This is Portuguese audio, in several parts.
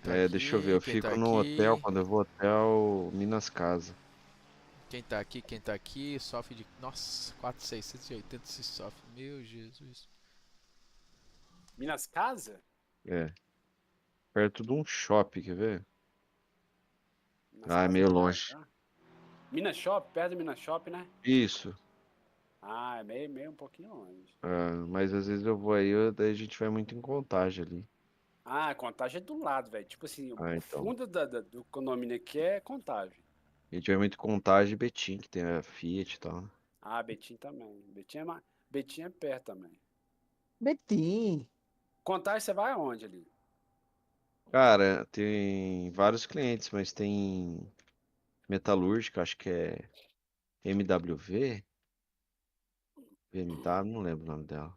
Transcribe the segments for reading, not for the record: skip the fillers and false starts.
Deixa eu ver, eu Quem tá fico no hotel, aqui? quando eu vou hotel Minas Casa. Quem tá aqui? Quem tá aqui? Sofre de. Nossa, 4.680 se sofre. Meu Jesus. Minas Casa? É, perto de um shopping, quer ver? Minas Ah, é Casa é meio legal, longe. tá? Minas Shop, perto do Minas Shop, né? Isso. Ah, é meio um pouquinho longe. Mas às vezes eu vou aí, daí a gente vai muito em Contagem ali. Ah, Contagem é do lado, velho. Tipo assim, Ah, o então. fundo do condomínio aqui é Contagem. A gente vai muito em Contagem e Betim, que tem a Fiat e tal. Ah, Betim também. Betim é perto também. Betim. Contagem você vai aonde ali? Cara, tem vários clientes, mas tem metalúrgica, acho que é MWV, BMW, não lembro o nome dela.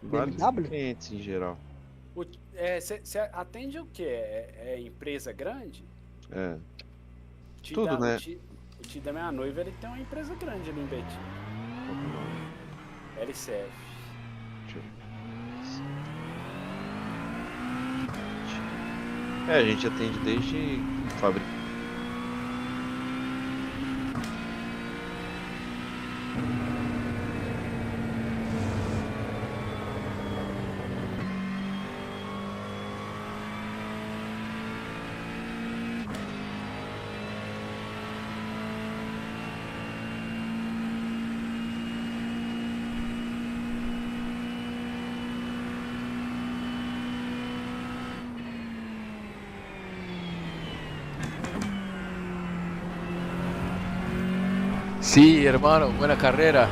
Vários BMW? clientes em geral. Você atende o quê? É empresa grande? É, O tio tudo, da, o né? tio, o tio da minha noiva, ele tem uma empresa grande ali em Betim. Qual que é o nome? LCF. Deixa eu ver. A gente atende desde fábrica. Sí, hermano, buena carrera.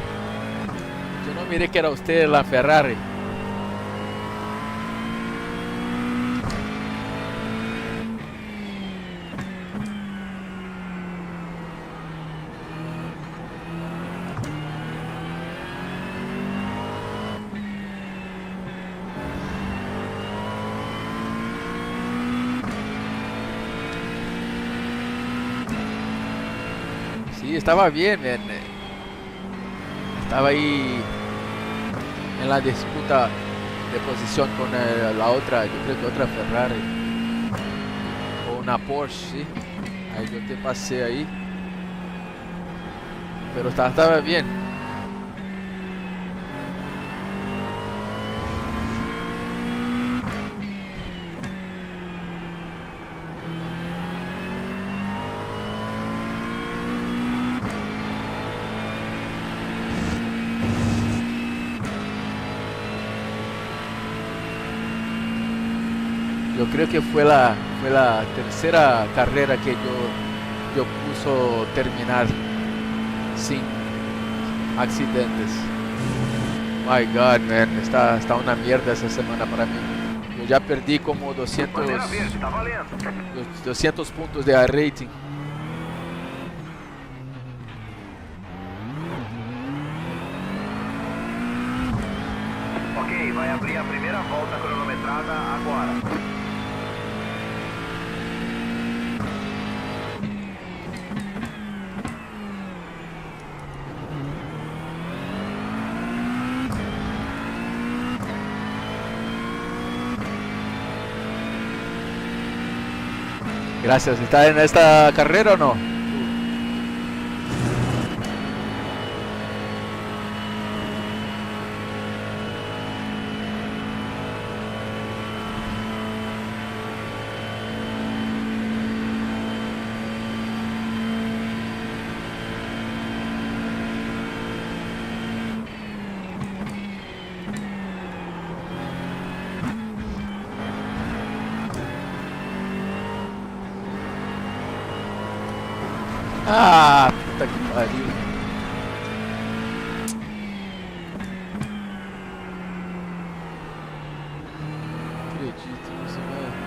Yo no miré que era usted la Ferrari. Sí, estaba bien, man. Estaba ahí en la disputa de posición con la otra, yo creo que otra Ferrari o una Porsche, sí. Ahí yo te pasé ahí, pero estaba bien. Yo creo que fue la tercera carrera que yo puso terminar sin accidentes. My God, man, está una mierda esa semana para mí. Yo ya perdí como 200 puntos de rating. Ok, vai abrir a primeira volta cronometrada agora. Gracias. ¿Está en esta carrera o no? Ah, puta que pariu. Não acredito nisso, velho.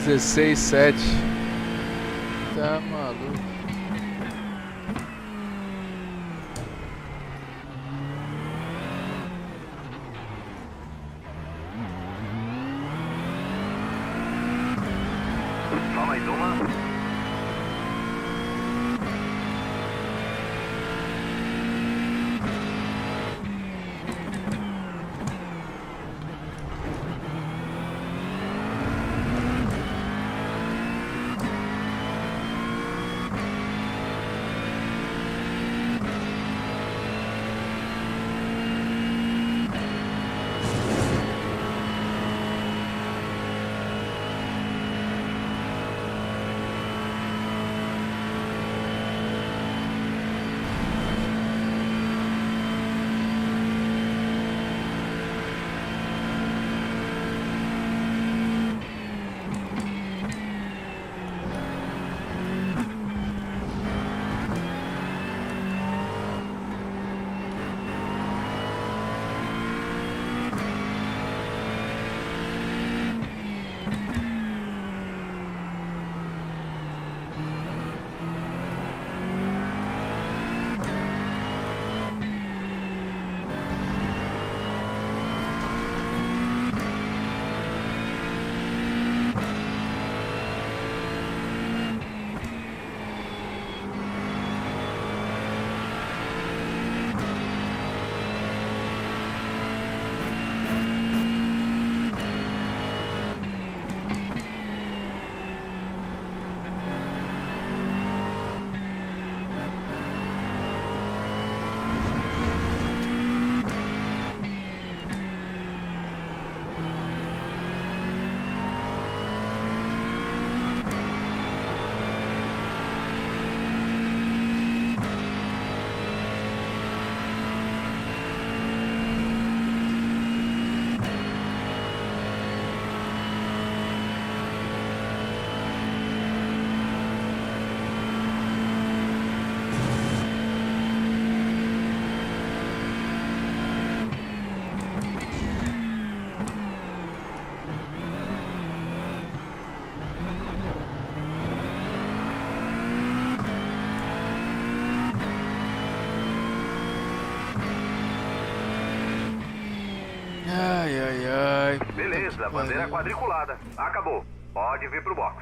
16,7. Tá maluco. Só mais uma. Ai, ai, ai. Beleza, bandeira quadriculada. Acabou. Pode vir pro box.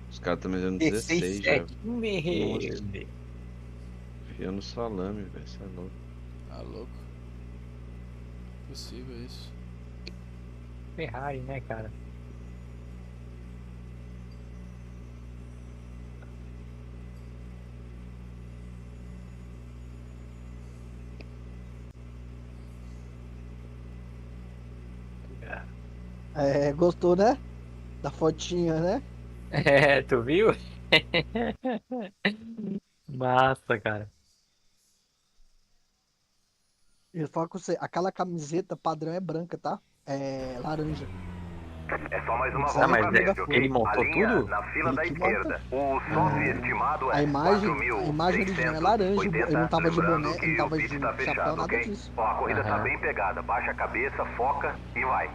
Os caras estão me dando 16 já. 16,7. Meu Nossa. Deus. Enfiando salame, velho. Você é louco. Tá louco? Impossível isso. Ferrari, né, cara? É, gostou, né? Da fotinha, né? É, tu viu? Massa, cara. Eu falo com você, aquela camiseta padrão é branca, tá? É laranja. É só mais uma Ah, volta mas pra frente, ok? ele montou Alinha tudo? na fila Ele da que esquerda. O SOF estimado é A imagem original é laranja, eu não tava de Lembrando boné, que eu não o tava pit de tá chapéu, fechado, nada ok? disso. Ó, a corrida tá Aham. bem pegada. Baixa a cabeça, foca e vai.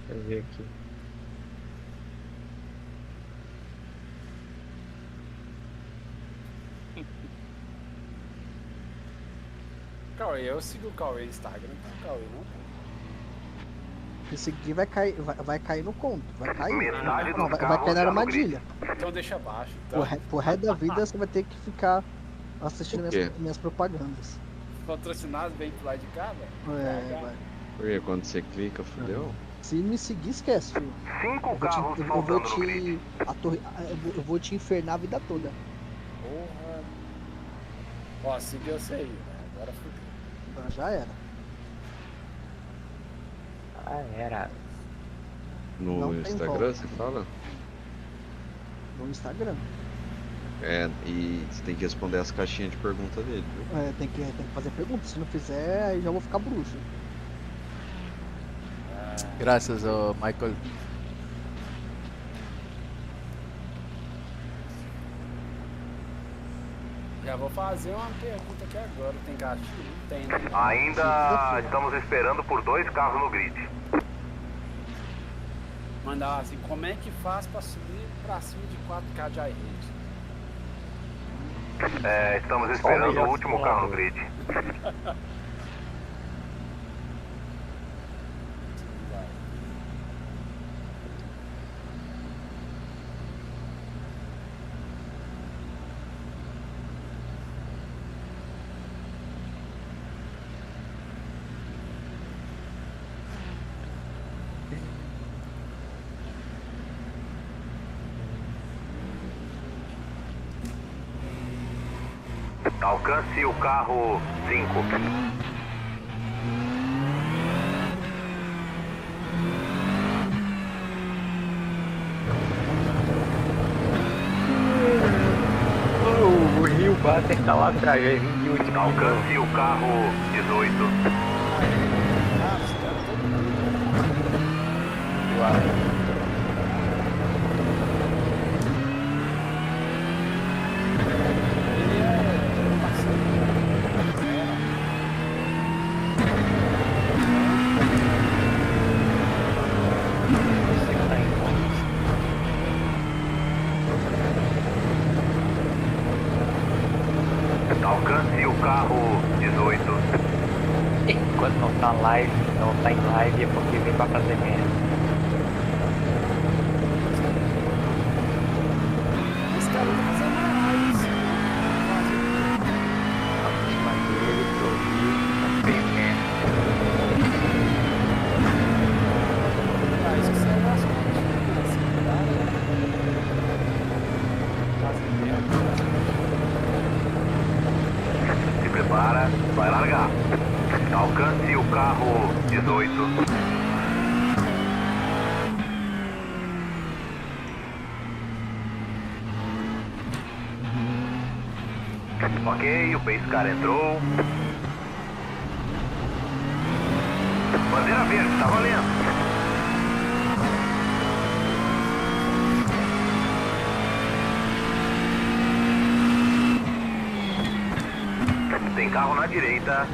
Deixa eu ver aqui. Cauê, eu sigo o Cauê no Instagram, não tá o Cauê, não? Esse aqui vai cair no conto, vai cair. Metade Não, dos vai carros cair na já no armadilha. Então deixa abaixo. Tá? Pro resto da vida você vai ter que ficar assistindo Por quê? minhas propagandas. Patrocinado vem pro lado de cá, velho. É, vai. Porque quando você clica, fudeu. Se me seguir, esquece, filho. 5 carros Eu vou faltando no grid. eu vou te infernar a vida toda. Porra. Ó, seguiu você aí, né? Agora fudeu. Agora já era. Ah, era. No Não tem Instagram, volta. você fala? No Instagram. É, e você tem que responder as caixinhas de pergunta dele, viu? É, tem que fazer pergunta. Se não fizer, aí já vou ficar bruxo. Graças ao Michael. cara, vou fazer uma pergunta aqui agora. Tem caixinha? Não tem, né? Ainda estamos esperando por 2 carros no grid. Mandar assim, como é que faz pra subir pra cima de 4K de iRate? Estamos esperando o último carro no grid. Alcance o carro 5. O Rio Butter tá lá atrás, é 28. Alcance o carro 18. Ah, os caras todo mundo. Uau. Ele é parceiro. Você que tá em pontos. Alcance o carro 18. Enquanto não tá live, não tá em live, é porque vem pra fazer merda. Esse cara tá fazendo mais isso. A última dele, que eu vi, não fez merda. Ah, isso que saiu das contas. Assim, tá? Fazendo merda. Se prepara, vai largar. Alcance o carro 18. Ok, o pace car entrou. Bandeira verde, tá valendo. Tem carro na direita.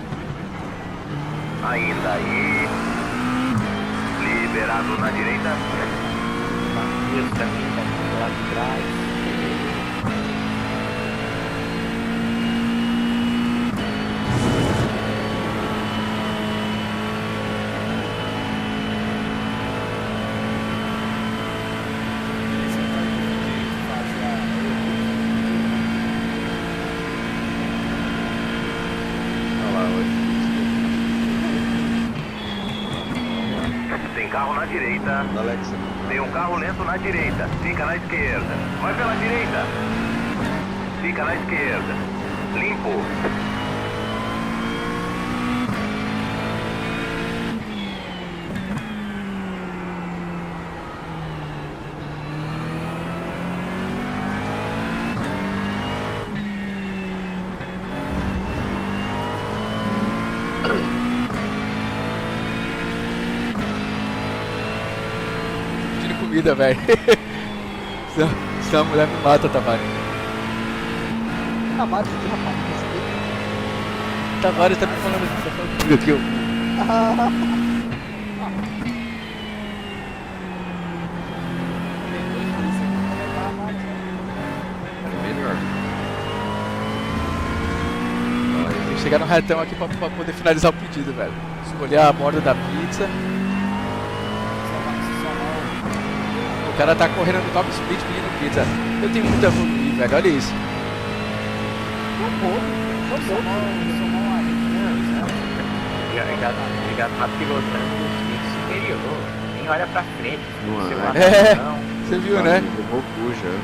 Ainda aí. Liberado na direita. Matias também tá lá de trás. Esse cara que fazia. Olha lá, hoje. Tem carro na direita. Alexa. Tem um carro lento na direita. Fica na esquerda. Vai pela direita. Fica na esquerda. Limpo. Pedindo comida, velho. Senão a mulher me mata, Tavares. Tavares aqui, rapaz. Tavares tá me falando assim, tá falando comigo aqui, ó. É melhor. Tem que chegar no retão aqui pra poder finalizar o pedido, velho. Escolher a borda da pizza. O cara tá correndo no top split pedindo pizza. Eu tenho muito a evoluir, velho. Olha isso. Já tá pilotando o speed superior. Nem olha pra frente. Não celular é. não. Você viu, né? No Goku já.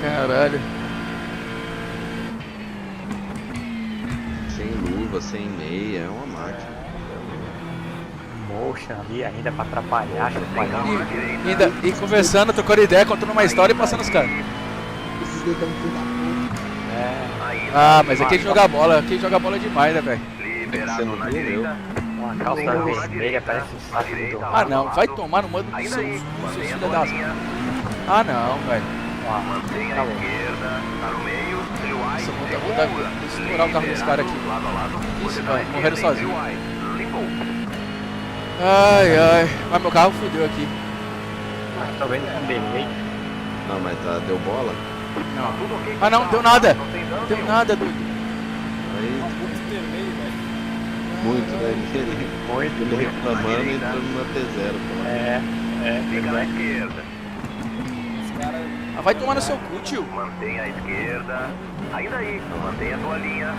Caralho. Sem luva, sem meia, é uma máquina. Motion ali ainda pra atrapalhar, Tem chacoalhar. carro na direita. E conversando, trocando ideia, contando uma história e passando os caras. Esses dedão filho da puta. É, Ainda Ah, mas é aí, quem joga bola. Quem joga bola é demais, né, velho? Você Liberado não na viu, direita. uma calça Tem carro na vermelha, direita. parece um saco do Ah, não. Vai tomar no mando dos Ainda seus aí, filhos mantém a da... bolinha. Ah, não, velho. Mantenha a esquerda, tá no meio, trio I, Vou estourar o carro desse cara aqui. lado a lado, Isso, você tá vai, na morreram esquerda, sozinho. trio I, limpou. Ai, mas meu carro fudeu aqui. Tô vendo com delay. Não, mas deu bola. Não. Tudo ok, Ah, não, tá? deu nada. Não tem dano Não deu nenhum. nada, doido. Aí, Muito delay, velho. muito, né? Ele Muito. reclamando e entrando na T0. Fica na É. esquerda, Os caras. Ah, vai tomar no seu cu, tio. mantenha a esquerda. Ainda aí, mantenha a tua linha.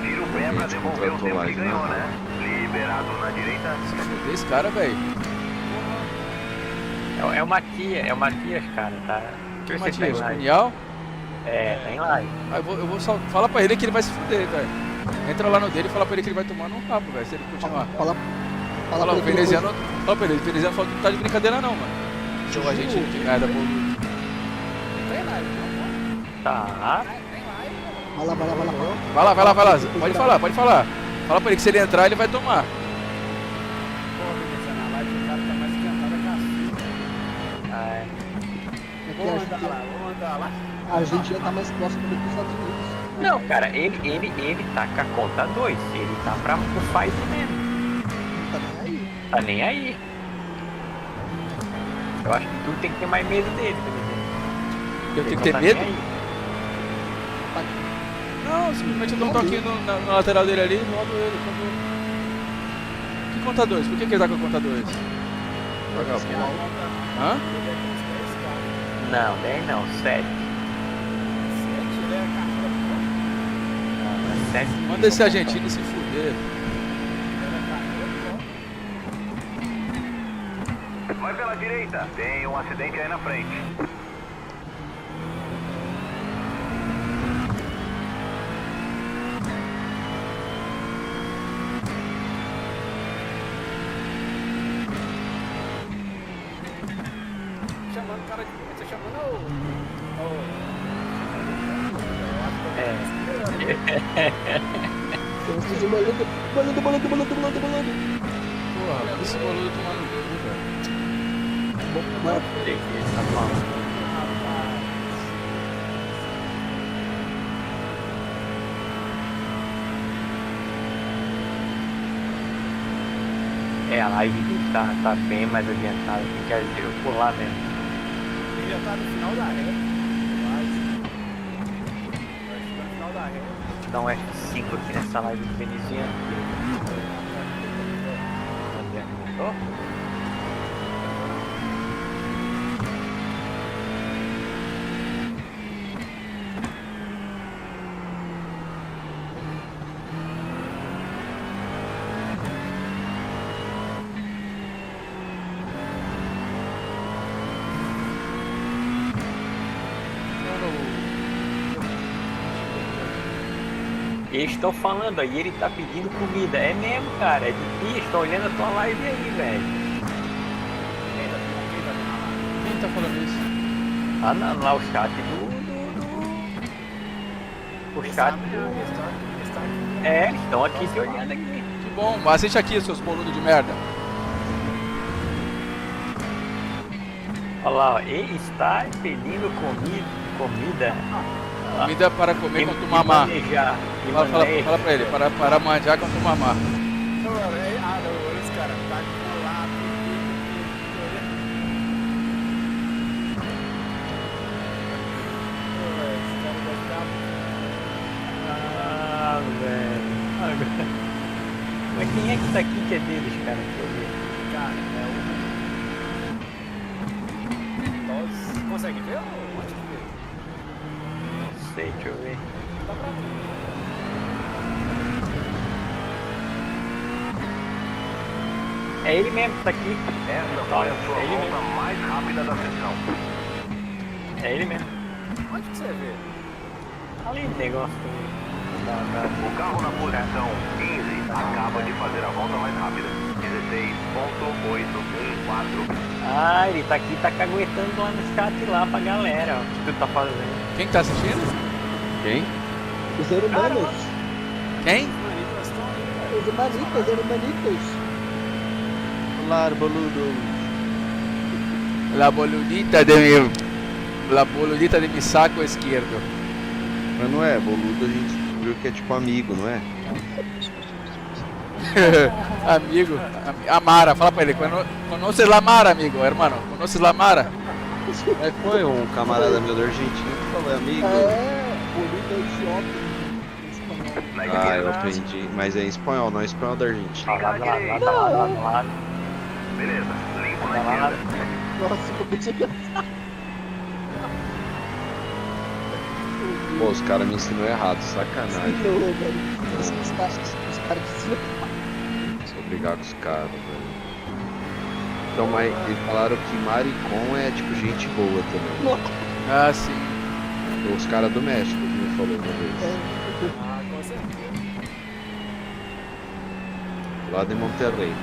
Tira o pé pra Gente, devolver o contratou tempo lá que de ganhou, Natal. né? Liberado na direita. Fudeu esse cara, velho. É o Matias, cara, tá? Que Deixa eu ver se Matias? tá em live. Cunhal? É, tá em live. Ah, eu vou só. Fala pra ele que ele vai se fuder, velho. Entra lá no dele e fala pra ele que ele vai tomar no rabo, velho. Se ele continuar. Fala Fala, pra o ele que veneziano. depois- Fala pra ele, o veneziano falou que não tá de brincadeira não, mano. Seu argentino de merda, boludo. Tem live, não? Tá. Tem live, mano. Vai lá, vai lá, vai lá. Vai lá. Pode falar. Fala pra ele que se ele entrar, ele vai tomar. Pô, beleza, na live o cara tá mais esquentado que a sua. É. É que Vamos andar lá. a Argentina tá mais próxima do que os Estados Unidos. Não, cara, ele tá com a conta 2. Ele tá pra o fight mesmo. Não tá nem aí. Tá nem aí. Eu acho que tu tem que ter mais medo dele, tá ligado? Eu Ele tenho não que ter tá medo? nem aí. Não, simplesmente eu dou um toquinho na lateral dele ali e rodo ele, acabou. Que conta 2? Por que ele tá com a conta 2? Vagabundo. Hã? Não, 10 não, 7. Não, é 7. Manda esse argentino se fuder. Vai pela direita. Tem um acidente aí na frente. Chamando o cara de. Você chamando Tem uns de maluco. Maluco. Porra, manda esse boludo tomar no cu, velho. Vai. Tá falando. É, a live tá bem mais adiantada, que quer dizer, eu pular mesmo. Ele já tá no final da reta. Vai chegar no final da reta. Vou dar um F5 aqui nessa live do veneziano. Mandou? Eles estão falando aí, ele tá pedindo comida. É mesmo, cara. É de dia, estão olhando a tua live aí, velho. Quem tá falando isso? Ah, não, lá o chat O chat É, eles estão aqui se olhando aqui. Que bom, assiste aqui, seus boludos de merda. Olha lá, ó, ele está pedindo comida. Comida para comer com E tumamá. manejar, e Fala manejar. pra ele, para manjar com tumamá. Não, esse cara tá com lá. Ah, velho. Mas quem é que tá aqui que é deles, cara? Deixa eu ver. Cara, é o. Consegue ver ou onde que vê? Não sei, deixa eu ver. Dá pra ver. É ele mesmo que tá aqui. Essa foi a sua É ele volta mesmo. mais rápida da sessão. É ele mesmo. Onde que você vê? Ali o negócio O carro na posição 15 acaba de fazer a volta mais rápida. 16.814. Ah, ele tá aqui, tá caguetando lá no chat lá pra galera, ó. O que tu tá fazendo? Quem que tá assistindo? Quem? Os hermanos. Quem? Os hermanitos. Olá, boludo. La boludita de meu. La boludita de mi saco esquerdo. Mas não é, boludo a gente descobriu que é tipo amigo, não é? Amigo, Amara, fala pra ele. Conoces la Mara, amigo, hermano. Conoces la Mara? É, foi um camarada meu da Argentina que falou, amigo. Boludo é idiota em espanhol. Na Ah, eu esquerda. aprendi. Mas é em espanhol, não é espanhol da Argentina. Lá, lá, lá, lá, lá, lá, lá. Beleza, limpo na Lá, lá. esquerda. Nossa, como eu tinha pensado. Pô, os caras me ensinam errado, sacanagem. Não, velho. Os caras que se Só brigar com os caras, velho. Então, mas eles falaram que maricon é tipo gente boa também. Ah, sim. Os caras do México que me falou uma vez. Ah, com certeza. Lá de Monterrey.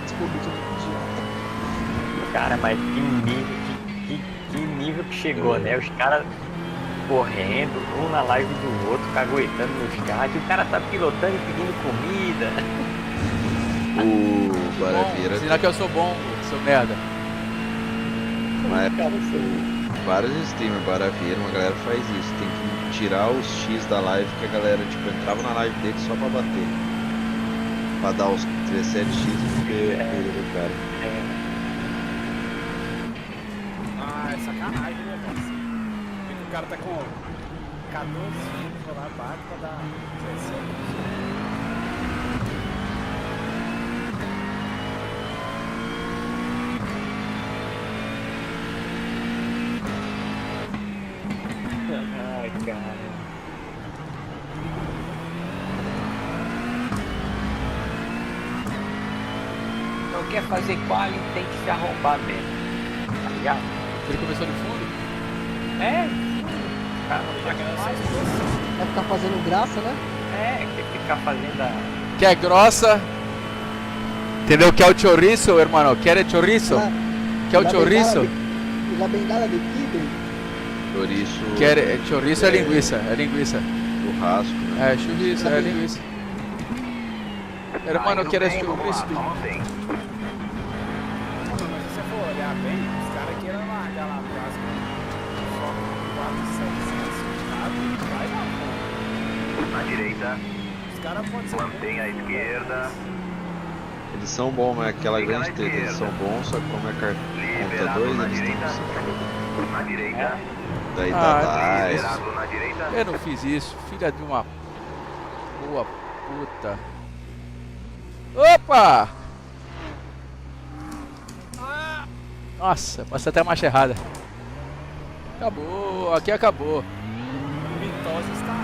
Desculpa, eu sou muito idiota. Cara, mas que nível que chegou, né? Os caras correndo, um na live do outro, caguetando nos carros, e o cara tá pilotando e pedindo comida. O Bom, Guaravira sinal que eu sou bom, seu merda. mas vários streamers Guaravira, uma galera faz isso. Tem que tirar os X da live que a galera tipo, entrava na live dele só pra bater. Pra dar os 17x porque o cara. Ah, é sacanagem, né, velho? Vê que o cara tá com 14 filhos, vou lá, bate pra dar 17. Ai, cara. Não quer fazer quali, tem que se arrombar mesmo. Tá ligado? Ele começou de fundo? É, cara, não Tá quer ganhando mais. essas coisas. Vai ficar fazendo graça, né? É, quer ficar fazendo a. Que é grossa. Entendeu? Que é o chorizo, hermano. Quer chorizo? Que é o chorizo? E la bengala de tigre. Chouriço. Quer chorizo é linguiça, é linguiça. Churrasco, né? É chorizo, é linguiça. Hermano, Indo quer bem, vamos lá, chorizo? vamos bem. Mas se você for olhar bem, os caras querem largar lá atrás só com 4.700 vai lá, Na direita, pô. Os caras podem ser mantenha a esquerda. Eles são bons, mas aquela Fica grande na treta, eles são esquerda. bons, só que como é conta Liberado 2, na eles estão direita. se fodendo. Na direita, Daí Ah, tá liberado na direita. Eu não fiz isso, filha de uma boa puta. Opa! Nossa, passei até a marcha errada. Acabou, aqui acabou. Vitória está.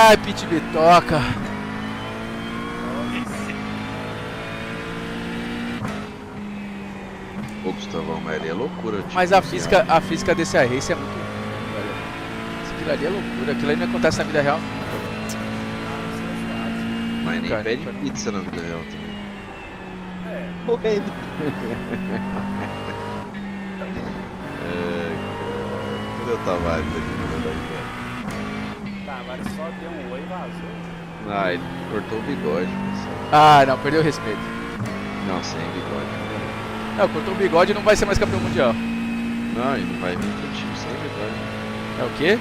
Ai, Pit Bitoca. Pô, Gustavão, mas ali é loucura. Tipo, Mas a assim, física desse race é muito ruim, velho. Aquilo ali é loucura, aquilo ali não acontece na vida real nunca, velho. ó, mas nem Cara, pede cara. pizza na vida real também. Morrendo. Cadê o Tavares aqui na verdade? Tá, agora só deu um oi e vazou. Ah, ele cortou o bigode, pessoal. Ah, não, perdeu o respeito. Não, sem bigode. Não, cortou o bigode e não vai ser mais campeão mundial. Não, ele não vai vir pro time sem bigode. É o quê?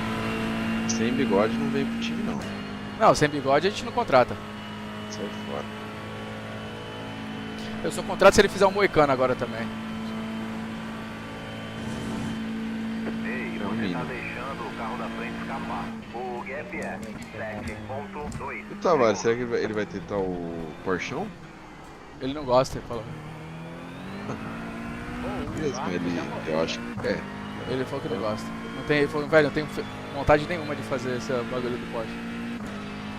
Sem bigode não vem pro time, não. Não, sem bigode a gente não contrata. Sai fora. Eu só contrato se ele fizer um moicano agora também. Ei, É o você tá mínimo. deixando o carro da frente escapar. O gap é 7.2. E o Tavares, será que ele vai tentar o Porchão? Ele não gosta, ele falou. Mesmo, ele, eu acho que é. Ele falou que não gosta. Não tem, ele falou, velho, não tenho vontade nenhuma de fazer esse bagulho do Porsche.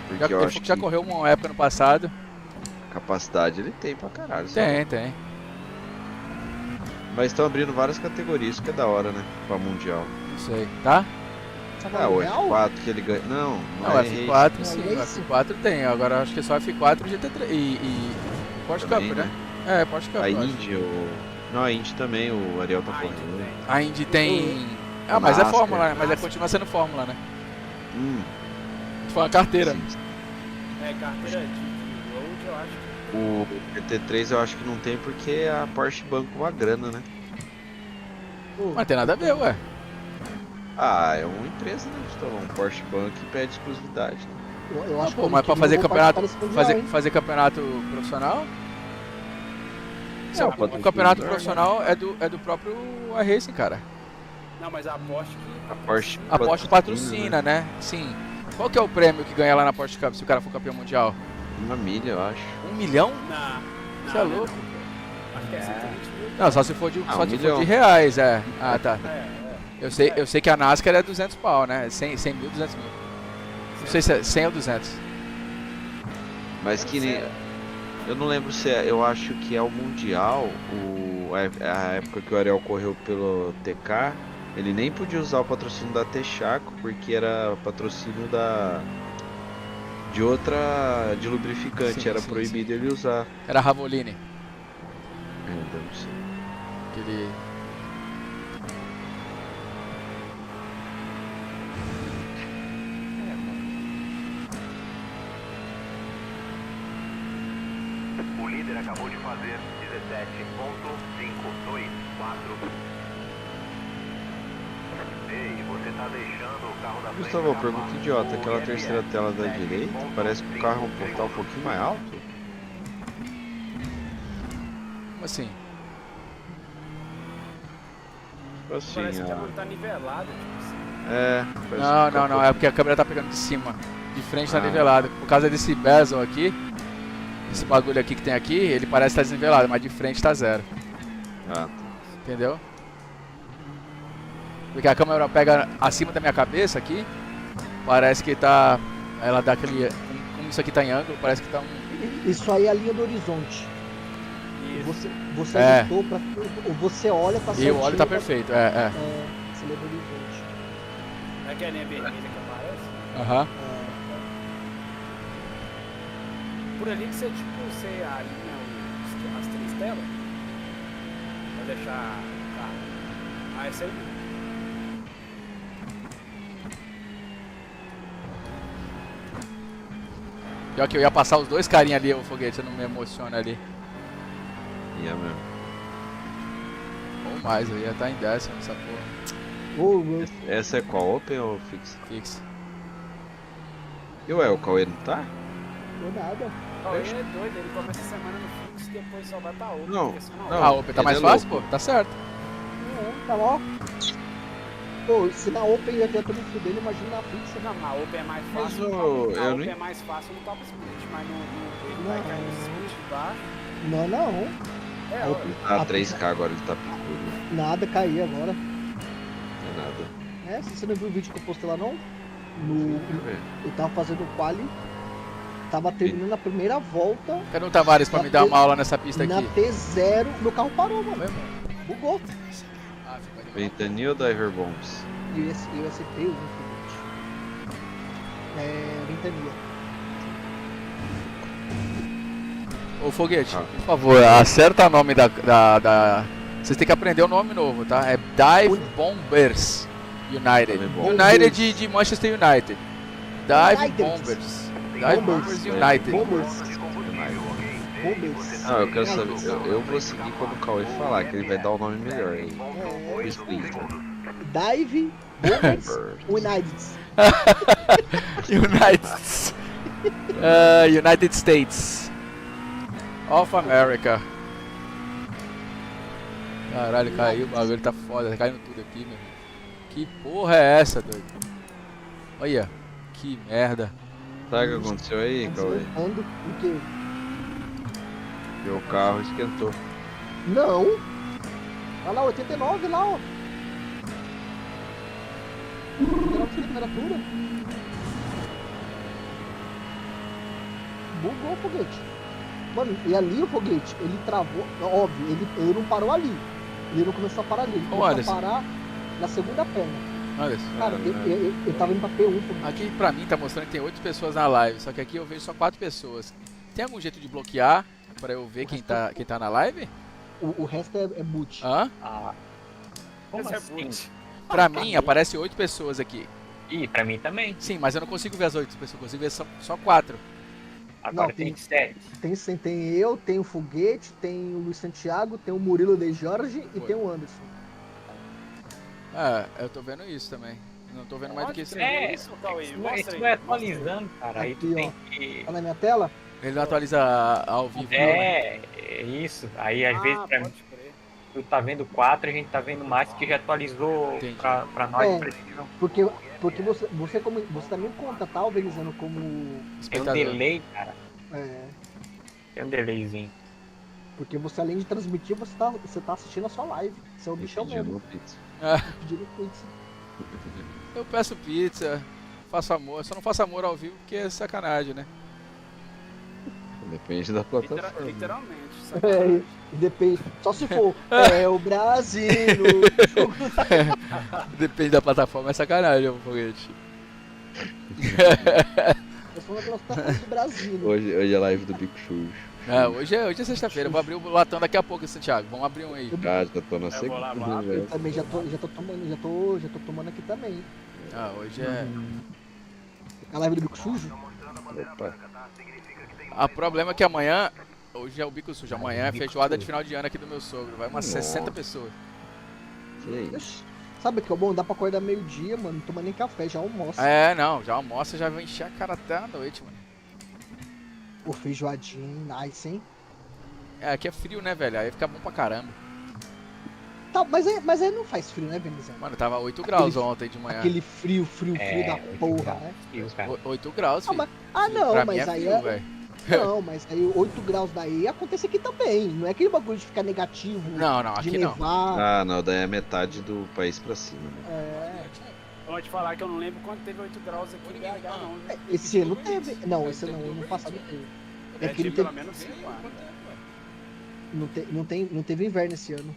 Porque Já, eu ele acho falou que que já correu uma época no passado. capacidade ele tem pra caralho. sabe? Tem. Mas estão abrindo várias categorias, isso que é da hora, né? Pra Mundial. Não sei, tá? Ah, o F4 que ele ganha. Não, Não, é F4 Race. sim, É o Race? F4 tem. Agora acho que é só F4 e GT3 e Porsche Também, Cup, né? né? É, Porsche Cup. A eu acho. Indy, Não, a Indy também, o Ariel tá correndo. A Indy tem. Ah, mas é NASCAR. Fórmula, né? Mas é, continua sendo Fórmula, né? Hum, Foi uma carteira. sim. É, carteira de road, eu acho que. O GT3 eu acho que não tem porque a Porsche banca uma grana, né? Pô, Mas tem nada a ver, ué. Ah, é uma empresa, né? Então, um Porsche Bank pede exclusividade. Né? eu acho que Pô, ele mas pra queria fazer voltar campeonato, para esse mundial, hein? fazer campeonato profissional? É, o o campeonato patrocinador, profissional é do próprio iRacing, cara. Não, mas a Porsche que. A Porsche A Porsche patrocina, né? Sim. Qual que é o prêmio que ganha lá na Porsche Cup se o cara for campeão mundial? 1 milha, eu acho. 1 milhão? Na. Você é louco? Acho que é 120 mil. Não, só se for de, Ah, só 1 se for milhão. de reais, é. Ah, tá. É. Eu sei que a NASCAR é 200 pau, né? 100 mil, 200 mil. Não sei se é 100 ou 200. Mas que nem. Eu não lembro se é. Eu acho que é o Mundial. A época que o Ariel correu pelo TK. Ele nem podia usar o patrocínio da Texaco. Porque era patrocínio da. De outra. De lubrificante. Sim, era sim, proibido ele usar. Era Ravolini. Não sei. Aquele... O líder acabou de fazer 17.524. Ei, você tá deixando o carro da frente. Gustavo, acabar. pergunta idiota. Aquela O terceira IFS tela da direita. Parece que o carro tá um pouquinho mais alto. Como assim? Tipo assim, Parece que ó. a tá nivelado, tipo assim. É. parece Não, que não, tá não. É porque a câmera tá pegando de cima. De frente tá Ah. nivelado. Por causa desse bezel aqui, esse bagulho aqui que tem aqui, ele parece estar desnivelado, mas de frente tá zero. Ah, Entendeu? Porque a câmera pega acima da minha cabeça aqui, parece que tá. Ela dá aquele. Como isso aqui tá em ângulo, parece que tá um. Isso aí é a linha do horizonte. Você É. ajustou pra. Você olha pra E o óleo tá perfeito, é. É, essa linha do horizonte. Não é que é a linha vermelha que aparece? Aham. Por ali que você, tipo, você alinha as três telas. Pra deixar o carro. Ah, esse aí. Pior que eu ia passar os dois carinha ali, o foguete, eu não me emociono ali. ia mesmo. Ou mais, eu ia estar em décimo nessa porra. Essa é qual? Open ou fixa? Fixa. E ué, o Cauê não tá? Não nada. Ó, ele é doido, ele começa a semana no fixo e depois só vai pra outra. Não, porque senão não. Ah, o Open tá ele mais é fácil, louco. pô? Tá certo. Tá ó. Pô, se na Open ia ter todo mundo dele, imagina na fixa. Não, na Open é mais Mas fácil. o- na eu Open nem- é mais fácil no top split, mas no ele vai Não. cair no split de baixo. Não, não. É, A ó, Open- Ah, a 3K agora ele tá picudo. Nada cair agora. Não é nada. É, se você não viu o vídeo que eu postei lá não? Deixa eu ver. Eu tava fazendo o quali. Tava terminando a primeira volta. Cadê o Tavares pra me dar uma aula nessa pista Na aqui? T0, meu carro parou, mano. Mesmo? Bugou. Ah, fica ali. Ventania ou Diver Bombs? E o USP, o foguete. É, ventania. Ô Foguete, Ah. por favor, acerta o nome da. Vocês têm que aprender o nome novo, tá? É Dive Bombers United. Nome bom. United de Manchester United. Dive United. Bombers. Dive Bombers United. Bombers. De combustível, ok? Bombers. Não, eu quero saber. Eu vou seguir quando o Cauê falar, que ele vai dar o nome melhor aí. É, Explica. Dive Bombers United. United States of America. Caralho, caiu, o bagulho tá foda, tá caindo tudo aqui, meu. Que porra é essa, doido? Olha, que merda. Sabe o que aconteceu aí, Cauê? Ando, o quê? Meu carro esquentou. Não. Olha lá, 89 lá, ó. 89 de temperatura. Bugou o foguete. Mano, e ali o foguete, ele travou, óbvio, ele não parou ali. Ele não começou a parar ali, ele começou Anderson. a parar na segunda perna. Olha isso. Cara, eu tava indo pra P1, foguete. Aqui pra mim tá mostrando que tem 8 pessoas na live, só que aqui eu vejo só 4 pessoas. Tem algum jeito de bloquear pra eu ver quem tá na live? O resto é boot. Hã? Ah, como esse é assim? boot. Pra mim aparece 8 pessoas aqui. Ih, pra mim também. Sim, mas eu não consigo ver as 8 pessoas, eu consigo ver só 4. Agora Não, tem 7. Tem eu, tem o Foguete, tem o Luiz Santiago, tem o Murilo De Jorge e Foi. tem o Anderson. Eu tô vendo isso também. Não tô vendo mais do que isso, não. É, isso, Cauê? isso Mostra vai aí, mostra atualizando, cara. Aí tu Aqui, tem ó. que. Tá na minha tela? Ele não atualiza ao vivo, não, né? É isso. Aí às vezes pra pode crer. tu tá vendo 4, a gente tá vendo mais que já atualizou Entendi. pra nós. É. Precisa. Porque você também conta, tá, organizando como. Tem um Espectador. delay, cara. É, Tem um delayzinho. porque você, além de transmitir, você tá assistindo a sua live. Você é o bichão Pedindo mesmo. uma pizza. Pedindo pizza. Eu peço pizza, faço amor. Só não faço amor ao vivo porque é sacanagem, né? Depende da plataforma. Literalmente. É, sacanagem. depende. Só se for. É o Brasil. Depende da plataforma, é sacanagem, o foguete. Eu sou uma plataforma do Brasil. Hoje é live do Bico Sujo. Hoje é sexta-feira. Eu vou abrir o latão daqui a pouco, Santiago. Vamos abrir um aí. Ah, já tô na Eu vou lá, segunda, lá. velho. Eu também já tô tomando aqui também. Hoje é. A live do Bico Sujo? Opa. O problema é que amanhã. Hoje é o bico sujo. Amanhã é feijoada de final de ano aqui do meu sogro. Vai umas Nossa. 60 pessoas. Que isso? Sabe o que é bom? Dá pra acordar meio-dia, mano. Não toma nem café, já almoça. Não. Já almoça, já vai encher a cara até a noite, mano. Pô, feijoadinha, nice, hein? Aqui é frio, né, velho? Aí fica bom pra caramba. Tá, mas aí não faz frio, né, Benizão? Mano, tava 8 graus Aquele- ontem de manhã. Aquele frio da porra, né? E os caras. 8 graus, filho. Não, Pra mim mas é aí frio, velho. Não, mas aí 8 graus daí acontece aqui também. Não é aquele bagulho de ficar negativo, Não, de aqui não. nevar. Ah, não, daí é metade do país pra cima, né? É, Eu vou te falar que eu não lembro quando teve 8 graus aqui em BH, não. viu? esse ano teve. Não, esse ano não, ano passado teve. É que Tive não pelo teve, menos 5 anos. não teve inverno esse ano.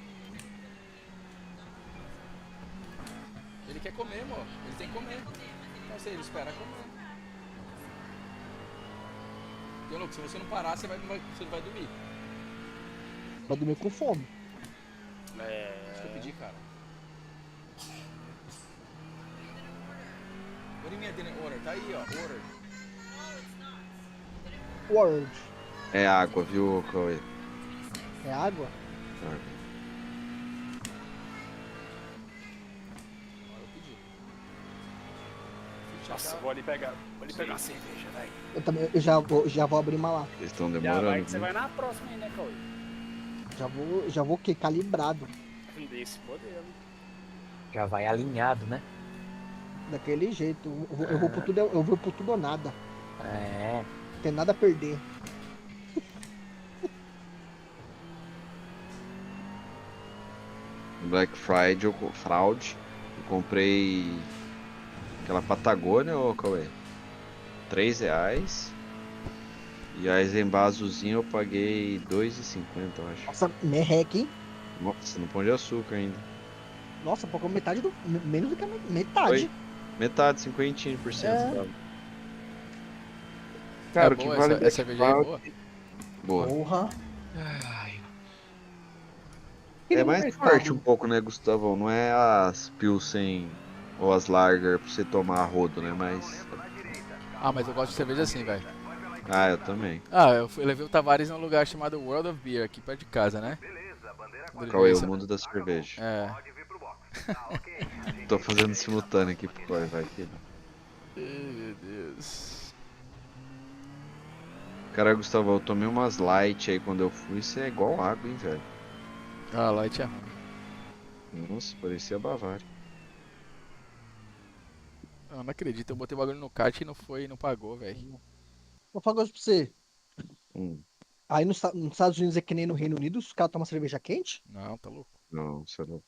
Ele quer comer, amor. Ele tem que comer. Então, se ele espera comer. Então, Lucas, se você não parar, você não vai dormir. Vai dormir com fome. Isso que eu pedi, cara. What do you mean I didn't order? Tá aí, ó. Order. World. É água, viu, Cauê? É água? Água. Eu pedi. Nossa, vou ali pegar uma cerveja, velho. Eu já vou abrir uma lá. Eles estão Já vai demorando. que você né? vai na próxima aí, né, Cauê? Já vou o quê? Calibrado. Desse modelo. Já vai alinhado, né? Daquele jeito. Eu vou por tudo ou nada. É. Não tem nada a perder. Black Friday, eu comprei aquela Patagônia, ô Cauê. R$3. E a Eisenbahn azulzinha eu paguei R$2,50, eu acho. Nossa, merreca, hein? Nossa, no pão de açúcar ainda. Nossa, pagou metade do. Menos do que a metade. Foi. Metade, 50%. É. Sabe? Cara, o que boa, vale essa Black cerveja aí é Friday- boa. Boa. Porra. É mais forte um pouco, né, Gustavão? Não é as Pilsen ou as Lager pra você tomar a rodo, né? Mas. Mas eu gosto de cerveja assim, velho. Ah, eu também. Eu levei o Tavares num lugar chamado World of Beer, aqui perto de casa, né? Ele Cauê, veio- o mundo da cerveja. É. Tô fazendo simultâneo aqui pro Cauê, vai aqui. Ai, meu Deus. Cara, Gustavo, eu tomei umas light aí quando eu fui, isso é igual água, hein, velho. Light é ruim. Nossa, parecia Bavária. Eu não acredito, eu botei o bagulho no kart e não foi, não pagou, velho. Vou falar um negócio pra você. Hum, Aí nos Estados Unidos é que nem no Reino Unido, os caras tomam cerveja quente? Não, tá louco. não, você não.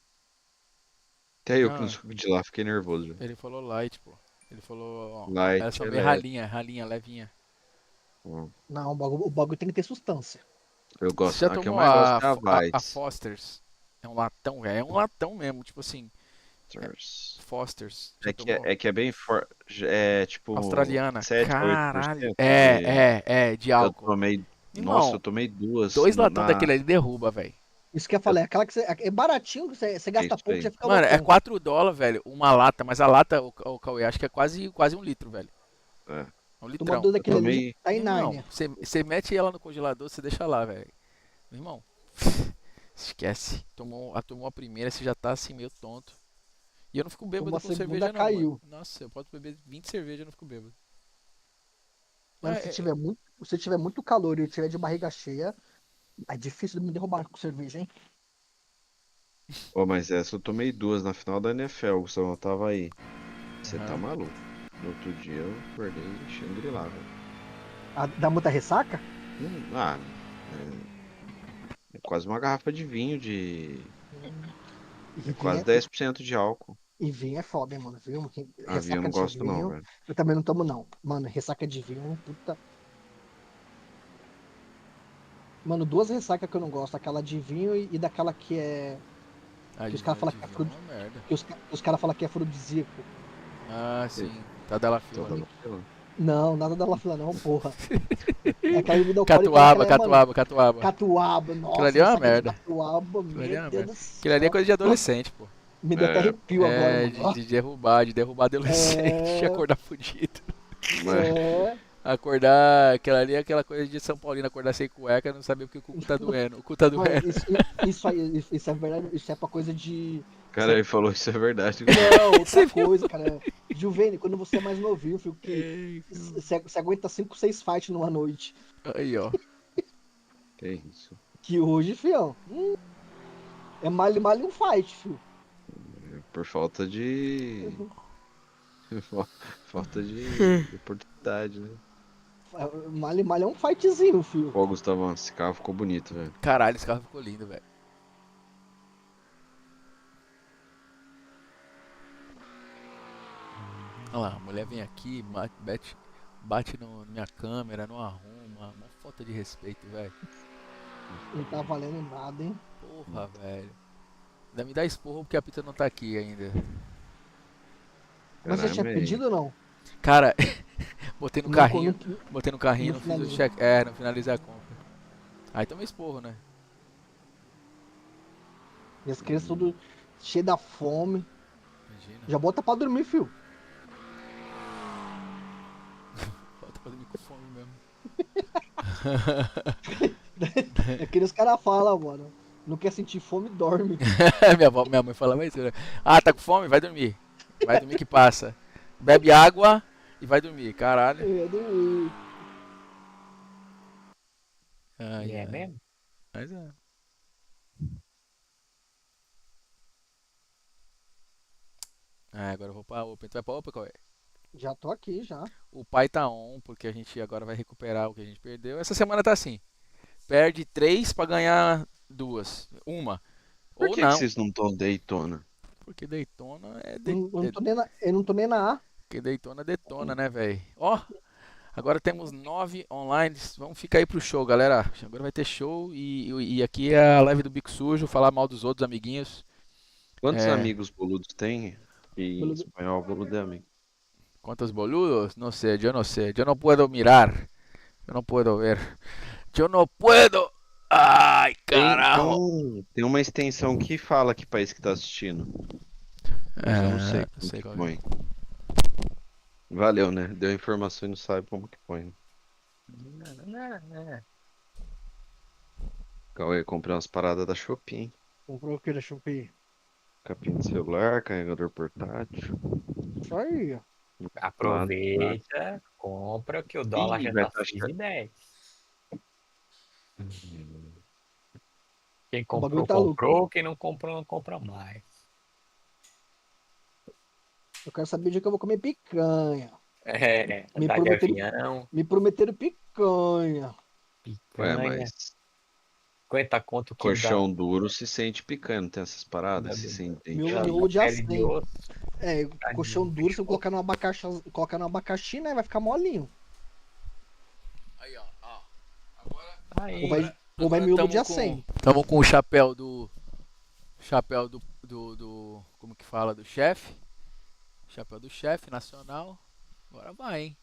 Até eu que Ah. não sou de lá, fiquei nervoso já. Ele falou light, pô. Ele falou, ó, Light, essa é bem leve. ralinha, levinha. Hum, Não, o bagulho tem que ter substância. Eu gosto. Você já A que eu tomou mais gosto é a a Weiss. Foster's? É um latão, velho. É um latão mesmo, tipo assim, Foster's. Foster's. Já É que tomou? é, que é bem forte. É tipo. Australiana. 7 a 8%. Caralho. de- De Eu álcool. tomei. Irmão, Nossa, eu tomei duas. 2 latão na- daquele ali derruba, velho. Isso que eu falei, aquela que é baratinho, você gasta Isso pouco, aí. você fica Mano, é loucão. $4, velho, uma lata, mas a lata, o Cauê, acho que é quase 1 litro, velho. É. É um Toma litrão. duas daquele tomei- ali, tá em Irmão, Nárnia. você mete ela no congelador, você deixa lá, velho. Meu irmão, esquece. Tomou a primeira, você já tá assim meio tonto. E eu não fico bêbado Uma com segunda cerveja não, caiu. mano. Nossa, eu posso beber 20 cervejas e não fico bêbado. Mano, É, se tiver muito calor e eu tiver de barriga cheia, é difícil de me derrubar com cerveja, hein? Pô, mas essa eu tomei duas na final da NFL, Gustavo, eu tava aí. Você tá Aham. maluco. No outro dia eu acordei Shangri-La, velho. Dá muita ressaca? Ah, é quase uma garrafa de vinho de. E É vinho quase 10% de álcool. e vinho é foda, hein, mano. Vinho, Ah, vinho eu ressaca não de gosto não, vinho. velho. Eu também não tomo, não. Mano, ressaca de vinho, puta. Mano, duas ressacas que eu não gosto. Aquela de vinho e daquela que é. Que os caras falam De que é vinho é uma merda. os caras falam que é afrodisíaco. Ah, Sim. sim. Tá dela Só fila. dá fila. Não, nada da fila não, porra. É aquela bebida alcoólica lá que Catuaba, ela é, mano. catuaba, catuaba. Catuaba, Aquilo nossa, ali é uma ressaca de merda. catuaba, Aquilo ali meu é uma Deus merda. do Aquilo ali é céu. coisa de Nossa, adolescente, pô. me deu até É, arrepio agora, É, mano. Ó, de derrubar adolescente, é, acordar fudido. mas é. Acordar, aquela ali é aquela coisa de São Paulino, acordar sem cueca, não saber porque o cu tá doendo. O cu tá Mano, doendo. isso aí, isso é verdade, isso é pra coisa de. o cara aí falou isso é verdade. Não, outra Você viu? coisa, cara. Juvene, quando você é mais novinho, filho, que Ei, você aguenta 5, 6 fights numa noite. aí, ó. Que isso. Que hoje, fião, é male male um fight, filho. Por falta de. Falta de oportunidade, né? Male male é um fightzinho, filho. Pô, Gustavão, esse carro ficou bonito, velho. Caralho, esse carro ficou lindo, velho. Olha lá, a mulher vem aqui, bate na minha câmera, não arruma. Uma falta de respeito, velho. Não tá valendo nada, hein? Porra, velho. Ainda me dá esporro porque a Pita não tá aqui ainda. Mas você Caramba, tinha pedido ou não? Cara, botei no Não, carrinho, não, botei no carrinho, não não fiz o finalizou. check. É, não finalizei a compra. Aí tomei esporro, né? E as crianças tudo cheias da fome. Imagina. Já bota pra dormir, filho. Falta pra dormir com fome mesmo. É que os caras falam, mano. Não quer sentir fome, dorme. Minha mãe falava isso, né? Ah, tá com fome? Vai dormir. Vai dormir que passa. Bebe água e vai dormir, caralho. Eu ia dormir. Ai, E é ai. mesmo? Mas é. Ah, agora eu vou pra Open. Tu vai pra Open, qual é? Já tô aqui, já. O pai tá on, porque a gente agora vai recuperar o que a gente perdeu. Essa semana tá assim. Perde 3 pra ganhar 2. Uma. Por Ou que não. vocês não estão Daytona? Porque Daytona é, Eu não tô nem na A. porque Daytona detona, né, velho? Ó, agora temos 9 online. Vamos ficar aí pro show, galera. Agora vai ter show e aqui é a live do Bico Sujo, falar mal dos outros amiguinhos. Quantos É, amigos boludos tem? E em espanhol, boludo é amigo. ¿cuántos boludos? No sé, yo no sé. Yo no puedo mirar. Yo no puedo ver. Yo no puedo. Ai, carajo. Tem uma extensão que fala que país que tá assistindo. Mas eu não sei Não como sei que qual é. põe. Valeu, né? Deu a informação e não sabe como que põe. Cauê, comprei umas paradas da Shopee, hein? Comprou o que da Shopee? Capinha de celular, carregador portátil. Isso aí, ó. Aproveita, compra que o dólar Ih, já vai tá tá 6,10. Quem O bagulho comprou, tá louco. comprou. Quem não comprou, não compra mais. Eu quero saber o dia que eu vou comer picanha. É, Me andar de prometeram, avião, me prometeram picanha. Ué, picanha. mas 50 conto o quilo colchão duro se sente picanha, não tem essas paradas? da- Se sente Meu da miolo de pele de acém. osso. É, colchão duro, se eu colocar no abacaxi, né? Vai ficar molinho. Aí, ó. Agora Aí, Ou vai miolo de acém. Tamo com o chapéu do como que fala, do chefe. Chapéu do chefe nacional. Agora vai, hein?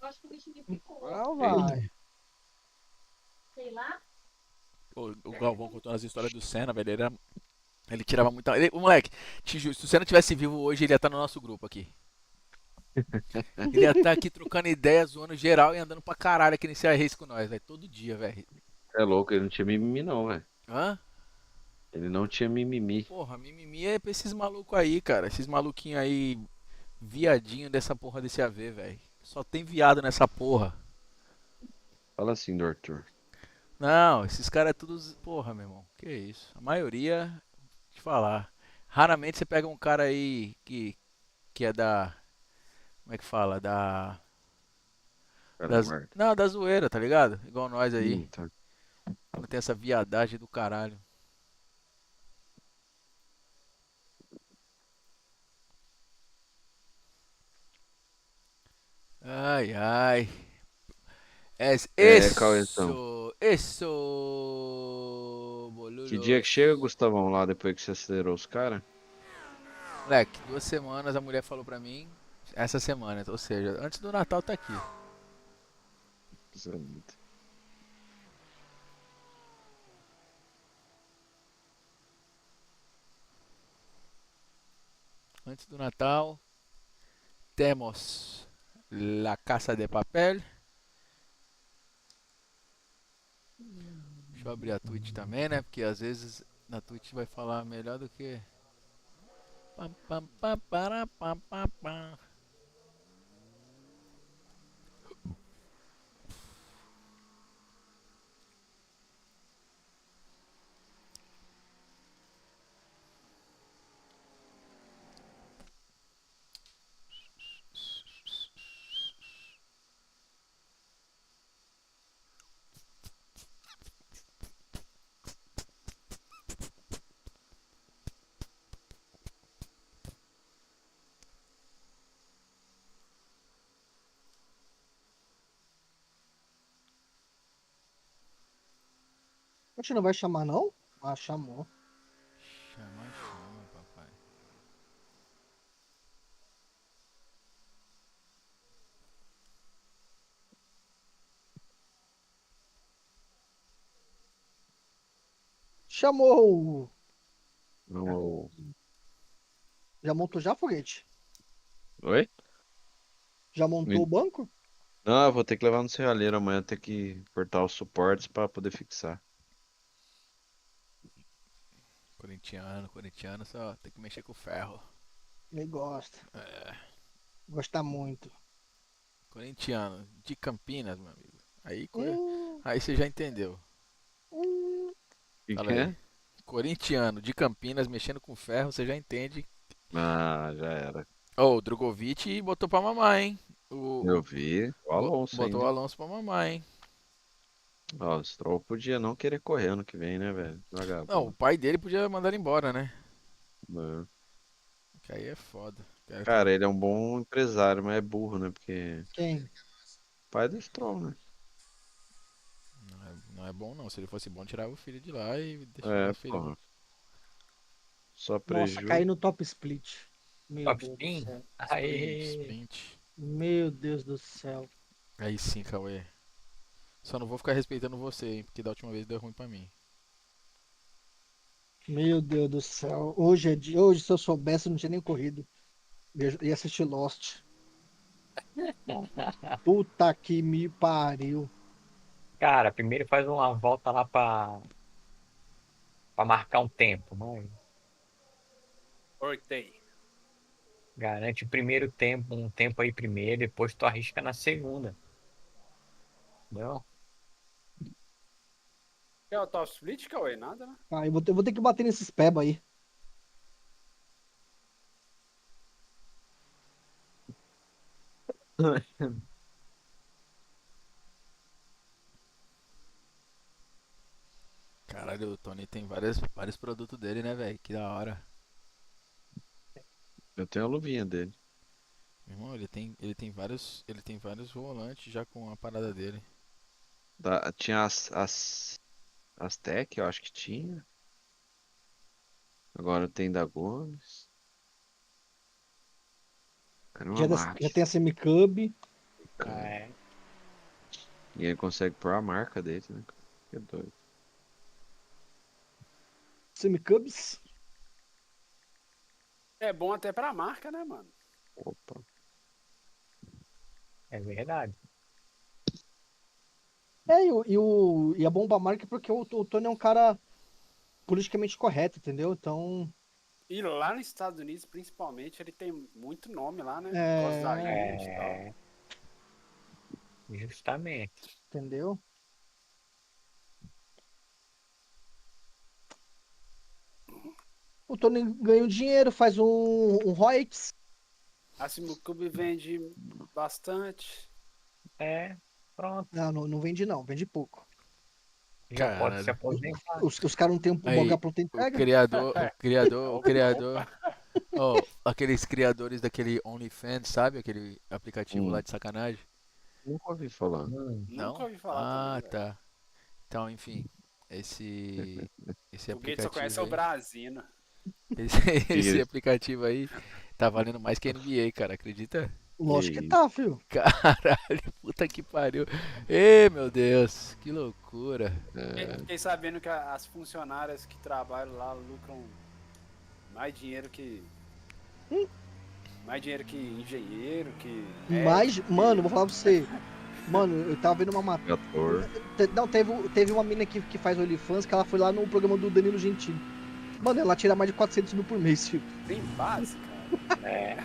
Acho que o bicho me picou. Ah, vai. Sei lá. O Galvão contando as histórias do Senna, velho. Ele tirava muita. O moleque, te juro, se o Senna tivesse vivo hoje, ele ia estar no nosso grupo aqui. Ele ia estar aqui trocando ideias, zoando geral e andando pra caralho aqui nesse race com nós, velho. Todo dia, velho. É louco, ele não tinha mimimi não, velho. Hã? Ele não tinha mimimi. Porra, mimimi é pra esses malucos aí, cara. Esses maluquinhos aí, viadinho dessa porra desse AV, velho. Só tem viado nessa porra. Fala assim do Arthur. Não, esses caras é tudo. Porra, meu irmão. Que isso? A maioria, te falar. Raramente você pega um cara aí que é da. Como é que fala? Cara, guarda. Não, da zoeira, tá ligado? Igual nós aí. Tá. Não tem essa viadagem do caralho. Ai, ai. É, Cauêzão. Isso, Que dia boludo. que chega, Gustavão, lá depois que você acelerou os caras? Moleque, 2 semanas a mulher falou pra mim. Essa semana, ou seja, antes do Natal tá aqui. Antes do Natal, temos La Casa de Papel. Deixa eu abrir a Twitch também, né? Porque às vezes na Twitch vai falar melhor do que. Pam, pam, pam, para, pam, pam, pam. A gente não vai chamar, não? Ah, chamou. Chama, papai. Chamou! Não. Já montou já, foguete? Oi? Já montou o banco? Não, eu vou ter que levar no serralheiro amanhã, ter que cortar os suportes pra poder fixar. Corintiano só tem que mexer com o ferro. Ele gosta. É, Gosta muito. corintiano, de Campinas, meu amigo. Aí, Hum, aí você já entendeu. hum. Fala Que aí. é? Corintiano, de Campinas, mexendo com ferro, você já entende. Ah, já era. Ô, o Drogovic botou pra mamar, hein? Eu vi. O Alonso Botou o ainda. Alonso pra mamar, hein? Ó, o Stroll podia não querer correr ano que vem, né, velho? Não, o Vagabundo. pai dele podia mandar ele embora, né? Né? Que aí é foda. O cara Cara, ele é um bom empresário, mas é burro, né? Porque Quem? pai do Stroll, né? não é bom não. Se ele fosse bom, tirava o filho de lá e deixava É, o filho. porra. Só Nossa, preju. caí no top split. Meu Top Deus do Spin? céu. Aê! Sprint. Meu Deus do céu. Aí sim, Cauê. Só não vou ficar respeitando você, hein? Porque da última vez deu ruim pra mim. Meu Deus do céu. Hoje é dia. Hoje, se eu soubesse, eu não tinha nem corrido. Ia assistir Lost. Puta que me pariu. Cara, primeiro faz uma volta lá pra marcar um tempo, mano. Cortei. Garante o primeiro tempo, um tempo aí primeiro, depois tu arrisca na segunda. Entendeu? É o top split, Cauê? Nada, né? Ah, eu vou ter que bater nesses peba aí. Caralho, o Tony tem vários produtos dele, né, velho? Que da hora. Eu tenho a luvinha dele. Meu irmão, ele tem vários volantes já com a parada dele. Tinha as Tech, eu acho que tinha. Agora tem da Gomes. Cara, é uma Já máquina. tem a Semicub. É, E ele consegue pôr a marca dele, né? Que doido. Semicubs. É bom até pra marca, né, mano? Opa. é verdade. E a bomba marca porque o Tony é um cara politicamente correto, entendeu? Então, E lá nos Estados Unidos, principalmente, ele tem muito nome lá, né? É. Por causa da gente e tal. É. Justamente. entendeu? O Tony ganha um dinheiro, faz um royalties. Assim, o clube vende bastante. É, pronto. Não vende não, vende pouco. Já pode se Caralho. aposentar. Os caras não tem um Aí, lugar pronto o entrega. criador. Ó, aqueles criadores daquele OnlyFans, sabe? Aquele aplicativo lá de sacanagem. Nunca ouvi falar. Não? Nunca ouvi falar Ah, também, velho. tá. Então, enfim, esse O Gates só aplicativo conhece o aí, Brasino. esse aplicativo aí tá valendo mais que a NBA, cara, acredita? Lógico que isso. tá, filho. Caralho, puta que pariu. Ê, meu Deus, que loucura. Fiquei sabendo que as funcionárias que trabalham lá lucram mais dinheiro que. Mais dinheiro que engenheiro, que. Mas, médico, mano, vou falar pra você. Mano, eu tava vendo uma matéria. Ator. Não, teve uma mina que faz OnlyFans que ela foi lá no programa do Danilo Gentili. Mano, ela tira mais de 400 mil por mês, filho. Bem básico, cara. É.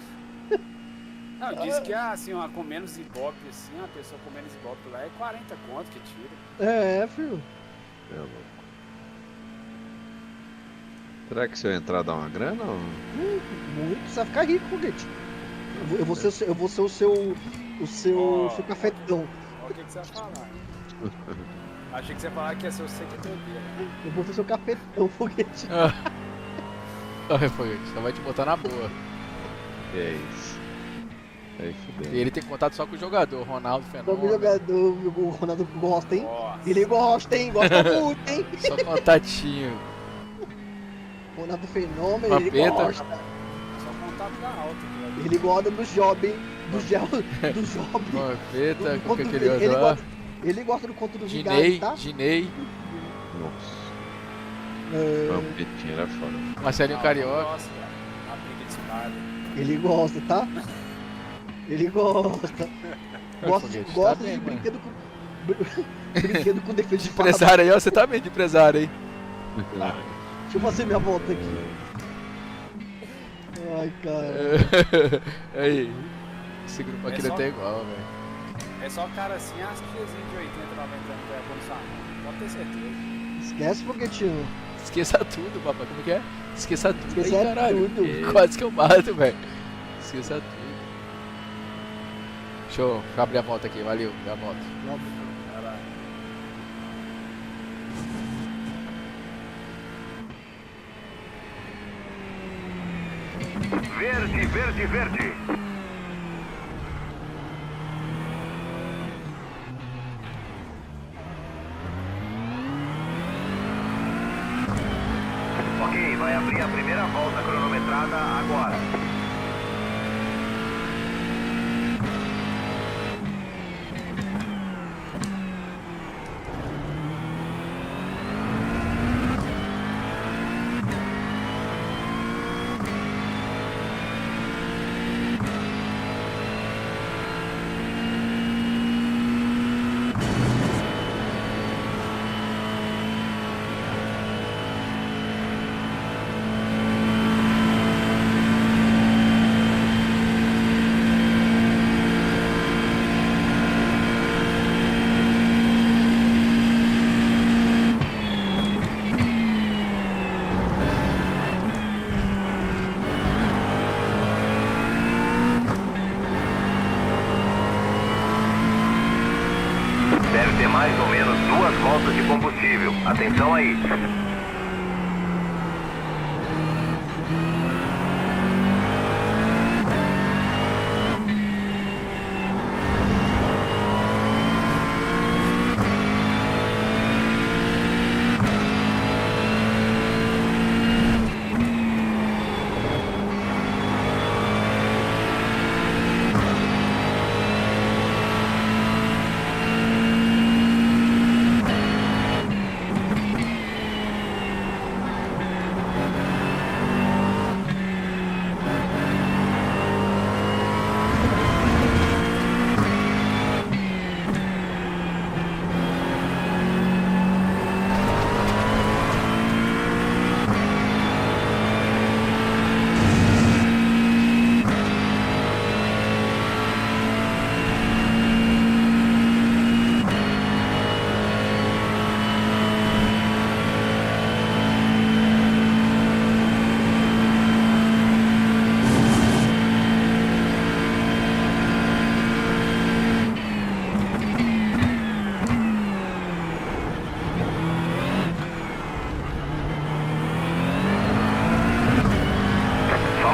Não, diz que assim, com menos ibope, assim, uma pessoa com menos ibope lá é 40 conto que tira. É, filho. É louco. Será que se eu entrar dá uma grana ou... Muito, você vai ficar rico, foguete. Eu vou ser o seu seu cafetão. Olha o que você vai falar. Achei que você ia falar que ia ser o seguidor dele. Eu vou ser seu cafetão, foguete. Olha, Foguete, só vai te botar na boa. É isso. Aí fudeu. E ele tem contato só com o jogador, Ronaldo Como Fenômeno. jogador, o Ronaldo gosta, hein? Nossa. Ele gosta, hein? Gosta muito, hein? Só contatinho. Ronaldo Fenômeno, ele Vampeta. gosta. Só contato da alta aqui, ó. Ele gosta do job, hein? Do job. Vampeta, Do com conto- aquele ele, outro lá. ele gosta do conto do Ginei, Vigário, tá? Ginei, Nossa. É, Vampetinho era foda. Marcelinho Carioca. Nossa, cara. A briga de espada. ele gosta, tá? Ele gosta. Gosta, Foguete, gosta tá de bem, brinquedo com. Brinquedo com defesa de espada. Empresário aí, ó, você tá bem de empresário, hein? Deixa eu fazer minha volta aqui. Ai, cara. Aí, esse grupo aqui É não só- tá igual, velho. É só cara assim, as tiazinhas de 80, 90 anos vai acontecer. Pode ter certeza. Esquece, foguetinho. Esqueça tudo, papai. Como que é? Esqueça tudo. Esqueça Aí, caralho. tudo. Quase que eu mato, velho. Esqueça tudo. Deixa eu abrir a volta aqui, valeu, já volto. Caralho. Verde, verde, verde. Ok, vai abrir a primeira volta cronometrada agora. Deve ter mais ou menos 2 voltas de combustível. Atenção aí.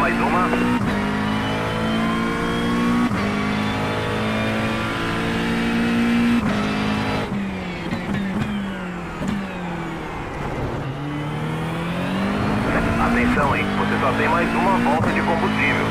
mais uma. Atenção, hein? Você só tem mais uma volta de combustível.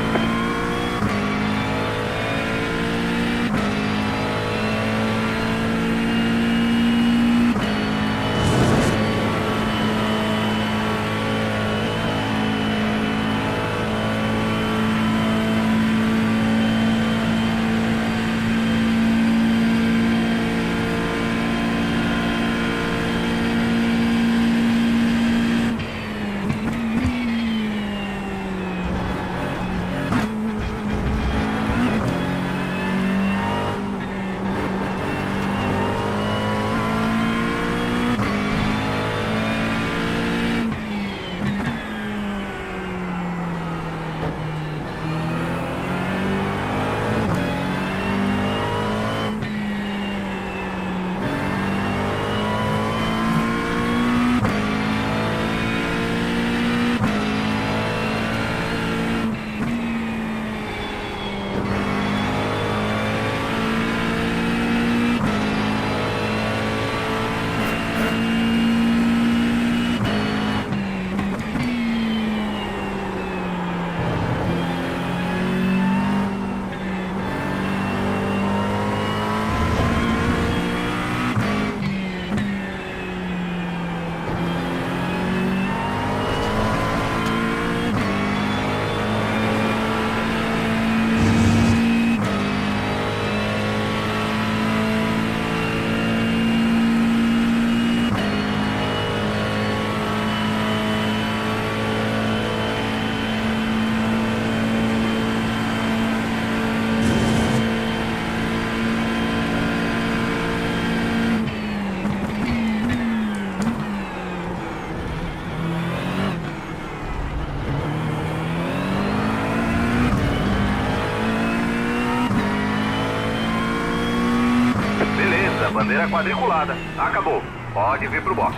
Bandeira quadriculada. Acabou. Pode vir pro box.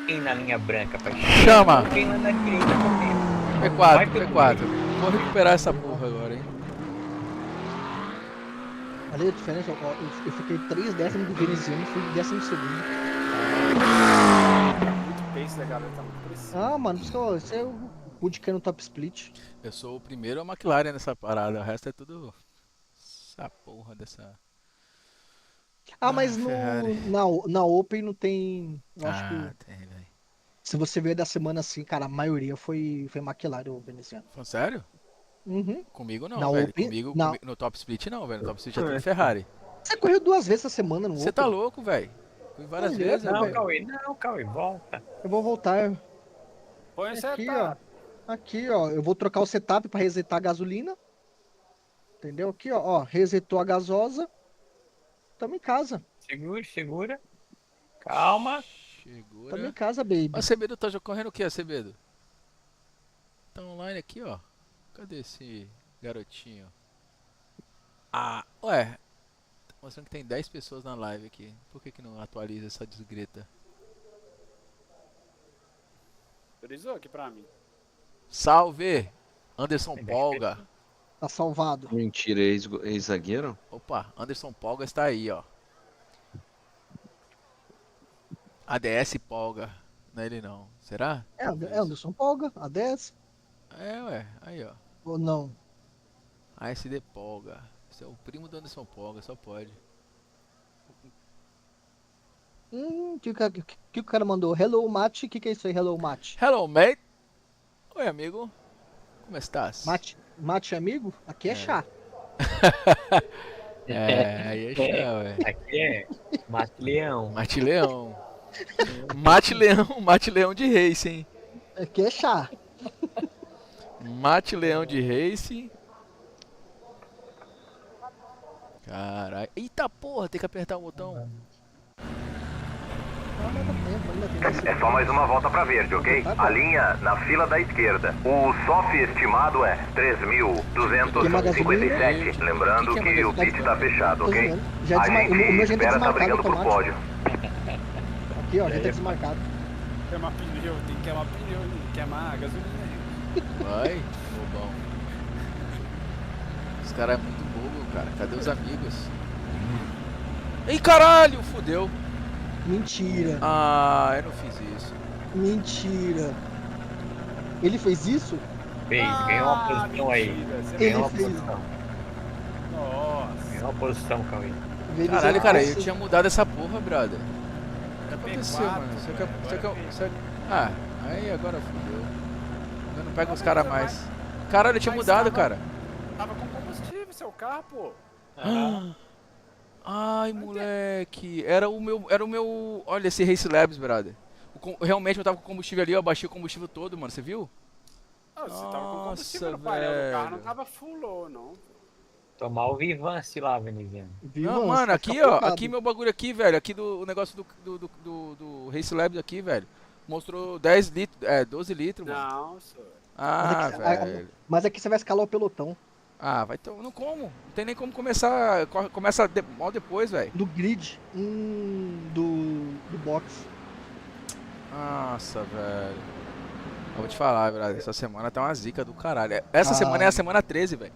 Quem na linha branca, pai? Chama! Quem lá na direita correndo? P4, P4. Vou recuperar essa porra agora, hein? Ali a diferença, ó, eu fiquei 3 décimos do veneziano e fui 12º. Muito pace da galera, tá muito preciso. Ah, mano, isso é o Wood que é no top split. Eu sou o primeiro McLaren nessa parada, o resto é tudo... Essa porra dessa... Ah, mas no, Ferrari. na Open não tem. Eu acho que tem, velho. se você ver da semana assim, cara, a maioria foi McLaren ou veneziano. Falando sério? Uhum. Comigo não, Na velho. Open- Comigo, na- no top split não, velho. No top split é tudo Ferrari. Você correu 2 vezes essa semana no Você Open. tá louco, velho. Fui várias Olha, vezes, não, velho. Não, Cauê, volta. Eu vou voltar. Põe o Aqui, setup. ó. Aqui, ó. Eu vou trocar o setup pra resetar a gasolina. Entendeu? Aqui, ó. Resetou a gasosa. Tamo em casa. Segura. Calma. Tamo em Segura. casa, baby. Ó, Acebedo tá correndo o que, Acebedo? Tá online aqui, ó. Cadê esse garotinho? Ah, ué. Tá mostrando que tem 10 pessoas na live aqui. Por que não atualiza essa desgreta? Autorizou aqui pra mim. Salve! Anderson Tem 10 Polga. Tá salvado. Mentira, ex-zagueiro? Opa, Anderson Polga está aí, ó. ADS Polga. Não é ele não. Será? É Anderson Polga, A10. É, ué. Aí, ó. Ou não? ASD Polga. Esse é o primo do Anderson Polga, só pode. Que o cara mandou? Hello, Mate. O que é isso aí, Hello, Mate? Hello, mate. Oi, amigo. Como estás? Mate amigo? Aqui é chá. É, aí é chá, ué. Aqui é Mate Leão. Mate Leão. Mate Leão de Racing. Aqui é chá. Mate Leão de Racing. Caralho. Eita porra, tem que apertar o botão. Ainda dá tempo, ainda tem 10 É segundos. só mais uma volta pra verde, ok? Tá bom. A linha na fila da esquerda. O SOF estimado é 3.257. Lembrando que o pit tá fechado, Tô ok? zoando. Já A o meu gente já tá espera tá desmarcado brigando por automático. pódio. Aqui, ó, já tá desmarcado. Queimar pneu, tem que queimar pneu, queimar gasolina, gente. Vai, bobão. Esse cara é muito bobo, cara. Cadê os amigos? Ei, caralho, fudeu. Mentira. Ah, eu não fiz isso. Mentira. Ele fez isso? Fez, ganhou uma posição aí. mentira, você Ele Ganhou uma fez. posição. Nossa. Ganhou uma posição, Cauê. Eles Caralho, cara, eu fez- tinha mudado essa porra, brother. O que aconteceu, P4, mano? agora Ah, aí agora fudeu. Eu não pego os Mas caras você mais. Caralho, eu tinha mas mudado, tava- cara. Tava com combustível seu carro, pô. Ai, moleque. Era o meu. Olha esse Race Labs, brother. Realmente eu tava com combustível ali, eu abaixei o combustível todo, mano. Você viu? Ah, você tava com combustível Nossa, no painel do carro, não velho. tava full low, não. Tomar o Vivance lá, Veneziano. Viva, Não, você mano, vai aqui, ficar ó. focado. Aqui meu bagulho aqui, velho. Aqui do negócio do Race Labs aqui, velho. Mostrou 10 litros. 12 litros, mano. Não, senhor. Ah, Mas aqui- velho. Mas aqui você vai escalar o pelotão. Ah, vai ter. Não como. Não tem nem como começar. Começa mal depois, velho. Do grid. Do box. Nossa, velho. Eu vou te falar, velho. Essa semana tá uma zica do caralho. Essa semana é a semana 13, velho.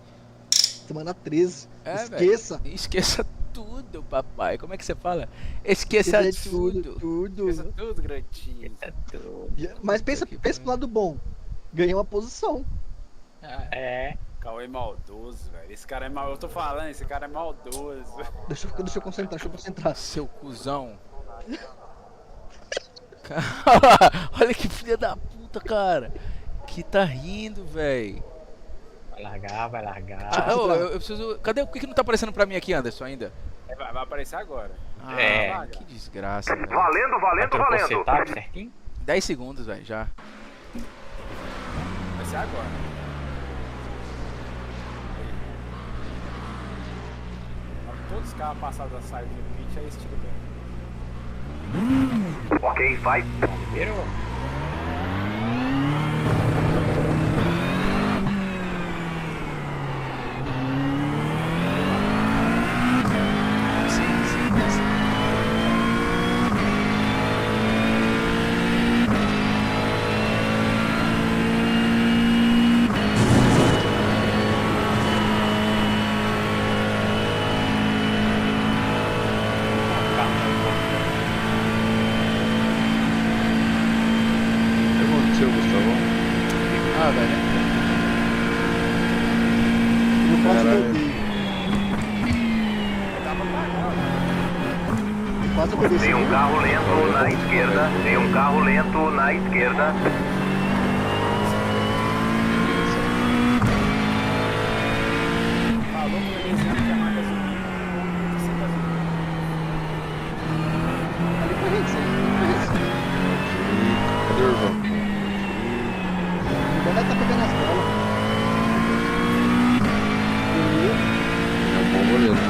Semana 13. É, Esqueça. velho. Esqueça tudo, papai. Como é que você fala? Esqueça Esqueça tudo. Tudo. Isso é tudo, Grantinho. Mas pensa que pro lado bom. Ganhei uma posição. É. Cauê maldoso, velho. Esse cara é mal. Eu tô falando, esse cara é maldoso. Deixa eu concentrar. Seu cuzão. Olha que filha da puta, cara. Que tá rindo, velho. Vai largar, vai largar. Ah, eu preciso. Cadê? Por que não tá aparecendo pra mim aqui, Anderson, ainda? Vai aparecer agora. Ah, É. que desgraça, velho. Valendo, valendo, Trocou o valendo. setup certinho? 10 segundos, velho, já. Vai ser agora. Todos os carros passados da saída do pit, aí esse tiro dela. Ok, vai. Liberou. Sim, sim. O que aconteceu, Gustavão? Ah, velho. No próximo Caralho. eu dei. Dá pra pagar, Quase obedeci. Tem um carro lento na esquerda. Tem um carro lento na esquerda. falou pro Veneziano que é mais gasolina. Sem gasolina. Ali pra gente, sim. Cadê o Urbano? O Boné tá pegando as bolas. É um bom goleiro, né?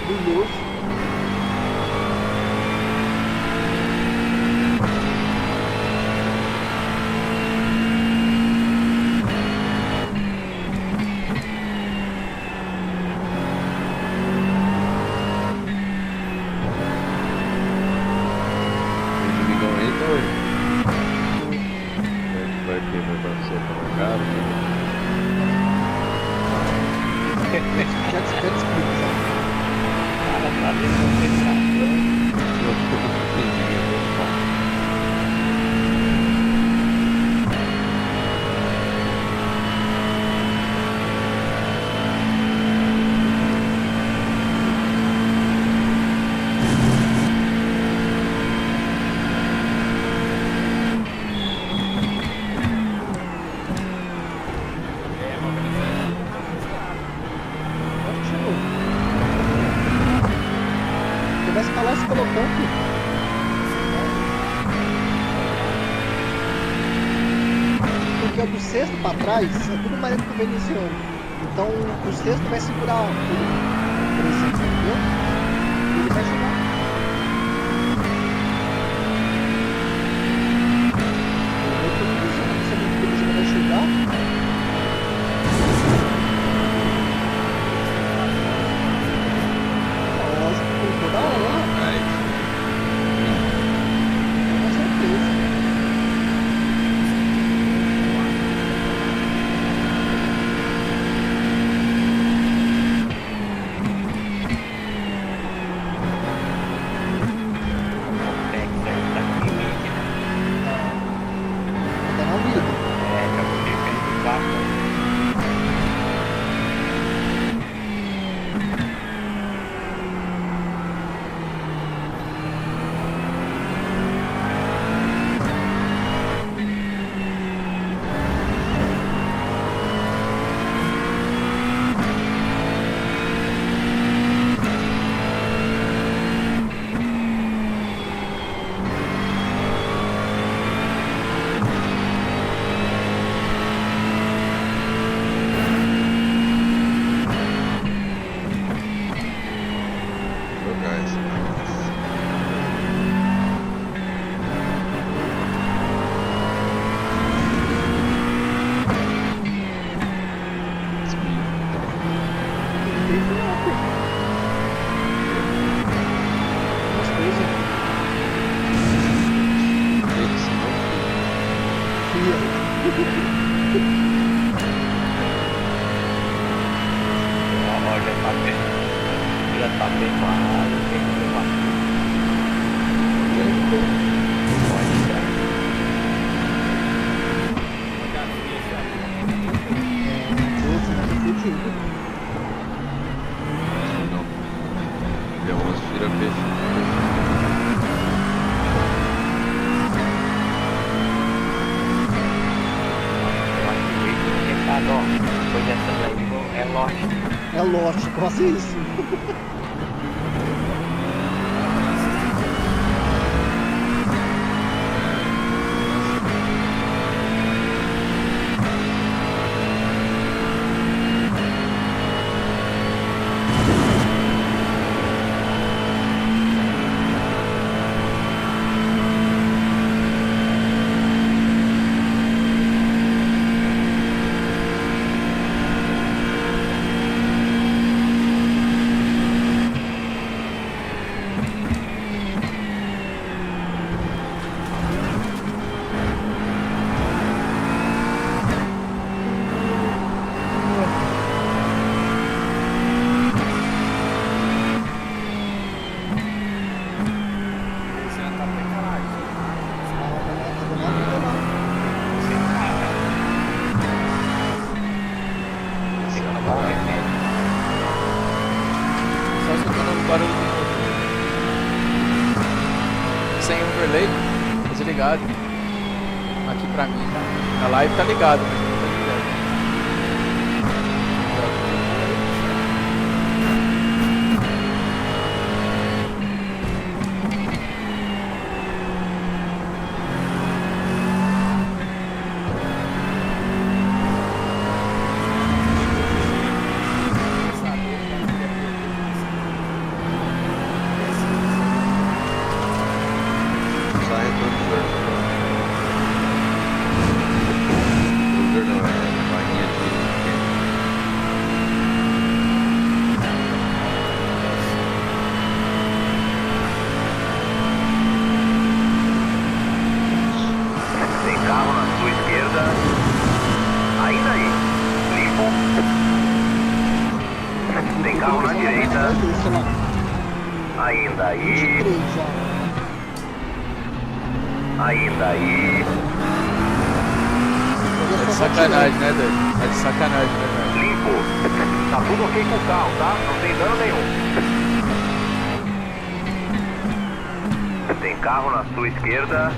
Brilhoso. Tem domingão aí, então, hoje? Vai ter, vai acontecer pra cara, Já te explico, sabe? Cara, tá desconcentrado. Continua. Você vai escalar esse pelotão, filho. Porque o do sexto pra trás é tudo mais lento que o veneziano. Então o sexto vai segurar ele, por exemplo, entendeu? Ele vai chegar. Ele vai chegar. Lógico, toda hora. Ó, já tá bem claro, tem que levar. Pode, cara. Fudido. Não. V11 vira peixe. Eu acho que o jeito de recado, ó, depois dessa daí é Lost. É Lost, quase isso. Só escutando o barulho do motor. Sem overlay, tá desligado. Aqui pra mim, na live tá ligado, mas não tá ligado. Só retorno do Burger não, é barrinha de... Tem carro na sua esquerda. Ainda aí. Limpo. Tem carro na direita. Sei lá, Ainda aí. 23 já. Ainda aí. É de sacanagem, né, Dani? É de sacanagem, né, velho? Limpo. Tá tudo ok com o carro, tá? Não tem dano nenhum. Tem carro na sua esquerda.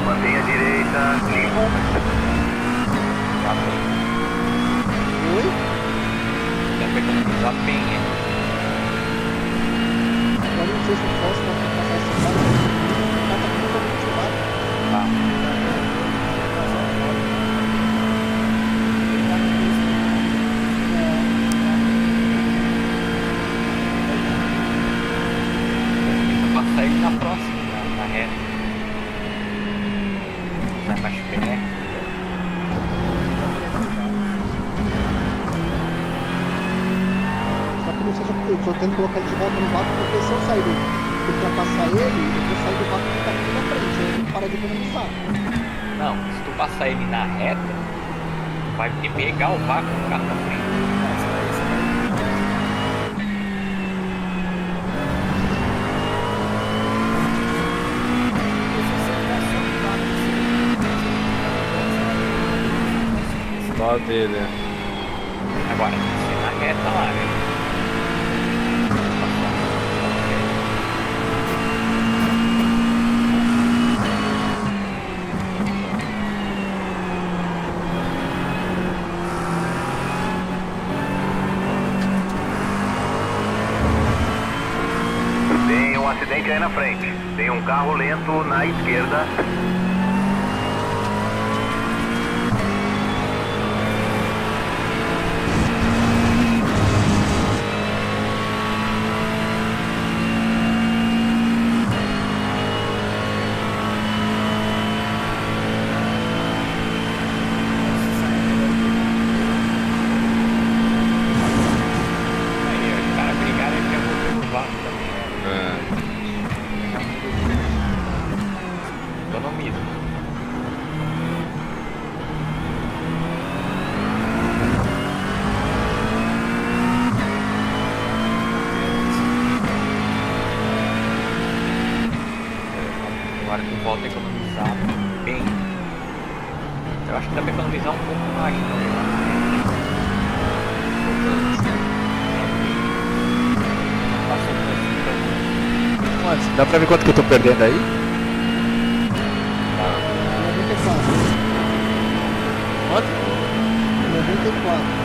Mantenha a direita. Limpo. Oi? Dá pra economizar bem, hein? Agora não sei se eu posso passar essa parte. Tá totalmente ativado. Tá. Tenta passar ele na próxima, na reta. Vai mais perto. Só que não seja, eu tô tendo que colocar ele de volta no vácuo, porque se eu sair do ultrapassar ele, eu vou sair do vácuo que tá aqui na frente, aí eu tenho que parar de economizar. Não, se tu passar ele na reta, vai pegar o vácuo do carro na frente. Só dele, né? Agora, tem que ser na reta lá, né? Tem um acidente aí na frente. Tem um carro lento na esquerda. Aí, ó, os caras brigaram e já botou no vácuo também, ó. É. Economiza. Agora tu volta a economizar bem. Eu acho que dá pra economizar um pouco mais também lá na frente. Não passa um preço Mas dá pra ver quanto que eu tô perdendo aí? 94. Quanto? 94.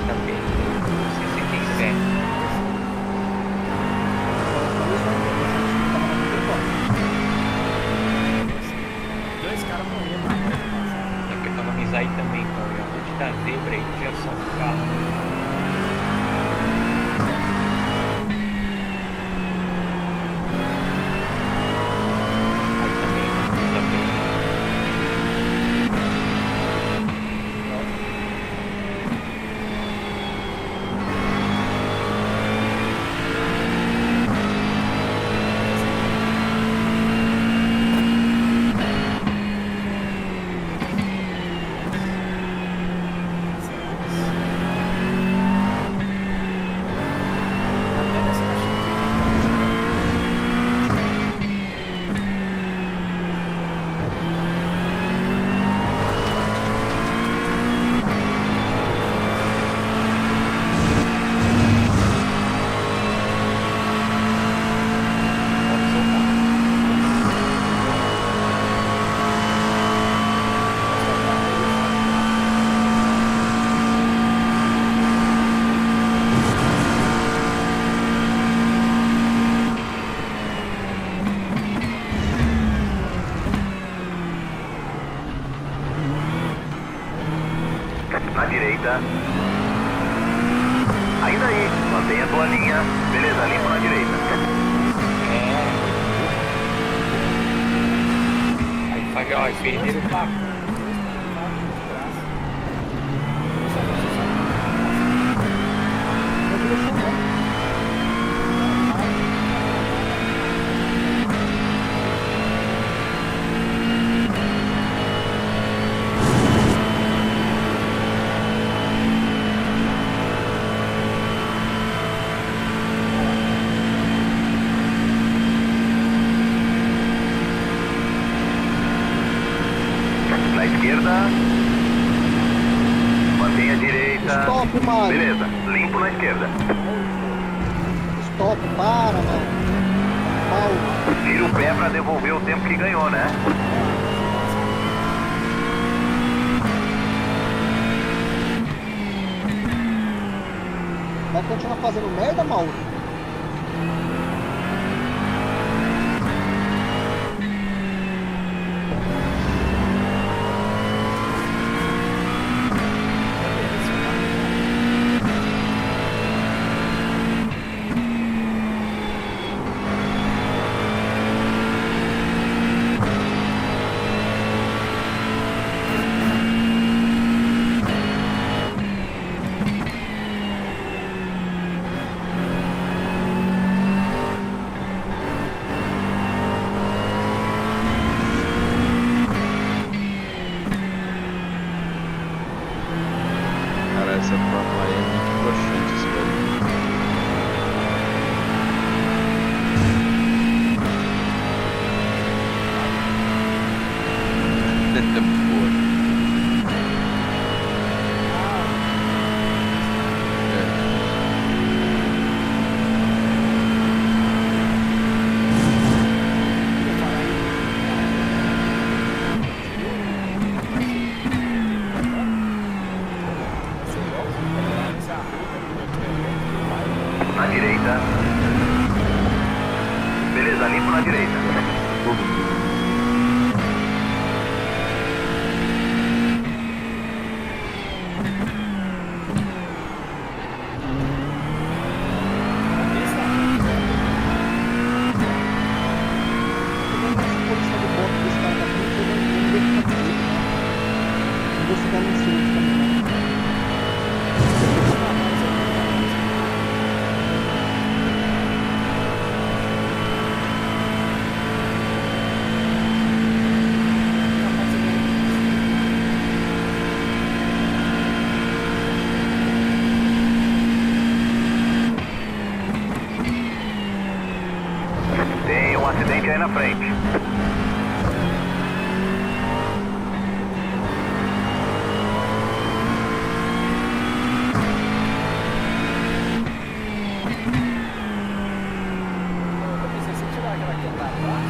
tá perdendo 67. Dois caras morreram na rua passada. Dá pra economizar aí também, então. Já vou te dar zebra aí, já só o carro. Aí também economiza bem. Até nessa caixinha. Pode soltar. Na direita. Ainda aí, mantenha a tua linha. Beleza, limpo na direita. Aí faz, ó, perderam o papo. Na direção não. Na esquerda. Mantenha a direita. Stop, Mário. Beleza, limpo na esquerda. Stop, para, mano. Paulo. Tira o pé pra devolver o tempo que ganhou, né? Vai continuar fazendo merda, Mauro? Cara, essa Fórmula E é muito broxante, esse bagulho. Boa. Na direita. Beleza, limpo na direita. acidente aí na frente. Eu pensei se tirar aquela que tá atrás.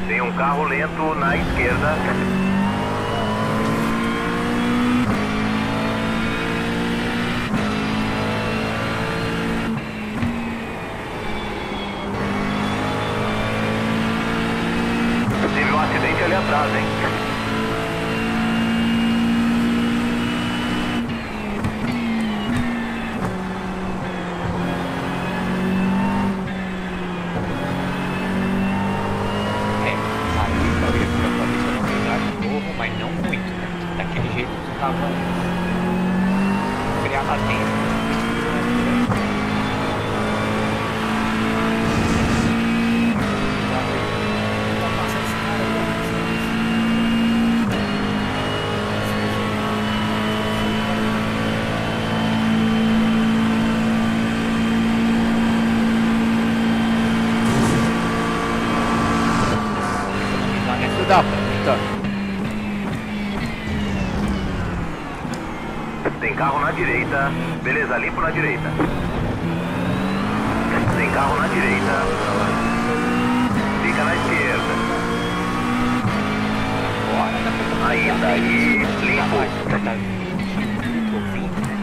Tem um carro lento na esquerda. Teve um acidente ali atrás, hein? Aí eu ia poder economizar de novo, mas não muito, né? Daquele jeito que tava criar lá dentro. Tá passando esse cara aí, Economizar nessa Filho da puta. Tem carro na direita. Beleza, limpo na direita. Tem carro na direita. Fica na esquerda. agora dá pra Ainda aí, Tá limpo. mais, tá 20 ou 20, né?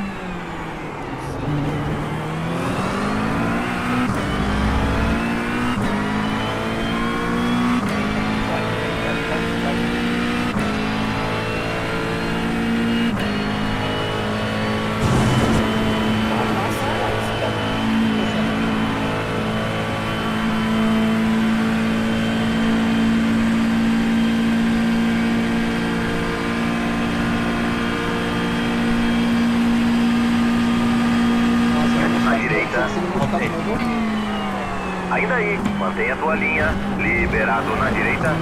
Na direita. Se ele não ficar com o Ainda aí, mantenha a tua linha. Liberado na direita.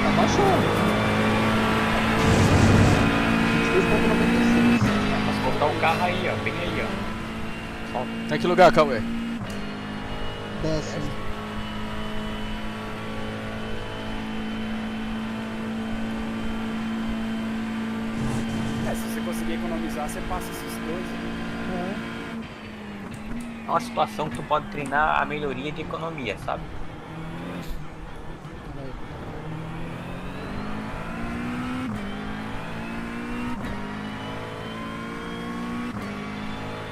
tá baixando. 22,96. Mas botar o carro aí, ó, bem aí, ó. Em que lugar, Cauê? Décimo. se você conseguir economizar, você passa esses dois aí. É uma situação que tu pode treinar a melhoria de economia, sabe?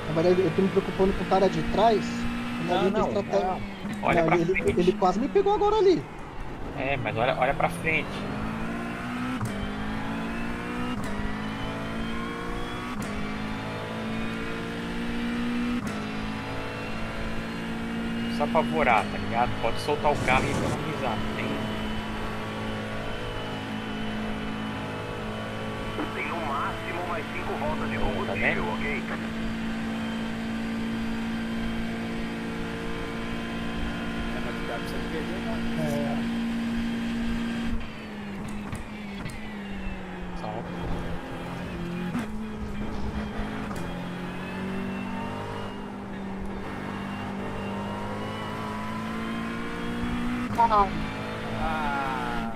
Na verdade, eu tô me preocupando com o cara de trás. Não, olha Não, pra ele, frente. ele quase me pegou agora ali. É, mas olha pra frente. Só apavorar, tá ligado? Pode soltar o carro e economizar. Tem no máximo mais 5 voltas de Tá combustível, vendo? ok? É, mas cuidado pra você não perder, não. É, Só Ah,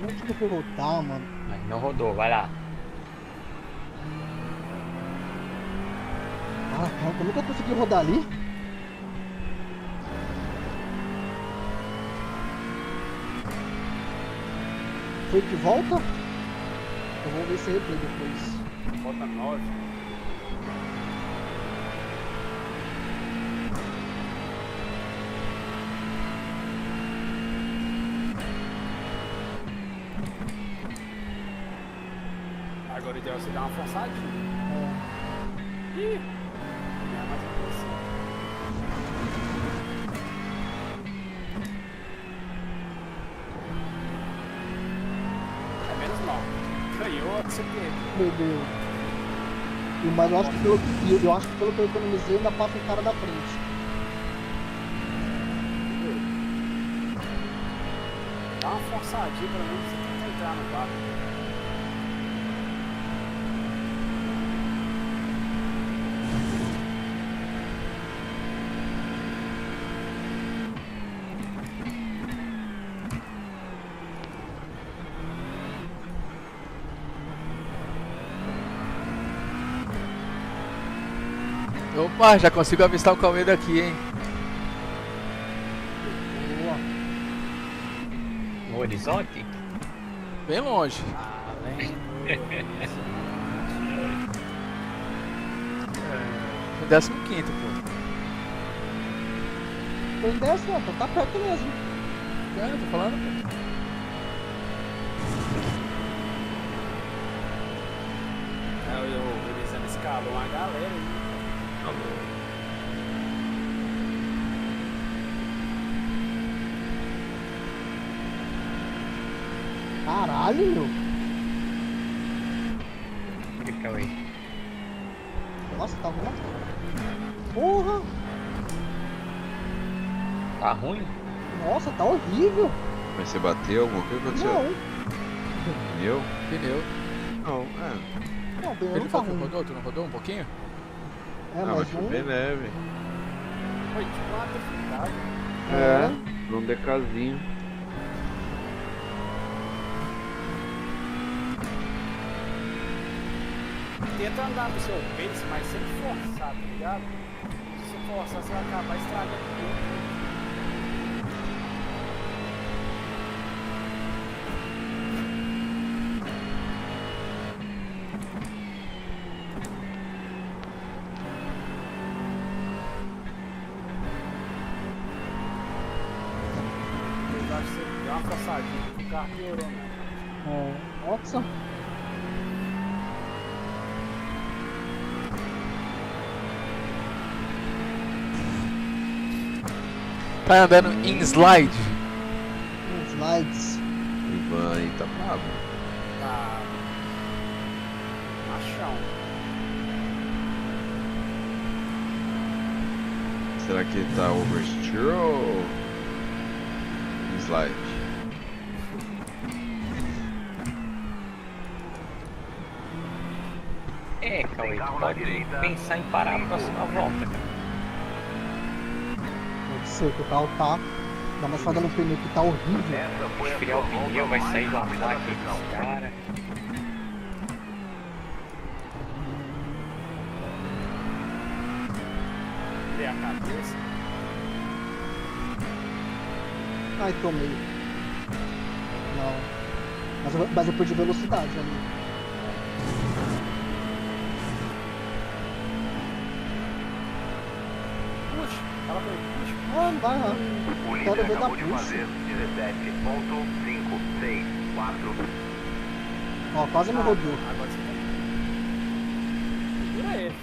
onde que eu vou voltar, mano? mas não rodou, vai lá. Ah, eu nunca consegui rodar ali. foi de volta? Eu vou ver esse replay depois. Falta 9. Agora o ideal é você dar uma forçadinha. Ih! Não é mais uma coisa. É menos mal. Ganhou, você perdeu. Perdeu. Mas eu acho que pelo que eu economizei, ainda passa o cara da frente. Dá uma forçadinha, pelo menos você tenta entrar no barco. Opa, já consigo avistar o Cauê daqui, hein? Boa. No horizonte? Bem longe. Além No 15º, pô. Foi em 10, não, então tá perto mesmo. É, tô falando, pô. o Elisandro escalou uma galera aí. Caralho, meu. Fica aí. Nossa, tá bom. Porra. Tá ruim? Nossa, tá horrível. Mas você bateu? O que aconteceu? Não, Pneu? Pneu. Não, é. não, o pneu Ele não tá foi que ruim. rodou? Tu não rodou um pouquinho? É, Ah, mas mas foi não. bem leve. Foi tipo uma defilada. Num decazinho. Tenta andar no seu pace, mas sem forçar, tá ligado? Se você forçar, você vai acabar estragando tudo. Eu acho que você deu uma forçadinha, o carro piorou, né? Nossa. Tá andando em slide. Slides. Ivan aí tá bravo. Tá. Machão. Será que ele tá oversteer ou slide? É, Cauê, tu pode pensar em parar a próxima volta, cara. Pode ser que o carro tá. Dá uma espada no pneu que tá horrível. Essa foi a Esfriar sua o pneu, volta vai mais sair do rápida da ataque sessão. dos caras. Virei a cabeça. Ai, tomei. Não. Mas eu perdi velocidade ali. Puxa, fala pra ele, puxa. Ah, não vai lá. O Quero líder ver da acabou de puxa. fazer 17.564. Ó, quase me rodou. Agora você tá. Segura ele.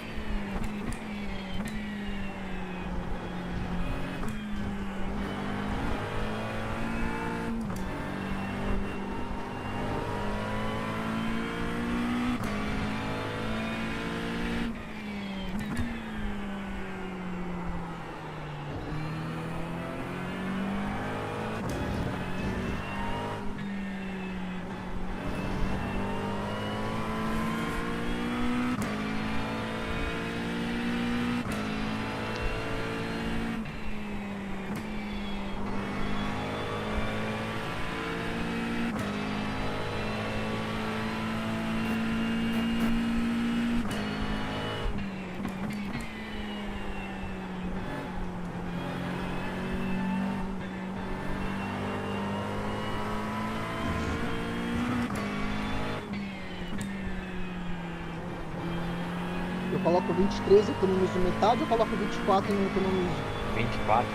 Eu coloco 23 e economizo metade, ou coloco 24 e não economizo? 24.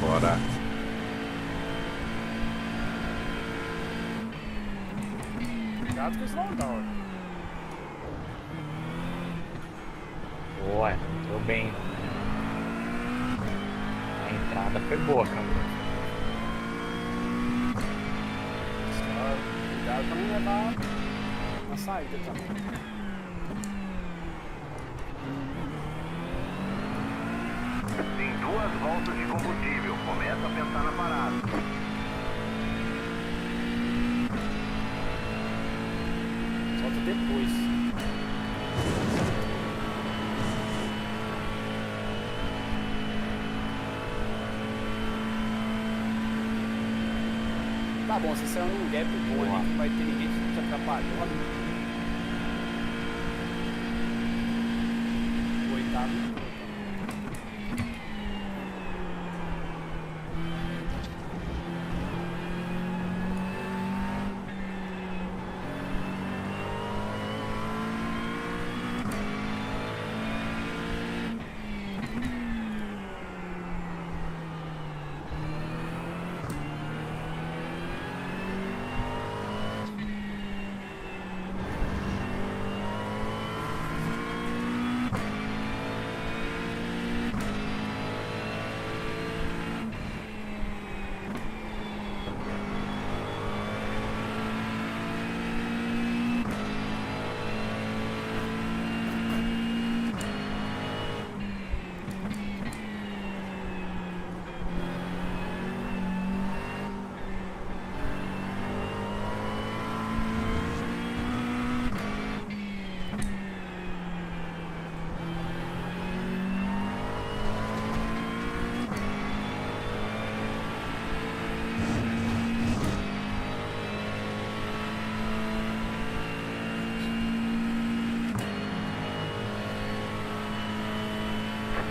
Bora. Cuidado com o slowdown. Boa, entrou bem. A entrada foi boa, cara. Só cuidado pra não levar na saída também. Tem 2 voltas de combustível. Começa a pensar na parada. Solta depois. Tá bom, você saiu num gap bom ali, não vai ter ninguém que te atrapalhou. O oitavo.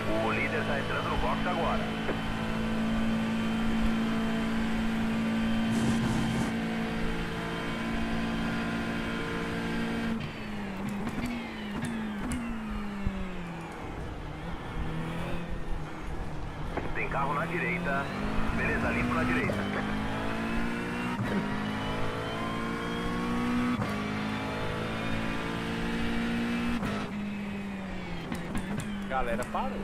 O líder está entrando no box agora. Tem carro na direita. Beleza, limpo na direita. Galera parou.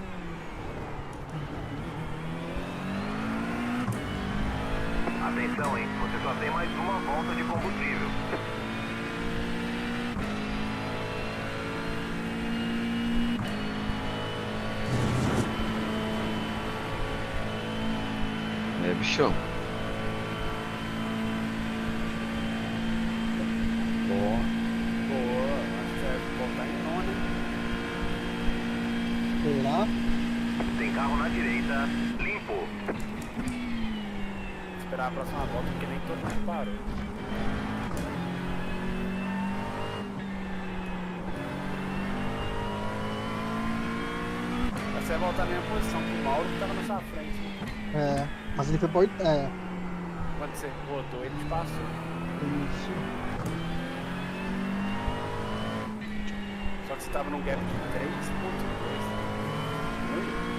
Atenção, hein? Você só tem mais uma volta de combustível. É, bichão. Boa. Boa, acho que vai voltar em nona. Será? Tem carro na direita. Limpo. Esperar a próxima volta, porque nem todo mundo parou. Você vai voltar na minha posição, com o Mauro que tava na sua frente. É, mas ele foi pra 8. É, Quando você rodou, ele te passou. isso. Só que você tava num gap de 3.2. Oi?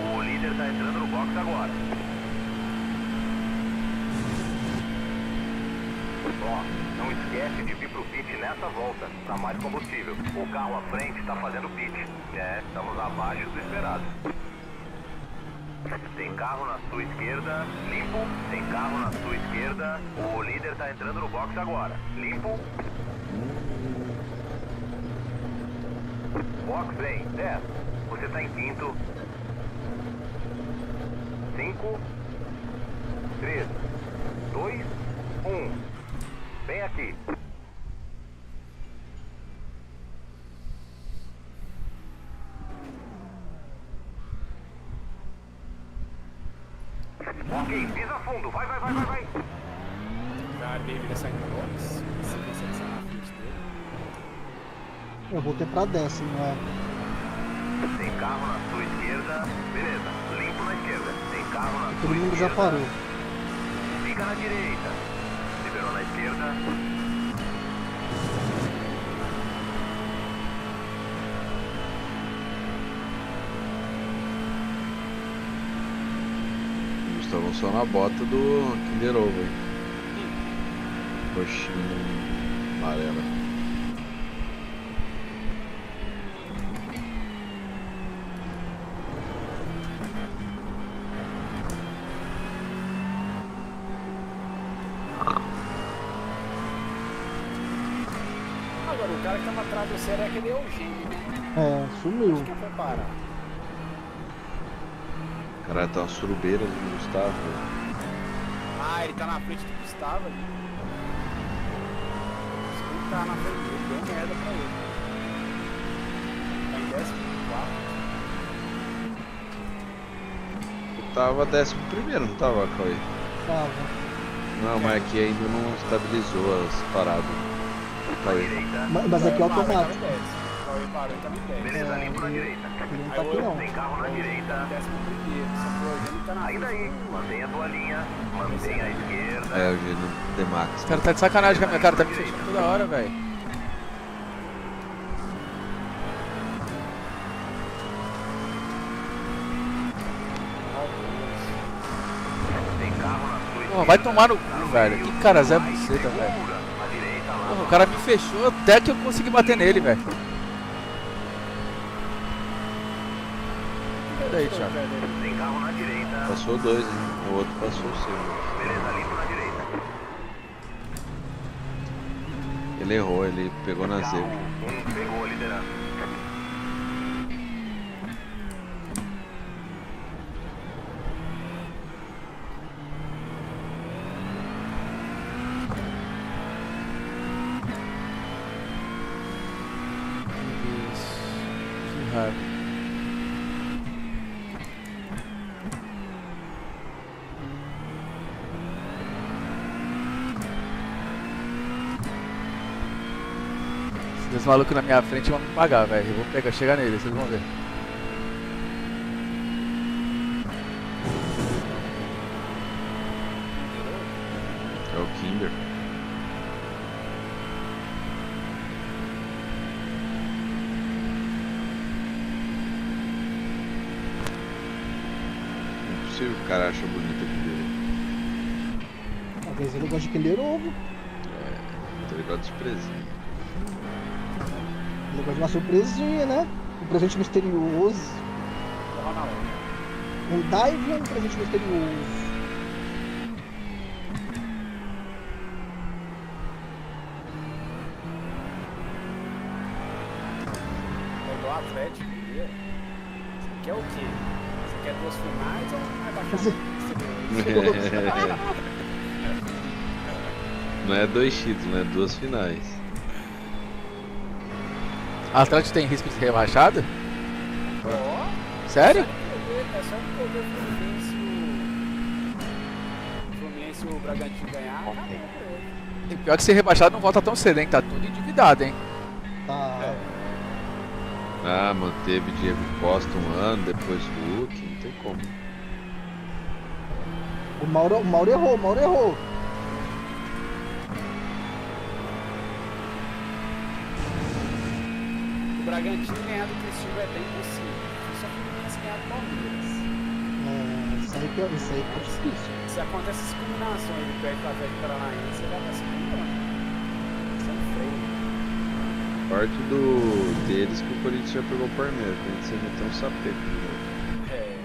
O líder está entrando no box agora. Ó, não esquece de vir pro pit nessa volta, pra mais combustível. O carro à frente tá fazendo pit. É, estamos abaixo do esperado. Tem carro na sua esquerda, limpo. Tem carro na sua esquerda. O líder tá entrando no box agora. Limpo. Box vem, 10. Você tá em quinto. 5, 3, 2, 1. Vem aqui. Ok, pisa fundo. Vai. Já veio ele saindo do box. Você consegue sair na frente dele. Eu voltei pra décimo, não é? Tem carro na sua esquerda. Beleza, limpo na esquerda. Tem carro na Todo sua mundo esquerda. já parou. Fica na direita. Liberou na esquerda. Estavam só na bota do Kinder Ovo. Roxinho, amarela. Agora, o cara que tava atrás do você era aquele Eugênio, né? Sumiu. Acho que foi parar. Caralho, tá uma surubeira ali do Gustavo. Ah, ele tá na frente do Gustavo ali. Ele tá na frente dele, deu merda pra ele. Tá em 14º. Eu tava 11º, não tava, Cauê? Tava. Não, mas aqui ainda não estabilizou as paradas. Cauê. Direita. Mas aqui é Cauê parou, automático. Cauê parou, tá no 10. Beleza, limpo na direita. Ele não tá aqui não. Tem carro na direita. 11º, só que o Eugênio tá na Ainda aí, mantenha a tua linha, mantenha a esquerda. É, o Gino D-Max. Esse cara tá de sacanagem com a minha cara, tá me fechando toda hora, velho. Tem carro na sua Porra, vai tomar no cu, velho. Que cara Zé Buceta, velho. à direita lá. Porra, o cara me fechou até que eu consegui bater nele, velho. E aí, Thiago? Tem carro na direita. Passou dois, hein? O outro passou o seu. Beleza, limpo na direita. Ele errou, ele pegou na zebra. Pegou a liderança. Que raiva. Esses malucos na minha frente vão me pagar, velho. Eu vou chegar nele, vocês vão ver. É o Kinder. Não é possível que o cara acha bonito aqui dele. Talvez ele goste de Kinder Ovo. Tô ligado de surpresinha. Ele gosta de uma surpresinha, né? Um presente misterioso. Um dive é um presente misterioso. Pegou o Atlético, viu? Você quer o quê? Você quer 2 finais ou vai baixar? Não é 2 títulos, né? 2 finais. A Atlético tem risco de ser rebaixado? Ó, Sério? é só ele perder o Fluminense e o Bragantino ganhar, acabou pra ele. E pior que ser rebaixado não volta tão cedo, hein? Tá tudo endividado, hein? Tá. Ah, manteve Diego Costa um ano, depois Hulk, não tem como. O Mauro errou. O Bragantino ganhar do Criciúma é bem possível. Só que o Fluminense ganhar do Palmeiras. Isso aí que é difícil. Se acontece essa combinação aí de perto do Atlético Paranaense, você vai pra segunda, mano. Sem freio. Parte deles que o Corinthians já pegou o Palmeiras. O Corinthians meteu um sapeco de novo. É.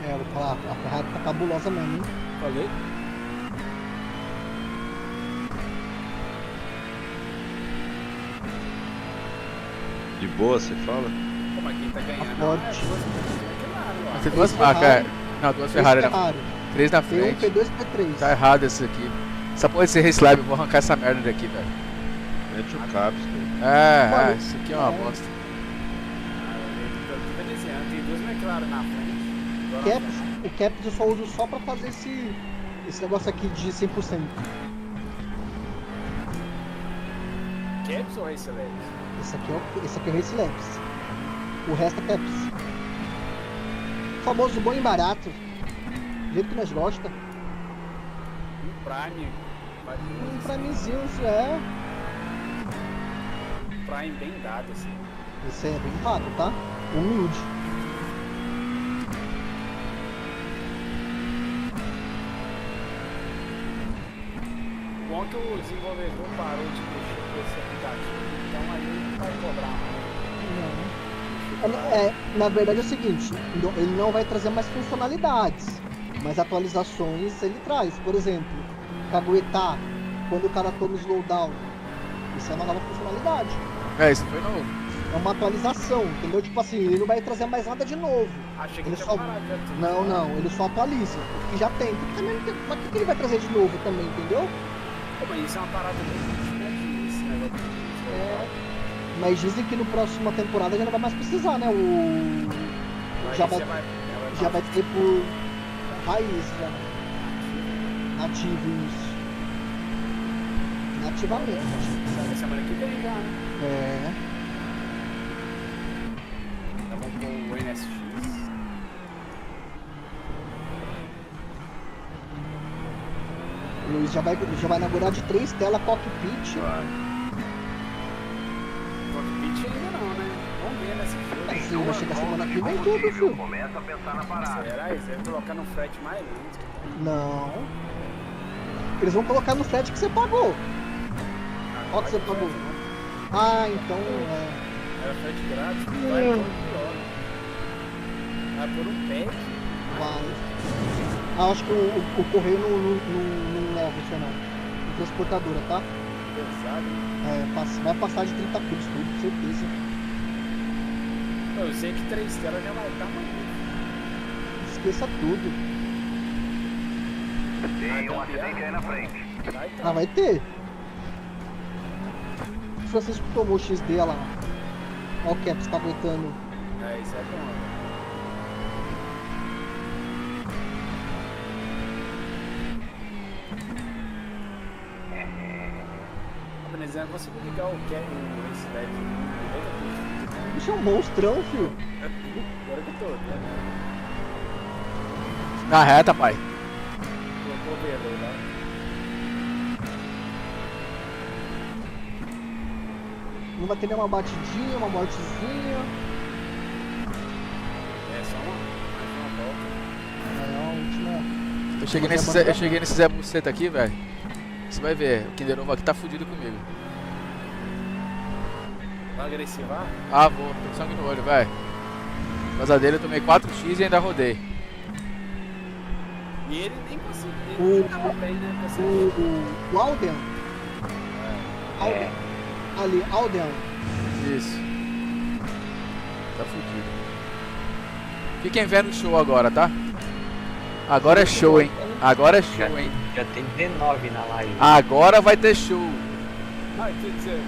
É, eu vou falar, a Ferrari tá cabulosa mesmo, hein? Falei. De boa, você fala? Pô, mas quem tá ganhando Forte. é duas McLaren, ó. Tem duas Três marcas. Ferrari. Não, duas Três Ferrari. Ferrari. 3 na P1, frente. P2 P3. Tá errado esse aqui. Essa porra desse Race Lab, eu vou arrancar essa merda daqui, velho. Mete o Caps, cara. É, isso aqui é uma É. bosta. Eu tô dizendo, tem duas McLaren na frente. Agora Caps, o Caps eu só uso só pra fazer esse negócio aqui de 100%. Caps ou Race Labs? Esse aqui é o Race Labs. O resto é Caps. O famoso bom e barato. Do jeito que nós gosta. Um Prime. Vai Um Primezinho, isso é. um Prime bem dado, assim. Esse é bem pago, tá? Humilde. Bom que o desenvolvedor parou de mexer com esse aplicativo, então aí ele não vai cobrar mais. Na verdade é o seguinte, ele não vai trazer mais funcionalidades, mas atualizações ele traz. Por exemplo, caguetar quando o cara toma slowdown. Isso é uma nova funcionalidade. É, isso foi novo. É uma atualização, entendeu? Tipo assim, ele não vai trazer mais nada de novo. Achei que Ele tinha só- parado já tudo. Não, ele só atualiza. O que já tem. Porque também não tem. Mas o que ele vai trazer de novo também, entendeu? Pô, mas isso é uma parada bem né, que esse negócio de É. Mas dizem que no próxima temporada já não vai mais precisar, né? Mas Já você vai, ela já vai ter por raiz já. Nativos. Nativamente. Sai semana que vem já, né? É. Já vamos pro NSX. O Luiz já vai inaugurar de 3 telas cockpit. Cockpit ainda não, né? Vamos ver nesse filme. Mas sim, vai chegar semana que vem tudo, Combustível. filho. Começa a pensar na parada. Será? Eles devem colocar no frete mais lento. Não. Eles vão colocar no frete que você pagou. Qual que você pagou? Ah, então é. Era frete grátis, vai por pior. Vai por um pack. Vai. Ah, acho que o correio não leva isso não. Em transportadora, tá? Pesado, né? É, vai passar de 30 quilos tudo, certeza. Eu sei que 3 telas já vai estar amanhã. Esqueça tudo. Tem um acidente aí na frente. Vai Ah, tá. vai ter. O Francisco tomou o XD olha lá. Olha o Caps tá aguentando. É, isso é bom. Né? A Venezuela conseguiu ligar o esse leve no Bicho é um monstrão, filho. agora que eu tô, né? Na reta, pai. Colocou o velo lá. Não vai ter nenhuma batidinha, uma mortezinha. É só mais uma volta. É a última. Eu cheguei nesse Zé Buceta aqui, velho. Você vai ver, o Kinder Ovo aqui tá fudido comigo. Vai agressivar? Ah, vou, tô com sangue no olho, velho. Por causa dele eu tomei 4x e ainda rodei. E ele nem conseguiu. O- Ele jogava bem, né? Pra ser- O Alden. Ali, Alden. Isso. Tá fudido. Fiquem vendo o show agora, tá? Agora é show, hein? Agora é show, hein? Já tem 19 na live. Agora vai ter show. Ah, tem 19?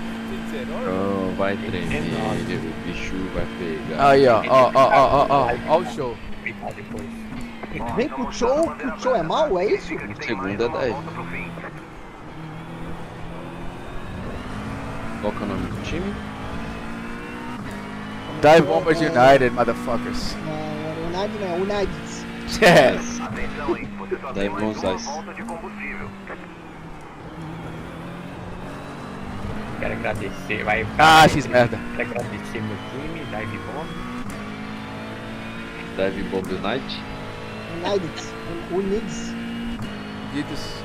Não, vai tremer, o bicho vai pegar. Aí, ó o show. Explicar depois. Vem pro show, que o show é mau, é isso? Segunda daí. Qual que é o nome do time? Calma Dive Bombers United, motherfuckers. Não, United não, United. Yes. Atenção, hein? Você só Daí tem mais vamos uma lá. volta de combustível. Quero agradecer. Vai, Ah, fiz merda. Quero agradecer meu time, Dive Bomb. Dive Bomb United. United. Unidos. Unidos.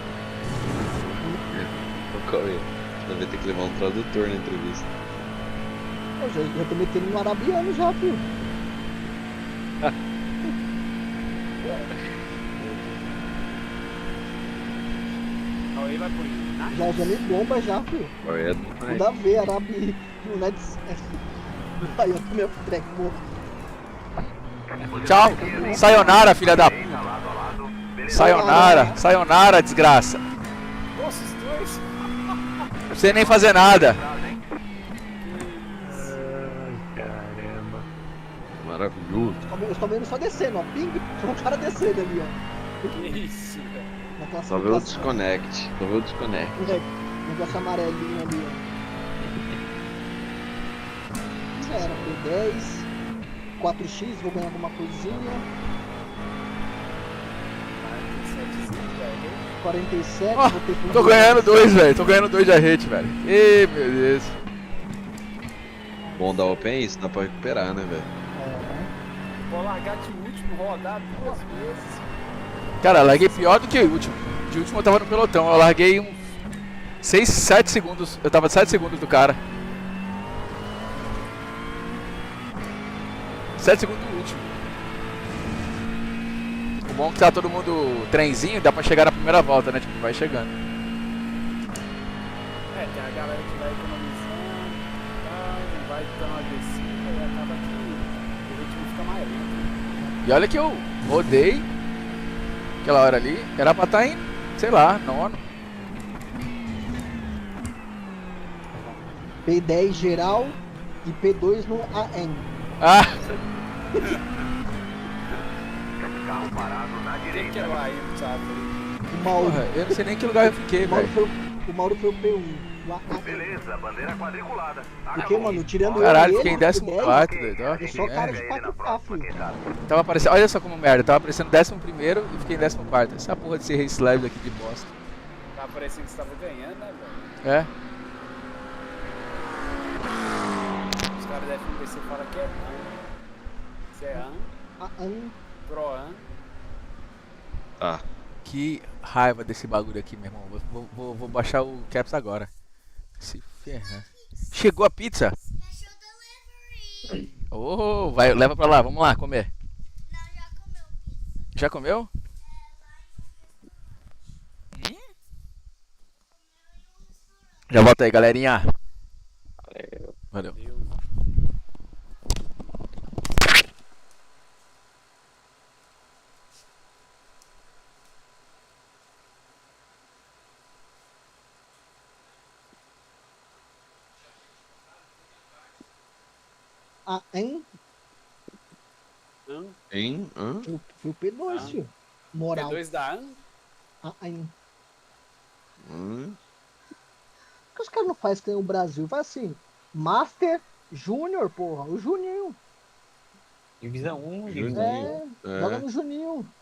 O Cauê. Vai ter que levar um tradutor na entrevista. Eu já tô metendo no arabiano já, filho. Cauê vai pro United. Já usando bomba já, filho. Cauê é do Tudo United. a ver, Arabi. United. Aí eu tomei o treco, morro. Tchau. Sayonara, filha da puta. Lado a lado. Beleza. Sayonara. Sayonara, desgraça. Nossa, os dois. Não sei nem fazer nada. Ai, caramba. Maravilhoso. Eu estou vendo só descendo, ó. Ping, só um cara descendo ali, ó. Que isso, velho. Na Só vê o classificação. desconnect. Só vê o desconnect. É, negócio amarelinho ali, ó. Já era, foi 10. 4x, vou ganhar alguma coisinha. 47, Ó, vou ter que- tô ganhando 2, velho. Tô ganhando 2 de arrete, velho. Ih, meu Deus. Bom da Open é isso, dá pra recuperar, né, velho? É, Vou largar de último, rodar 2 vezes. Cara, eu larguei pior do que o último. De último eu tava no pelotão. Eu larguei 6, 7 segundos. Eu tava 7 segundos do cara. 7 segundos do último. O bom é que tá todo mundo trenzinho, dá pra chegar na primeira volta, né? Tipo, vai chegando. É, tem a galera que vai economizando, tá, não vai tão agressiva e acaba que o ritmo fica mais lento. E olha que eu rodei aquela hora ali. Era pra estar em, sei lá, nono. P10 geral e P2 no AM. Ah, Carro parado na Quem direita. que era o AM, sabe? O Mauro, porra, eu não sei nem que lugar eu fiquei, o Mauro velho. foi o P1. O AM. Beleza, bandeira quadriculada. Porque, mano, tirando Caralho, ele, fiquei em ele, 14º, P10, velho. Ó, eu que sou cara merda. de 4K, filho. Tava aparecendo, olha só como merda, tava aparecendo 11º e fiquei em 14º. Essa porra desse race live aqui de bosta. Tá parecendo que você tava ganhando, né, velho? É? Os caras devem ver se fala que é AM. Se é AM, AM. Pro AM. Tá. Que raiva desse bagulho aqui, meu irmão. Vou baixar o Caps agora. Se ferrar. Chegou a pizza? Oh, vai, leva pra lá, vamos lá comer. Já comeu? Já volta aí, galerinha. Valeu. AM. AM, Hein? Hã? Foi o P2, Ah. filho. Moral. P2 da AM. AM. Hã? Por que os caras não fazem que nem o Brasil? Faz assim, Master, Júnior, porra. O Juninho. Divisão 1, Juninho. divisão É, joga É. no Juninho.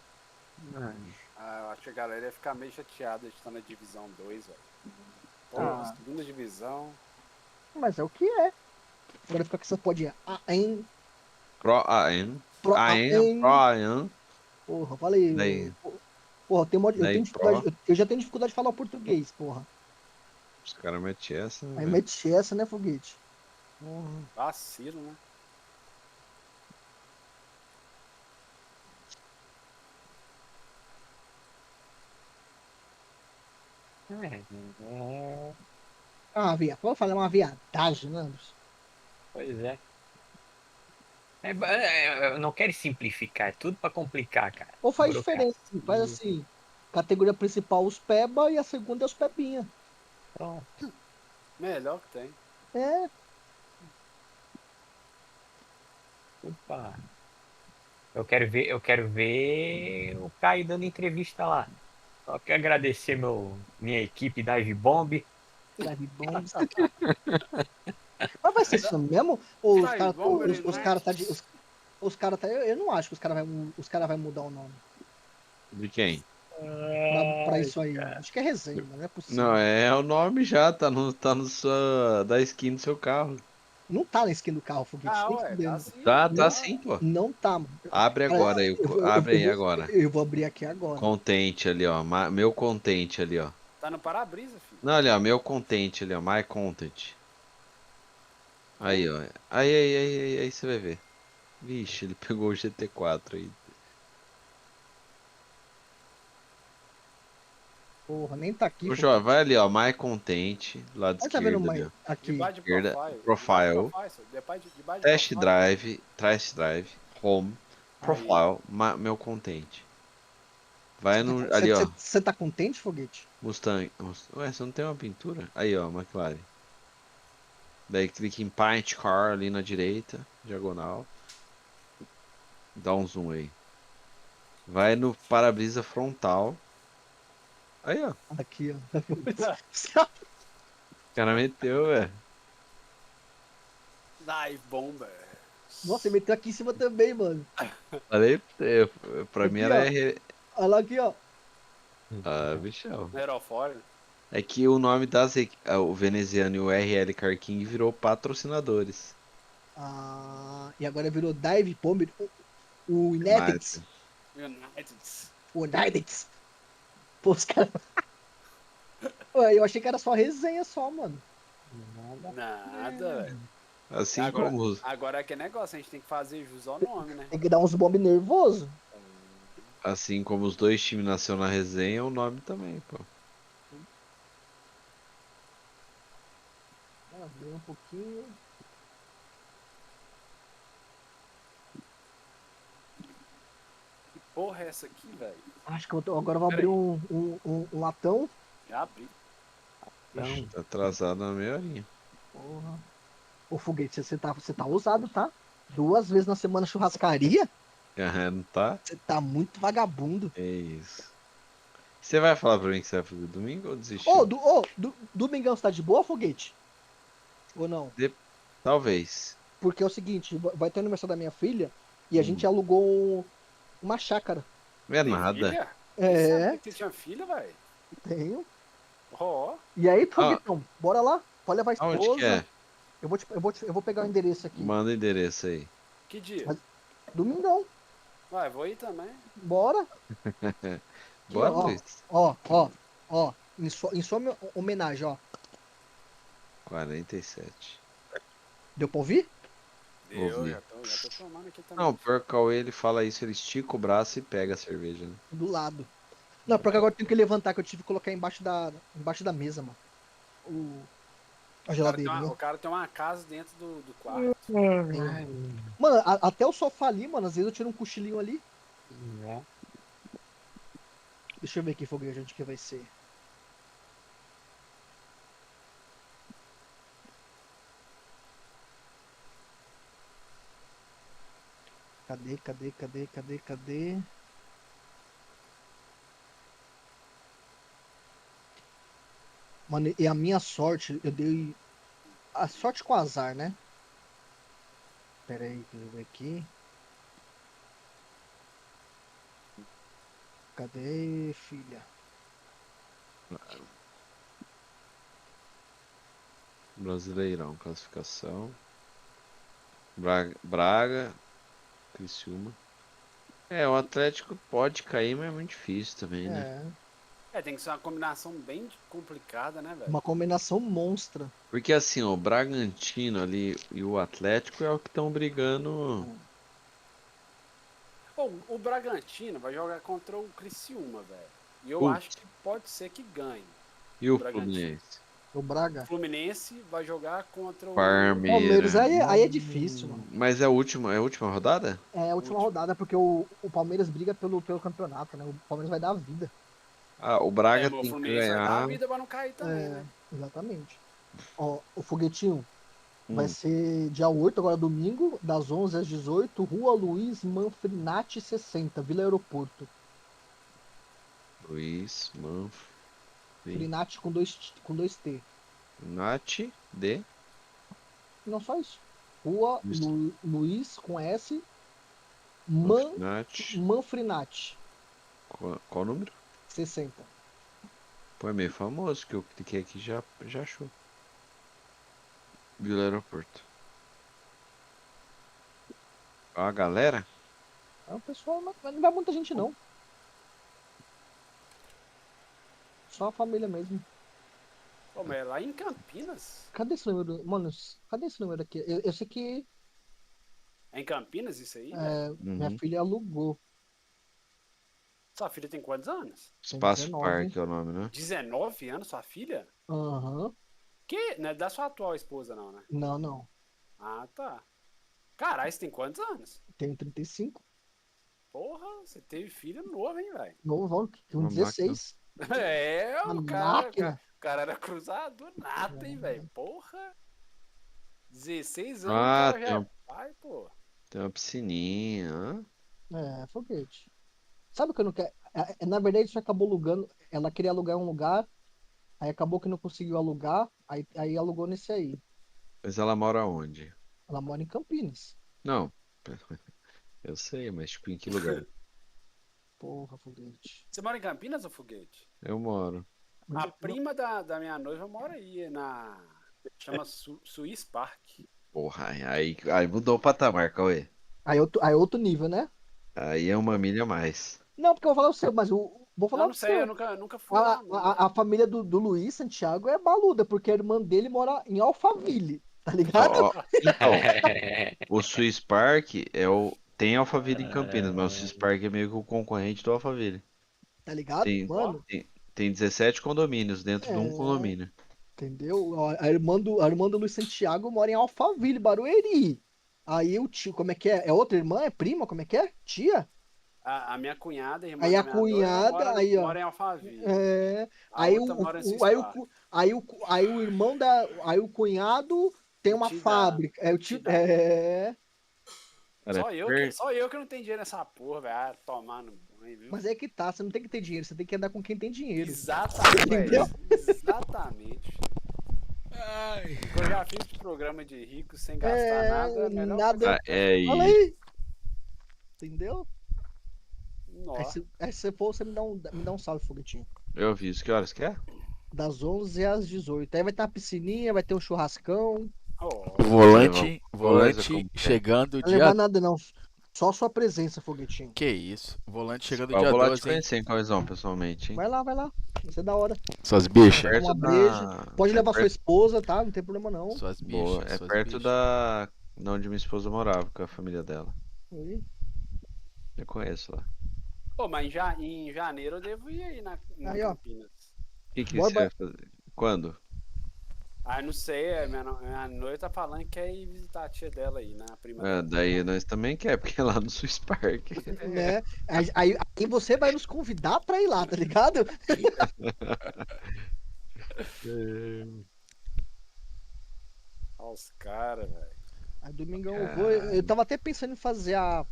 Ah, eu acho que a galera ia ficar meio chateada de estar na divisão 2, velho. Pô, Ah. segunda divisão. Mas é o que é. Agora fica com essa podinha. AM, Pro AN. Pro AN. Pro AN. Porra, falei. Daí. Porra, eu Daí, tenho dificuldade. Eu já tenho dificuldade de falar o português, porra. Os caras metem essa, né? Aí velho? mete essa, né, foguete? Vacilo, né? Ah, vamos falar uma viadagem, né? Pois é. Eu não quero simplificar, é tudo pra complicar, cara. Ou faz Burocracia. diferença, faz assim. Categoria principal os peba e a segunda é os pebinha. Pronto. Melhor que tem. É, Opa. Eu quero ver o Caio dando entrevista lá. Só quero agradecer minha equipe Dive Bomb. Dive Bombs. Mas vai ser isso mesmo? Ou os Sai, caras vamos, os Berizão. cara tá de. Os cara tá. Eu não acho que os cara vai mudar o nome De quem? pra isso aí. Acho que é resenha, mano. Não é possível. Não, é o nome já, tá no sua, da skin do seu carro. Não tá na skin do carro, Foguete. Ah, Nem ué, tá fudendo. sim. Tá Tá. sim, pô. Não tá, mano. Abre Cara, agora aí, abre aí agora. eu vou abrir aqui agora. Contente ali, ó. Meu contente ali, ó. Tá no para-brisa, filho. Não, ali, ó, meu contente ali, ó. My content. Aí, ó. Aí, você vai ver. Vixe, ele pegou o GT4 aí. Porra, nem tá aqui, Ô, João, Foguete. vai ali, ó. My content, lado Mas tá vendo esquerdo ali, mãe? ó. Aqui. Debaixo de Esquerda, profile. profile. Debaixo de Test profile. drive, home, Aí. profile, meu contente. Vai no, ali, ó. Você tá contente, Foguete? Mustang. Ué, você não tem uma pintura? Aí, ó, McLaren. Daí clica em Paint Car ali na direita, diagonal. Dá um zoom aí. Vai no para-brisa frontal. Aí, ó. O Aqui, ó. cara meteu, velho. Dive Bomber. Nossa, ele meteu aqui em cima também, mano. Falei pra mim Aqui, era ó. R. Olha lá aqui, ó. Ah, bichão. Aerofólio. É que o nome o veneziano e o RL Car King virou patrocinadores. Ah, e agora virou Dive Bomber. O United. United. United. O United. Pô, os caras. Ué, eu achei que era só resenha só, mano. Nada, velho. Assim Agora, como os, agora é que negócio, a gente tem que fazer jus ao nome, né? Tem que dar uns bombes nervoso. assim como os dois times nasceram na resenha, o nome também, pô. Abrir um pouquinho. Que porra é essa aqui, velho? Acho que agora eu vou abrir um latão. Já abri. Ixi, tá atrasado na meia horinha. Porra. Ô, Foguete, você tá ousado, tá? 2 vezes na semana churrascaria? Ah, não tá? Você tá muito vagabundo. É isso. Você vai falar pra mim que você vai fazer domingo ou desistir? Domingão, você tá de boa, Foguete? Ou não? Talvez. Porque é o seguinte, vai ter o aniversário da minha filha e a gente alugou uma chácara. Não é Tem nada. filha? É. Você sabia que você tinha filha, velho? Tenho. Ó. E aí, Foguetão, bora lá. Pode levar a esposa. Aonde que é? Eu vou pegar o endereço aqui. Manda o endereço aí. Que dia? Mas- Domingão. Vai, vou ir também. Bora. Bora, ó, Luiz. Ó. Em sua homenagem, ó. 47. Deu pra ouvir? Eu Ouvi. já tô tomando aqui também. Não, o pior que o Cauê, ele fala isso, ele estica o braço e pega a cerveja, né? Do lado. Não, porque agora eu tenho que levantar, que eu tive que colocar embaixo da mesa, mano. A O cara, geladeira, tem uma, né? o cara tem uma casa dentro do quarto. Mano, até o sofá ali, mano, às vezes eu tiro um cochilinho ali. Deixa eu ver aqui, Fogueira, onde que vai ser. Cadê? Mano, e a minha sorte, eu dei. A sorte com azar, né? Pera aí, deixa eu ver aqui. Cadê, filha? Brasileirão, classificação. Braga, Criciúma. É, o Atlético pode cair, mas é muito difícil também, né? Tem que ser uma combinação bem complicada, né, velho? Uma combinação monstra. Porque assim, ó, o Bragantino ali e o Atlético é o que estão brigando. Pô, o Bragantino vai jogar contra o Criciúma, velho. E eu Putz. acho que pode ser que ganhe. E o Bragantino. Fluminense? O Braga. O Fluminense vai jogar contra o Palmeiras. Aí é difícil, mano. Mas é a última rodada? É a última rodada, porque o Palmeiras briga pelo campeonato, né? O Palmeiras vai dar a vida. Ah, o Braga mas o tem que Fluminense vai dar a ganhar. vida pra não cair também, né? Exatamente. Ó, o Foguetinho vai Hum. ser dia 8, agora domingo, das 11 às 18, Rua Luiz Manfrinati 60, Vila Aeroporto. Luiz, Manf, Frinati com dois T. Nath, D. Não só isso. Rua Isso. Luiz com S, Manfrinati. Manfrinati, Qual o número? 60. Pô, é meio famoso que eu cliquei aqui e já achou. Vila Aeroporto. Ó, a galera. É o pessoal, mas não vai muita gente não. Só a família mesmo. Pô, mas é lá em Campinas? Cadê esse número? Mano, cadê esse número aqui? Eu sei que É em Campinas isso aí, velho? minha Uhum. filha alugou. Sua filha tem quantos anos? Espaço 19. Park é o nome, né? 19 anos, sua filha? Aham. Que? Não é da sua atual esposa, não, né? Não, não. Ah, tá. Caralho, você tem quantos anos? Tenho 35. Porra, você teve filho novo, hein, velho? Novo, com Uma 16. É, Uma o cara, máquina. o cara era cruzado nada, hein, velho? Porra. 16 anos, Ah, o cara já é pai, pô. tem uma piscininha. Hã? É, foguete. Sabe o que eu não quero? Na verdade, isso acabou alugando. Ela queria alugar um lugar, aí acabou que não conseguiu alugar, aí alugou nesse aí. Mas ela mora onde? Ela mora em Campinas. Não. Eu sei, mas tipo, em que lugar? Porra, foguete. Você mora em Campinas ou Foguete? Eu moro. A prima da minha noiva mora aí, chama Swiss Park. Porra, aí mudou o patamar, Cauê. Aí outro nível, né? Aí é uma milha a mais. Não, porque eu vou falar o seu, mas vou falar Eu o não sei, eu seu. nunca fui lá, não. A família do Luiz Santiago é baluda, porque a irmã dele mora em Alphaville, tá ligado? Ó, então, o Swiss Park tem Alphaville em Campinas, mas o Swiss Park é meio que o concorrente do Alphaville. Tá ligado? Tem, Mano, tem 17 condomínios dentro de um é, condomínio. entendeu? A irmã do Luiz Santiago mora em Alphaville, Barueri. Aí o tio, como é que é? É outra irmã? É prima? Como é que é? Tia? A minha cunhada, irmã Aí da a minha noiva, cunhada, aí, ó. mora em Alphaville. É, A aí outra o, mora em o- Swiss aí, o, Park. cu- aí o irmão aí o cunhado tem O uma tio fábrica. É o o tio tio, dela. Cara, Só eu que não tenho dinheiro nessa porra, velho. Ah, tomar no banho, viu? mas é que tá, você não tem que ter dinheiro, você tem que andar com quem tem dinheiro. Exatamente, Entendeu? exatamente. Ai. Eu já fiz programa de rico sem gastar nada, é melhor nada. Fala e aí. Entendeu? Nossa. Aí se for, você me dá um salve, foguetinho. eu aviso. Que horas que é? Das 11 às 18. Aí vai ter uma piscininha, vai ter um churrascão. Oh, Volante Coisa como é. chegando Não vai dia. levar nada, não. Só sua presença, foguetinho. Que isso? Volante chegando Eu dia vou lá te 12, hein? conhecer em Cauêzão, pessoalmente, hein? Vai lá, vai lá. Vai ser da hora. Suas bichas. Perto Uma da- breja. Pode é levar sua perto- esposa, tá? Não tem problema não. Suas Boa, bichas. é Suas perto bichas. da onde minha esposa morava, com a família dela. Aí. Eu conheço lá. Pô, mas em janeiro eu devo ir aí na Aí, ó. Campinas. O que Bora, você vai fazer? Quando? Ah, não sei, minha noiva tá falando que quer ir visitar a tia dela aí, né? A prima É, dela. daí nós também quer, porque é lá no Swiss Park. Né? Aí você vai nos convidar pra ir lá, tá ligado? Olha os caras, velho. Aí domingão eu vou. Eu tava até pensando em fazer a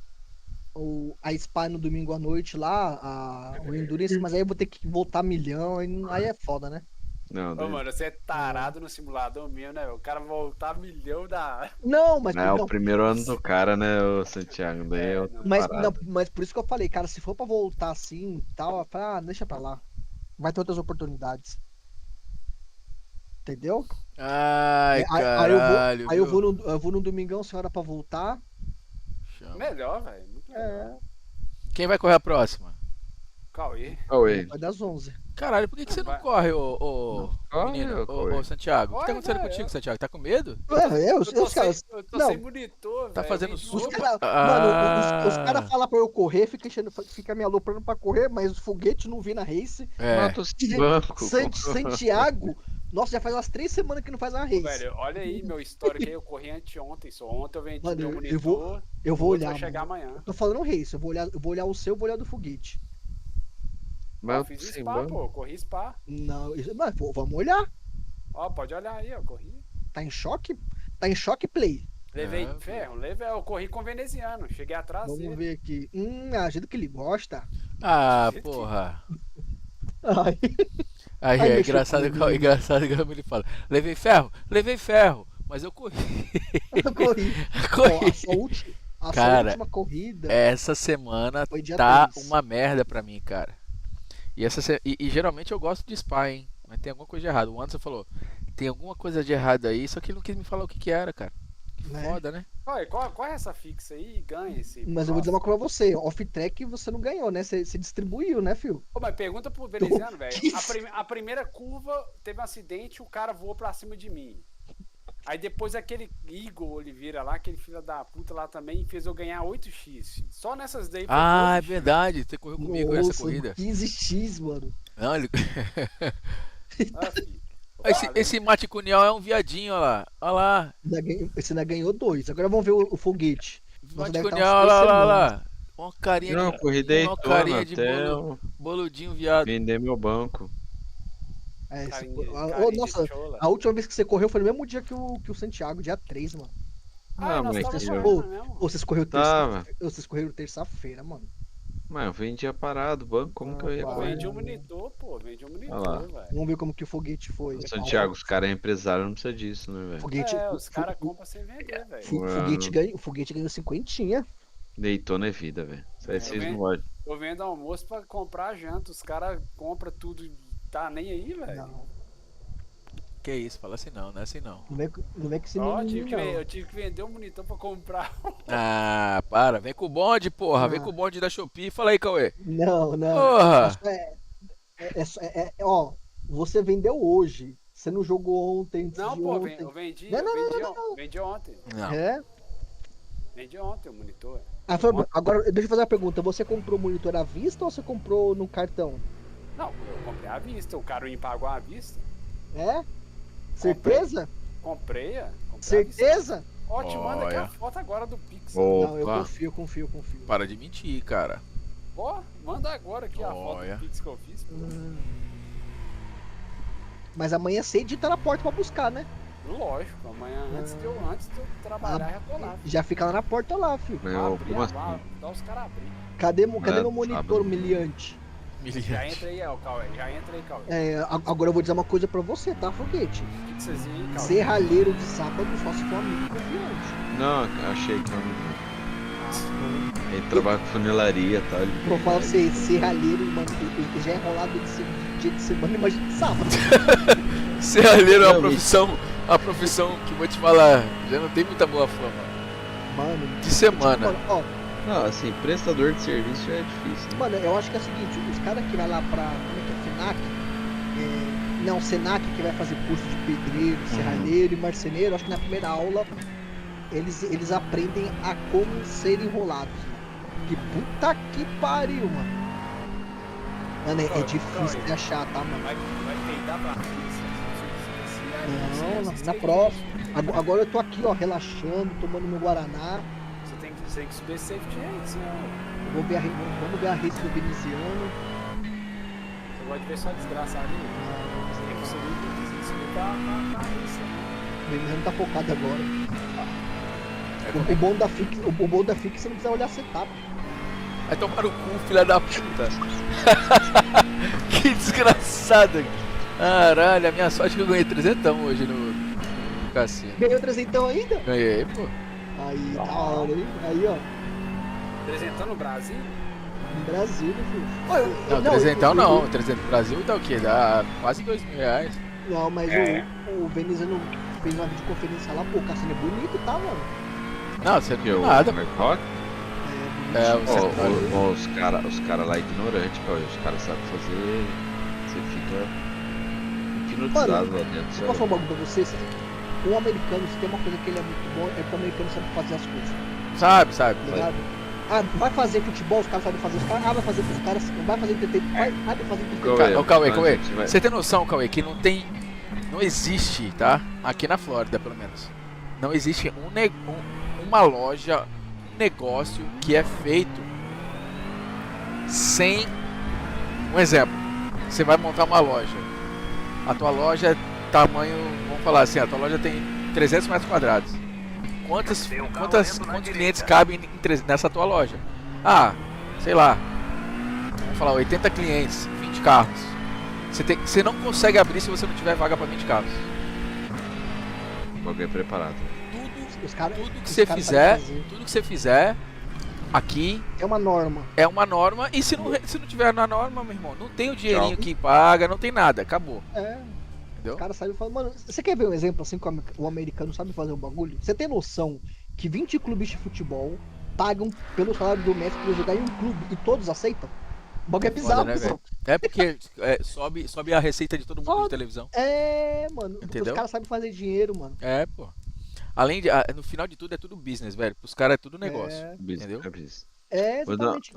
Spa no domingo à noite lá, o Endurance, mas aí eu vou ter que voltar milhão, aí é foda, né? Não, Ô, daí... mano, você é tarado no simulador mesmo, né? O cara voltar milhão da. Não, mas É o não, primeiro ano do cara, né, o Santiago? Daí é outra mas, parada. não, mas por isso que eu falei, cara, se for pra voltar assim e tal, eu falei, deixa pra lá. Vai ter outras oportunidades. Entendeu? Ai, Aí caralho. eu viu? vou no domingão, sem hora pra voltar. Chama. Melhor, velho. Muito melhor. É, Quem vai correr a próxima? Cauê. Cauê. vai das 11. Caralho, por que você não Vai. corre, ô Corre, menino? ô, Cauê. Ô, Santiago? O que tá Corre, acontecendo vai, contigo, eu- Santiago? Tá com medo? Os caras. Eu tô não. sem monitor, Tá velho. fazendo Eu suco? Os vim de caras, Ah. mano, os caras falam pra eu correr, fica me aloprando pra correr, mas o foguete não vi na race. É. Mas eu tô sem banco. Santiago, nossa, já faz umas 3 semanas que não faz uma race. Velho, olha aí meu histórico aí, eu corri anteontem, só ontem eu vendi Mano, meu eu monitor. Eu vou o outro olhar. vai chegar Mano. amanhã. Tô falando race, eu vou olhar o seu, eu vou olhar do foguete. Mas Eu eu fiz tô sem spa, banco. pô, corri spa. Não, mas vamos olhar. Ó, pode olhar aí, ó, corri. Tá em choque? Tá em choque play. Levei Ah, ferro, eu corri com o veneziano, cheguei atrás Vamos dele. ver aqui. A jeito que ele gosta. Ah, Gente. porra. Ai, Aí Ai, é mexeu engraçado, comigo. engraçado que ele fala. Levei ferro, mas eu corri. Eu corri. Ó, Corri. a sua Cara, última corrida Essa semana foi dia tá 3. uma merda pra mim, cara. E geralmente eu gosto de Spa, hein? Mas tem alguma coisa de errado. O Anderson falou, tem alguma coisa de errado aí, só que ele não quis me falar o que que era, cara. Que Né? foda, né? Qual é essa fixa aí e ganha esse. Mas eu vou dizer uma coisa pra você, off-track você não ganhou, né? Você distribuiu, né, filho? Ô, mas pergunta pro veneziano, velho. A primeira curva teve um acidente, o cara voou pra cima de mim. Aí depois aquele Igor Oliveira lá, aquele filho da puta lá também, fez eu ganhar 8x. Só nessas daí foi Ah, é 12x. verdade. Você correu comigo essa Nossa, corrida. 15x, mano. Não, ele... Ah, filho. esse Mate Cunial é um viadinho, ó lá. Ó lá. Você ainda ganhou 2. Agora vamos ver o foguete. Nossa, Mate deve tá Cunial, umas ó lá, 3 lá, semanas. lá. Uma carinha Não, de... corri Uma Daytona carinha de até eu boludinho, viado. vender meu banco. É, Carinha nossa, de chola. a última vez que você correu foi no mesmo dia que o Santiago, dia 3, mano. Ah, nós mas tava que- correndo mesmo. Vocês correram Tava. vocês correram terça-feira, mano. Mas eu vendia parado o banco, como que eu ia Ah, Eu correr? vendi um monitor, pô. Vendi um Olha monitor, lá. velho. Vamos ver como que o foguete foi. Santiago, os caras é empresário, não precisa disso, né, velho? Foguete, Os caras compram sem vender, velho. o foguete ganhou 50. Daytona é vida, velho. Isso aí vocês vendo. não gostam. Eu vendo almoço pra comprar janta. Os caras compram tudo. Tá nem aí, velho. Não, Que isso, fala assim não, não é assim não. não é que esse Ó, menino, não. eu tive que vender um monitor pra comprar. Ah, para, vem com o bonde, porra. Vem Ah. com o bonde da Shopee. Fala aí, Cauê. Não. Porra. Ó, você vendeu hoje. Você não jogou ontem, antes Não, de pô, ontem. eu vendi. Não, não, Vendi ontem. Não. É? Vendi ontem o monitor. Agora, deixa eu fazer uma pergunta. Você comprou o monitor à vista ou você comprou no cartão? Não, eu comprei à vista. O cara me pagou à vista. É? Certeza? Comprei à vista. Certeza? Ó, te manda aqui Olha. a foto agora do Pix. Não, eu Opa, confio. Para de mentir, cara. Ó, manda agora aqui a foto Olha. do Pix que eu fiz. Pô. Mas amanhã cedo tá na porta pra buscar, né? Lógico, amanhã antes de eu trabalhar, já tô lá. Já fica lá na porta lá, filho. meu, Abrir como a assim? vala, dá os caras abrir. Cadê meu Sábado. monitor humilhante? Já Miliante. entra aí, ó, Cauê. Já entra aí, Cauê. Agora eu vou dizer uma coisa pra você, tá, foguete? O que vocês viram aí, Cauê? Serralheiro de sábado só se for amigo confiante. Não, eu achei que eu não. Ele trabalha com funilaria, tá? Ele... Vou falar pra você, serralheiro, mano, ele já é enrolado de dia de semana, imagina de sábado. Serralheiro é Não, uma profissão que vou te falar, já não tem muita boa fama. Mano, De semana. mano, ó, Não, assim, prestador de serviço já é difícil, né? mano, eu acho que é o seguinte, os caras que vai lá pra, como é que é, FINAC, não, Senac, que vai fazer curso de pedreiro, serralheiro e marceneiro, acho que na primeira aula eles aprendem a como ser enrolados, mano. Que puta que pariu, mano. Mano, é difícil de achar, tá, mano? Vai peidar pra Não, na próxima. Agora eu tô aqui, ó, relaxando, tomando meu Guaraná. Você tem que subir safety race, né? Vamos ver a race do veneziano. Você pode ver só desgraça ali. Você tem que subir pra race, né? O veneziano tá focado agora. O bom da Fix é você não precisa olhar setup. Vai tomar no cu, filha da puta. Que desgraçado. Caralho, a minha sorte é que eu ganhei 300 hoje no cassino. Ganhou 300 ainda? Ganhei, pô. Aí, da hora, hein? Aí, ó, Apresentando no Brasil? no Brasil, né, filho? Ó, Não, 300 não. 300 no Brasil dá o quê? Dá quase R$2.000. Não, mas o veneziano fez uma videoconferência lá, pô, o cassino é bonito, tá, mano? Não, você não Porque viu o nada. Marcock, É, ó, os caras lá ignorantes, cara. Os caras sabem fazer. Você fica hipnotizado lá dentro. Eu posso falar um bagulho pra você? O americano, se tem uma coisa que ele é muito bom, é que o americano sabe fazer as coisas, Sabe. tá ligado? Ah, vai fazer futebol, os caras sabem fazer os caras. Ah, vai fazer pros caras, vai fazer entretenimento, vai fazer entretenimento. Ô, Cauê, Mas a gente vai- você tem noção, Cauê, que não existe, tá? Aqui na Flórida, pelo menos. Não existe uma loja, um negócio que é feito sem... Um exemplo, você vai montar uma loja. A tua loja é tamanho, vamos falar assim, a tua loja tem 300 metros quadrados. Quantos clientes cabem nessa tua loja? Ah, sei lá, vamos falar 80 clientes, 20 carros. Você não consegue abrir se você não tiver vaga para 20 carros. bagulho é preparado. Tudo, Os caras. tudo que os você caras fizer, sabem fazer. tudo que você fizer aqui É uma norma. é uma norma. E se não tiver na norma, meu irmão, não tem o dinheirinho Tchau. que paga, não tem nada, acabou. É. Entendeu? Os caras sabem fazer. Mano, você quer ver um exemplo assim que o americano sabe fazer um bagulho? Você tem noção que 20 clubes de futebol pagam pelo salário do Messi pra ele jogar em um clube e todos aceitam? O bagulho é bizarro, Foda, né, pessoal. É porque sobe a receita de todo mundo de Sobe. televisão. É, mano. Entendeu? Os caras sabem fazer dinheiro, mano. É, pô. Além de, no final de tudo é tudo business, velho. Pros caras é tudo negócio. É. Entendeu? É, Vou dar, exatamente.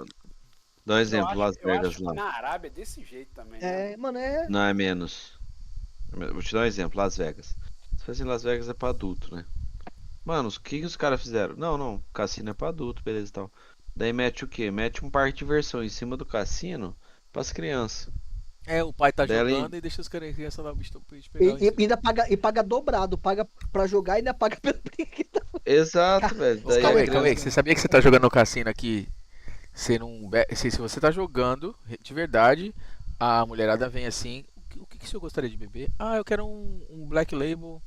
dar um Eu exemplo, acho- Las eu acho Vegas que lá. na Arábia é desse jeito também. né? É, mano, é. Não é menos. Vou te dar um exemplo, Las Vegas. Se fosse em Las Vegas é pra adulto, né? Mano, o que os caras fizeram? Não, cassino é pra adulto, beleza e tal. Daí mete o quê? Mete um parque de diversão em cima do cassino pras crianças. É, o pai tá Dela jogando em- e deixa as crianças lá, bicho, pra gente pegar. E ainda paga dobrado, paga pra jogar e ainda paga pelo brinquedo. Exato, velho. Ô, Daí a Cauê, criança- Cauê, você sabia que você tá jogando no cassino aqui? Você não. Se você tá jogando, de verdade, a mulherada vem assim. O que o senhor gostaria de beber? Ah, eu quero um Black Label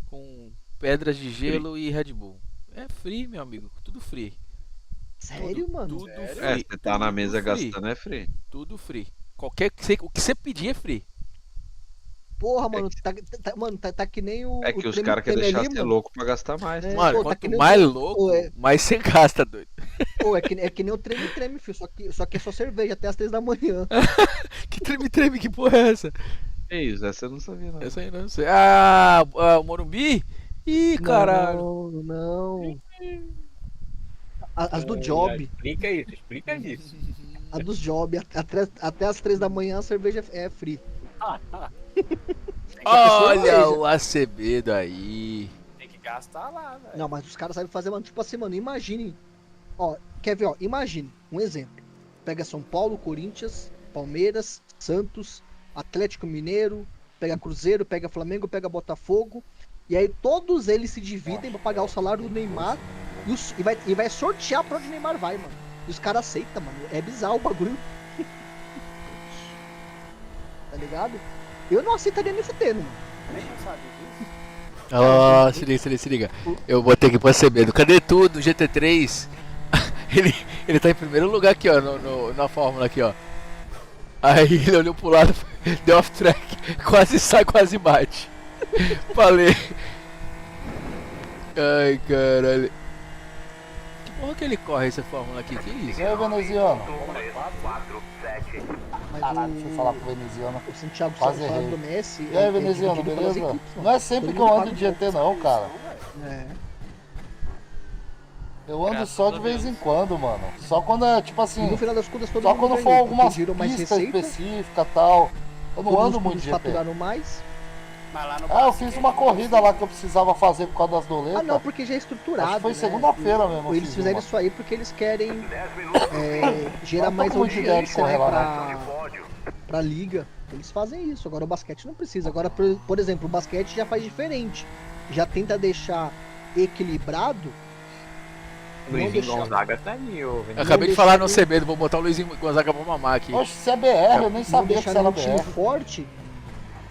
com pedras de gelo e Red Bull. É free, meu amigo. Tudo free. Sério, mano? Tudo É, free. você tá na tudo mesa free, gastando é free. Tudo free. O que você pedir é free. Porra, mano, tá que nem o. É que o os treme caras querem treme deixar ali, você mano. louco pra gastar mais. É. Mano, pô, tá quanto que nem mais o- louco, é. mais você gasta, doido. Pô, é que nem o treme, filho. Só que é só cerveja até as 3 da manhã. Que treme-treme, que porra é essa? É isso, essa eu não sabia não. Essa aí não sei. Ah, o Morumbi? Ih, caralho. Não. As do Job. Explica isso. A dos Job. Até as 3 da manhã a cerveja é free. Olha cerveja. o Acevedo aí. Tem que gastar lá, velho. Não, mas os caras sabem fazer, mano. Tipo assim, mano, imagine. Ó, quer ver, ó? Imagine. Um exemplo. Pega São Paulo, Corinthians, Palmeiras, Santos, Atlético Mineiro, pega Cruzeiro, pega Flamengo, pega Botafogo. E aí todos eles se dividem pra pagar o salário do Neymar e vai sortear pra onde o Neymar vai, mano. E os caras aceitam, mano. É bizarro o bagulho. Tá ligado? Eu não aceitaria nesse termo, mano. Nem eu sabia disso. Ó, se liga. Eu botei aqui pro Acevedo. Cadê tu do GT3? ele tá em primeiro lugar aqui, ó, na fórmula aqui, ó. Aí ele olhou pro lado, deu off track, quase sai, quase bate. Falei. Ai, caralho. Que porra que ele corre essa fórmula aqui? Que isso? E aí, veneziano? 4, 7. Mas Caralho, deixa eu falar pro veneziano. o Santiago Quase falando errei. do Messi. E aí, veneziano, dividido pelas beleza? equipes, mano. Não é sempre Todo que eu mundo ando paga de GT não, cara. É. Eu ando só de vez em quando, mano. Só quando é, tipo E assim, no final das contas todo só mundo quando for ganhou, algumas porque girou mais pistas receita, específicas e tal. Eu não todos ando os muito de clubes GT. faturaram mais. Mas lá no Ah, eu basquete, fiz uma corrida lá que eu precisava fazer por causa das doletas. Ah, não, porque já é estruturado. Acho que foi né? segunda-feira mesmo, eu Eles fiz fizeram uma. isso aí porque eles querem 10 minutos. gerar Não tô mais com muita ideia de audiência, né, correr lá, De pódio. pra liga. Eles fazem isso. Agora o basquete não precisa. Agora, por exemplo, o basquete já faz diferente. Já tenta deixar equilibrado. Não Luizinho deixar- Gonzaga tá aí, ô Eu Veneziano. acabei de falar no Acevedo, vou botar o Luizinho Gonzaga pra mamar aqui. Oxe, se é BR, eu nem Não sabia que deixar isso era um time BR. forte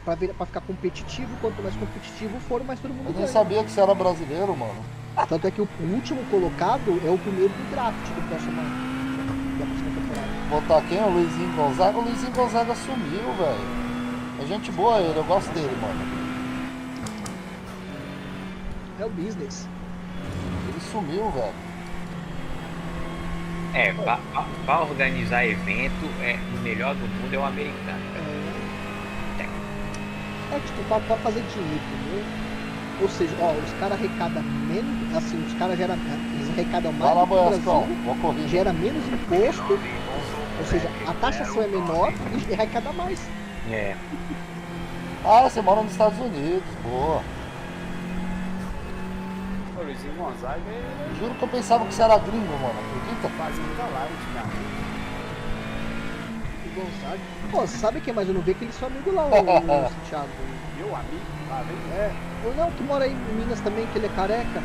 pra ficar competitivo. Quanto mais competitivo for, mais todo mundo Eu nem ganha. sabia que isso era brasileiro, mano. Tanto é que o último colocado é o primeiro do draft do próximo ano. Da próxima temporada. Botar quem? O Luizinho Gonzaga? O Luizinho Gonzaga sumiu, velho. É gente boa ele, eu gosto dele, mano. É o business. Ele sumiu, velho. Pra organizar evento, o melhor do mundo é o americano. É tipo, pra fazer dinheiro, entendeu? Ou seja, ó, os caras arrecadam menos, assim, os caras geram, eles arrecadam Vai mais lá, do que o Boiascão. Brasil, Vou correr. gera menos imposto, ou seja, a taxação é menor e arrecada mais. É. Ah, você mora nos Estados Unidos, boa. O Luizinho Gonzaga ele Juro que eu pensava que você era gringo, mano. Acredita? fazia muita live antigamente. O Gonzaga. Pô, você sabe quem mais eu não vi? Aquele seu amigo lá, o Santiago. Meu amigo, lá vem. É, o não, que mora aí em Minas também, que ele é careca,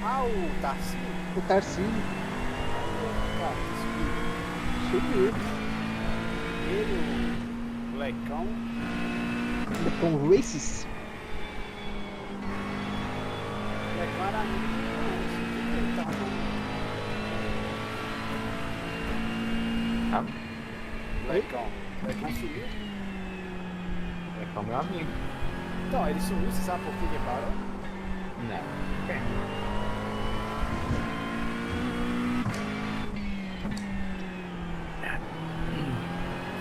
Ah, o Tarcísio. o Tarcísio. Cara, Subiu. ele, o Lecão. Com Races. era amigo do Lance. O que ele tá arrumando? Ah, Lecão. Lecão sumiu? é meu amigo. Então, ele sumiu, você sabe por que ele parou? Não. É.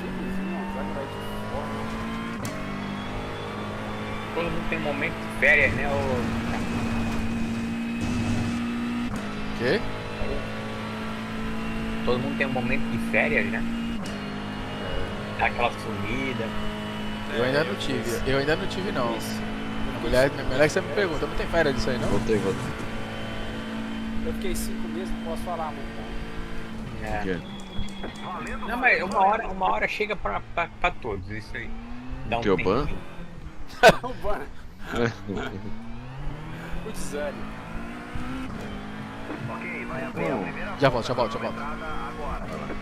Simplesinho, ó, vai de fora. Todo mundo tem um momento de férias, né? Quê? Todo mundo tem um momento de férias, né? Dá aquela sumida. Eu ainda não tive. Eu ainda não tive, não. Minha mulher que você me pergunta, não tem férias disso aí, não? Voltei. Eu fiquei 5 meses, não posso falar muito, não. É. quê? Não, mas uma hora chega pra todos, isso aí. Dá um Teu tempo. ban? O ban. O desânimo. Ok, vai abrir a primeira Já volto. entrada agora.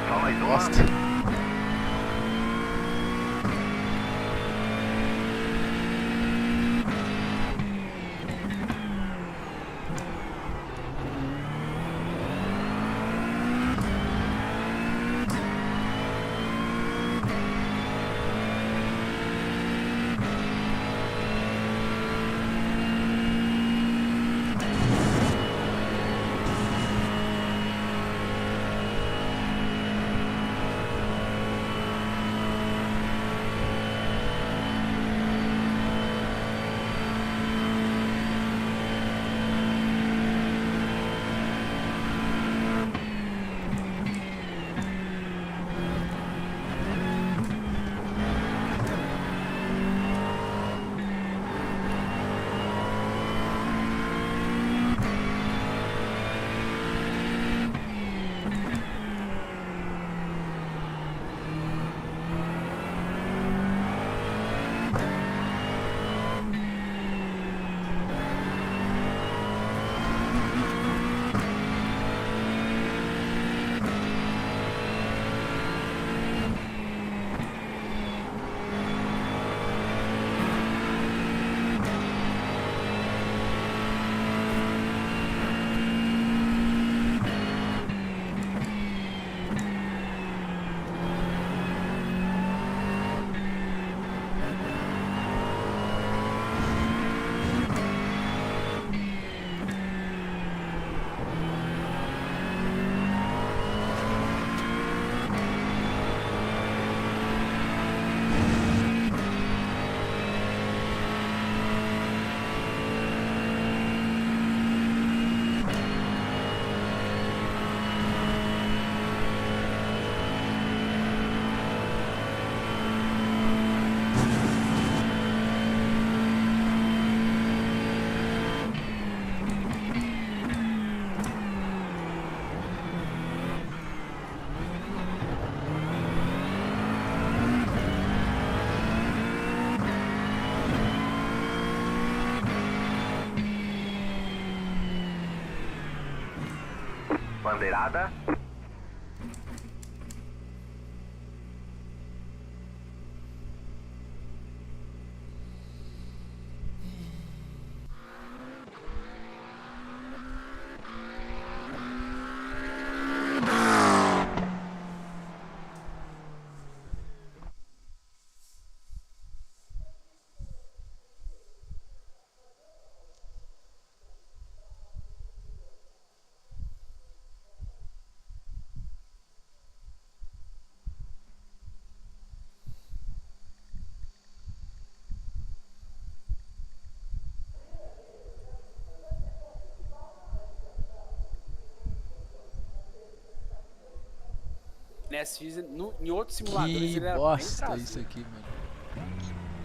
Calma aí, Bosta. Bandeirada. NSX, em outros simuladores, Que ele era bem bosta traseiro. isso aqui, mano.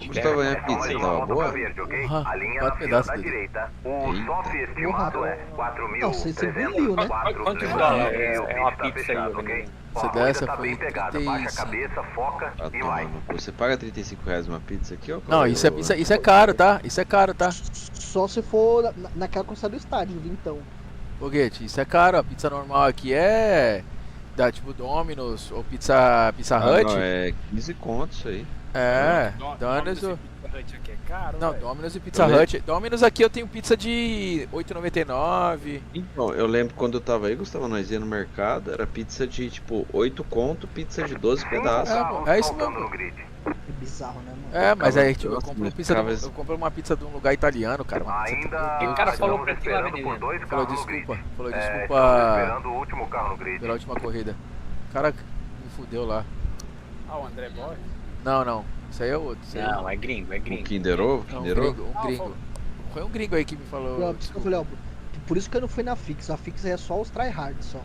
Gustavo, e a pizza tava boa? Verde, ok? Porra, A linha 4 na fila pedaços da dele. direita. O Eita. soft estimado é Não, você engoliu, né? 4.304. Quantos Lembrando dólares que é o uma vídeo tá pizza aí, fechado, Bruno? ok? Ó, Essa a corrida dessa tá foi bem pegada. Baixa a 35. cabeça, foca Ah, e toma vai. no cu. Você paga R$35 uma pizza aqui, ó? Não, isso é caro, tá? Isso é caro, tá? Só se for naquela quantidade do estádio, então. Foguete, isso é caro. A pizza normal aqui é da tipo Domino's ou Pizza Hut. Não, é 15 conto isso aí. É, Domino's Domino's. e Pizza Hut aqui é caro, Não, velho. Domino's e Pizza Eu Hut. Domino's aqui eu tenho pizza de R$8,99. Então, eu lembro quando eu tava aí, Gustavo, nós ia no mercado, era pizza de tipo 8 conto, pizza de 12 pedaços. É isso Faltando mesmo. no grid. É bizarro, né, mano? É, mas aí Ficava- tipo, eu nossa, comprei mas pizza ficava- eu comprei uma pizza de um lugar italiano, cara. Uma pizza Ainda E o cara falou estamos pra ti lá, esperando menino. por dois Falou carros no grid. desculpa, falou Estamos desculpa esperando o último carro no grid. pela última corrida. O cara me fudeu lá. Ah, o André Borges. Não, isso aí é outro. Isso aí Não, é gringo, é Um gringo. Kinder Ovo? não, um Kinder Ovo? gringo, um gringo. Foi um gringo aí que me falou. Por isso que eu falei, ó, por isso que eu não fui na Fix. A Fix é só os tryhard só.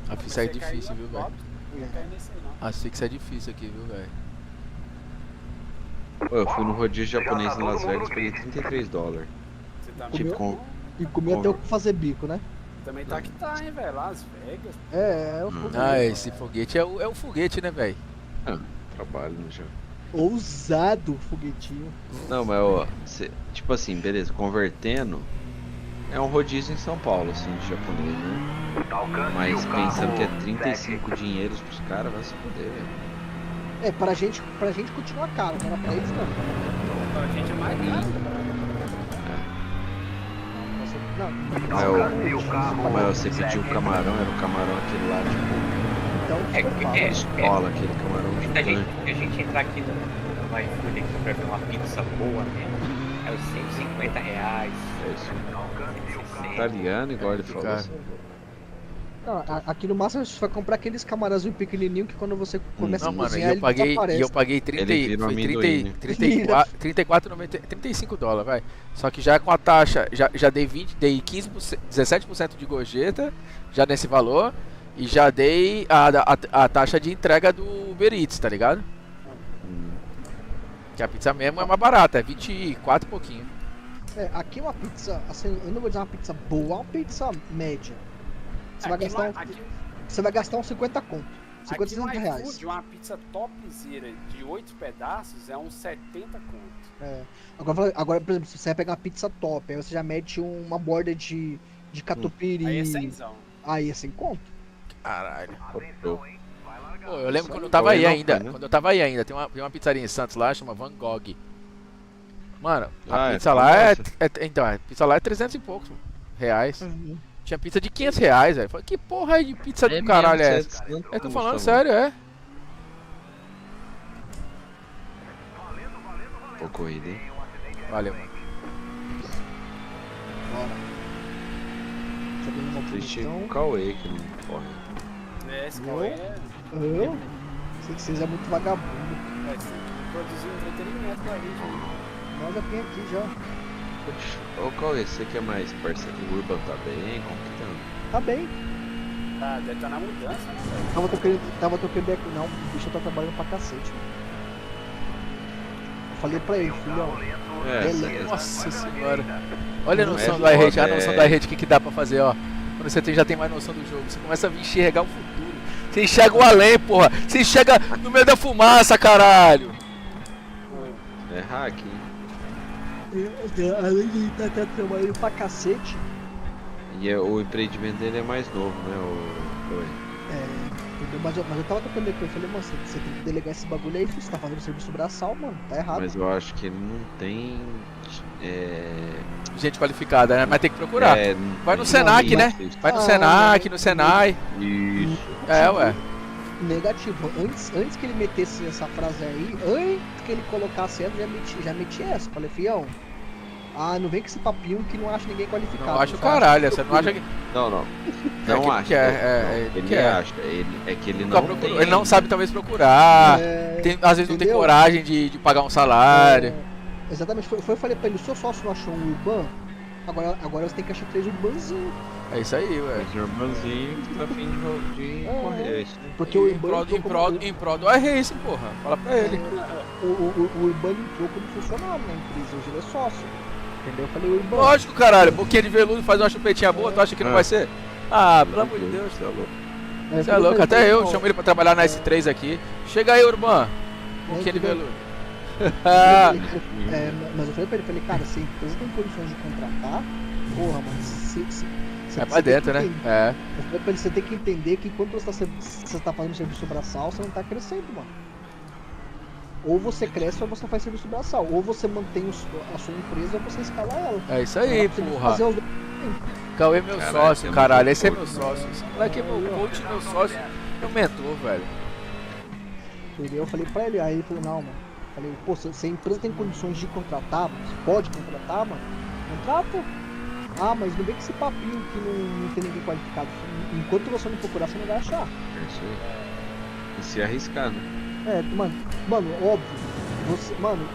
A Fix é difícil, viu, velho? Não ia cair nesse aí, não. A Fix é difícil aqui, viu, velho? Pô, eu fui no rodízio japonês tá em Las todo mundo Vegas, no paguei grid. $33. Você também, Tipo, Comeu? com... E comi até eu fazer bico, né? também tá que tá, hein, velho. Las Vegas. É o foguete. Ah, esse foguete é o foguete, né, velho? trabalho no jogo. Ousado o foguetinho. Não, mas ó, tipo assim, beleza, convertendo é um rodízio em São Paulo, assim, de japonês, né? Alcance Mas o pensando que é carro. 35 dinheiros pros caras, vai se foder, velho. É, pra gente continua caro, mas pra eles não. Pra gente é mais caro. Não, Mas, E o carro mas você pediu o camarão, era o camarão aquele lá, tipo, então É, escola, aquele camarão a gigante. gente entrar aqui no iFood aqui pra ver uma pizza boa mesmo, é os R$150. É isso. 160. Italiano, igual ele falou. Cara. assim. não, aqui no máximo você vai comprar aqueles camarãozinhos pequenininho que quando você começa Não, a mano, cozinhar e ele eu paguei 30, Ele vira um foi amendoim, né? 34,90, $35, vai. Só que já com a taxa, já dei 15%, 17% de gorjeta, já nesse valor, e já dei a taxa de entrega do Uber Eats, tá ligado? Que a pizza mesmo é mais barata, é 24 e pouquinho. É, aqui uma pizza, assim, eu não vou dizer uma pizza boa, uma pizza média. Você vai gastar você vai gastar uns 50 conto. 50, Aqui no 60 reais. iFood, uma pizza topzera de 8 pedaços é uns 70 conto. É. Agora, por exemplo, se você vai pegar uma pizza top, aí você já mete uma borda de catupiry. Aí é 100zão. Aí é 100 conto. Caralho. Pô, Pô, eu lembro quando eu tava aí Foi, não ainda. foi, né? Quando eu tava aí ainda, tem uma pizzaria em Santos lá, chama Van Gogh. Mano, a Ah, pizza é lá famosa. então, a pizza lá é 300 e poucos reais. Tinha pizza de 500 reais, velho. Falei, que porra de pizza do caralho é essa? Eu tô falando sério, é. Pô, corrida, hein? Valeu, mano. Bora. Sabendo uma Triste posição. o Cauê que não corre. Esse Cauê é. Eu? Sei que vocês é muito vagabundo. Vai ser produzir entretenimento pra gente. Né? Nós já tem aqui já. Ô Cauê, você que é mais parceiro do Urban, tá bem? Como que tá? Tá bem. Tá, deve estar na mudança, né, velho? Tava tocando ideia que não, o bicho tá trabalhando pra cacete, mano. Eu falei pra ele, filhão. É, Nossa senhora. Olha a Não noção é do iRate, a foda, noção é. do iRate, o que dá pra fazer, ó. Quando você já tem mais noção do jogo, você começa a enxergar o futuro. Você enxerga o além, porra. Você enxerga no meio da fumaça, caralho. é hack, hein? Além de ele tá trabalhando pra cacete, o empreendimento dele é mais novo, né? Entendeu? Mas eu tava tocando com ele, eu falei, mano, você tem que delegar esse bagulho aí, filho, você tá fazendo serviço braçal, mano, tá errado. Mas eu acho que ele não tem. Gente qualificada, né? Mas tem que procurar. Vai no não, Senac, né? Vai no Senac, no Senai. Isso. Ué. Negativo. Antes que ele metesse essa frase aí, antes que ele colocasse ela, já meti essa. Falei, fião, não vem com esse papinho que não acha ninguém qualificado. Não acha o caralho, você não acha que... Não que acha. ele acha. É que ele não tem. Ele não sabe talvez procurar. Às vezes não tem entendeu? coragem de pagar um salário. Exatamente. Eu falei pra ele, o seu sócio não achou um Urban? Agora você tem que achar 3 Urbanzinhos. É isso aí, ué. Mas o Urbanzinho tá a fim de correr, é isso, né? Porque o Em Urban em prol do iRacing, porra. Fala pra ele. o Urban entrou como funcionário na empresa, hoje ele é sócio. Entendeu? Eu falei, Urban. Lógico, caralho. Boquinha de veludo faz uma chupetinha boa, tu acha que não vai ser? Pelo amor de Deus, você é louco. Você é louco, até eu chamo ele pra trabalhar na S3 aqui. Chega aí, Urban. Boquinha de veludo. Mas eu falei pra ele, cara, se a empresa tem condições de contratar, porra, mas Vai pra dentro, né? Eu falei pra ele, você tem que entender que enquanto você tá fazendo serviço braçal, você não tá crescendo, mano. Ou você cresce ou você faz serviço braçal. Ou você mantém a sua empresa ou você escala ela. É isso aí, Você tem que porra. fazer os dois. Cauê é meu Caralho, sócio, é caralho. muito Esse é coach, meu sócio. Esse moleque é meu coach, meu sócio, meu mentor, velho. Entendeu? Eu falei pra ele, aí ele falou, não, mano. Eu falei, pô, se a empresa tem condições de contratar, você pode contratar, mano, contrata. Mas não vem com esse papinho que não tem ninguém qualificado. Enquanto você não procurar, você não vai achar. É isso aí. E se arriscar, né? Mano, óbvio. Mano,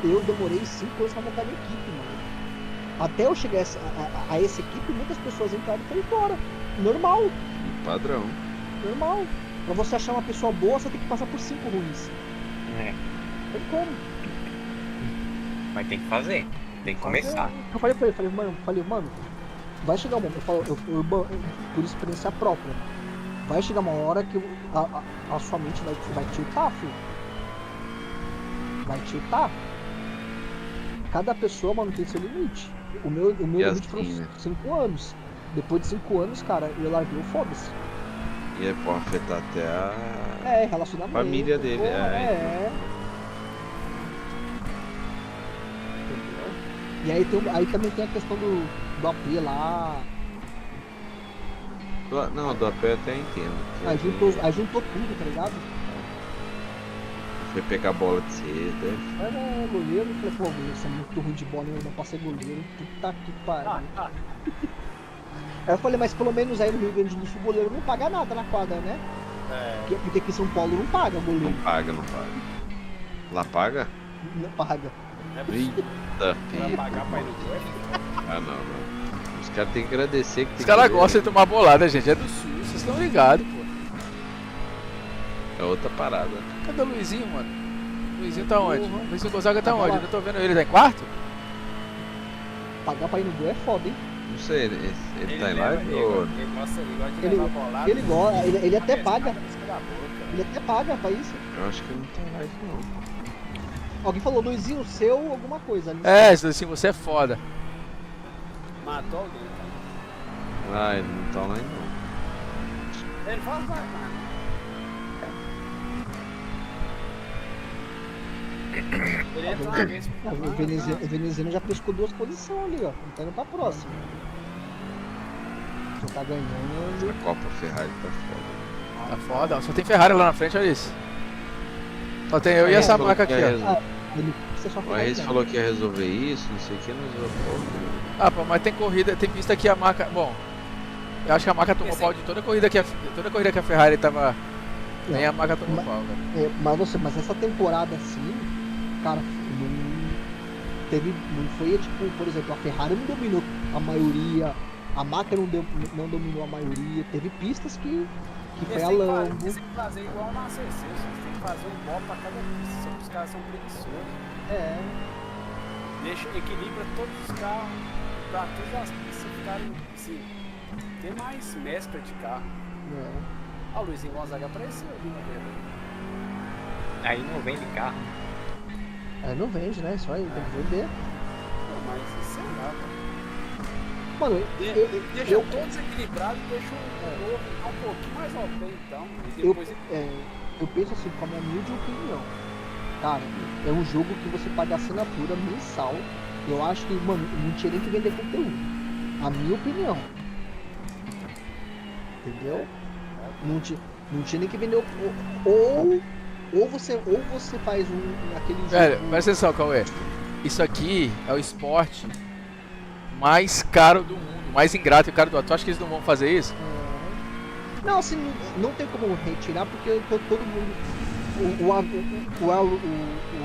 eu demorei 5 anos pra montar minha equipe, mano. Até eu chegar a essa equipe, muitas pessoas entraram e foram embora. Normal, Padrão. normal. Pra você achar uma pessoa boa, você tem que passar por 5 ruins. Tem como. Mas tem que fazer. Tem que começar. Eu falei pra ele, mano, vai chegar um momento, Urban, por experiência própria, vai chegar uma hora que a sua mente vai tiltar, filho. Vai tiltar. Cada pessoa, mano, tem seu limite. O meu limite foram assim, né? 5 anos. Depois de 5 anos, cara, eu larguei o foda-se. E pode afetar até a Relacionamento. família dele. Entendeu? E aí também tem a questão do AP lá. Não, do AP eu até entendo. Aí juntou tudo, tá ligado? Foi pegar a bola de cesta. Goleiro, eu falei, pô, goleiro, você é muito ruim de bola, eu não posso ser goleiro. Puta que pariu. Aí eu falei, mas pelo menos aí no Rio Grande do Sul o goleiro não paga nada na quadra, né? Porque aqui em São Paulo não paga goleiro. Não paga. Lá paga? Não paga. Eita, Pra filho. pagar pra ir no gol. Não. Os caras têm que agradecer que tem Os caras que- gostam de tomar bolada, gente. É do Sul, vocês estão ligados, pô. É outra parada. Cadê o Luizinho, mano? O Luizinho tá onde? Porra. O Luizinho Gonzaga tá Tá onde? lá. Eu não tô vendo ele, tá em quarto? Pagar pra ir no gol é foda, hein? Não sei, ele tá em live ou. Ele gosta de Ele- levar bolada. ele gosta, ele até Cabeçada paga. na esquerda da boca. Ele até paga pra isso. Eu acho que ele não tá em live não. Alguém falou, Luizinho, seu alguma coisa. Ali. Assim, você é foda. Matou alguém, cara. Ele não tá online não. Ele faz mais, mano. Ele entra uma vez por O semana, veneziano já pescou 2 posições ali, ó. Não tá indo pra próxima. Você tá ganhando. A Copa Ferrari tá foda. Tá foda, ó. Só tem Ferrari lá na frente, olha isso. Só tem eu e essa Falou marca que aqui, ia ó. resolver. Você só O Reis falou que ia resolver isso, não sei o que, não resolveu. Pô, mas tem corrida, tem pista que a marca. Bom, eu acho que a marca tomou pau de toda corrida que a Ferrari tava. Nem a marca tomou pau, velho. Mas essa temporada assim, cara, não foi tipo, por exemplo, a Ferrari não dominou a maioria, a Maca não dominou a maioria, teve pistas que foi a Lambo. Eles têm que fazer igual na CC, vocês têm que fazer um bolo pra cada pista, só que os caras são preguiçosos. Deixa, equilibra todos os carros pra todas as pistas ficarem assim. Tem mais mescla de carro. Ó, o Luizinho Gonzaga apareceu ali na verdade. Aí não vende carro. Não vende, né? Isso aí tem que vender. Pô, mas sei lá, cara. Mano, Deixa eu- todos equilibrados, deixa o novo um pouquinho mais OP, então. E eu, depois eu penso assim, com a minha humilde opinião. Cara, é um jogo que você paga assinatura mensal. Eu acho que, mano, não tinha nem que vender conteúdo. A minha opinião. Entendeu? Não tinha nem que vender. Ou você faz aquele jogo. Velho, presta atenção, Cauê. Isso aqui é o esporte mais caro do mundo, mais ingrato e caro do mundo. Tu acha que eles não vão fazer isso? Não, assim, não tem como retirar porque todo mundo. O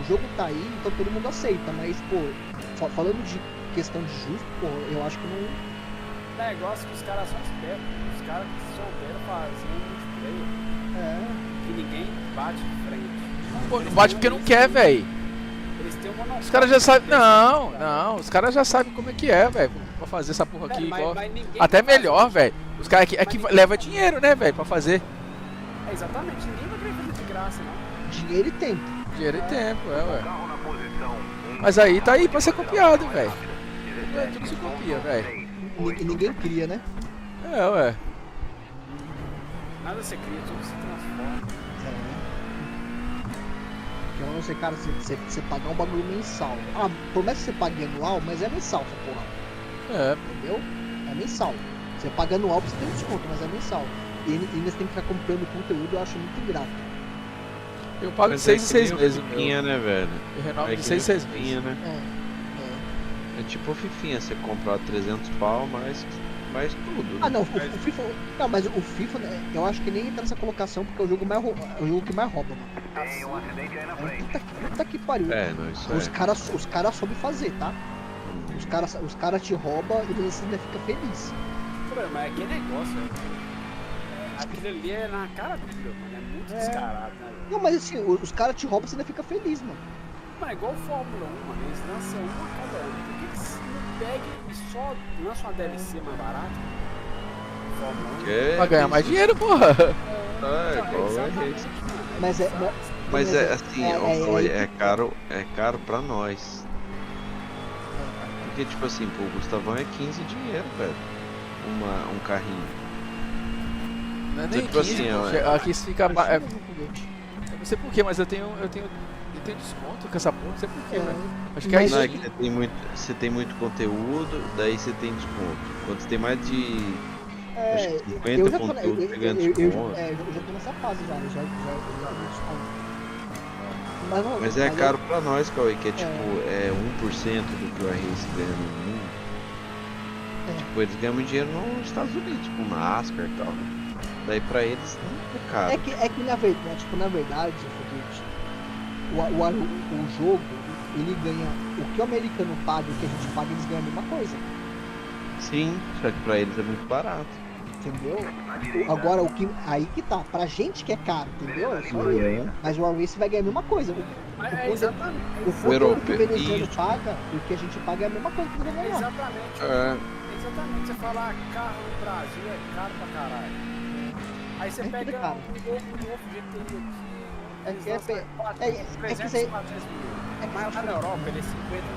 jogo tá aí, então todo mundo aceita, mas, pô, falando de questão de justo, pô, eu acho que não. negócio que os caras são espertos. Os caras que souberam fazer um multiplayer É. que ninguém bate de frente. Pô, não bate porque não quer, velho. Eles têm uma noção. Os caras já sabem. Não, os caras já sabem como é que é, velho. Pra fazer essa porra aqui igual. Até melhor, velho. Os caras aqui é que leva dinheiro, né, velho, pra fazer. É, exatamente, ninguém vai querer fazer de graça, não. Dinheiro e tempo. Dinheiro e tempo, ué. Carro na posição. Mas aí tá aí pra ser copiado, velho. Tudo se copia, velho. E ninguém cria, né? É, ué. Nada se cria, tudo se transforma. Porque eu não sei, cara, você pagar um bagulho mensal. Ah, por mais que você pague anual, mas é mensal essa porra. É. Entendeu? É mensal. Você paga anual, você tem desconto, mas é mensal. E ainda você tem que ficar comprando conteúdo, eu acho muito ingrato. Eu pago de Mas 6 em que 6 nem o meses, Fifinha, meu. né, velho? Eu renovo É de que 6 em nem 6 o meses. Fifinha, né? É tipo o Fifinha, você compra 300 pau, mais tudo. Né? Ah, não, o FIFA. Não, mas o FIFA, né, eu acho que nem entra nessa colocação porque é o jogo, é o jogo que mais rouba, mano. Tem um acidente aí na frente. Puta que pariu. É, não, isso Os caras sabem fazer, tá? Os cara te roubam e você ainda fica feliz. Mas é aquele negócio, aquilo ali é na cara dura, mano. É muito descarado, né, velho? Não, mas assim, os caras te roubam e você ainda fica feliz, mano. Mano, é igual o Fórmula 1, mano. Eles lançam um a cada ano. Por que eles não pegam e só lançam uma DLC mais barata? Fórmula 1. Que Pra ganhar mais dinheiro, porra. É, igual é esse. Mas é. Mas é assim, é- é caro pra nós. Porque, tipo assim, pro Gustavão é 15 dinheiro, velho. Um carrinho. Não é nem Tipo 15, assim, pô. ó, Aqui se fica. Eu não sei porquê, mas eu tenho desconto com essa porra, não sei porquê, velho. Acho que é Mas isso Não, é aqui. que você tem muito conteúdo, daí você tem desconto. Quando você tem mais de acho que 50 eu já tô, conteúdo, você ganha eu desconto. já tô nessa fase já, eu já Mas é caro pra nós, Cauê, que é tipo, é 1% do que o RS ganha no mundo. Tipo, eles ganham dinheiro nos Estados Unidos, tipo, NASCAR e tal. Daí pra eles não é caro. É que na verdade, tipo, na verdade, o jogo, ele ganha, o que o americano paga e o que a gente paga, eles ganham a mesma coisa, Sim, só que pra eles é muito barato. entendeu? Agora, aí que tá, pra gente que é caro, entendeu? É só isso. Mas o Race vai ganhar a mesma coisa. É exatamente. O conteúdo que o europeu, venezuelano isso. paga, o que a gente paga é a mesma coisa que eles vão ganhar. Exatamente. É, Exatamente. Você falar carro no Brasil é caro pra caralho. Aí você É tudo pega caro. um novo GTI aqui. É eles que lançam é que 300, você- 400 mil. é que Mas você- lá na Europa ele é 50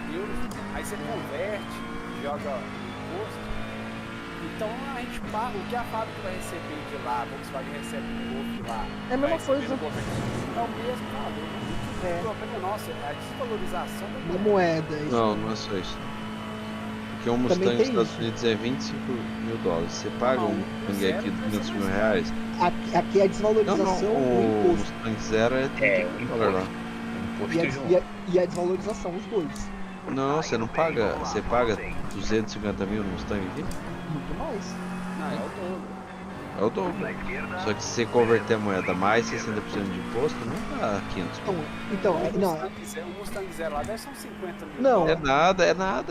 mil euros. Aí você converte, joga imposto. Então a gente paga, o que a fábrica vai receber de lá, a Volkswagen recebe um Golf de lá. É a mesma vai receber coisa. no Golf aqui, é o mesmo valor. É. O problema nosso é a desvalorização Da moeda, isso. não é só isso. Porque um Também Mustang nos tem Estados isso. Unidos é 25 mil dólares. Você paga Não, um o Mustang zero aqui de vai ser 500 mil mais reais? Aqui é a desvalorização, o o imposto. Mustang Zero é 30 É, mil o dólares lá. imposto. E Imposto junto. a desvalorização, os dois. Não, você não paga. Você paga 250 mil no Mustang aqui? Muito mais. Não, é o dobro. É o dobro. Só que se você converter a moeda mais 60% de imposto, não dá 500 mil. Então, não. O Mustang Zero lá deve ser uns 50 mil. Não, É nada.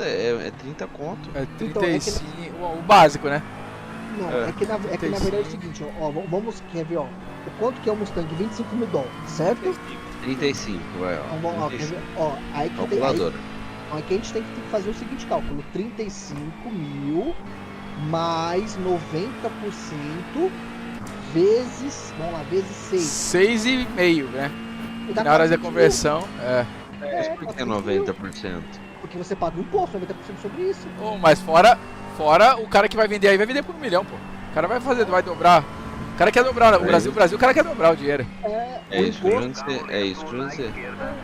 É 30 conto. É Então, é que- 35. O básico, né? Não, é que na verdade é o seguinte, ó, vamos, quer ver, ó, o quanto que é o Mustang? 25 mil dólares, certo? 35, vai, Então, ó, quer 35. ver, ó, aí que, Calculadora. aqui a gente tem que fazer o seguinte cálculo, 35 mil mais 90% vezes, vamos lá, vezes 6. 6,5, né? Na hora da conversão, é. Mas por que é 90%? Porque você paga um imposto, 90% sobre isso. Oh, mas fora fora o cara que vai vender aí vai vender por 1 milhão, pô. O cara vai dobrar. O cara quer dobrar, o Brasil, o cara quer dobrar o dinheiro. É isso que eu não sei. É isso que eu não sei.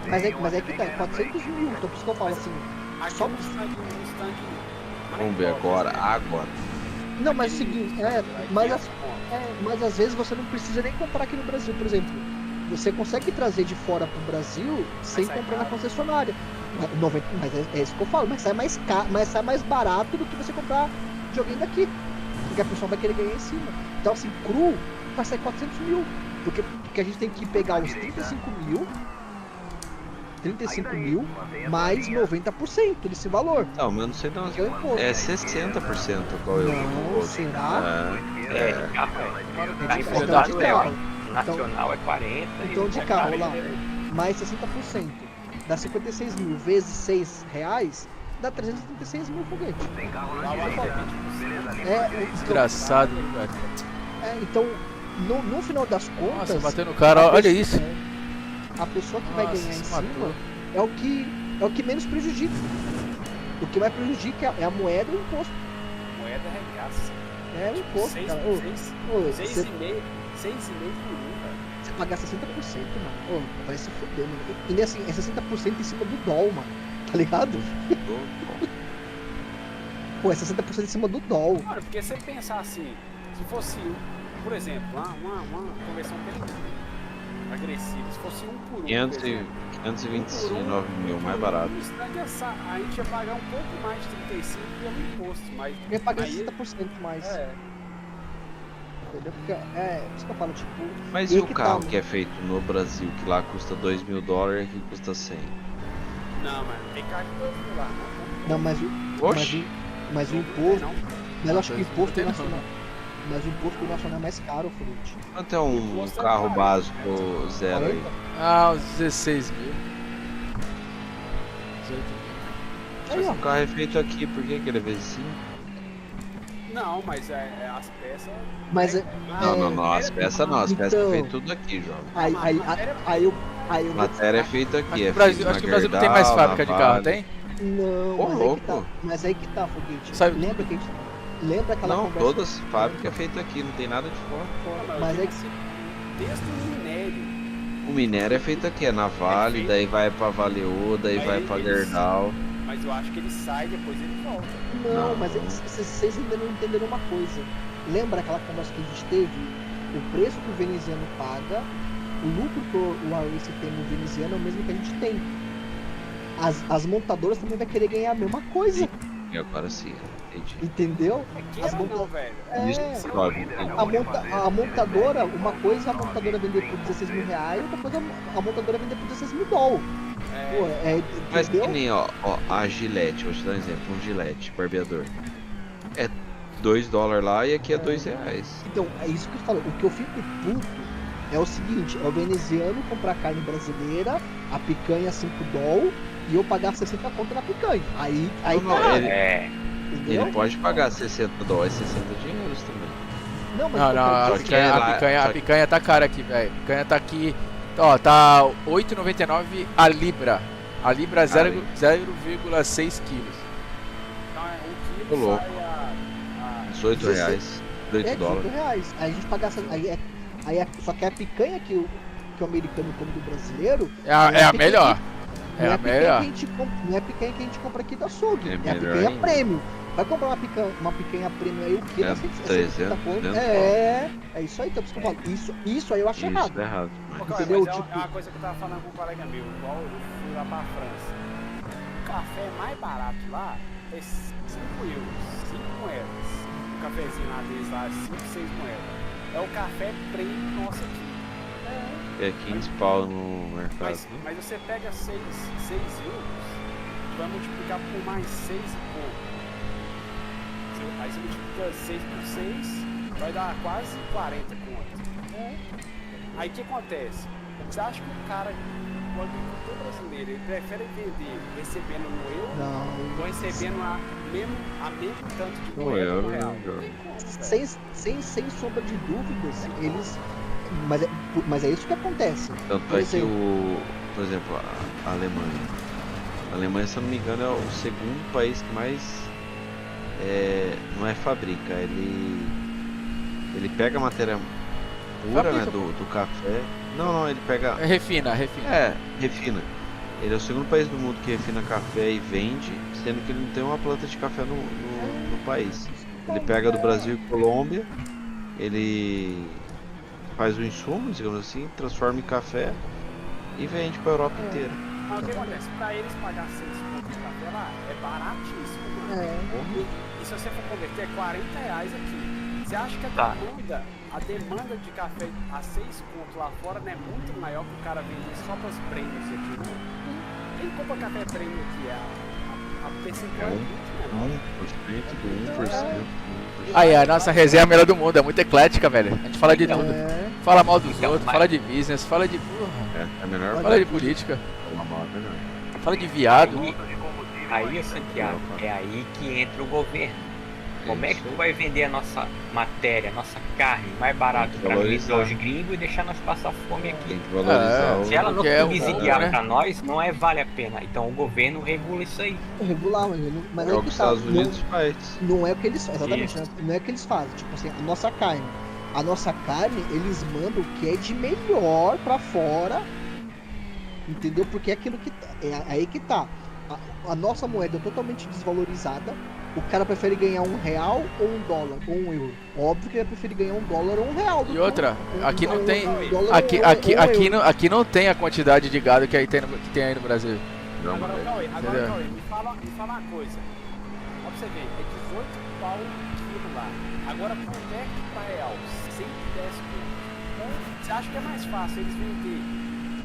Mas é que tá, 400 mil, então por isso que eu falo assim. Aqui Só- no stand Vamos ver agora. Não, mas é o seguinte, mas às vezes você não precisa nem comprar aqui no Brasil, por exemplo. Você consegue trazer de fora pro Brasil sem sai comprar na caro. concessionária. Mas é isso que eu falo, mas sai mais caro, mas sai mais barato do que você comprar joguinho daqui. Porque a pessoa vai querer ganhar em cima. Então assim, cru vai sair 400 mil. Porque a gente tem que pegar os 35 mil mais 90% desse valor. Não, mas eu não sei não. Que é o imposto. É 60% qual é o Não, imposto. será? Carro Então, importado de é carro. nacional é 40. Então de e carro é lá, 40. mais 60%. Dá 56 mil vezes 6 reais, dá 336 mil foguete. Desgraçado, viu, velho? Então no final das contas. Nossa, bateu no cara, a olha pessoa- isso. A pessoa que vai Nossa, ganhar em se cima matou. é o que menos prejudica. O que mais prejudica é a moeda e o imposto. moeda regaça. É o imposto, cara. Ô, você 6,5 por 1, velho. pagar 60%, mano. Ô, vai se fuder, mano. E assim, é 60% em cima do dólar, mano. Tá ligado? Pô, é 60% em cima do dólar. Mano, porque você pensar assim, se fosse, por exemplo, uma conversão bem agressiva, se fosse 1 por 1, 529 mil, mais barato. no stand a gente ia pagar um pouco mais de 35 pelo imposto, mas Eu ia pagar aí- 60% mais. é, Entendeu? Porque, por isso que eu falo, tipo. Mas e e aí o que carro tá, que é feito no Brasil, que lá custa 2 mil dólares e aqui custa 100? não, mano, tem carro que eu fui lá, Não, mas o. Oxi! Mas o imposto. não. Mas eu acho que o imposto tem não. nacional. Mas o imposto nacional é mais caro, Fruit. Quanto é um carro básico zero aí? Ah, uns 16 mil. 18 mil. Aí, ó. O carro é feito aqui, por que que ele é vezes 5? Não, mas as peças. Mas é. Não, as peças não, as peças Então. é feito tudo aqui, jovem. Aí eu. A matéria é feita aqui, Mas é no Brasil, feito acho que o na Brasil não tem mais Gerdau, fábrica de na carro, Vale. tem? Não, Ô, mas louco. aí que tá. Mas aí que tá, Foguete. Sabe Lembra que a gente. Lembra aquela Não, conversa. todas fábricas é feita aqui, não tem nada de fora. Mas é que. Desde o minério. O minério é feito aqui, é na Vale, daí vai pra Valeô, daí Aí vai pra eles- Gerdau. Mas eu acho que ele sai depois ele volta. Não, Não. mas vocês ainda não entenderam uma coisa. Lembra aquela conversa que a gente teve? O preço que o veneziano paga, o lucro que o Race tem no veneziano é o mesmo que a gente tem. As montadoras também vão querer ganhar a mesma coisa, E agora sim, entendi. entendeu? Que As não, monta- velho. Isso, jovem, A montadora, uma coisa a montadora vender por 16 mil reais, outra coisa a montadora vender por 16 mil dólares. Pô, Mas que entendeu? nem, ó, a Gillette, vou te dar um exemplo, um Gillette, barbeador. É 2 dólares lá e aqui é 2 reais. Então, é isso que eu falo. O que eu fico puto é o seguinte, é o veneziano comprar carne brasileira, a picanha 5 dólares, e eu pagar 60 conto na picanha. Aí Não, tá, ele- entendeu? Ele pode pagar 60 dólares, 60 dinheiros também. Não, mas Não, eu tô não, falando a Só que picanha, lá- a só que- picanha tá cara aqui, velho. A picanha tá aqui, ó, tá 8,99 a libra. A libra é 0,6 quilos. Então é um Ô, quilo louco. sai a 18 reais, 18 é 18 dólares. reais. Aí a gente paga essa. Só que a picanha que o americano come do brasileiro. É a picanha melhor. Não É é a a picanha melhor. que a gente compra, não é a picanha que a gente compra aqui da açougue. É É, a melhor picanha ainda. premium. Vai comprar uma picanha premium aí, o que? É 300, 300 É isso aí, então por isso que eu falo. Isso aí eu acho errado. Isso é errado. Ô, cara, Entendeu? mas Tipo- é uma coisa que eu tava falando com um colega meu, igual eu fui lá pra França. O café mais barato lá é 5 euros, 5 moedas. O cafezinho lá deles lá é 5, 6 moedas. É o café premium nosso aqui. É 15 pau no mercado. Mas você pega 6 euros, vai multiplicar por mais 6 e pouco. Aí você multiplica 6 por 6, vai dar quase 40 contas. Aí o que acontece? Você acha que o cara, o agricultor brasileiro, ele prefere vender recebendo no euro Não. ou recebendo a mesmo tanto de No moeda euro, no real? né, Não tem como, velho. Sem sombra de dúvidas, eles. Mas é isso que acontece. Tanto Por é que exemplo- por exemplo, a Alemanha. A Alemanha, se eu não me engano, é o segundo país que mais não é fabrica, ele pega a matéria pura, né, do café. Não, ele pega. Refina. Refina. Ele é o segundo país do mundo que refina café e vende, sendo que ele não tem uma planta de café no país. Ele pega do Brasil e Colômbia, ele faz o insumo, digamos assim, transforma em café e vende para a Europa inteira. Mas o que acontece? Pra eles pagar 6 contos de café lá, é baratíssimo, mano. E se você for converter, é R$40 aqui. Você acha que a demanda de café a 6 contos lá fora não é muito maior que o cara vender só para os prêmios aqui, não? Quem compra café prêmio aqui? A percentual é muito menor. 1% do 1%. Aí, a nossa resenha é a melhor do mundo, é muito eclética, velho. A gente fala de tudo. Fala mal dos outros, fala de business, fala de porra. É melhor. Fala de política. Melhor. Fala de viado. Aí, Santiago, é aí que entra o governo. Como é que tu vai vender a nossa matéria, a nossa carne mais barato para valorizar os gringos e deixar nós passar fome aqui? Tem que valorizar Se ela não porque é subsidiar né? para nós, não vale a pena. Então o governo regula isso aí. Regular, mas É o que os Estados Unidos faz. Não é o que eles fazem, exatamente, não é o que eles fazem. Tipo assim, a nossa carne, eles mandam o que é de melhor pra fora, entendeu? Porque é aquilo que é aí que tá. A nossa moeda é totalmente desvalorizada. O cara prefere ganhar $1 ou $1 ou €1. Óbvio que ele prefere ganhar $1 ou R$1. E outra, aqui não tem. $1 Aqui não tem a quantidade de gado que tem aí no Brasil. Agora, Cauê, me fala uma coisa. Ó, pra você ver, é 18 pau o quilo lá. Agora, converte pra real, 110 conto. Você acha que é mais fácil eles vender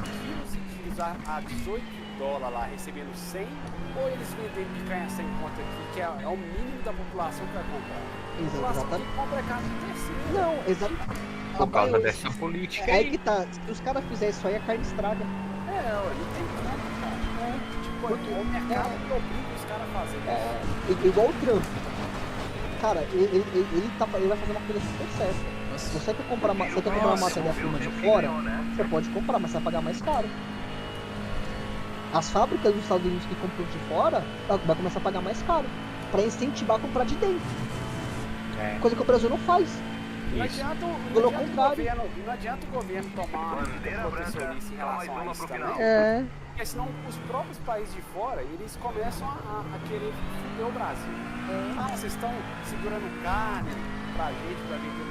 quilos e quilos a $18 lá, recebendo 100, ou eles venderem picanha sem conta aqui, que é o mínimo da população que vai comprar? A população que compra é carne de terceiro. Não, exatamente. Por causa dessa política É aí que tá. Se os caras fizerem isso aí, a carne estraga. Não tem como, cara. Tipo, o mercado que obriga os caras a fazer isso. Igual o Trump. Cara, ele vai fazer uma coisa super certa. Você quer comprar uma matéria-prima de fora, você pode comprar, mas você vai pagar mais caro. As fábricas dos Estados Unidos que compram de fora vai começar a pagar mais caro para incentivar a comprar de dentro. Coisa que o Brasil não faz. Não adianta o governo tomar uma protecionista em relação a isso também. Porque senão os próprios países de fora, eles começam a querer fuder o Brasil. Vocês estão segurando carne pra gente, pra vender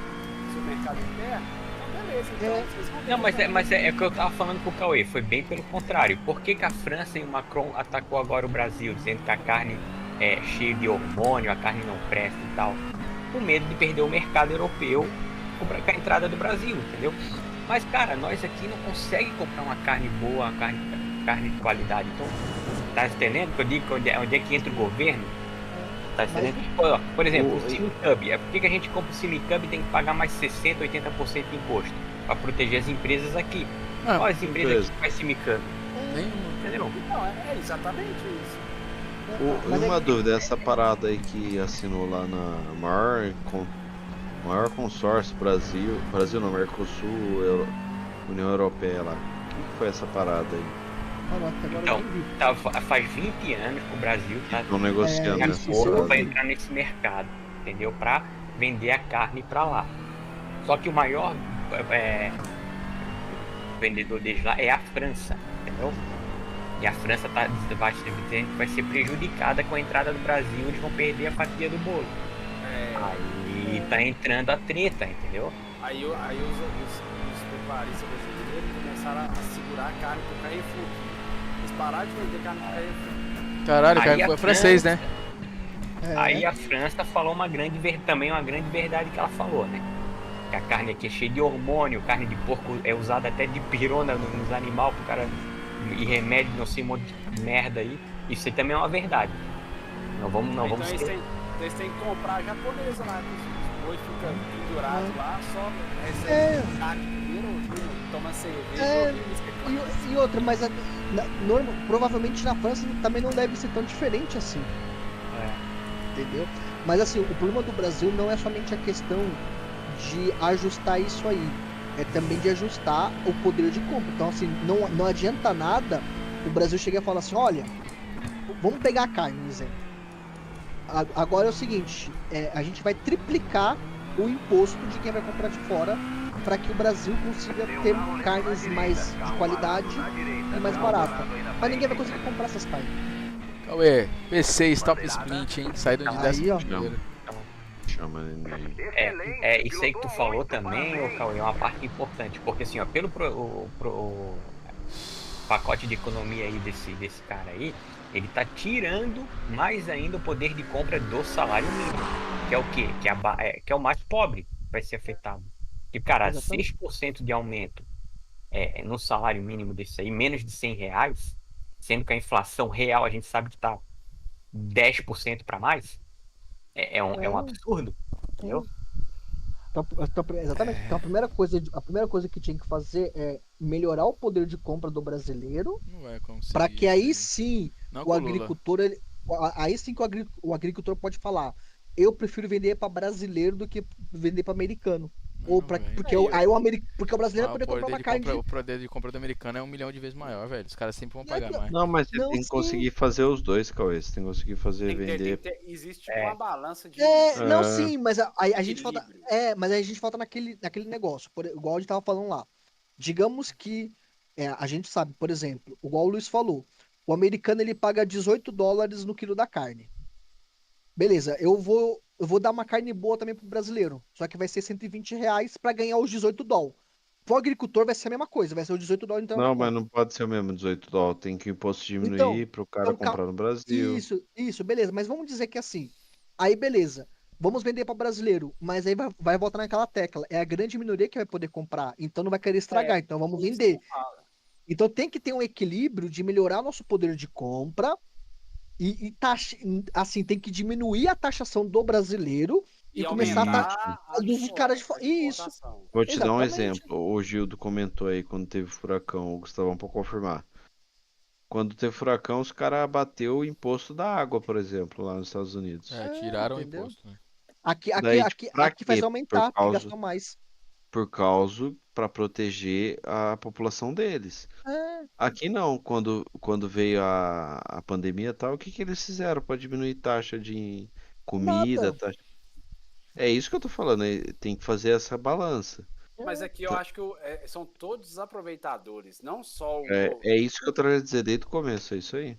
no seu mercado interno? Beleza, então, mas é o que eu tava falando pro Cauê, foi bem pelo contrário. Por que a França e o Macron atacou agora o Brasil, dizendo que a carne é cheia de hormônio, a carne não presta e tal? Com medo de perder o mercado europeu com a entrada do Brasil, entendeu? Mas, cara, nós aqui não conseguimos comprar uma carne boa, uma carne de qualidade. Então, tá entendendo que eu digo onde é que entra o governo? Tá entendendo? Por exemplo, o Simicub. Por que a gente compra o Simicub e tem que pagar mais 60%, 80% de imposto? Para proteger as empresas aqui. Qual as empresas que faz Simicub? Entendeu? Não, é exatamente isso. Uma dúvida, essa parada aí que assinou lá na maior consórcio Brasil não, Mercosul, União Europeia lá. O que foi essa parada aí? Então, faz 20 anos que o Brasil estão negociando essa porra para entrar nesse mercado, entendeu? Para vender a carne para lá. Só que o maior vendedor deles lá é a França, entendeu? E a França vai ser prejudicada com a entrada do Brasil, eles vão perder a fatia do bolo. Aí tá entrando a treta, entendeu? Aí os pecuaristas brasileiros começaram a segurar a carne pro Carrefour. Eles pararam de vender carne pro Carrefour. Caralho, o Carrefour é francês, né? Aí a França falou também uma grande verdade que ela falou, né? Que a carne aqui é cheia de hormônio, carne de porco é usada até de pirona nos animais pro cara, e remédio, não sei, um monte de merda aí. Isso aí também é uma verdade. Eles têm que comprar a japonesa lá, os bois ficam pendurados lá, só recebem carne primeiro, toma cerveja, e outra, mas provavelmente na França também não deve ser tão diferente assim. Entendeu? Mas assim, o problema do Brasil não é somente a questão de ajustar isso aí, é também de ajustar o poder de compra. Então assim, não adianta nada o Brasil chegar e falar assim, olha, vamos pegar a carne, por exemplo. agora é o seguinte, a gente vai triplicar o imposto de quem vai comprar de fora para que o Brasil consiga ter carnes mais de qualidade e mais barata. Mas ninguém vai conseguir comprar essas carnes. Cauê, P6 Stop Sprint, hein? Saíram de Aí, ó. 11º. Chama aí. Isso aí que tu falou também, ô Cauê, é uma parte importante, porque assim, ó, pelo o pacote de economia aí desse cara aí, ele tá tirando mais ainda o poder de compra do salário mínimo, que é o quê? Que é o mais pobre que vai ser afetado. E, cara, Exatamente. 6% de aumento no salário mínimo desse aí, menos de R$ 100, sendo que a inflação real a gente sabe que tá 10% para mais, é um absurdo, entendeu? Exatamente. Então a primeira coisa que tinha que fazer é melhorar o poder de compra do brasileiro, Não vai conseguir. para que aí isso sim Não o com o Lula. agricultor, aí sim que o agricultor pode falar, eu prefiro vender para brasileiro do que vender para americano. Ou Não, pra, velho. porque, porque o brasileiro vai poder comprar uma carne. O poder de compra do americano é 1 milhão de vezes maior, velho. Os caras sempre vão pagar mais. Não, mas você Não, tem que sim. conseguir fazer os dois, Cauê. Você tem que conseguir fazer, vender. Existe tipo uma balança de. Não, sim, mas a gente falta. Equilíbrio. Mas a gente falta naquele negócio. Igual a gente tava falando lá. Digamos que a gente sabe, por exemplo, igual o Luiz falou, o americano ele paga $18 no quilo da carne. Beleza, eu vou dar uma carne boa também pro brasileiro. Só que vai ser R$ 120 para ganhar os $18. Pro agricultor vai ser a mesma coisa, vai ser os $18 então na Não, mas conta. não pode ser o mesmo $18. Tem que o imposto Então, diminuir para o cara comprar no Brasil. isso, beleza. Mas vamos dizer que assim. Aí, beleza. Vamos vender para brasileiro, mas aí vai voltar naquela tecla. É a grande minoria que vai poder comprar, então não vai querer estragar, então vamos Isso vender. que fala. Então tem que ter um equilíbrio de melhorar nosso poder de compra assim, tem que diminuir a taxação do brasileiro e começar a aumentar taxar dos caras de fora. Isso, exportação. Vou te dar um exatamente. exemplo. O Gildo comentou aí quando teve furacão, o Gustavão para confirmar. Quando teve furacão, os caras abateu o imposto da água, por exemplo, lá nos Estados Unidos. Tiraram Entendeu? o imposto, né? Daí, tipo, pra Aqui faz quê? aumentar, porque gastam mais. Por causa para proteger a população deles. É, Aqui não, quando veio a pandemia e tal, o que que eles fizeram para diminuir taxa de comida, nada. taxa... É isso que eu tô falando, tem que fazer essa balança. Mas aqui eu acho que são todos os aproveitadores, não só o. É isso que eu tô querendo dizer desde o começo, é isso aí.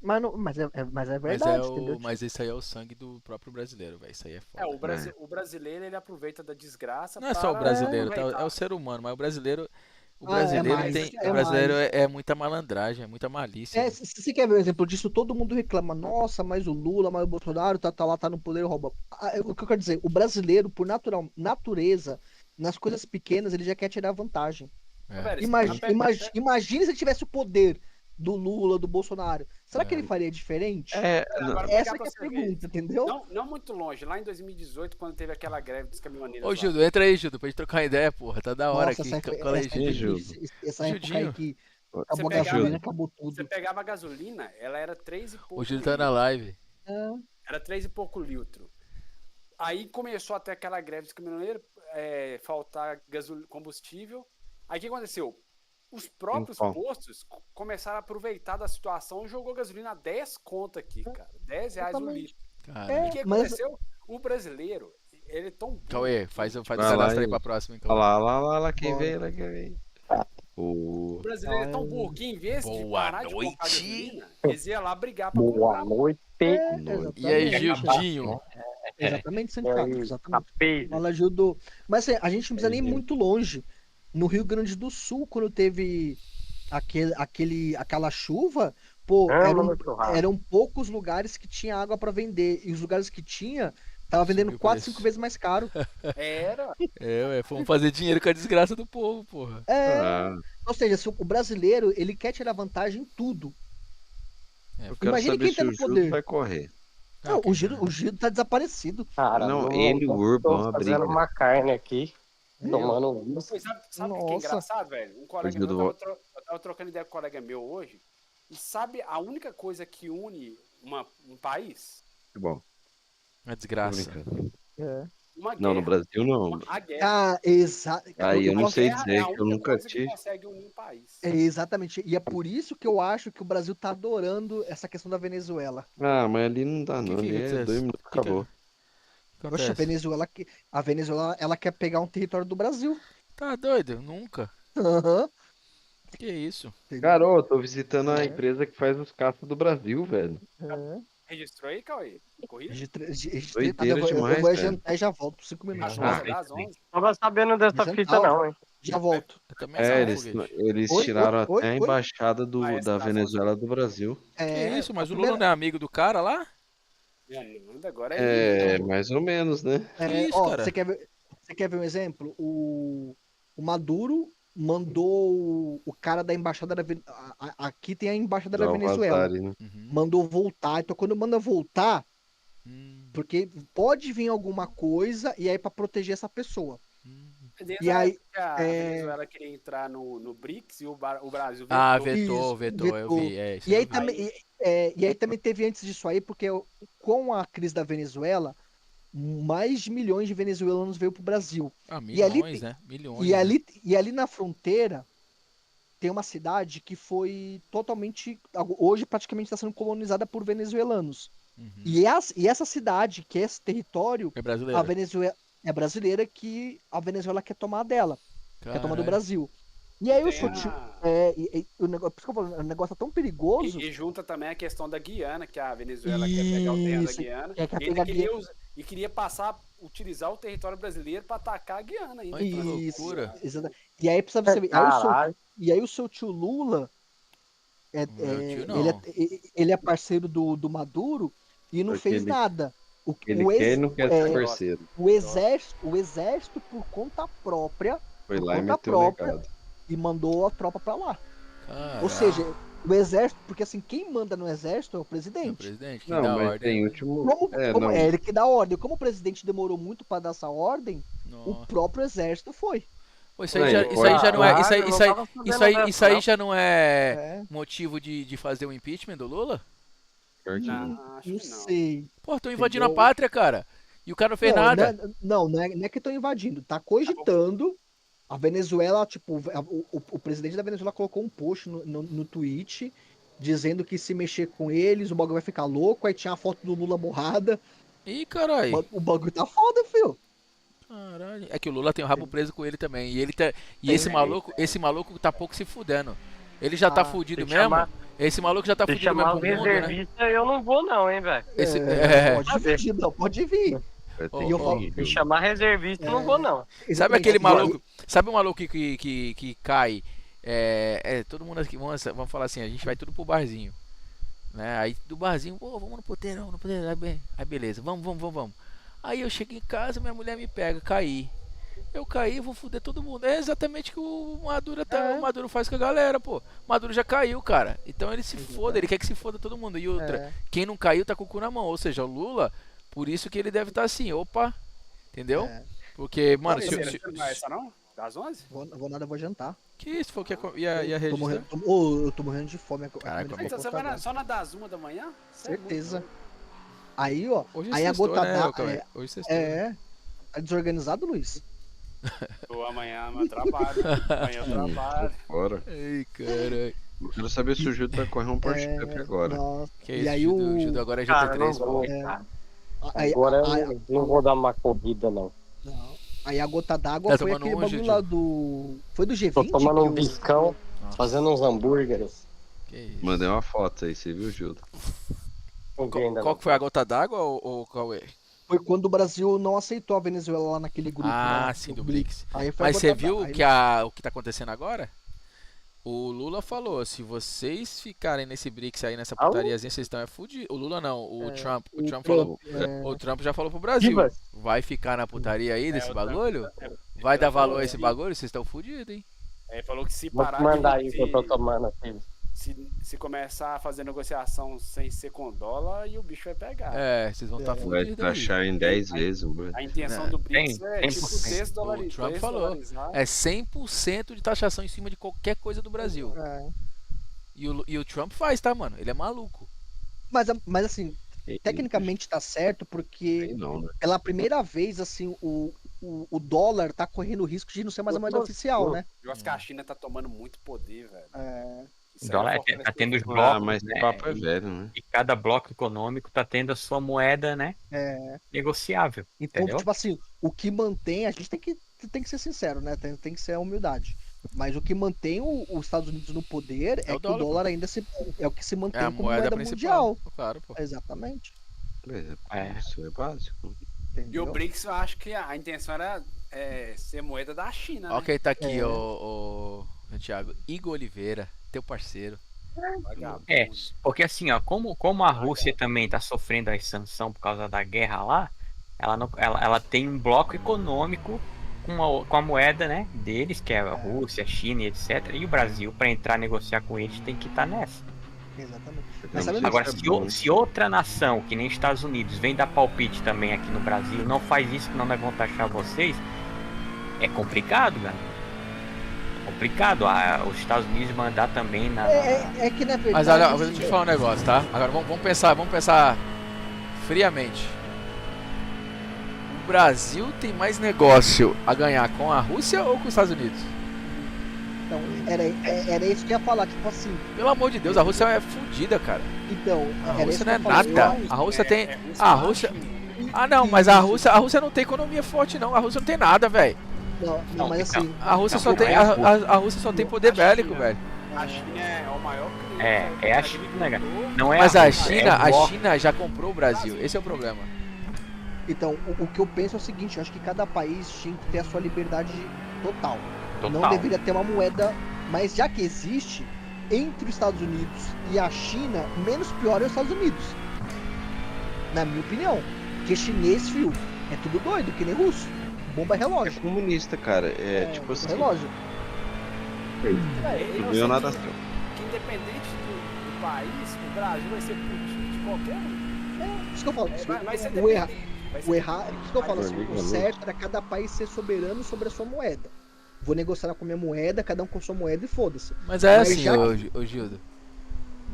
Mas é verdade, entendeu? Mas isso aí é o sangue do próprio brasileiro, velho. Isso aí é foda. O brasileiro ele aproveita da desgraça. Não é só o brasileiro, tá? aproveitar. É o ser humano, mas o brasileiro. O Ah, é brasileiro mais, tem. é O brasileiro mais. é muita malandragem, é muita malícia. Se você quer ver um exemplo disso, todo mundo reclama, nossa, mas o Lula, mas o Bolsonaro tá lá, tá no poder e rouba. O que eu quero dizer, o brasileiro, por natureza, nas coisas pequenas, ele já quer tirar vantagem. É. Imagine se ele tivesse o poder do Lula, do Bolsonaro. Será que ele faria diferente? Agora, Essa que é pegar a pra você pergunta, ver. entendeu? Não muito longe, lá em 2018, quando teve aquela greve dos caminhoneiros. Ô, lá. Gildo, entra aí, Gildo, pra gente trocar uma ideia, porra. Tá da hora Nossa, aqui. essa Cola aí, época Gildo. essa época aí Judinho. que Você acabou a pegava, gasolina, acabou você tudo. pegava a gasolina, ela era 3 e pouco. O Gildo tá na live. Era 3 e pouco litro. Aí começou até aquela greve dos caminhoneiros, faltar combustível. Aí o que aconteceu? Os próprios postos começaram a aproveitar da situação e jogou gasolina a 10 conto aqui, cara. R$10 o litro. E o que aconteceu? O brasileiro, ele é tão burro. Cauê, faz o Vai cadastro lá, aí pra próxima, então. Olha lá, quem vem, lá quem vem. O brasileiro é tão burro que em vez de Boa parar de noite. comprar gasolina, eles iam lá brigar pra Boa comprar. noite. E aí, Gildinho? Exatamente, E Santiago, aí, exatamente. rapaz? Fala, Gildo. Mas assim, a gente não precisa nem ir muito longe. No Rio Grande do Sul, quando teve aquela chuva, pô, eram poucos lugares que tinha água para vender. E os lugares que tinha, tava vendendo Subiu o 4, preço. 5 vezes mais caro. Fomos fazer dinheiro com a desgraça do povo, porra. Ou seja, o brasileiro, ele quer tirar vantagem em tudo. Eu quero Imagine saber quem se tá o no Gildo poder. vai correr. Não, o Gildo tá desaparecido. Cara, Não, ele e o Urban, tô uma fazendo briga. uma carne aqui, tomando um Sabe o que é Nossa. engraçado, velho? Um colega Gildo, meu, eu tava trocando ideia com um colega meu hoje, e sabe a única coisa que une um país? Que bom. Uma Tô desgraça. brincando. uma guerra. Não, no Brasil não. A guerra. Ah, exato. Aí eu não sei Guerra é dizer a que eu única nunca coisa que tive. consegue unir um país. Exatamente. E é por isso que eu acho que o Brasil tá adorando essa questão da Venezuela. Ah, mas ali não dá não, que ali é acontece? 2 minutos, Que acabou. Poxa, a Venezuela, ela quer pegar um território do Brasil. Tá doido? Nunca. Aham. Que isso? Cara, ô, eu tô visitando a É. empresa que faz os caças do Brasil, velho. É. Registrou aí, Cauê? Corrida? Registrei, tá? Doideira Eu demais, vou velho. jantar e já volto por 5 minutos. Às Ah, 11, às 11. Tava sabendo dessa Jantar, fita não, hein? Já volto. Eu também É, não, eles, foguete. eles Oi, tiraram oi, até a oi. embaixada Ah, essa da das Venezuela do Brasil. Que isso? Mas a o Lula primeira- não é amigo do cara lá? Agora É, inimigo. mais ou menos, né? Que isso, ó, cara? você quer ver um exemplo? O Maduro mandou o cara da embaixada aqui tem a embaixada da Dá o Venezuela. Vazari, né? Uhum. Mandou voltar. Então quando manda voltar, Hum, porque pode vir alguma coisa e aí pra proteger essa pessoa. hum. Desde E a aí, época que a é, Venezuela queria entrar no BRICS e o Brasil Ah, vetou. vetou, eu vi. É, isso E aí eu vi. também, e aí também teve antes disso aí, porque com a crise da Venezuela, mais de milhões de venezuelanos veio pro Brasil. Ah, E ali, milhões, né? Milhões. e né? ali na fronteira tem uma cidade que foi totalmente, hoje praticamente está sendo colonizada por venezuelanos. Uhum. E essa cidade, que é esse território, É a brasileiro. Venezuela é brasileira, que a Venezuela quer tomar dela, quer tomar do Caralho. Brasil. E aí o Tem seu tio, o negócio, por isso que eu falo, o negócio é tão perigoso. E junta também a questão da Guiana, que a Venezuela quer pegar o terreno da Isso, Guiana. quer E pegar ainda queria utilizar o território brasileiro para atacar a Guiana ainda. Ai, que Isso, loucura. exatamente. E aí precisa você ver. Caralho. E aí o seu tio Lula, Meu tio não. ele é parceiro do Maduro e não Porque fez ele- nada. Ele quer e não quer ser parceiro. O exército por conta própria, Foi por lá e conta meteu o própria, legado. e mandou a tropa pra lá. Caralho. Ou seja, o exército, porque assim, quem manda no exército é o É o presidente. presidente que Não, dá mas ordem. tem último. Como não. é ele que dá ordem. Como o presidente demorou muito pra dar essa ordem, o Nossa. próprio exército foi. Pô, isso aí Não, já, ele isso aí já não é. pode- Isso aí, Ah, isso aí, eu não tava sabendo isso aí, dessa, isso aí não. já não é É. motivo de fazer o impeachment do Lula? Pior que não. Não, acho Não que não. sei. Pô, estão invadindo Entendeu? a pátria, cara. E o cara não fez nada. Não é que estão invadindo, tá cogitando. A Venezuela, tipo, o presidente da Venezuela colocou um post no tweet dizendo que se mexer com eles, o bagulho vai ficar louco. Aí tinha a foto do Lula borrada. Ih, caralho. O bagulho tá foda, filho. Caralho. É que o Lula tem o rabo preso com ele também. E ele tá. E Tem, esse maluco tá pouco se fudendo. Ele já tá Ah, fudido se mesmo. chamar- Esse maluco já tá Se fudido chamar mesmo o pro mundo, né? reservista, eu não vou não, hein, velho. Pode vir, não, pode vir. Vai ter Ô, E eu que falo- ir, Se viu? chamar reservista, eu não vou não. Sabe Exatamente. aquele E maluco? Sabe o maluco que cai? Todo mundo aqui, vamos falar assim, a gente vai tudo pro barzinho. Né? Aí do barzinho, pô, vamos no puteirão, Aí beleza, vamos. Aí eu chego em casa, minha mulher me pega, caí. Eu caí, vou fuder todo mundo. É exatamente o que o Maduro faz com a galera, pô. O Maduro já caiu, cara. Então ele se foda, ele quer que se foda todo mundo. E outra, quem não caiu tá com o cu na mão. Ou seja, o Lula, por isso que ele deve estar assim, opa, entendeu? É. Porque, mano, Você se, não vai essa não? Das 11? Vou nada, vou jantar. que isso, foi o que ia Eu tô registrar? morrendo, eu tô morrendo de fome. Caraca, comida Então ficou você vai estragada. só na das 1 da manhã? Você é muito Certeza. doido. Aí, ó. Hoje Aí a sextou, gota né, d'água. Cauê? Hoje sextou. Tá desorganizado, Luiz? Pô, amanhã eu trabalho. Amanhã eu trabalho. Fora. Ai, caralho. Eu quero saber se o Júlio vai correr um Porsche Cup agora. Nossa. Que E isso, aí Judo agora é Cara, não GT3, pô. vou, É. cara. Aí, Agora aí- eu não vou dar uma corrida, não. não. Aí a gota d'água Tá foi tomando aquele um, bagulho Juju? lá do. Foi do G20? Tô tomando um que o- biscão, Nossa, fazendo uns hambúrgueres. que isso. Mandei uma foto aí, você viu, Júlio? Não vi Qual, ainda qual não. que foi a gota d'água, ou Cauê? Foi quando o Brasil não aceitou a Venezuela lá naquele grupo. Ah, lá, sim, no do BRICS. Aí foi a Mas gota você viu d'água. o que tá acontecendo agora? O Lula falou, se vocês ficarem nesse BRICS aí, nessa Alô? putariazinha, vocês estão fudidos. O Lula não, o Trump. O O Trump falou. é, O Trump já falou pro Brasil. Divas. Vai ficar na putaria aí desse o Trump- bagulho? é, Vai dar Trump falou valor a esse que- bagulho? Vocês estão fudidos, hein? Ele falou que se Vou parar te mandar de- aí o que eu tô tomando aqui. se começar a fazer negociação sem ser com dólar, e o bicho vai pegar. É, vocês vão estar Vai fudidos aí. taxar em 10 vezes, mano. A intenção É, do BRICS tem- é tem tipo por cento. desdolarizar. O Trump falou. É 100% de taxação em cima de qualquer coisa do Brasil. é. E o Trump faz, tá, mano? Ele é maluco. Mas assim, tecnicamente tá certo, porque Sei não, né? pela primeira vez, assim, o dólar tá correndo o risco de não ser mais a moeda oficial, né? Eu acho que a China tá tomando muito poder, velho. É, Isso O aí dólar fortalece tá tendo os o- blocos, Mas né? esse papo é velho, né? E cada bloco econômico tá tendo a sua moeda, né? é. Negociável. Então, Entendeu? tipo assim, o que mantém, a gente tem que ser sincero, né? Tem que ser a humildade. Mas o que mantém os Estados Unidos no poder É é o que o dólar, dólar ainda é o que se É a mantém como moeda moeda principal. mundial. Claro, pô. Exatamente. É. Isso é básico. E o Entendeu? BRICS, eu acho que a intenção era ser moeda da China, Ó né? quem tá aqui, É. ô Thiago. Igor Oliveira, teu parceiro. Vagabundo. Porque assim, ó, como a Rússia também tá sofrendo a sanção por causa da guerra lá, ela tem um bloco econômico com a moeda, né, deles, que é a Rússia, a China, e etc. E o Brasil, para entrar a negociar com eles, tem que estar nessa. Exatamente. Mas Mas sabe, Agora, Isso é bom. se outra nação, que nem Estados Unidos, vem dar palpite também aqui no Brasil, não faz isso, que não nós vamos taxar vocês, é complicado, cara. Complicado os Estados Unidos mandar também na. é que na verdade. Mas olha, assim, deixa eu te falar um negócio, tá? Agora vamos pensar friamente. O Brasil tem mais negócio a ganhar com a Rússia ou com os Estados Unidos? Então, era isso que eu ia falar, tipo assim. Pelo amor de Deus, a Rússia é fodida, cara. Então, A era Rússia isso não é que eu ia falar. nada. A Rússia tem. Rússia A e Rússia. China. Ah não, mas a Rússia não tem economia forte não. A Rússia não tem nada, velho. Não, mas então, assim. A Rússia Não, só não tem. é A Rússia só tem poder A China. bélico, velho. A China é o maior cliente. É a China, cara. Não é Mas a Rússia, China, é o a bloco. China já comprou o Brasil. Esse é o problema. Então, o que eu penso é o seguinte, eu acho que cada país tinha que ter a sua liberdade total. Não Total. deveria ter uma moeda, mas já que existe, entre os Estados Unidos e a China, menos pior é os Estados Unidos. Na minha opinião. Porque chinês, fio, é tudo doido, que nem russo. Bomba É relógio. comunista, cara. É tipo bomba assim. relógio. Não ganhou nada assim. Que independente do país, o Brasil vai ser Putin de qualquer um. Isso que eu falo. Isso que Vai ser o errado. dependente. Vai ser O errado, isso que eu falo assim, Liga, o Luz. certo era cada país ser soberano sobre a sua moeda. Vou negociar com a minha moeda, cada um com a sua moeda e foda-se. Mas é Mas assim, já- ô Gildo.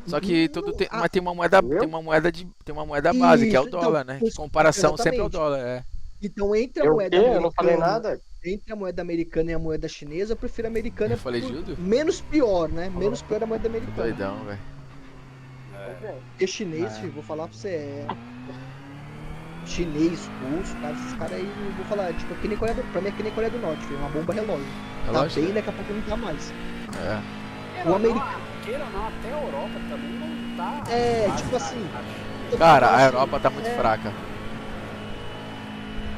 Só que tudo tem, Ah, mas tem uma moeda base, que é o Isso, então, dólar, né? pois- Comparação sempre é o exatamente. dólar, é. Então, entre a Eu o moeda quê? Eu não falei americana, nada. entre a moeda americana e a moeda chinesa, eu prefiro a americana. Eu falei por- Gildo? menos pior, né? Menos pior a moeda americana. Doidão, velho. Porque chinês, filho, vou falar pra você, chinês, russo, cara, esses caras aí, eu vou falar, tipo, que nem pra mim é que nem Coreia do Norte, filho, uma bomba relógio. Tá Relógio? bem, daqui a pouco não tá mais. É. Queira O ou americano- não, queira ou não, até a Europa também não tá. Tipo assim, eu Cara, falo a assim, Europa tá muito fraca.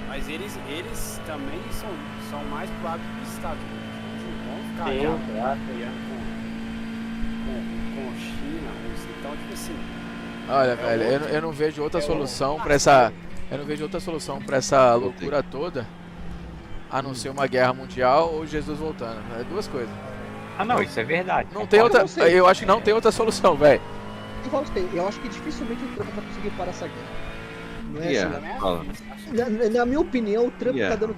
Mas eles também são mais pro lado dos Estados Unidos. Eles não vão ficar Sim, já claro. guiando com China, Rússia. Então, tipo assim, Olha, velho, eu não vejo outra solução pra essa. Eu não vejo outra solução pra essa loucura toda. A não ser uma guerra mundial ou Jesus voltando. É duas coisas. Ah, não, isso é verdade. Não tem outra. não sei. Eu acho que não tem outra solução, velho. eu falo pra você, eu acho que dificilmente o Trump vai conseguir parar essa guerra. Não é Yeah. assim. também é fala. difícil. Na minha opinião, o Trump Yeah. tá dando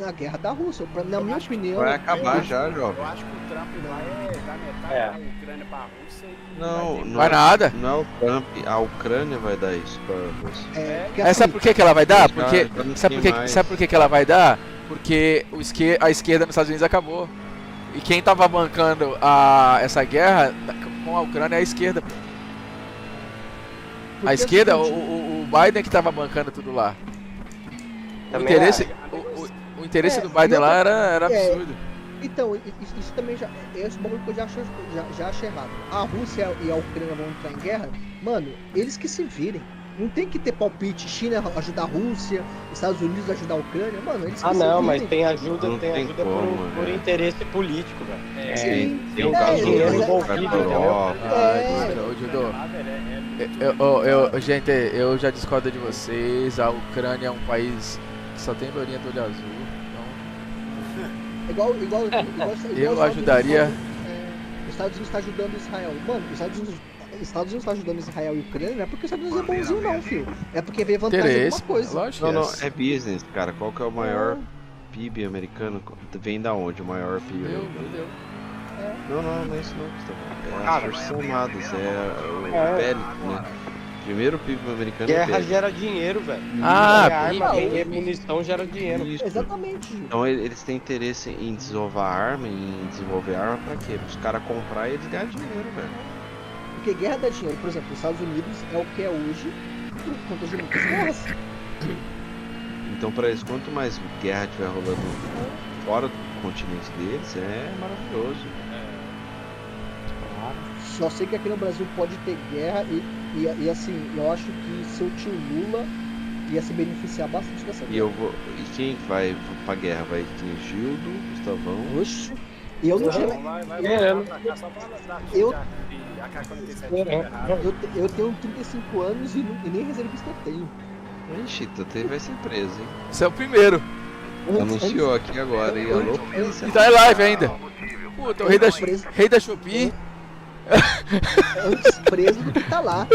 a guerra da Rússia. Na minha opinião. Vai acabar já, jovem. Eu acho que o Trump vai dar metade É. da Ucrânia pra Rússia e Não, ter- não, Vai nada. não é o Trump, a Ucrânia vai dar isso pra você. Porque, Sabe assim, por que ela vai dar? Já- Porque já não tem mais. sabe por que ela vai dar? Porque a esquerda nos Estados Unidos acabou. E quem tava bancando essa guerra com a Ucrânia é a esquerda. porque A é o esquerda, seguinte, o Biden que tava bancando tudo lá. O Também interesse, acho. o interesse É, do Biden não, lá era é, absurdo. Então, isso também já. Esse bagulho que eu já acho errado. A Rússia e a Ucrânia vão entrar em guerra, mano, eles que se virem. Não tem que ter palpite, China ajudar a Rússia, Estados Unidos ajudar a Ucrânia, mano, eles que Ah, se não, virem. mas tem ajuda, Não tem como, por né? interesse político, velho. Sim. Tem um É, caso dinheiro do envolvido, Europa. Ô, Judô, gente, eu já discordo de vocês. A Ucrânia é um país que só tem loirinha do olho azul. Então, Igual os Eu Estados ajudaria- Unidos, os Estados Unidos tá ajudando Israel. Mano, os Estados Unidos tá ajudando Israel e Ucrânia, não é porque os Estados Unidos é bonzinho, não, filho. É porque vê vantagem em interesse, alguma coisa. lógico. Não, não, yes. é business, cara. Qual que é o maior PIB americano? Vem da onde o maior PIB americano? Deu. Não é isso não, Gustavo. É as Cara, Forças Armadas, é o bélico, né? Primeiro o PIB americano Guerra pega. gera dinheiro, velho. Ah, Vender arma, PIB. vender munição gera dinheiro. Isso. Exatamente. Então eles têm interesse em desenvolver arma pra quê? Para os caras comprar e eles ganhar dinheiro, velho. Porque guerra dá dinheiro. Por exemplo, os Estados Unidos é o que é hoje por conta de muitas guerras. Então pra eles, quanto mais guerra tiver rolando fora do continente deles, é maravilhoso. Só sei que aqui no Brasil pode ter guerra e assim, eu acho que seu tio Lula ia se beneficiar bastante dessa E guerra. eu vou. E quem vai pra guerra? Vai ter Gildo, Gustavão. Oxe, eu não tinha. Vai Esperando. pra cá só pra dar Eu- e AK-47 Esperando. Eu tenho 35 anos e nem reservista eu tenho. Ixi, Totei vai ser preso, hein? Você é o primeiro. Anunciou aqui agora, hein? Alô, polícia. E tá em live ainda. Puta, o rei da Shopee. Antes preso do que tá lá.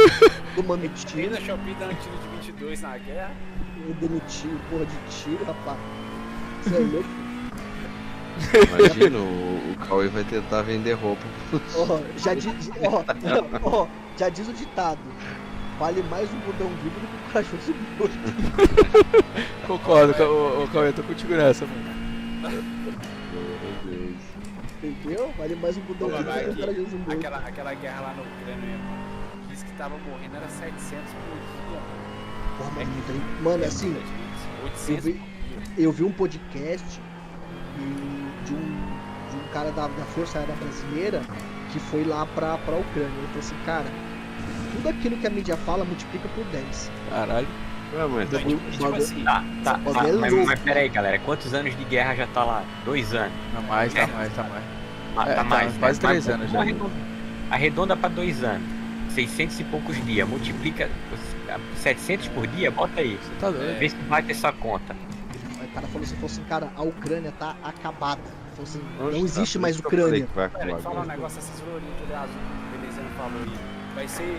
Tomando Tira tiro, da Shopee dando tiro de 22 na guerra. dando tiro, porra de tiro, rapaz. Isso é louco. Imagina, o Cauê vai tentar vender roupa pros... Já diz o ditado. Vale mais um bundão vivo do que um corajoso morto. Concordo, ô Cauê, eu tô contigo nessa, mano. Meu Deus. Entendeu? Vale mais um bundão vivo do que um corajoso morto. Aquela guerra lá na Ucrânia, mano. Diz que tava morrendo, era 700 por dia. Porra, mas muito aí. Mano, assim, 800 eu vi um podcast de um cara da Força Aérea Brasileira que foi lá pra Ucrânia. Ele falou assim, cara, tudo aquilo que a mídia fala multiplica por 10. Caralho. Ué, mas por dia. Tipo assim, Tá. Mas é louco, Mas peraí, galera. Quantos anos de guerra já tá lá? 2 anos. Tá mais. É, É, tá mais. quase né? 3 Mas anos já. Arredonda pra 2 anos. 600 e poucos dias. Multiplica 700 por dia, bota aí. Você tá doido. Vê se bate essa conta. Aí o cara falou assim, cara, a Ucrânia tá acabada. Ele falou assim, onde não tá? existe Por mais isso que eu falei Ucrânia. que vai pera, acabar falar um agora. negócio, essas florinhas que o Veneziano falou aí. Vai ser 20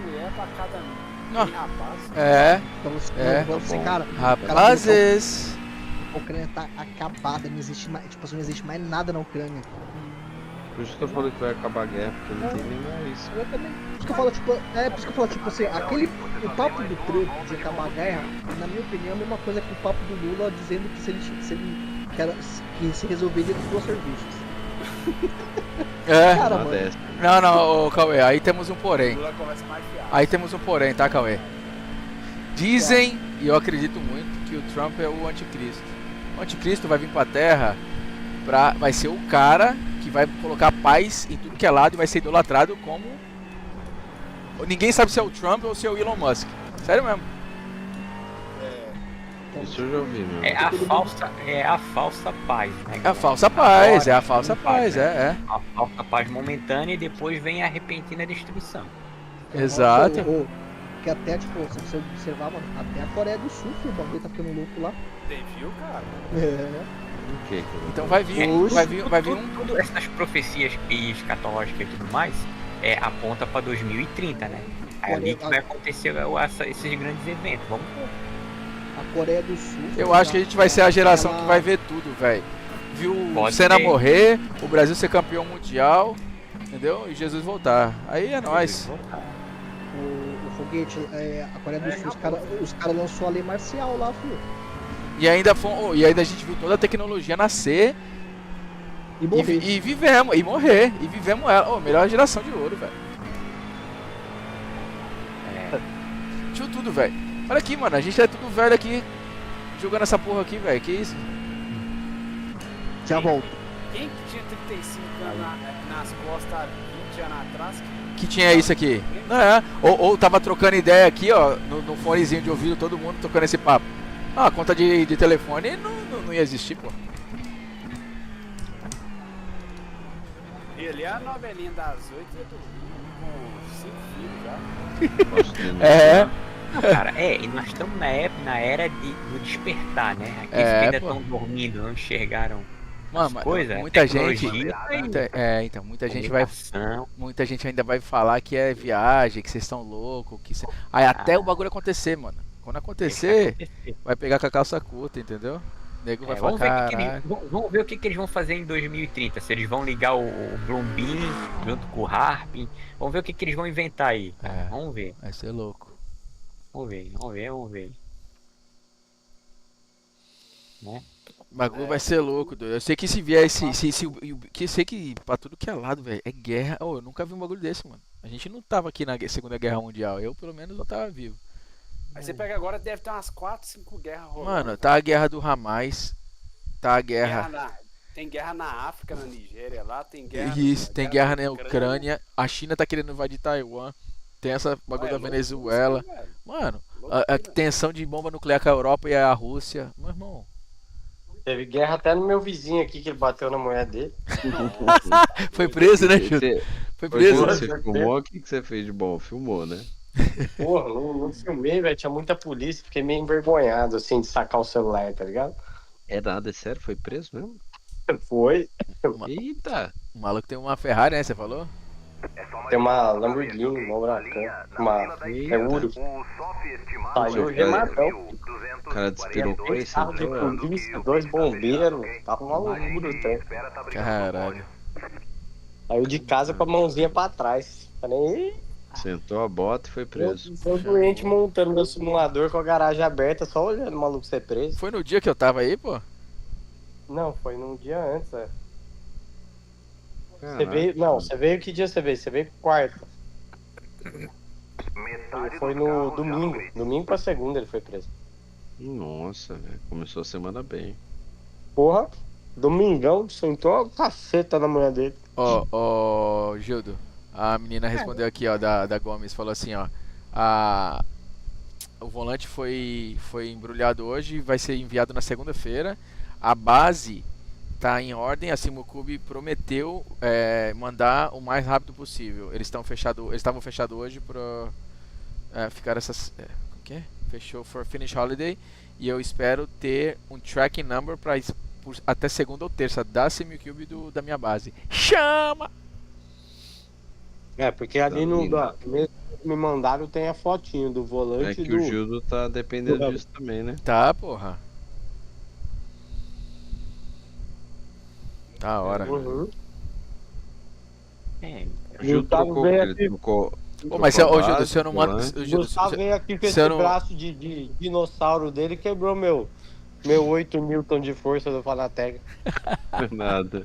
mulheres pra cada Não. rapaz. É, Então, É. falou assim, Tá cara, rapazes. a Ucrânia tá acabada, não existe mais, tipo assim, não existe mais nada na Ucrânia. Por isso que eu falei que vai acabar a guerra, porque não tem nem mais. Exatamente. Por isso que eu falo, tipo, por isso que eu falo, tipo assim, o papo do Trump de acabar a guerra, na minha opinião, é a mesma coisa que o papo do Lula dizendo que se ele que se resolveria com 2 cervejas. É. Cara, Uma mano. dessa. Não, ô Cauê, aí temos um porém. Lula começa mais fiado. Aí temos um porém, tá, Cauê? Dizem, e eu acredito muito, que o Trump é o anticristo. O anticristo vai vir pra terra, vai ser o cara que vai colocar paz em tudo que é lado e vai ser idolatrado como... Ninguém sabe se é o Trump ou se é o Elon Musk. Sério mesmo. Isso eu já ouvi, meu. É a falsa paz, né? É a falsa paz, Agora, é a falsa paz, é. A falsa paz momentânea e depois vem a repentina destruição. Exato. Que até, tipo, se você observar, mano, até a Coreia do Sul, o bagulho tá ficando louco lá. Você viu, cara? É. O que que eu- Então vai vir um... Tudo essas profecias escatológicas e tudo mais aponta pra 2030, né? É ali que vai acontecer esses grandes eventos. Vamos ver. A Coreia do Sul. Eu acho que a gente vai ser a geração que vai ver tudo, velho. Viu o Pode Senna ser. morrer, o Brasil ser campeão mundial, entendeu? E Jesus voltar. Aí é nóis. O foguete, a Coreia do Sul, os caras lançou a lei marcial lá, filho. E ainda a gente viu toda a tecnologia nascer E morrer. e vivemos, e morrer, e vivemos ela. Ô, melhor geração de ouro, velho. Tio tudo, velho. Olha aqui, mano, a gente é tudo velho aqui, jogando essa porra aqui, velho. Que isso? Já volto. Quem que tinha 35 anos nas costas há 20 anos atrás? Que tinha isso aqui? Não é? Ou tava trocando ideia aqui, ó, no fonezinho de ouvido, todo mundo trocando esse papo. Ah, a conta de telefone não ia existir, pô. E ali a novelinha das 8 eu dormi com 5 filhos já. Posso ter É. Não, cara, e nós estamos na era do despertar, né? Aqueles que ainda pô. estão dormindo, não enxergaram Mano, as coisas. muita gente. tecnologia, Então, muita gente vai. comunicação. Muita gente ainda vai falar que é viagem, que vocês estão loucos, Aí até o bagulho acontecer, mano. Quando acontecer, vai pegar com a calça curta, entendeu? nego vai Vamos falar, ver, caralho. vamos ver o que eles vão fazer em 2030. Se eles vão ligar o Bloombeam junto com o Harpin. Vamos ver o que eles vão inventar aí, cara. É. Vamos ver. Vai ser louco. Vamos ver. Né? O bagulho vai ser louco, doido. Eu sei que se vier que sei que pra tudo que é lado, velho, é guerra. Eu nunca vi um bagulho desse, mano. A gente não tava aqui na Segunda Guerra Mundial. Eu, pelo menos, não tava vivo. Aí você pega agora, deve ter umas 4, 5 guerras rolando. Mano, tá a guerra do Hamas. Tá a guerra. Tem guerra na África, na Nigéria, lá tem guerra. Isso, tem guerra na Ucrânia. A China tá querendo invadir Taiwan. Tem essa bagulho da Venezuela. Mano, a tensão de bomba nuclear com a Europa e a Rússia. Meu irmão. Teve guerra até no meu vizinho aqui, que ele bateu na mulher dele. Foi preso, né, Chuto? Foi preso. Você filmou? O que você fez de bom? Filmou, né? Porra, não filmei, velho. Tinha muita polícia. Fiquei meio envergonhado, assim, de sacar o celular, tá ligado? É nada, é sério? Foi preso mesmo? Foi. Eita! O maluco tem uma Ferrari, né? Você falou? Tem uma Lamborghini, uma Huracan, uma Euro. Saiu gemadão. O cara despirocou e Carro de sentou. polícia, 2 bombeiros. Tava uma loucura o trem. Caralho. Saiu de casa com a mãozinha pra trás. Falei, Sentou a bota e foi preso. sou doente montando meu simulador com a garagem aberta, só olhando o maluco ser preso. Foi no dia que eu tava aí, pô? Não, foi num dia antes, é. Você Caraca. veio. Não, você veio que dia você veio? Você veio quarta. Ele foi no domingo. Domingo pra segunda ele foi preso. Nossa, velho. Começou a semana bem. Porra, domingão, sentou a caceta na mulher dele. Ó, Gildo. A menina respondeu aqui, ó, da Gomes. Falou assim, ó. O volante foi embrulhado hoje e vai ser enviado na segunda-feira. A base tá em ordem, a Simocube prometeu mandar o mais rápido possível. Eles estavam fechados hoje para ficar essas. O que? Fechou for finish holiday e eu espero ter um tracking number para até segunda ou terça da Simocube da minha base. Chama! É, porque ali no mesmo que me mandaram tem a fotinho do volante É que do. o Gildo tá dependendo disso também, né? Tá, porra. Da hora. Uhum. O Gildo Gustavo trocou, veio ele aqui. trocou. Pô, mas trocou a Gildo, base, se eu não mando. volante. O Gustavo veio aqui com se esse eu não- braço de dinossauro dele e quebrou meu 8 Newton de força do Fanatec. Nada.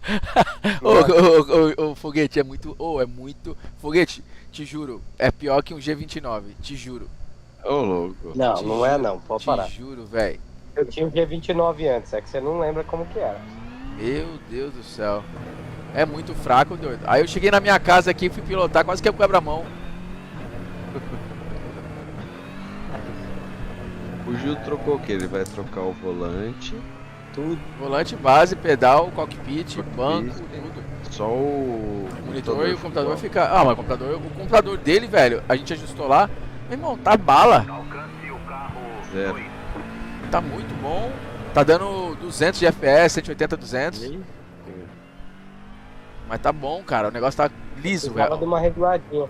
Ô, Foguete, é muito. Foguete, te juro, é pior que um G29, te juro. Ô, louco. Não, Te não é juro, não, pode te parar. juro, velho. Eu tinha o G29 antes, é que você não lembra como que era. Meu Deus do céu. É muito fraco, doido. Aí eu cheguei na minha casa aqui, fui pilotar, quase que eu quebro a mão. O Gildo trocou o quê? Ele vai trocar o volante, Tudo. Volante, base, pedal, cockpit, banco, tudo. só o O monitor e o computador vai ficar. Ah, mas o computador dele, velho, a gente ajustou lá. Meu irmão, tá bala. zero. Tá muito bom. Tá dando 200 de FPS, 180, 200. Mas tá bom, cara. O negócio tá liso, Precisava de velho. uma reguladinha.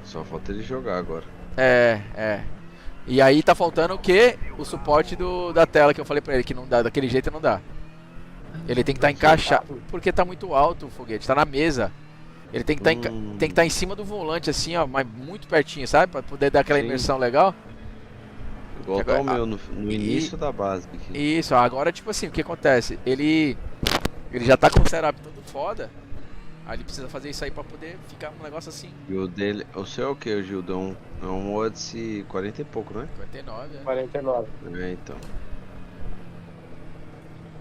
Só falta ele jogar agora. É. E aí tá faltando o quê? O suporte da tela que eu falei pra ele, que não dá, daquele jeito não dá. Ele tem que estar encaixado, porque tá muito alto o foguete, tá na mesa. Ele tem que estar em cima do volante assim, ó, mas muito pertinho, sabe? Pra poder dar aquela Sim. imersão legal. Igual tá o meu no início da base aqui. Isso, agora tipo assim, o que acontece? Ele já tá com o setup todo foda. Aí ele precisa fazer isso aí pra poder ficar um negócio assim. E o dele. O seu é o que, Gildo? É um Odyssey 40 e pouco, não é? 49, né? 49. É, então.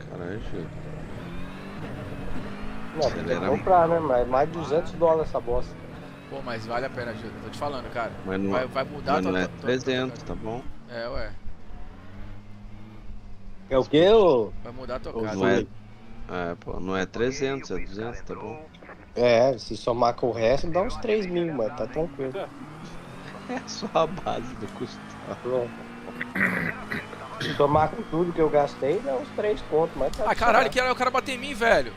Caralho, Gildo. Não, tem que Acelera comprar, né? Mas mais de $200 essa bosta. Pô, mas vale a pena, Gildo. Tô te falando, cara. Mas não, Vai mudar mas não é tua- 300, tá bom? É, ué. É o quê, ô? Vai mudar a tua Ou casa. não é, pô, não é 300, é 200, tá bom? É, se somar com o resto dá uns 3 mil, mas tá tranquilo. É só a base do custo. Pronto. Se somar com tudo que eu gastei, dá uns 3 contos, mas tá Ah, caralho, que era o cara bater em mim, velho.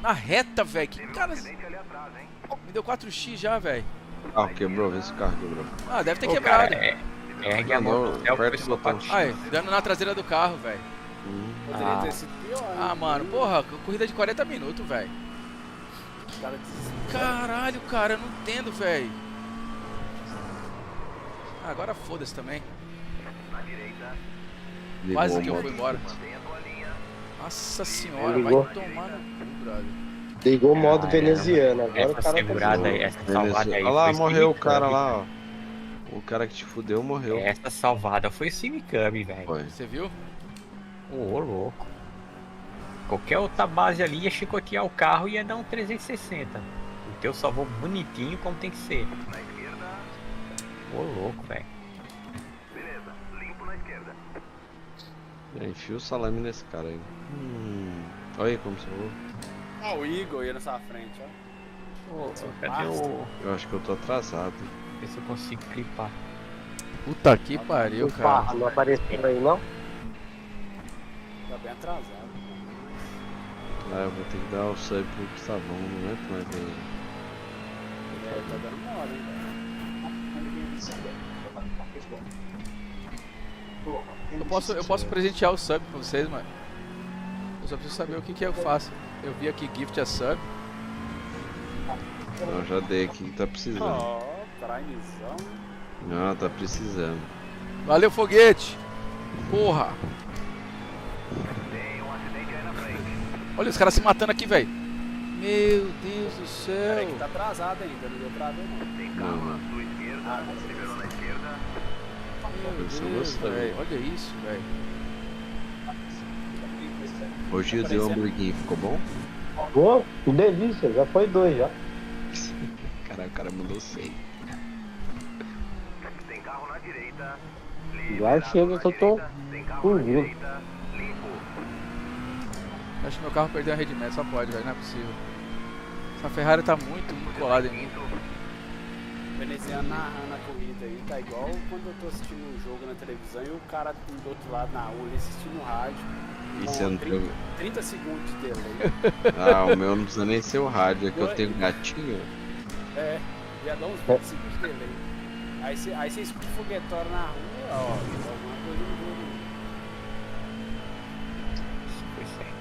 Na reta, velho. Que cara. Me deu 4x já, velho. O carro quebrou, vê se o carro quebrou. Ah, deve ter Pô, quebrado. cara, ergue a mão Não, do céu, aperta pessoal, o botão. bate. Aí, dando na traseira do carro, velho. Poderia ter sido pior. né? Ah, mano, porra, corrida de 40 minutos, velho. O cara desistiu. Caralho, cara, eu não entendo, velho. Agora foda-se também. Quase que eu fui embora. Nossa senhora, vai Ligou. tomar no cu, brother. Ligou o modo Ah, veneziano. Agora o Essa cara segurada aí, tá... essa salvada aí. Olha lá, foi morreu o Cine cara Cub. lá, ó. O cara que te fudeu morreu. Essa salvada foi Cine Cub, velho. Foi. Você viu? Ô, louco. Qualquer outra base ali ia chicotear o carro e ia dar um 360. O teu salvou bonitinho como tem que ser. Ô, louco, velho. Enfia o salame nesse cara aí. Olha aí como salvou. Ó, o Igor ia na sua frente, ó. Ô, cadê o... Eu acho que eu tô atrasado. Ver se eu consigo clipar. Puta que pariu, cara. Opa, não apareceu aí, não? Tá bem atrasado. Ah, eu vou ter que dar o sub pro Gustavão, não aguento mais ver ele. É, tá dando mole, hein, velho. Eu posso presentear o sub pra vocês, mano. Eu só preciso saber o que eu faço. Eu vi aqui gift a sub. Não, já dei aqui que tá precisando. Ó, primezão. Não, tá precisando. Valeu, foguete! Porra! Olha os caras se matando aqui, velho. Meu Deus do Peraí céu. que tá atrasado ainda, não deu pra ver não. Não, Meu Isso eu Deus, gostei. velho. Olha isso, velho. hoje eu dei um hamburguinho, ficou bom? Pô, que delícia, já foi 2 já. Caralho, o cara mandou 100. Já chega que eu tô fugindo. Acho que meu carro perdeu a rendimento, só pode, velho. Não é possível. Essa Ferrari tá muito colada em mim. Veneziano narrando a corrida aí, tá igual quando eu tô assistindo um jogo na televisão e o cara do outro lado na rua ali assistindo o rádio. E com você não 30, tem... 30 segundos de delay. Ah, o meu não precisa nem ser o rádio, é que eu tenho gatinho. É, já dá uns 20 segundos de delay. Aí você escuta o foguetório na rua, ó, alguma coisa no jogo. Foi certo.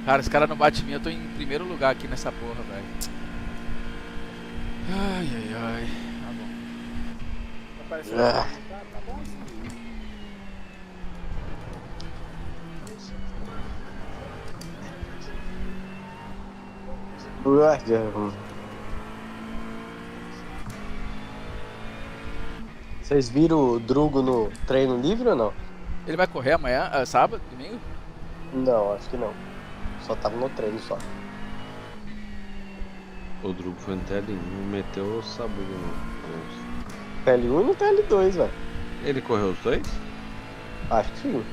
Cara, esse cara não bate em mim, eu tô em primeiro lugar aqui nessa porra, velho. Ai, ai, ai. Tá bom. Tá parecendo tá bom assim. Vocês viram o Drugo no treino livre ou não? Ele vai correr amanhã, sábado, domingo? Não, acho que não. Só tava no treino só. O Drugo foi no TL1, meteu o sabugo no. TL1 e no TL2, velho. Ele correu os dois? Acho que sim.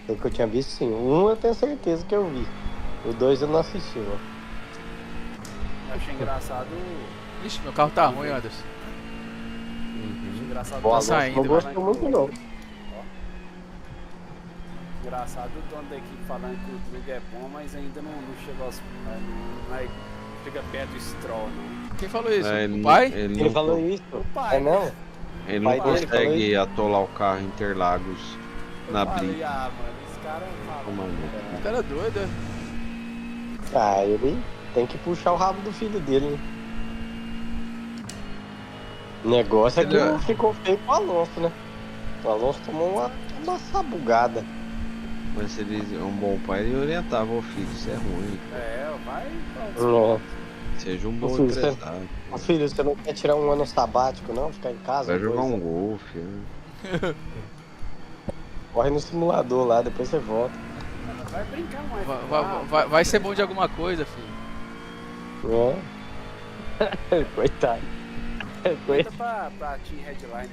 Pelo que eu tinha visto, sim. Um eu tenho certeza que eu vi. O 2 eu não assisti, mano. Eu achei engraçado. Ixi, meu carro tá ruim, Anderson. Achei engraçado. O Alonso saindo, não vai. gostou muito, não. Engraçado o dono da equipe falando que o Drugo é bom, mas ainda não chegou aos. Não chega perto do Stroll, não. Quem falou isso? É, O pai? Ele falou isso. O pai. É não? Ele não pai dele falou consegue atolar o carro em Interlagos na Eu falei, briga. mano, esse cara fala. Ô, mano. O cara é doido, é? Ah, ele tem que puxar o rabo do filho dele, né? O negócio é que Ele- não ficou feio com o Alonso, né? O Alonso tomou uma sabugada. Mas se ele é um bom pai, ele orientava o filho, isso é ruim. É, vai. Não. Seja um bom Ô, filho, empresário. Ô, filho, você não quer tirar um ano sabático, não? Ficar em casa? Vai jogar depois, um golfe, né? Corre no simulador lá, depois você volta. Vai brincar mais. Vai ser bom de alguma coisa, filho. É. Coitado. Conta pra Team Headline.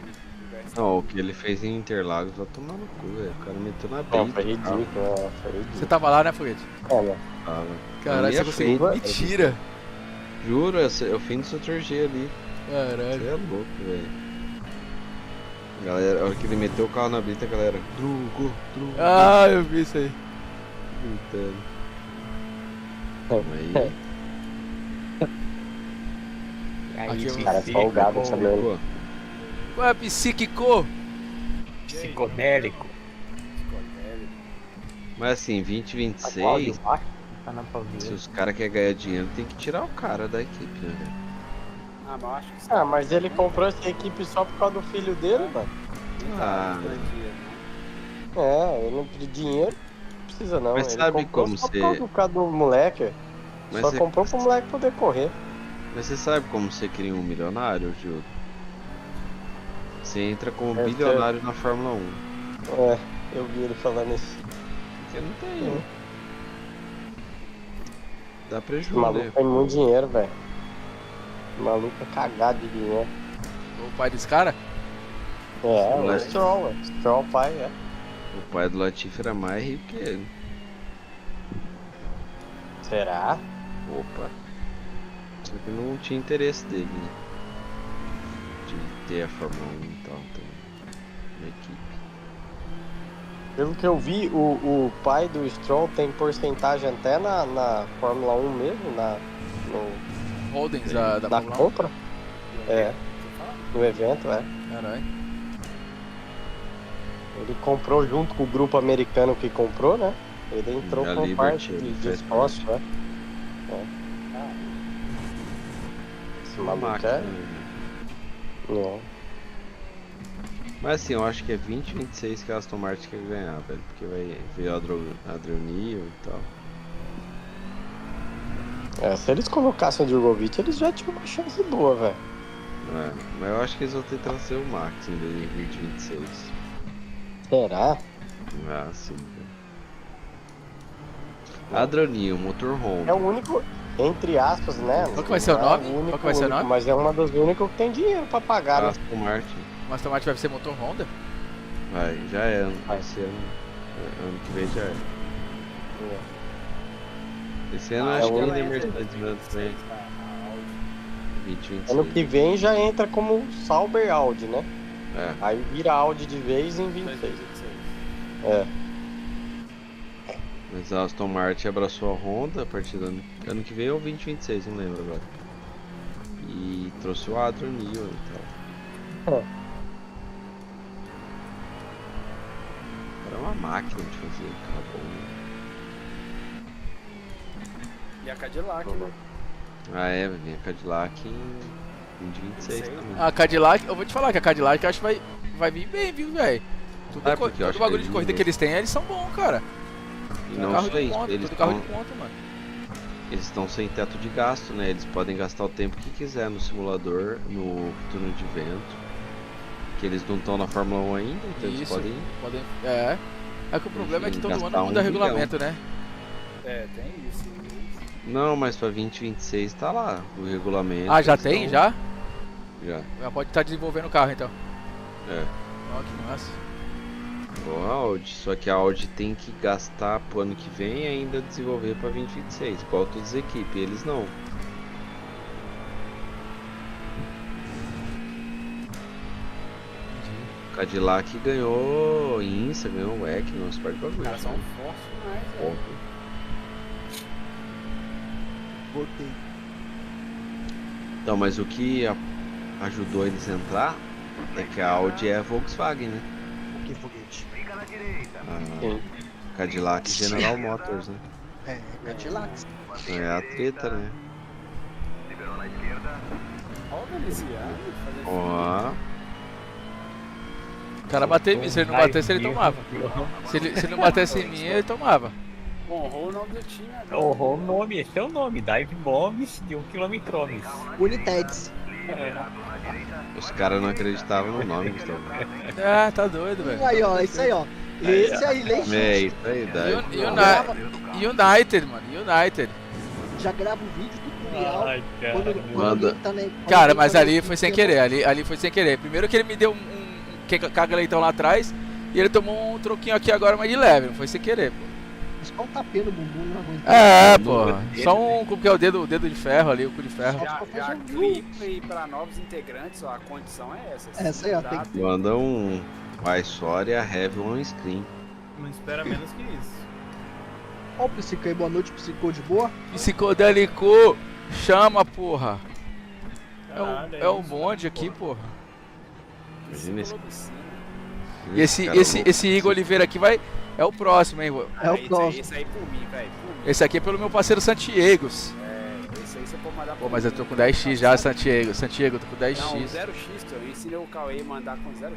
Não, o que ele fez em Interlagos vai tomar no cu, velho. O cara meteu na Não, foi brita. ridículo, foi ridículo. Você tava lá, né, Foguete? É, né? Caralho, Ali você é conseguiu. chuva, Mentira! Juro, eu fiz no Setor G ali. Caralho. Você é louco, velho. Galera, a hora que ele meteu o carro na brita, a galera. Drugo. Ah, eu vi isso aí. Gritando. Aí. E aí, Aqui, esse o cara é ciclo, folgado pô, também. Pô, Ué, psíquico! Psicodélico. Mas assim, 2026, Tá na se palmeira. os caras querem ganhar dinheiro, tem que tirar o cara da equipe, né, velho? Ah, mas eu acho que Ah, mas ele comprou essa equipe só por causa do filho dele, mano. Ah, Ele não precisa de dinheiro, não precisa não. Mas Ele sabe comprou como só você- por causa do moleque. Mas Só você- comprou pro moleque poder correr. Mas você sabe como você cria um milionário, Gildo? Você entra como É, bilionário na Fórmula 1. É, eu vi ele falando isso. Você não tem. Dá Esse prejuízo, maluco né? tem muito dinheiro, velho. O maluco é cagado de dinheiro. O pai desse cara? É, o Moleque. Stroll, ué. Stroll pai, é. O pai do Latifi era mais rico que ele. Será? Opa. Só que não tinha interesse dele, né? De ter a Fórmula 1 e tal, então, na equipe. Pelo que eu vi, o pai do Stroll tem porcentagem até na Fórmula 1 mesmo, no, Holdings da na Fórmula 1. compra. É, no evento, é. Caralho. Ele comprou junto com o grupo americano que comprou, né? Ele entrou A com Liberty, parte ele de faz sócio, né? Esse Uma maluco máquina, é... né? Não. Mas assim, eu acho que é 2026 que a Aston Martin quer ganhar, velho. Porque vai ver Adrian Newey e tal. É, se eles colocassem o Drogovic, eles já tinham uma chance boa, velho. É, mas eu acho que eles vão tentar ser o Max em 2026. Será? Ah, sim, velho. Adrian Newey, motor Honda. É o único, entre aspas, né? Qual que vai ser o Não é nome? único, Qual que vai ser o nome? Mas é uma das únicas que tem dinheiro pra pagar, né? Aston Martin. O Aston Martin vai ser motor Honda? Vai, já é. Vai. Esse ano que vem já é. Esse ano Ah, acho é que o ainda é ela entra em Mercedes mesmo 2026, também. tá? A Audi. 2026. Ano que vem já entra como Sauber Audi, né? É. Aí vira Audi de vez em 26. 2026. É. Mas a Aston Martin abraçou a Honda a partir do ano que vem ou 2026, não lembro agora. E trouxe o Adrian Newey e tal. É. Era uma máquina de fazer carro bom, né? E a Cadillac, né? Ah é, vai vir a Cadillac em 2026 também. A Cadillac, eu vou te falar que a Cadillac eu acho que vai vir bem, viu, velho? Ah, porque eu Todo acho bagulho que de corrida eles- que eles têm, eles são bons, cara. E Tudo não carro só de isso, ponta, eles tudo carro de estão ponta, mano. sem teto de gasto, né? Eles podem gastar o tempo que quiser no simulador, no túnel de vento. Que eles não estão na Fórmula 1 ainda, então eles Isso. podem. É. É que o problema é que todo gastar ano muda 1 regulamento, né? É, tem isso. Não, mas pra 2026 tá lá o regulamento. Ah, já eles tem? tão- Já? Já. Já pode estar desenvolvendo o carro, então. É. Ó, que massa. Igual a Audi, só que a Audi tem que gastar pro ano que vem e ainda desenvolver pra 2026, igual todas as equipes, eles não. Cadillac ganhou INSA, ganhou o EC, não se perde Os bagulho. caras são fortes demais, velho. Voltei. Então, mas o que ajudou eles a entrar é que a Audi é a Volkswagen, né? Que foguete. Fica na direita. Sim. A Cadillac General Motors, né? É, Cadillac. É a treta, né? Liberou na esquerda. Olha o Veneziano fazer Ó, O cara bateu em mim, se ele não batesse, ele tomava. Se ele não batesse em mim, ele tomava. honrou o nome do time agora. Honrou o nome, esse é o nome, Dive Bombs de 1 km. Uniteds. os caras não acreditavam no nome, Gustavo. Ah, tá doido, velho. Aí, ó, isso aí, ó. Esse aí, legítimo. É isso aí, daí. United, mano, United. Já grava o vídeo, tutorial. Ai, Quando Manda. alguém tá na- Cara, alguém mas tá ali no foi sem sistema- querer, ali foi sem querer. Primeiro que ele me deu um caga-leitão lá atrás, e ele tomou um troquinho aqui agora, mas de leve, não foi sem querer, pô. Só um tapinha no bumbum, não aguenta. É, pô, só um, como que é o dedo de ferro ali, o cu de ferro. Já clipa aí pra novos integrantes, ó, a condição é essa. Essa aí, ó, tem Cuidado. Manda um sorry a heavy on screen. Não espera menos que isso. Ó o Psico aí, boa noite, Psico de boa. Psicodélico, chama, porra. Caralho, É o isso, bonde aqui, porra. Imagina esse, Psicologia. E esse Igor Oliveira aqui é o próximo, hein? É o próximo. Esse aí por mim, velho. Esse aqui é pelo meu parceiro Santiegos. Esse aí você pode mandar Pô, mas eu tô com 10x já, Santiago. Santiago, eu tô com 10x. Não, 0x, eu ensinei o Cauê a mandar com 0x.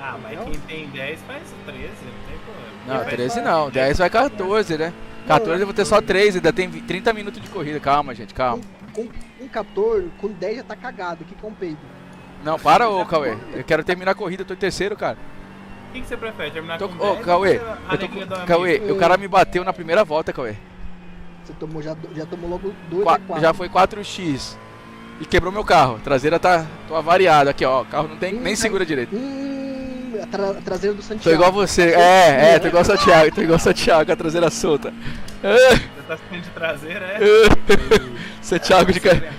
Ah, mas quem tem 10 faz 13, não tem problema. Não, 13 não, 10 vai 14, né? 14 eu vou ter só 3, ainda tem 30 minutos de corrida. Calma, gente, calma. Com 14, com 10 já tá cagado, aqui com o peido. Não, para, ô Cauê. Eu quero terminar a corrida, eu tô em terceiro, cara. O que você prefere? Terminar Tô, com ô, 10 Cauê, ou ter a eu tô alegria do com, amigo? Cauê, o cara me bateu na primeira volta, Cauê. Você tomou, já tomou logo 2 a 4. Já foi 4x. E quebrou meu carro. A traseira tô avariada aqui, ó. O carro não tem nem segura direito. A traseira do Santiago. Tô igual você. Tô igual o Santiago. Tô igual o Santiago com a traseira solta. Você tá saindo de traseira, é? Santiago de cara.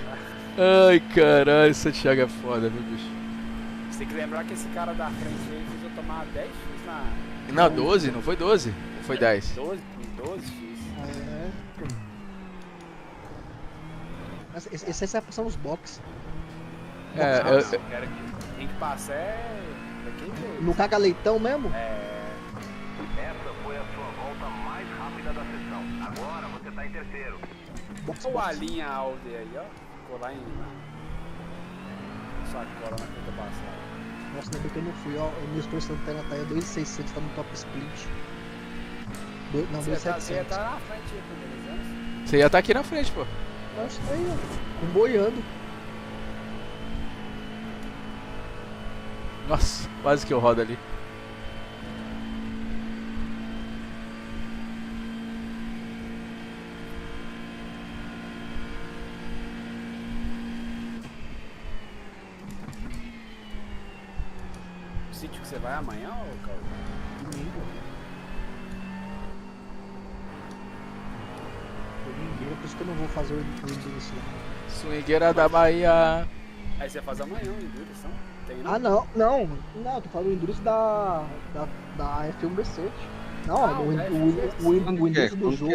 Ai, caralho, Santiago é foda, viu, bicho? Você tem que lembrar que esse cara da frente aí fez eu tomar 10x na... Não, 12, não foi 12? Ou foi 10? 12x. Mas esse aí vai passar nos box. Tem que passar daquele jeito. No caga leitão mesmo? Essa foi a sua volta mais rápida da sessão. Agora você tá em terceiro. Box, Olha a box. linha Audi aí, ó. Ficou lá em... Sacola na conta passada. Nossa, lembra que eu não fui, ó. O meu Estor Santana tá aí, 2.600, tá no top split. Não, Você 2.700. tá na frente aí com eles, né? Você ia estar aqui na frente, pô. Nossa, tá aí, ó. Boiando. Nossa, quase que eu rodo ali. O sítio que você vai amanhã, ô Cauê? Domingo. Por isso que eu não vou fazer o Endurance lá. Swingueira da Bahia. Aí você faz amanhã o Endurance, não? Tem, não? Ah, não, tô falando do Endurance da F1B7. Não, o Endurance do jogo.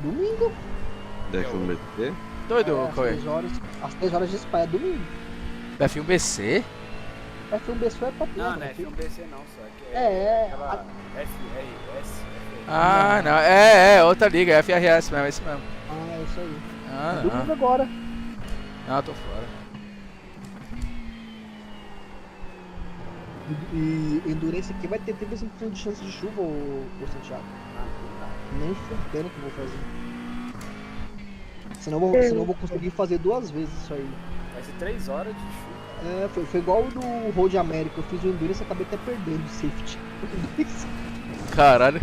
Domingo. Da FMBT? Doido, Cauê. Às 3 horas de Spa, é domingo. Da F1 BC? F1B7 é top. Não, não é FMBC não, só que aquela... FRS. Ah, não. É outra liga, é FRS mesmo, é isso mesmo. Ah, é isso aí. Ah, Domingo não. agora. Não, tô fora. E Endurance aqui vai ter 30% de chance de chuva, ô Santiago. Nem fudendo que eu vou fazer. Senão eu vou conseguir fazer 2 vezes isso aí. Vai ser 3 horas de chuva. Foi igual o do Road America. Eu fiz o Endurance e acabei até perdendo o safety. Caralho.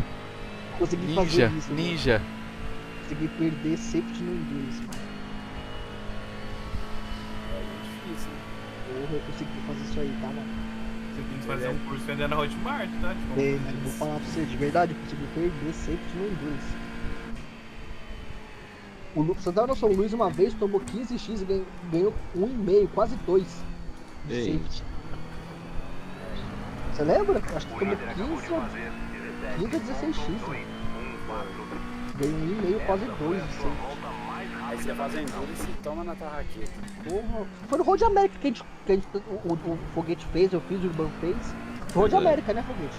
Consegui fazer isso. Ninja. Consegui perder safety no Endurance. É difícil, né? Porra, eu consegui fazer isso aí, tá, mano? Você tem que fazer um curso ainda na Hotmart, tá? Vou falar pra você, de verdade, eu consegui perder safety no Endurance. Você dá noção, o Luiz uma vez tomou 15x e ganhou 1,5, quase 2 de Ei. safety. Você lembra? Acho que tomou 15 a 16x. Ganhou 1,5, quase 2 de safety. Aí você faz o Endurance e toma na tarraqueta. Porra, foi no Road America que o Foguete fez, eu fiz, o Urban fez. Foi Road America, né, Foguete?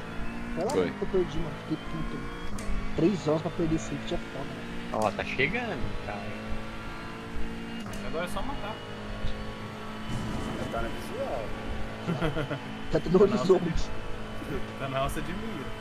Foi lá Foi. que eu perdi, mano. Fiquei puto. 3 horas pra perder safety é foda, né? Ó, tá chegando, cara. Agora é só matar. Já tá na visual. Já tô no horizonte. Tá na alça de mira.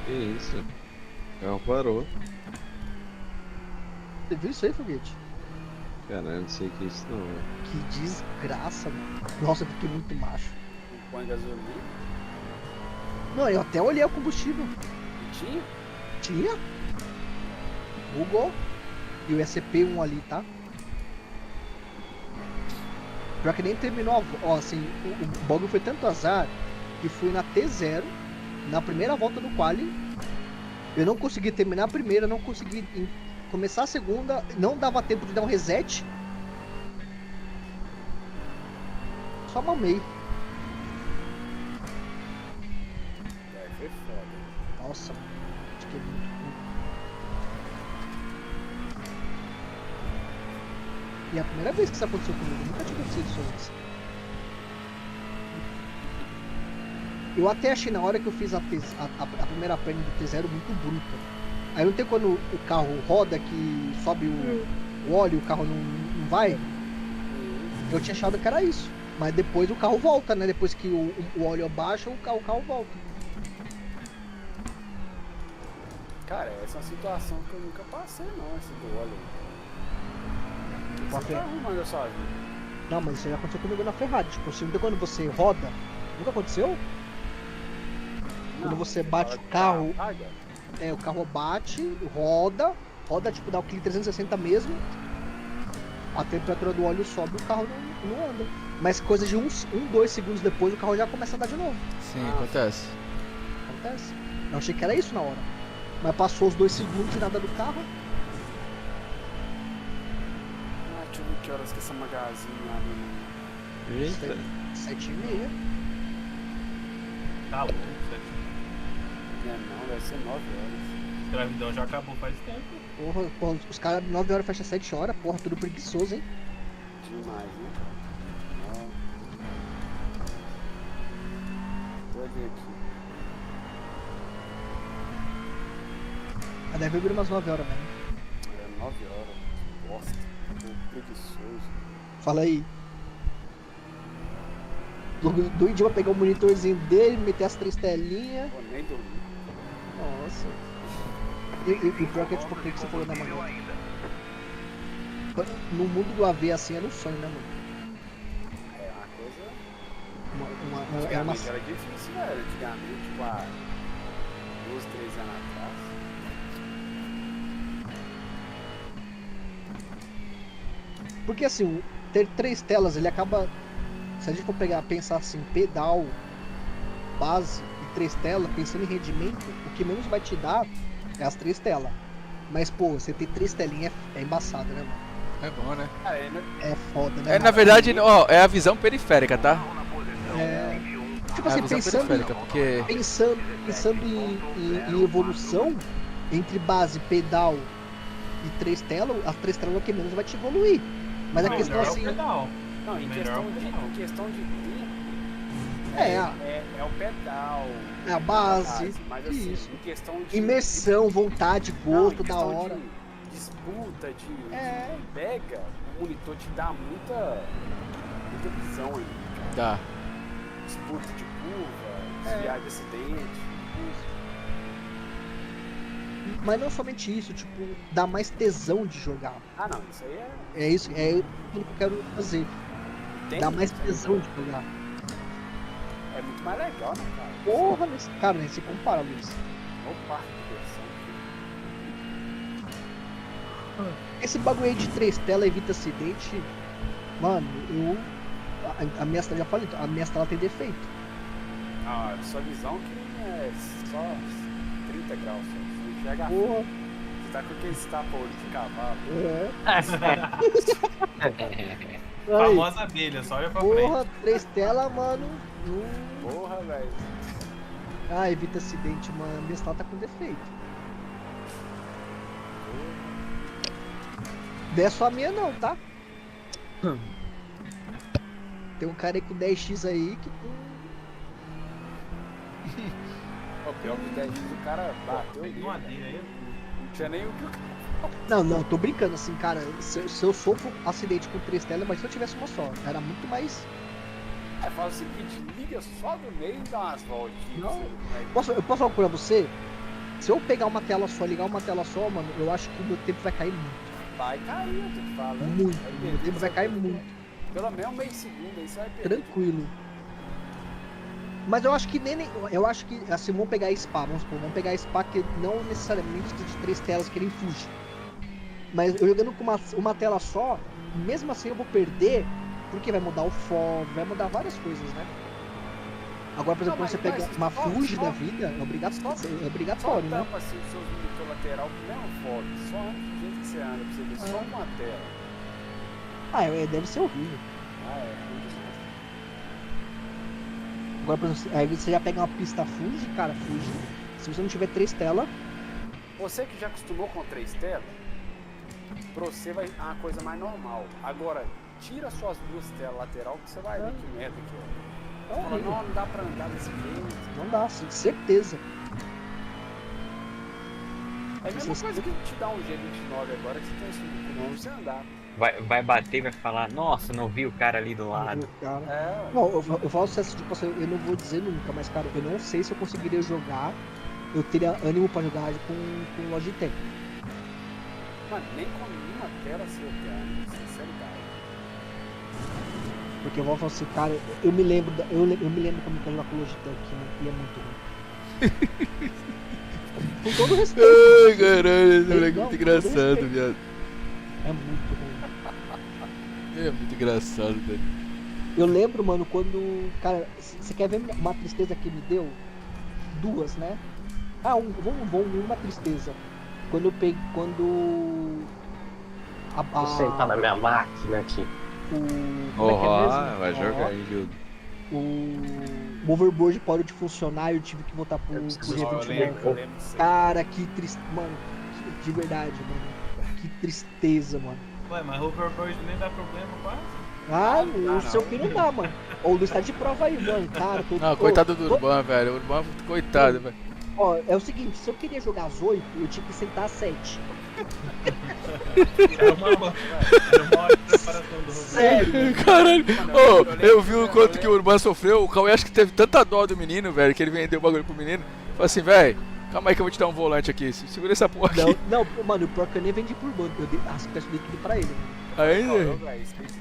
Que isso? O carro parou. Você viu isso aí, Foguete? Caralho, não sei o que é isso não, velho. Que desgraça, mano. Nossa, eu fiquei muito macho. Não põe gasolina. Não, eu até olhei o combustível. E tinha? Tinha. Bugou. E o SCP-1 ali, tá? Pior que nem terminou a ó, assim, o bagulho foi tanto azar que fui na T0, na primeira volta do quali, Eu não consegui terminar a primeira, não consegui começar a segunda, não dava tempo de dar um reset. Só mamei. Foi foda. Nossa, acho que é muito ruim. E é a primeira vez que isso aconteceu comigo, nunca tinha acontecido isso antes. Eu até achei na hora que eu fiz a primeira perna do T0 muito bruta. Aí não tem quando o carro roda que sobe o óleo e o carro não vai? Eu tinha achado que era isso. Mas depois o carro volta, né? Depois que o óleo abaixa, o carro volta. Cara, essa é uma situação que eu nunca passei não, esse do óleo. Você tá arrumando a sua vida? Não, mas isso já aconteceu comigo na Ferrari. Tipo, assim, quando você roda, nunca aconteceu? Quando você bate o carro, o carro bate, roda tipo, dá o clique 360 mesmo, a temperatura do óleo sobe e o carro não anda. Mas coisa de 2 segundos depois o carro já começa a andar de novo. Sim, acontece. Acontece. Eu achei que era isso na hora. Mas passou os 2 segundos e nada do carro. Deixa eu ver que horas que essa magazine abre. Eita. 7h30. Tá louco, Não, deve ser 9 horas. Escravidão já acabou faz tempo. Porra, os caras 9 horas fecham 7 horas, porra, tudo preguiçoso, hein? Demais, né? Vou ver aqui. Deve abrir umas 9 horas mesmo. É 9 horas. Bosta. Tô preguiçoso. Fala aí. Do idioma pegar o monitorzinho dele, meter as 3 telinhas. Pô, nem dormi. Nossa. E pior que é tipo o que você falou da manhã. No mundo do AV assim era um sonho, né, mano? É uma coisa. Antigamente era difícil, velho. Antigamente, tipo, há 2, 3 anos atrás. Porque assim, ter 3 telas, ele acaba. Se a gente for pensar assim, pedal, base e 3 telas, pensando em rendimento, o que menos vai te dar é as 3 telas. Mas, pô, você ter 3 telinhas é embaçado, né, mano? É bom, né? É foda, né? Na verdade, ó, é a visão periférica, tá? Tipo É a assim, visão periférica, porque... pensando em evolução, entre base, pedal e 3 telas, as 3 telas é o que menos vai te evoluir. Mas a questão assim. Não, em questão de tempo, é o pedal. É a base. Mas assim, isso. em questão de. Imersão, vontade, gosto, da hora. De disputa, de pega, o monitor te dá muita visão aí. Dá. Disputa de curva, desviar de acidente. Mas não somente isso, tipo, dá mais tesão de jogar. Ah, não, isso aí é. É isso, é tudo que eu quero fazer. Dá mais tesão de jogar. É muito mais legal, né, cara? Porra, cara, nem se compara, Luiz. Opa, Esse bagulho aí de 3 telas evita acidente. Mano, a minha estrela, já falei, a minha estrela tem defeito. Ah, sua visão que é só 30 graus, só. Você enxerga. Porra. Você tá com aquele tapa-olho de cavalo. Famosa abelha, só olha pra frente. Porra, 3 telas, mano. Porra, velho. Ah, evita acidente, mano. Minha estrela tá com defeito. Não é só a minha não, tá? Tem um cara aí com 10x aí que... O pior que o 10x o cara bateu Peguei uma dele aí. Não tinha nem o que o cara... Não, tô brincando assim, cara. Se eu sofro acidente com 3 telas, mas se eu tivesse uma só, era muito mais... É, fala o seguinte, liga só do meio e dá umas voltinhas. Não. Eu posso falar pra você? Se eu pegar uma tela só, ligar uma tela só, mano, eu acho que o meu tempo vai cair muito. Vai cair, eu tô te falando. Muito, meu tempo vai cair muito. Pelo menos meio segundo aí você vai perder. Tranquilo. Mas eu acho que eu acho que, assim, vamos pegar Spa, vamos supor, vamos pegar Spa que não necessariamente de 3 telas que nem Fuji. Mas eu jogando com uma tela só, mesmo assim eu vou perder, porque vai mudar o FOV, vai mudar várias coisas, né? Agora, por exemplo, Não, quando você mas pega uma só- Fuji só- da vida, é obrigatório, Só né? tampa assim os seus monitor lateral com mesmo foco. Só anda do jeito que você anda, pra você ver. Só com a tela. Deve ser horrível. Muito desgosto. Agora, por exemplo, aí você já pega uma pista Fuji, cara, Fuji. Se você não tiver 3 telas, Você que já acostumou com 3 telas, pra você vai uma coisa mais normal. Agora, tira suas 2 telas lateral que você vai ver que merda que é. Você fala, horrível. não dá pra andar desse jeito. Não dá, certeza. É a mesma coisa que te dá um G29 agora que você tem esse não pra você andar. Vai bater e vai falar, nossa, não vi o cara ali do lado. Cara. Não, eu falo assim, tipo assim, eu não vou dizer nunca, mas cara, eu não sei se eu conseguiria jogar, eu teria ânimo pra jogar com Logitech. Mano, nem com nenhuma tela você tem ânimo, sinceridade. Porque eu vou falar assim, cara, eu me lembro como eu jogar com Logitech, né? E é muito ruim. Com todo respeito. Ai, caralho, esse moleque é Não, muito com engraçado, todo respeito. viado. É muito ruim. É muito engraçado, velho. Eu lembro, mano, quando. Cara, você quer ver uma tristeza que me deu? 2, né? Vamos uma tristeza. Quando eu peguei. Quando. Vou sentar na minha máquina aqui. Como é que é mesmo? Vai jogar aí, Gildo. O overboard parou de funcionar e eu tive que voltar pro G29. Cara, que triste. Mano, de verdade, mano. Que tristeza, mano. Ué, mas hoverboard nem dá problema quase. O seu que não dá, mano. Ou do está de prova aí, mano. Cara, Não, coitado do Urban, velho. O Urban, coitado, velho. Ó, é o seguinte, se eu queria jogar às 8, eu tinha que sentar às 7. Era uma hora de preparação do Sério? Caralho. Eu vi o quanto que o Urban sofreu. O Cauê acho que teve tanta dó do menino, velho, que ele vendeu o bagulho pro menino. Falou assim, velho, calma aí que eu vou te dar um volante aqui. Segura essa porra aqui. Não, mano, o pior que eu nem vendi por bando. Eu dei as peças de tudo pra ele. Ainda?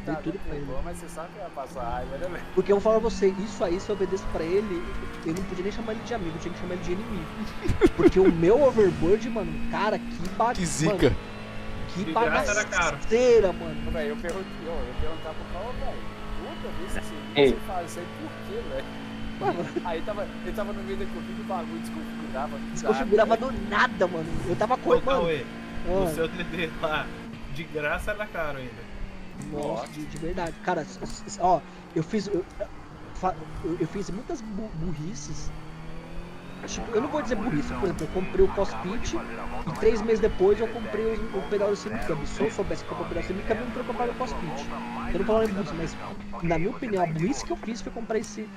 Dei tudo pra ele. Mas você sabe que vai passar raiva, né, velho? Porque eu vou falar pra você, isso aí, se eu obedecesse pra ele, eu não podia nem chamar ele de amigo, eu tinha que chamar ele de inimigo. Porque o meu overboard, mano, cara, que zica. Mano, que bagaceira, mano. Velho, eu perguntava pro Paulo, velho, toda vez que você faz isso aí, por quê, velho? Aí ele tava no meio da corrida e o bagulho desconfigurava. Desconfigurava do nada, mano. Eu tava com ele, mano. O seu TD lá, de graça era caro ainda. Nossa, de verdade. Cara, ó, eu fiz muitas burrices. Tipo, eu não vou dizer burrice, por exemplo, eu comprei o Cospit e 3 meses depois eu comprei o pedal do semicâmbio. Se eu soubesse que eu comprei o semicâmbio, eu não teria comprado o Cospit. Eu não falo em burrice, mas na minha opinião, a burrice que eu fiz foi montar esse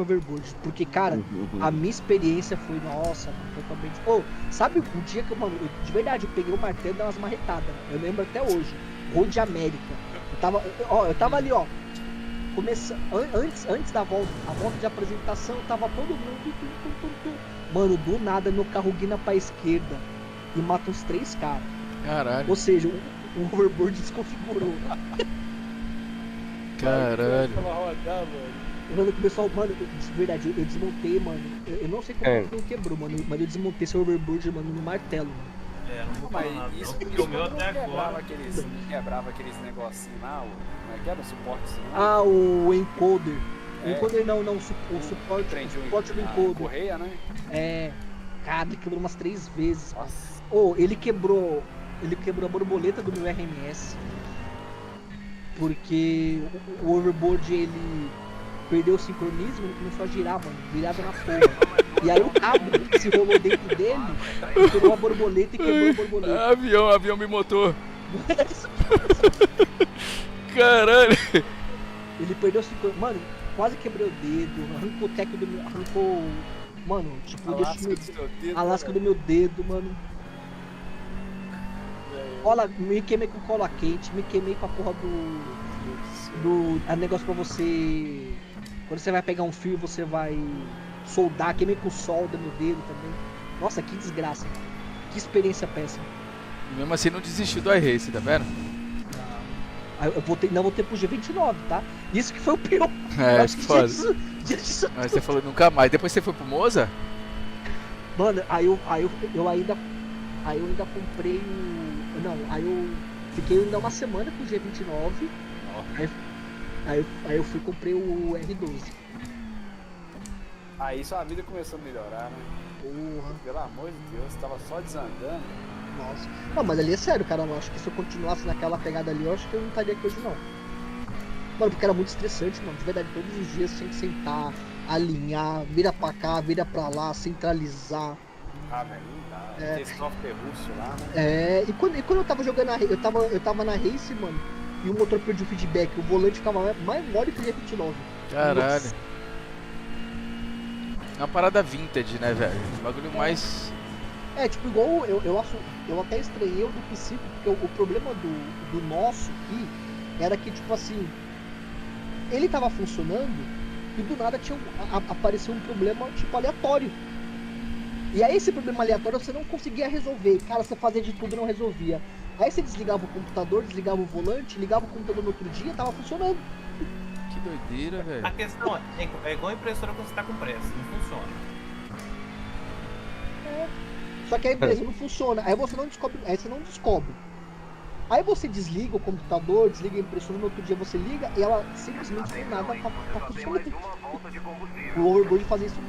overboard. Porque, cara, a minha experiência foi, nossa, totalmente. Sabe o dia que eu, mano, de verdade, eu peguei o martelo e dei umas marretadas. Eu lembro até hoje. Road América. Eu tava ali, ó. Antes da volta, a volta de apresentação, tava todo mundo. Mano, do nada meu carro guina pra esquerda e mata uns 3 caras. Caralho. Ou seja, o overboard desconfigurou. Caralho. Mano, começou, mano, de verdade, eu desmontei, mano. Eu não sei como que não quebrou, mano, mas eu desmontei esse overboard, mano, no martelo, mano. Não vou falar nada, isso, não, porque o meu até agora. Quebrava aqueles negocinhos lá, como é que era o suporte? O encoder. O encoder não, o suporte do encoder. Correia, né? Cara, ele quebrou umas 3 vezes. Ele quebrou a borboleta do meu RMS. Porque o overboard, ele perdeu o sincronismo, ele começou a girar, mano. Virava na porra. E aí o cabo se rolou dentro dele, pegou a borboleta e quebrou a borboleta. Avião me motor. Caralho. Ele perdeu o sincronismo. Mano, quase quebrei o dedo, arrancou o teco do meu. Arrancou. Mano, tipo, a lasca do meu dedo, mano. Me queimei com cola quente, me queimei com a porra do negócio pra você. Quando você vai pegar um fio, você vai soldar, queimei com solda no dedo também. Nossa, que desgraça. Que experiência péssima. E mesmo assim não desistiu do iRace, tá vendo? Eu voltei pro G29, tá? Isso que foi o pior. Foda. Mas você falou nunca mais. Depois você foi pro Moza? Mano, aí eu ainda comprei o. Não, aí eu fiquei ainda uma semana com o G29. Aí eu fui e comprei o R12. Aí sua vida começou a melhorar, né? Porra. Pelo amor de Deus, tava só desandando. Nossa. Não, mas ali é sério, cara. Eu acho que se eu continuasse naquela pegada ali, eu acho que eu não estaria aqui hoje, não. Mano, porque era muito estressante, mano. De verdade, todos os dias tinha que sentar, alinhar, vira pra cá, vira pra lá, centralizar. Ah, velho, não dá. É. Tem software russo lá, né? É, e quando eu tava jogando eu tava na race, mano, e o motor perdia o feedback, o volante ficava mais mole que o F29. Caralho. Nossa. É uma parada vintage, né, velho? O bagulho mais. É, tipo, igual eu até estranhei o do Psico, porque o problema do nosso aqui era que, tipo assim, ele tava funcionando e do nada apareceu um problema, tipo, aleatório. E aí esse problema aleatório você não conseguia resolver. Cara, você fazia de tudo e não resolvia. Aí você desligava o computador, desligava o volante, ligava o computador no outro dia, tava funcionando. Que doideira, velho. A questão é igual a impressora quando você tá com pressa, não funciona. Só que a empresa não funciona. Aí você não descobre. Aí você desliga o computador, desliga a impressora, no outro dia você liga e ela simplesmente do nada tá funcionando. O Overboard fazia isso.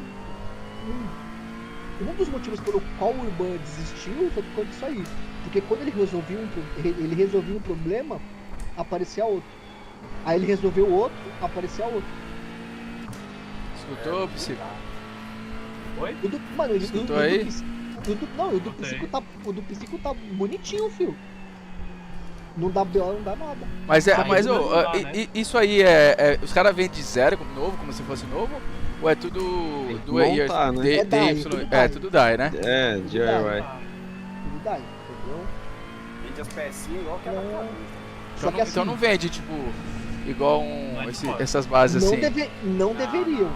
Um dos motivos pelo qual o Urban desistiu foi por causa disso aí. Porque quando ele resolvia um problema, aparecia outro. Aí ele resolveu outro, aparecia outro. Escutou, Psico? Oi? Mano, Escutou aí? O do Psico tá bonitinho, filho. Não dá BO, não dá nada. Mas Ainda ô, não dá, né? isso aí os caras vendem de zero, como novo, como se fosse novo? Ou é tudo Tem que do montar, né? É DAI, DY? tudo É, DAI. tudo DAI, né? É, DIY. Tudo dá, entendeu? Vende as pecinhas igual que ela Só Então, que não, assim, então não vende, tipo, igual essas bases não, assim. não deveriam.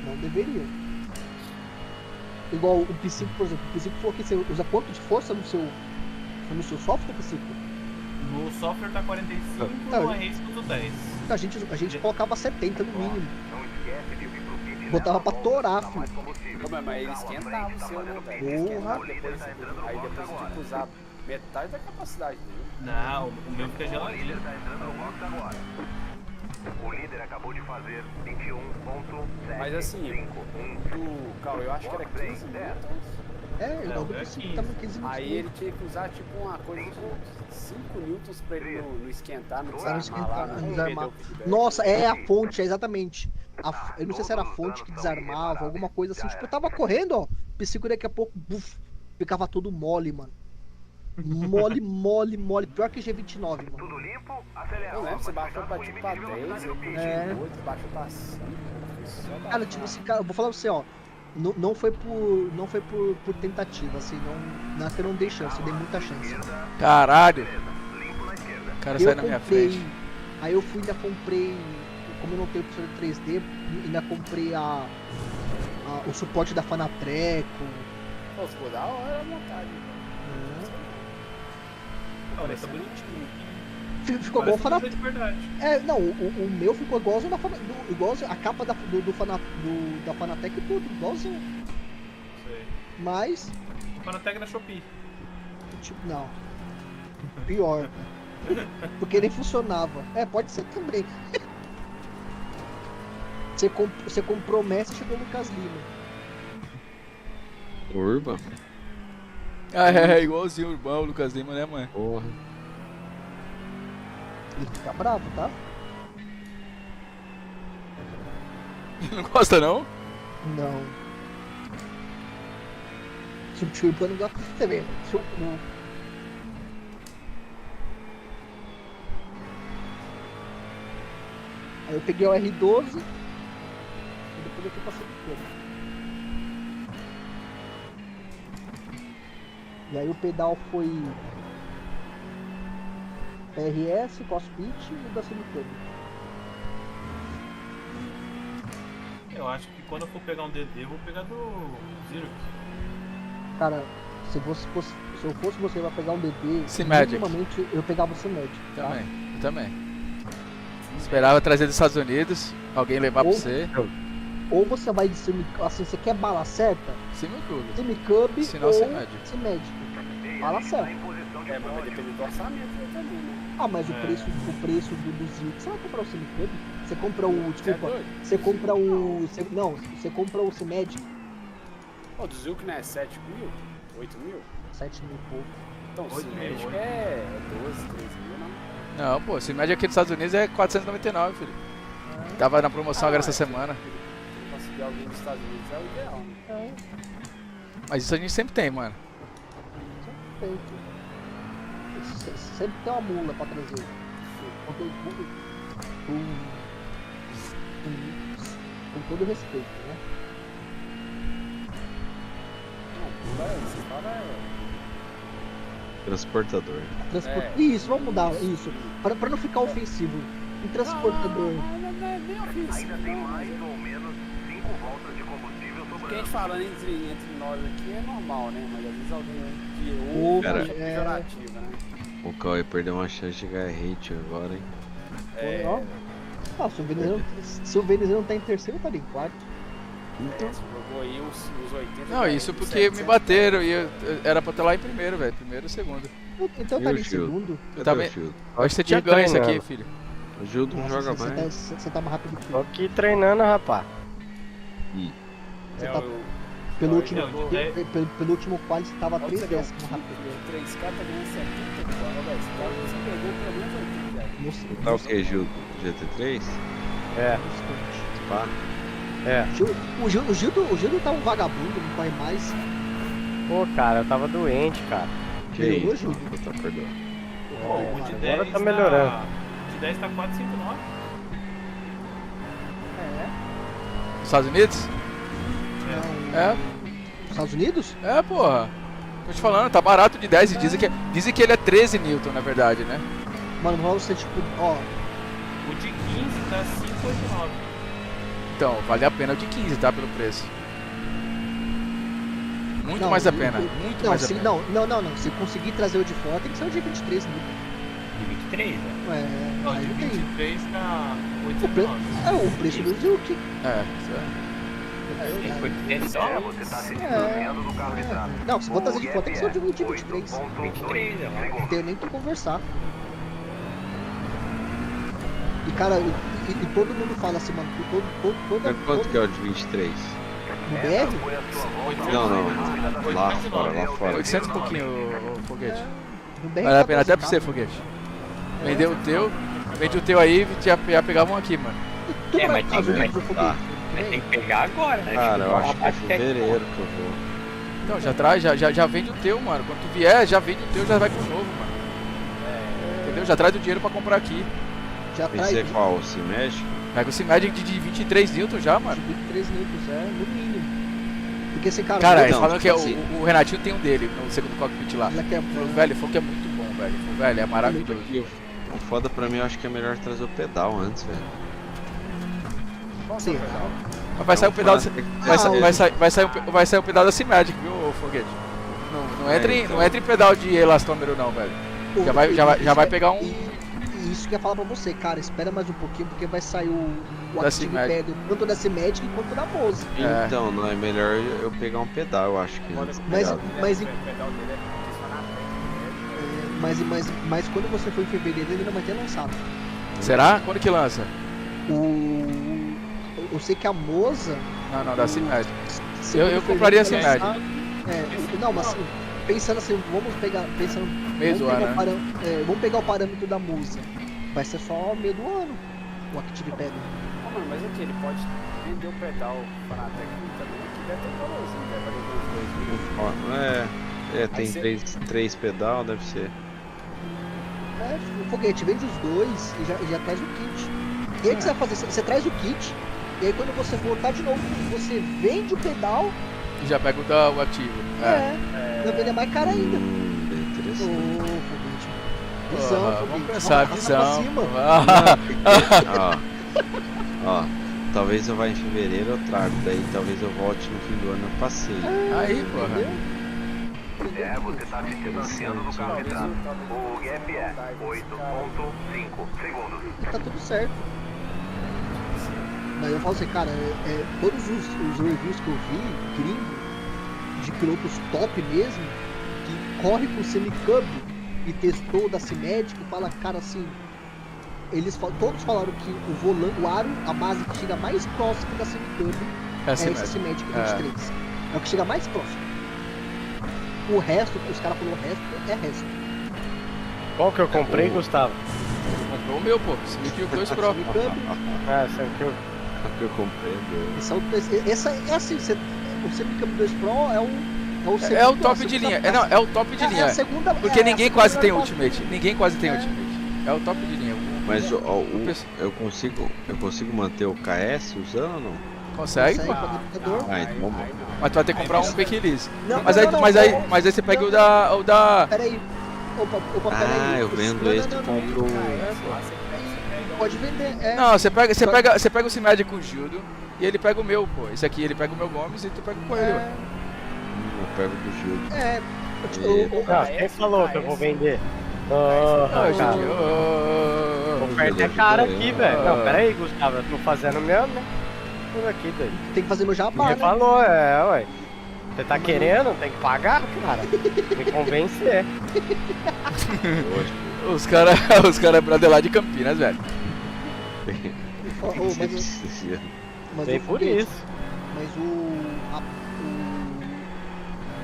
Não deveriam. Igual o Psico, por exemplo. O Psico falou que você usa quanto de força no seu software, Psico? No software tá 45, Não, no Race tudo 10. A gente colocava 70 no mínimo. Botava pra torar, filho. Mas ele esquentava o seu, né, velho? Porra. Esquentava depois, aí depois você tinha que usar metade da capacidade dele. Não, o meu fica geladinho. O líder acabou de fazer 21.7. Mas assim, do Cal, eu acho que era 15 minutos. É, Não, o do é Psico 15. tava 15 minutos. Aí ele tinha que usar tipo uma coisa de 5 newtons pra ele não esquentar, não Pra não desarmar lá, esquentar, não desarmar. perder o feedback. Nossa, é a fonte, é exatamente. Eu não sei se era a fonte que desarmava, alguma coisa assim. Tipo, eu tava correndo, ó. O Psico daqui a pouco, buf, ficava todo mole, mano. Mole, mole, mole. Pior que G29, mano. Tudo limpo? Acelera. Eu lembro, você baixou pra tipo pra 10, eu puxei É. 8, baixou pra 5. Cara, tipo assim, cara, eu vou falar pra você, ó. Não foi por tentativa, assim, não é que eu não dei chance, eu dei muita chance. Caralho! O cara Eu sai na minha comprei, frente. aí eu ainda comprei, como eu não tenho professor de 3D, ainda comprei o suporte da Fanatreco. Pô, ficou da hora a montagem. Olha, tá bonitinho. Ficou igual o Parece Fanatreco. de verdade. É, não, o meu ficou igualzinho igualzinho a capa da Fanatec e tudo, igualzinho. Sei. Mas, O Fanatec da Shopee. tipo, não. Pior. Porque nem funcionava. É, pode ser também. Você comprou o Messi e chegou o Lucas Lima. Urba? Ah, é igualzinho o Urbão, o Lucas Lima, né, mãe? Porra. Ele fica bravo, tá? Não gosta, não? Não. Se o tio não gosta, você vê. Se o- Aí eu peguei o R12 e depois eu fui passando tudo. E aí o pedal foi RS, Cospit e da Semicano. Eu acho que quando eu for pegar um DD, eu vou pegar do Zirux. Cara, se eu fosse você vai pegar um DD, Symagic. minimamente eu pegava o Symagic, tá? Também, eu também. Esperava trazer dos Estados Unidos, alguém levar pra Ou- você. Ou você vai de assim, você quer bala certa? Sim, meu clube. Semicub Sinal ou Symagic. Symagic. Bala certa. É, mas vai depender do orçamento aí também, né? Ah, mas o preço do Zil, você vai comprar o Semicub? Você compra o. Desculpa. doido? Você compra o. Não, você compra o Cimedic. Pô, do Zilk não é 7 mil? 8 mil? 7 mil e pouco. Então o Cinético é 12, 13 mil, não? Não, pô, esse médio aqui nos Estados Unidos é 499, filho. Tava na promoção agora essa semana. Se conseguir alguém dos Estados Unidos é o ideal, né? Mas isso a gente sempre tem, mano. Sempre tem. Sempre tem uma mula pra trazer. Com todo respeito, né? Não, mula é, você fala Transportador. Isso, vamos mudar isso. Pra não ficar ofensivo. Um transportador. Não é nem ofensivo. Ainda tem mais ou menos 5 voltas de combustível Porque a sobrando. gente falando entre nós aqui é normal, né? Mas às vezes alguém que ouve Cara, acha pejorativa, né? O Cauê perdeu uma chance de ganhar hate agora, hein? Ó. Ah, se o venezuelano tá em terceiro, tá em quarto. Então, você jogou aí os 80. Não, isso porque me bateram e era pra ter lá em primeiro, velho. Primeiro e segundo. Então E tá o em Gil? segundo. Eu tava... Cadê o Gildo? Acho que você tinha ganho isso aqui, treinando. filho. O Gildo não Nossa, joga você mais. Você tá mais rápido que Tô eu. aqui treinando, rapaz. Ih, Você É tá- o Pelo último, Não, pelo último quali você tava Olha 3 você ver, décimos rápido que eu. 3K tá ganhando 70 agora, velho. Você tá perdendo pelo menos 80, velho. Não sei. tá o que, Gildo? GT3? É, Pá. é. O Gildo tá um vagabundo, não corre mais. Pô, cara, eu tava doente, cara. Que Melhorou, isso? Gildo? Puta, perdão. O de 10 agora tá melhorando. O de 10 tá 459. Estados Unidos? É, Estados Unidos? porra. Tô te falando, tá barato de 10 e dizem que ele é 13 Newton, na verdade, né? Mano, vamos ser tipo, ó. O de 15 tá 589. Então, vale a pena o de 15, tá? Pelo preço. Muito Não, mais a o- pena, o- muito Não, mais a se, pena. não. Se conseguir trazer o de fora, tem que ser o de 23 mil. De 23, né? Não, Aí de tem. 23 tá O, pre... 809. o preço do Zilk. É, isso é. Tem 800 É, dólares. você tá se distanciando do carro-retrato. Não, se for trazer de fora, tem que ser o de 23. 23, né? Não tenho nem o que conversar. E cara, e todo mundo fala assim, mano, que Quanto que é o de 23? no BR, Não, não. Lá fora, lá fora. 800 e pouquinho, o foguete. no BR Vale a pena até pra 14K, você, foguete. Vendeu o teu, vende o teu aí e já pegava um aqui, mano. tudo É, vai mas tem azul que- pro tá. foguete. Mas tem que pegar agora, né? Cara, eu acho que é Rapaz, fevereiro que eu vou. Então, já traz, já vende o teu, mano. Quando tu vier, já vende o teu, já vai com o novo, mano. Entendeu? Já traz o dinheiro pra comprar aqui. Já traz Esse é qual? O Cimesh? Pega o Cimagic de 23 Newton já, mano. 23 litros, no mínimo. Porque esse cara, Cara, não, eles falam tipo que é assim. o Renatinho tem um dele no segundo cockpit lá. ela quer Falou, velho, falou que é muito bom, velho. Falou, velho, é maravilhoso. E o foda pra mim, eu acho que é melhor trazer o pedal antes, velho. Sim. Mas vai sair o pedal da, Ah, vai sair o pedal da Cimagic, viu, ô foguete? Não entra então. não entra em pedal de elastômero não, velho. Já vai pegar um E isso que eu ia falar pra você, cara, espera mais um pouquinho, porque vai sair o Da Active Cimagic. Pedal, tanto da Cimagic quanto da Moza. É. Então, não é melhor eu pegar um pedal, eu acho que antes. Mas- tá ligado? mas- O pedal dele é porque né? Mas quando você for em fevereiro, ele não vai ter lançado. Será? Quando que lança? Eu sei que a Moza. Não, da Cimagic. segundo Eu compraria a fevereiro, Cimagic. vai lançar. Não, mas pensando assim, vamos pegar. Meio do ano, né? Vamos pegar o parâmetro da Moza. Vai ser só meio do ano o Active Pedal. Ah, mano, mas aqui, ele pode vender o pedal para a técnica também, que deve ter valorzinho, deve valer uns 2 mil. Tem três pedal, deve ser. O foguete vende os dois e já traz o kit. E aí o que você vai fazer? Você traz o kit, e aí quando você voltar de novo, você vende o pedal, E já pega o ativo. vai vender mais caro ainda. Bem Ô, interessante. foguete. Visão, Porra, foguete. vamos pensar, Arrasta pra visão. cima. Ó, talvez eu vá em fevereiro, eu trago. Daí talvez eu volte no fim do ano, eu passei. Aí, porra. É, você tá se distanciando do carro-retrato. O gap é 8.5 segundos. Tá tudo certo. Mas eu falo assim, cara, todos os reviews que eu vi, gringo, de pilotos top mesmo, que corre com semicub e testou da Cimatic, fala, cara, assim, todos falaram que o volante, o aro, a base que chega mais próximo da Semicub É é assim esse mesmo. Cimatic 23. É o que chega mais próximo. O resto, os caras falaram, o resto é resto. Qual que eu comprei, Gustavo? Comprou o meu, pô. Semicube 2 Pro. Semicub, Ah, sempre que eu... Que eu comprei. essa é assim, o Semicub 2 Pro é o É o top de linha. É, não, é o top de É linha. a segunda, Porque é a ninguém segunda quase tem melhor Ultimate. Ninguém quase tem Ultimate. É o top de linha. Mas eu consigo manter o KS usando ou não? Consegue, pô. pra computador. Ah, então vamos. Mas tu vai ter que comprar um fake release. Não, Mas não, aí, não, mas não, aí, não. mas aí você pega o Não. da. Peraí. Opa, peraí. Ah, eu vendo Não, esse e não, não, compro. Pode vender. Não, você pega o Cimed com o Gildo e ele pega o meu, pô. Esse aqui ele pega o meu Gomes e tu pega com ele, ué. Eu pego do Gildo. Ah, quem falou que eu vou vender? Ah, Cara, Gildinho. a oferta é cara aqui, velho. Não, pera aí, Gustavo, eu tô fazendo mesmo, né? Tudo aqui, daí. Tem que fazer no jabá, Ninguém né? falou, ué. Você tá querendo? Tem que pagar, cara. Me convencer. Os cara é brother lá de Campinas, velho. Mas Tem o por foguete, isso. Mas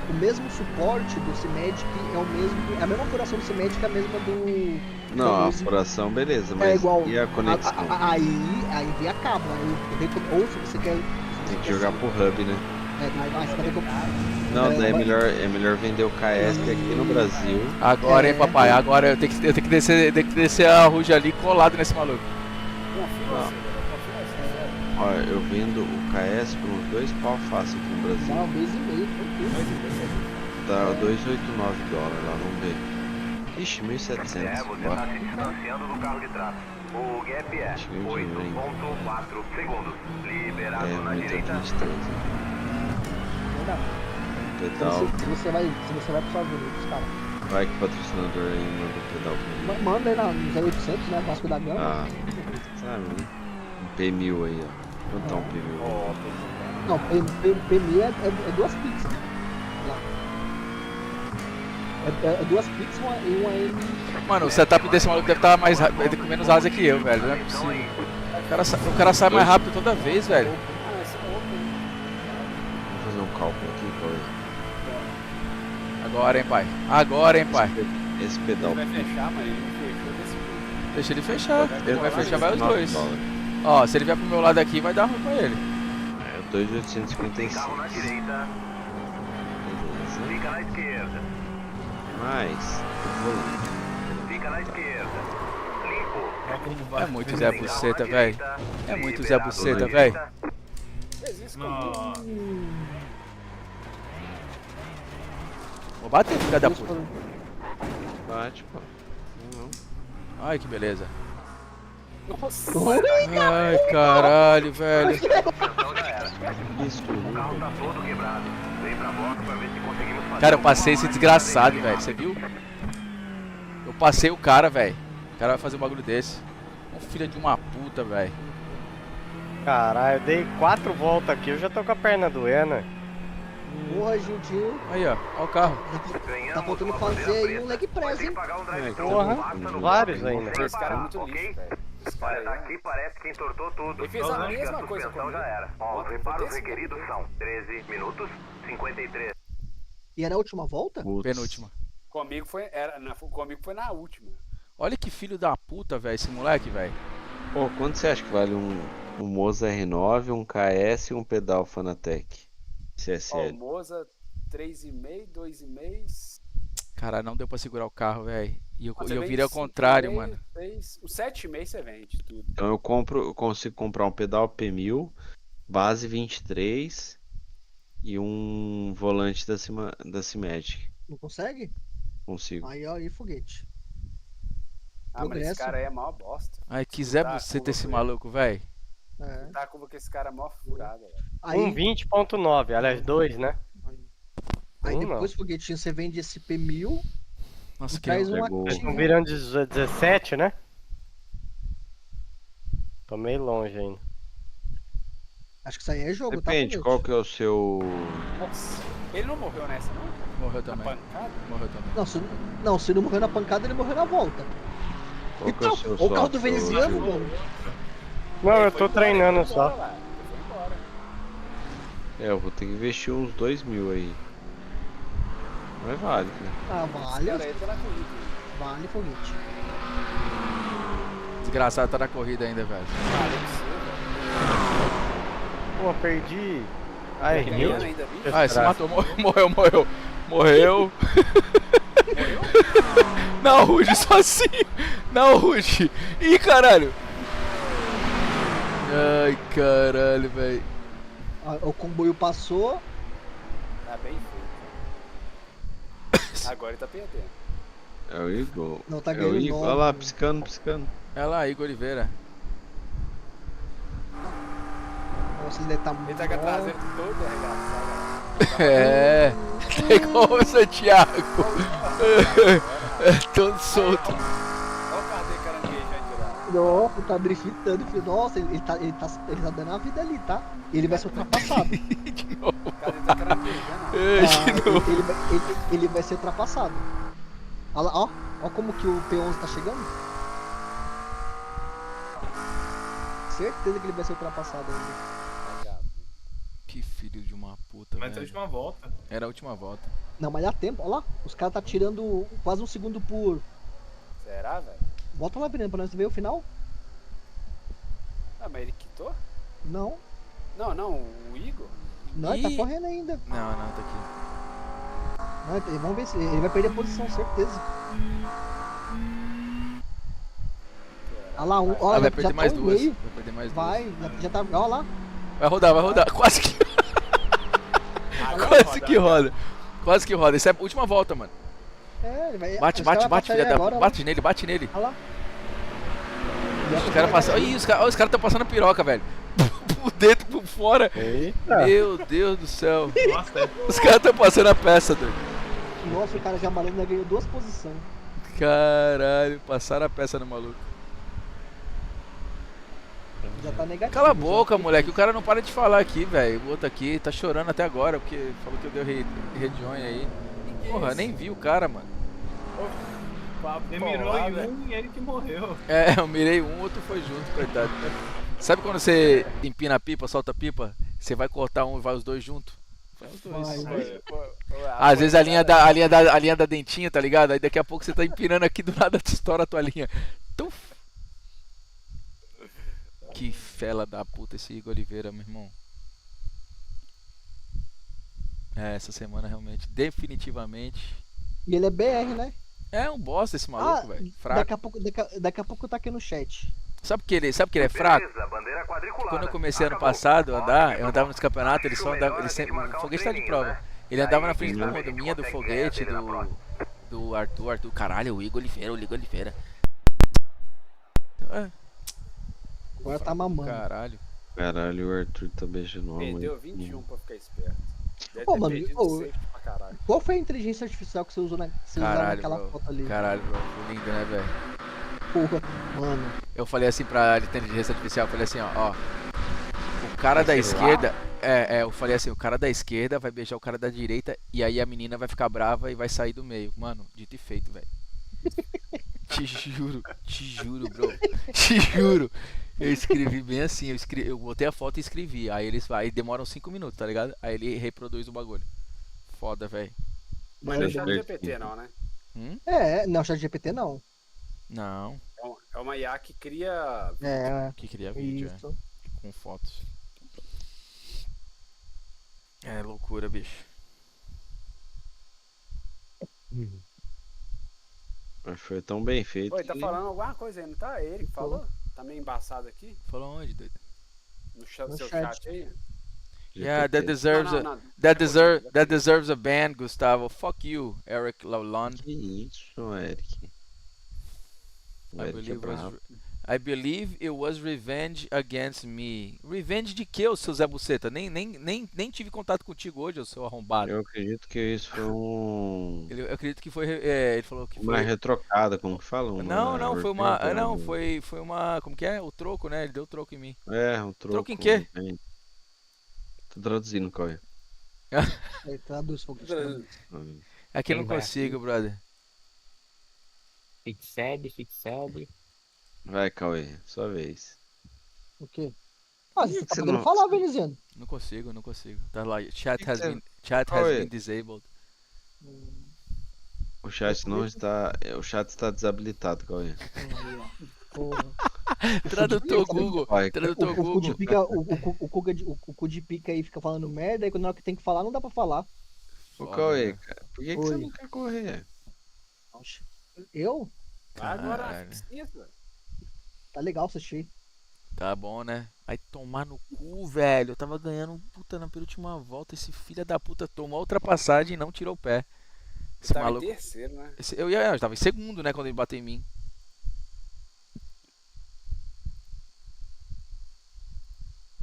o mesmo suporte do Cimatic é o mesmo. A mesma furação do Cimatic é a mesma do. Não, a do furação, beleza, mas é igual. e a conexão? Aí via cabo. Ou se você quer. Tem que jogar pro hub, né? Você vai ter que. Não, daí é melhor vender o KS que aqui no Brasil. Agora, hein, papai. Agora eu tenho que descer a Ruge ali colado nesse maluco. Ó, eu vendo o KS por uns 2 pau fácil aqui no Brasil. Dá um mês e meio, tranquilo. Tá $2,89 lá, vamos ver. Ixi, 1.700. Você tá se distanciando do carro de trás. O gap é 8.4 segundos. Liberado na direita. 1.23. Pedal. Se você vai pros Estados Unidos, cara. Vai que o patrocinador aí manda o pedal pra mim. Manda aí no 0800, né? Vasco da Gama. Ah, sabe, né? Um P1000 aí, ó. Quanto tá um P1000? Não, P1000 é duas pizzas. Lá. É duas pizzas e uma M. Mano, o setup desse maluco deve estar mais rápido, com menos asa que eu, velho. Não é possível. O cara sai mais rápido toda vez, velho. Vou fazer um cálculo aqui, coisa. Agora, hein, pai. Agora, hein, pai. Esse pedal. Vai fechar, mas ele não fechou desse jeito. Deixa ele fechar. Ele vai fechar, vai os dois. $9. Ó, se ele vier pro meu lado aqui, vai dar ruim pra ele. É 2.855. Carro na direita. Beleza. Fica na esquerda. Mas, o volante. Fica na esquerda. Limpo. É muito Zé Buceta, velho. É muito Zé Buceta, velho. Fez isso Não. comigo. Vou bater, filha da puta. Bate, pô. Não. Ai, que beleza. Nossa. Ai, caralho, velho. Isso, O carro tá todo quebrado. Vem pra box pra ver se conseguimos fazer. Cara, eu passei esse desgraçado, velho. Você viu? Eu passei o cara, velho. O cara vai fazer um bagulho desse. Um filho de uma puta, velho. Caralho, eu dei 4 voltas aqui, eu já tô com a perna doendo. Porra, Gildinho. Aí, ó. Ó o carro. Tá faltando fazer aí um leg press, hein? Porra, vários ainda. Esse cara é muito lixo, velho. Esse cara aí. Daqui parece que entortou tudo. Ele fez a mesma coisa suspensão comigo. já era. Ó, os reparos Desse requeridos jeito. são 13 minutos 53. E era a última volta? Putz. Penúltima. Comigo foi na última. Olha que filho da puta, velho, esse moleque, velho. Pô, quanto você acha que vale um Moza R9, um KS e um pedal Fanatec? Ó, o CSL. Moza 3,5, 2,5. Cara, não deu pra segurar o carro, velho. E eu Você virei vende ao contrário, 5,5, mano. 6, o 7,5 você vende tudo. Então eu consigo comprar um pedal P1000, base 23 e um volante da Cimatic. Não consegue? Consigo. Aí, ó, aí foguete. Ah, mas esse Progresso. cara aí é mó bosta. Ai, quiser Tá, você ter curva esse foi. maluco, velho. É. Tá com que esse cara é mó furado, velho. Aí, 1,20.9, aliás, 2, né? aí Um depois, foguetinho, você vende esse P1000 Nossa, e que traz não. uma pegou. Vocês estão caixinha. virando 17, né? Tô meio longe ainda. Acho que isso aí é jogo, Depende, tá, qual Foguete? que é o seu... Nossa, ele não morreu nessa, não? Morreu Na também. pancada? Morreu também. Não, se não morreu na pancada, ele morreu na volta. Qual que é o Então, seu o carro slot, do ô, veneziano, Gil? mano. Não, eu Ele tô foi embora, treinando ele foi só. embora lá, ele foi embora. Eu vou ter que investir uns 2.000 aí. Não é válido, né? Ah, vale, Cara, ele tá na corrida. vale, Foguete. Desgraçado tá na corrida ainda, velho. Cara, ele sei, Pô, perdi. Ai, velho. Rio. Ganhando ainda, bicho. Ah, ele se matou. Morreu. Não, Rude, sozinho. Não, Rude. Ih, caralho. Ai, caralho, velho. Ah, o comboio passou. Tá bem feito. Agora ele tá perdendo. É o Igor. Não, tá É o ganhando Igor. nove. Olha lá, piscando. Olha lá, Igor Oliveira. Nossa, ele tá muito. Ele tá com a traseira toda arregaçada. É. Tá igual o Santiago. É todo solto. Olha o carro dele caranguejando de lá. Nossa, tá driftando, filho. Nossa, ele tá dando a vida ali, tá? Ele vai ser ultrapassado. De novo. O carro dele tá caranguejando. De novo. Ele vai ser ultrapassado. Olha lá, ó como que o P11 tá chegando. Certeza que ele vai ser ultrapassado ainda. Que filho de uma puta, Mas é a velho. última volta. Era a última volta. Não, mas dá tempo, olha lá. Os caras tá tirando quase um segundo por. Será, velho? Volta lá, Breno, pra nós ver o final. Ah, mas ele quitou? Não, Não, o Igor? não, ele Ih. tá correndo ainda. Não, tá aqui. Não, vamos ver se ele vai perder a posição, certeza. Olha lá, Ah, olha, vai já perder tá mais um duas. meio. Vai perder mais Vai, duas. já tá. Olha lá. Vai rodar. Quase que. Quase que roda. Quase que roda. Isso é a última volta, mano. É, ele vai. Bate, os caras bate, passam filha aí da agora, puta. Bate nele, bate nele. Olha lá. Os caras passam. Ih, os caras estão passando piroca, velho. Por dentro, por fora. Eita. Meu Deus do céu. Nossa, é. Os caras estão passando a peça, doido. Nossa, o cara já amarelo ainda ganhou 2 posições. Caralho, passaram a peça no maluco. Já tá negativo. Cala a já. boca, moleque. O cara não para de falar aqui, velho. O outro aqui tá chorando até agora porque falou que eu dei red join aí. Porra, nem vi o cara, mano. Ele mirou em um e ele que morreu. É, eu mirei um, outro foi junto, coitado. Sabe quando você empina a pipa, solta a pipa? Você vai cortar um e vai os dois juntos? Vai os dois. Vai. Às vezes a linha da dentinha, tá ligado? Aí daqui a pouco você tá empinando aqui, do nada estoura a tua linha. Tuf. Que fela da puta esse Igor Oliveira, meu irmão. É, essa semana realmente, definitivamente. E ele é BR, né? É um bosta esse maluco, velho. Fraco. Daqui a pouco tá aqui no chat. Sabe que ele é fraco? Beleza, bandeira quadriculada. Quando eu comecei ano Acabou. passado a andar, eu andava Foguete nos campeonatos, ele só Acho andava. melhor Ele a sempre, gente o marcar um foguete tá de treininho, prova. né? Ele andava Aí, na frente quem do sabe a gente minha, do consegue foguete, ganhar dele na próxima. do Arthur. Caralho, o Igor Oliveira. É, Agora tá mamando. caralho. Caralho, o Arthur tá beijando uma Perdeu mãe. 21 pra ficar esperto. Deve Ô, ter mano, perdido ô, safety pra caralho. Qual foi a inteligência artificial que você usou, Caralho, naquela bro. foto ali? Caralho, bro. Foi lindo, né, velho? Porra, mano. Eu falei assim pra inteligência artificial, eu falei assim, ó. O cara da esquerda. Eu falei assim, o cara da esquerda vai beijar o cara da direita e aí a menina vai ficar brava e vai sair do meio. Mano, dito e feito, velho. Te juro, bro. Te juro. Eu escrevi bem assim, eu botei a foto e escrevi. Aí demoram 5 minutos, tá ligado? Aí ele reproduz o bagulho. Foda, velho. Mas não é Mas chat é GPT não, né? Não, chat GPT não. Não, É uma IA que cria... que cria vídeo, Isso. com fotos. É loucura, bicho. Mas foi tão bem feito. Oi, tá que- falando alguma coisa aí, não tá? É ele que falou? Tá meio embaçado aqui? Falou onde, doido? No No seu chat. chat aí? Yeah, that GPT. deserves that deserves a ban, Gustavo. Fuck you, Eric Lalonde. Que isso, Eric? O Eric é bravo. I believe it was revenge against me. Revenge de que, ô seu Zé Buceta? Nem tive contato contigo hoje, ô seu arrombado. Eu acredito que isso foi Eu acredito que foi. Ele falou que uma foi. retrocada, como que fala? Não, foi uma. retrocada, Não, foi uma. Como que é? O troco, né? Ele deu troco em mim. É, um troco. Troco em quê? Tô traduzindo, Cauê. Aí, traduz foguete pra mim. Aqui eu Quem não vai consigo, aqui? brother. Fixed. Vai, Cauê, sua vez. O quê? Por Você que tá você podendo não. falar, Veneziano. Não consigo. Tá lá. Chat que has você- been, Ô, chat has been Cauê, disabled. o Eu chat não também. está. O chat está desabilitado, Cauê. Aí, ó. Porra. O cu de pica, Tradutor sabe? Google. Vai, Tradutor O cu de Google. pica, o cu de pica aí fica falando merda, e quando na hora que tem que falar, não dá pra falar. Ô, Foda, Cauê, né? cara, por que você Oi. não quer correr? Oxe. Eu? Vai agora, Caralho. precisa. Tá legal assistir. Tá bom, né? Aí tomar no cu, velho. Eu tava ganhando puta na penúltima volta. Esse filho da puta tomou a ultrapassagem e não tirou o pé. Você Esse tava maluco. em terceiro, né? Eu tava em segundo, né? Quando ele bateu em mim.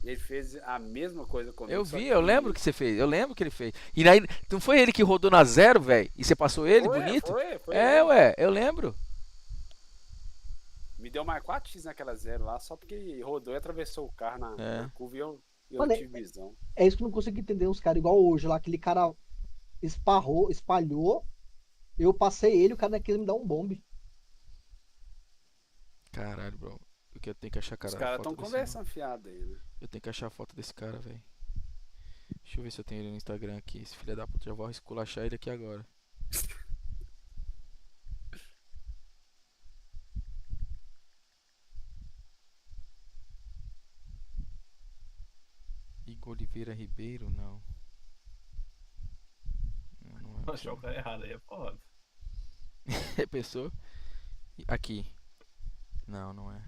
Ele fez a mesma coisa comigo. Eu só vi, que- eu lembro que você fez. Eu lembro que ele fez. E aí, não foi ele que rodou na zero, velho? E você passou ele, bonito? Foi. É, ué, eu lembro. Me deu mais 4x naquela zero lá, só porque rodou e atravessou o carro na curva e eu Mano, tive visão. É isso que eu não consigo entender os caras, igual hoje lá, aquele cara espalhou, eu passei ele, o cara quis me dar um bombe. Caralho, bro. Porque eu tenho que achar Os a caras foto estão desse conversando fiado aí, né? Eu tenho que achar a foto desse cara, velho. Deixa eu ver se eu tenho ele no Instagram aqui. Esse filho da puta, já vou esculachar ele aqui agora. Igor Oliveira Ribeiro, não. Não é. Achar o cara errado aí é foda. É pessoa? Aqui. Não, não é.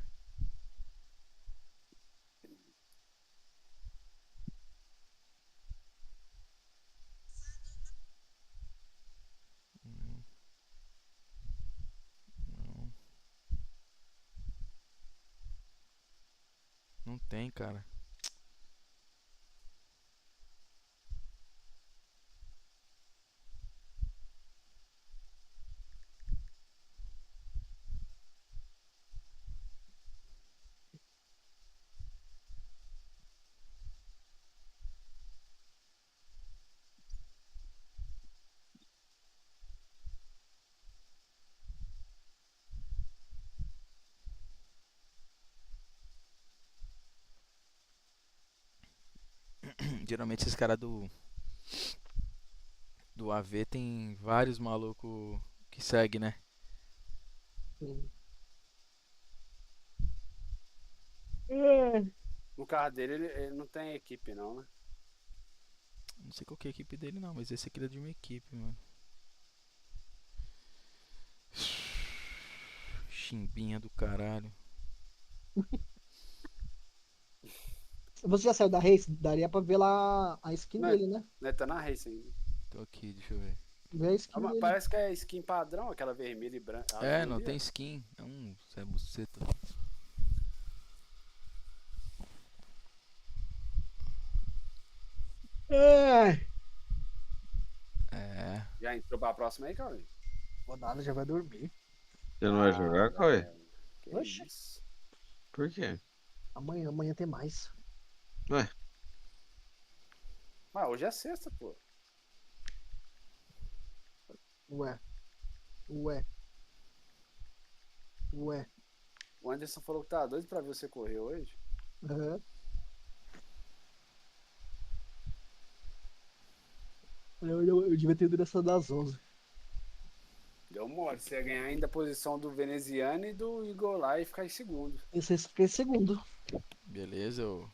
Não. Não tem, cara. Geralmente esses caras do AV tem vários malucos que seguem, né? No carro dele, ele não tem equipe, não, né? Não sei qual que é a equipe dele não, mas esse aqui é de uma equipe, mano. Chimbinha do caralho. Você já saiu da race? Daria pra ver lá a skin Não, dele, né? Né, tá na race ainda. Tô aqui, deixa eu ver. Vê a skin dele. Parece que é skin padrão, aquela vermelha e branca. É, não tem skin. Isso é buceta. É. Já entrou pra próxima aí, Cauê? Vou nada, já vai dormir. Você não vai jogar, Cauê? Que Oxe. isso? Por quê? Amanhã tem mais. Ué, Ah, hoje é sexta, pô. Ué. O Anderson falou que tá doido pra ver você correr hoje. Aham. Eu devia ter ido nessa das 11. Deu mole. Você ia ganhar ainda a posição do veneziano e do Igor lá e ficar em segundo. Esse fiquei em segundo. Beleza, ô.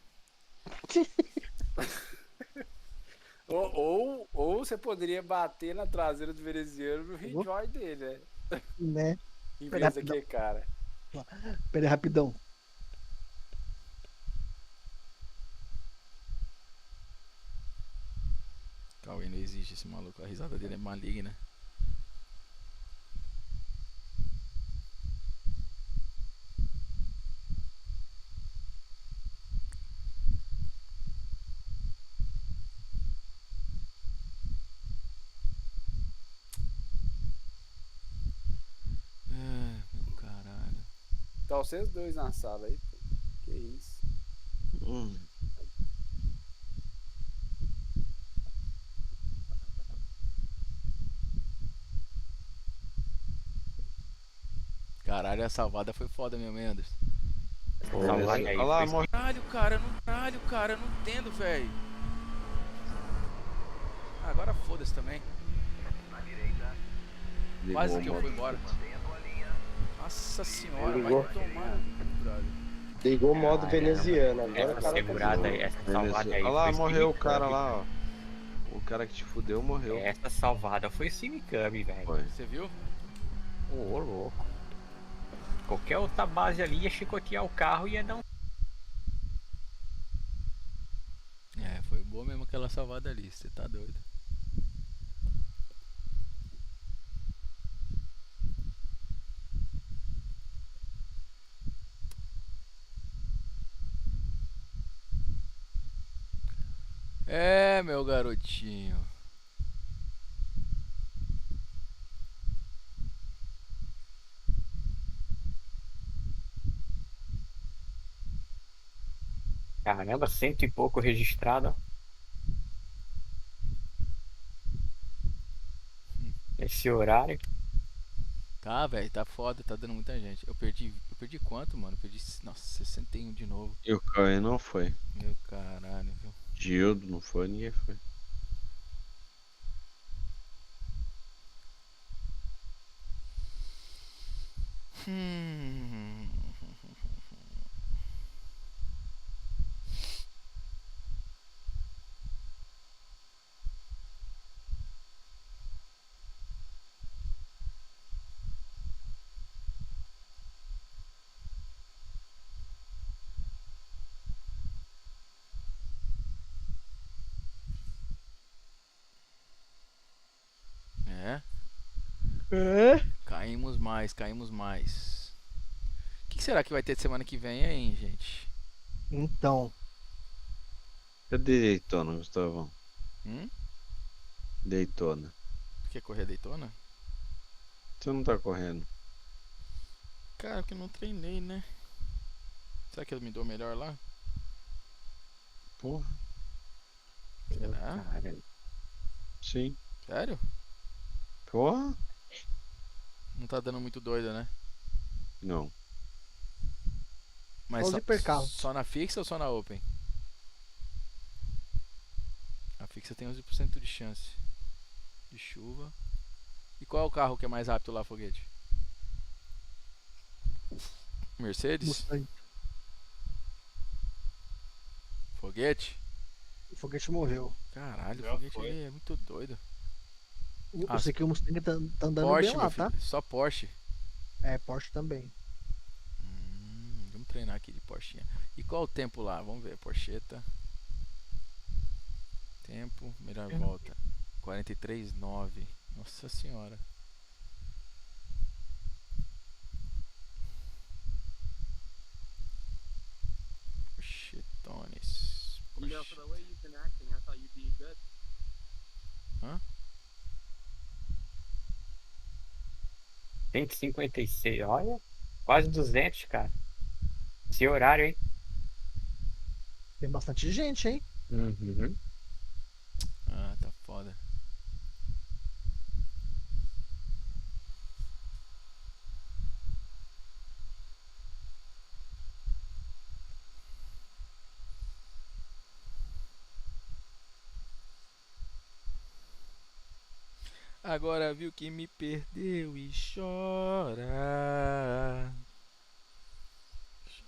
Ou você poderia bater na traseira do veneziano no rejoin dele, né? Né? Em vez daquele cara. Pera aí, rapidão. Cauê, não existe esse maluco. A risada dele é maligna. Meu caralho. Tá vocês dois na sala aí, pô. Que isso. Caralho, a salvada foi foda mesmo, hein, Anderson. Salvada aí. Olha lá, foi- morre. Caralho, cara, eu não entendo, velho. Agora foda-se também. Quase que eu fui embora. Nossa senhora, vai Ligou. tomar no cu, brother. Ligou o modo Caramba. veneziano. Agora o Essa cara tá segurada aí, de essa salvada aí. Olha lá, foi morreu o Cine cara Cub, lá, ó. O cara que te fudeu morreu. Essa salvada foi Cine Cub, velho. Foi. Você viu? Ô, louco. Qualquer outra base ali ia chicotear o carro e ia dar um. É, foi boa mesmo aquela salvada ali, você tá doido. É, meu garotinho. Caramba, 100 e pouco registrado. Esse horário. Tá, velho, tá foda, tá dando muita gente. Eu perdi quanto, mano? Eu perdi, nossa, 61 de novo. E o Cauê não foi. Meu caralho, viu? Gildo não foi, ninguém foi. Hum. É? Caímos mais, caímos mais. O que será que vai ter semana que vem, hein, gente? Então, Cadê Daytona, Gustavão? Hum? Daytona. Quer correr Daytona? Você não tá correndo. Cara, que eu não treinei, né? Será que eu me dou melhor lá? Porra, Será? Cara, sim. Sério? Porra? Não tá dando muito doido, né? Não. Mas Só os hipercarros. só na fixa ou só na open? A fixa tem 11% de chance de chuva. E qual é o carro que é mais rápido lá, Foguete? Mercedes? Mustang. Foguete? O foguete morreu. Caralho, o Já Foguete foi. ele é muito doido. Eu Ah, sei que o Mustang tá andando Porsche, bem meu lá, filho. tá? Só Porsche. É, Porsche também. Vamos treinar aqui de Porschinha. E qual o tempo lá? Vamos ver. Porcheta. Tempo, melhor volta. 43,9. Nossa senhora. Porchetones. Porsche. Hã? 156, olha. Quase 200, cara. Esse horário, hein? Tem bastante gente, hein? Uhum. Ah, tá foda. Agora viu que me perdeu e chora.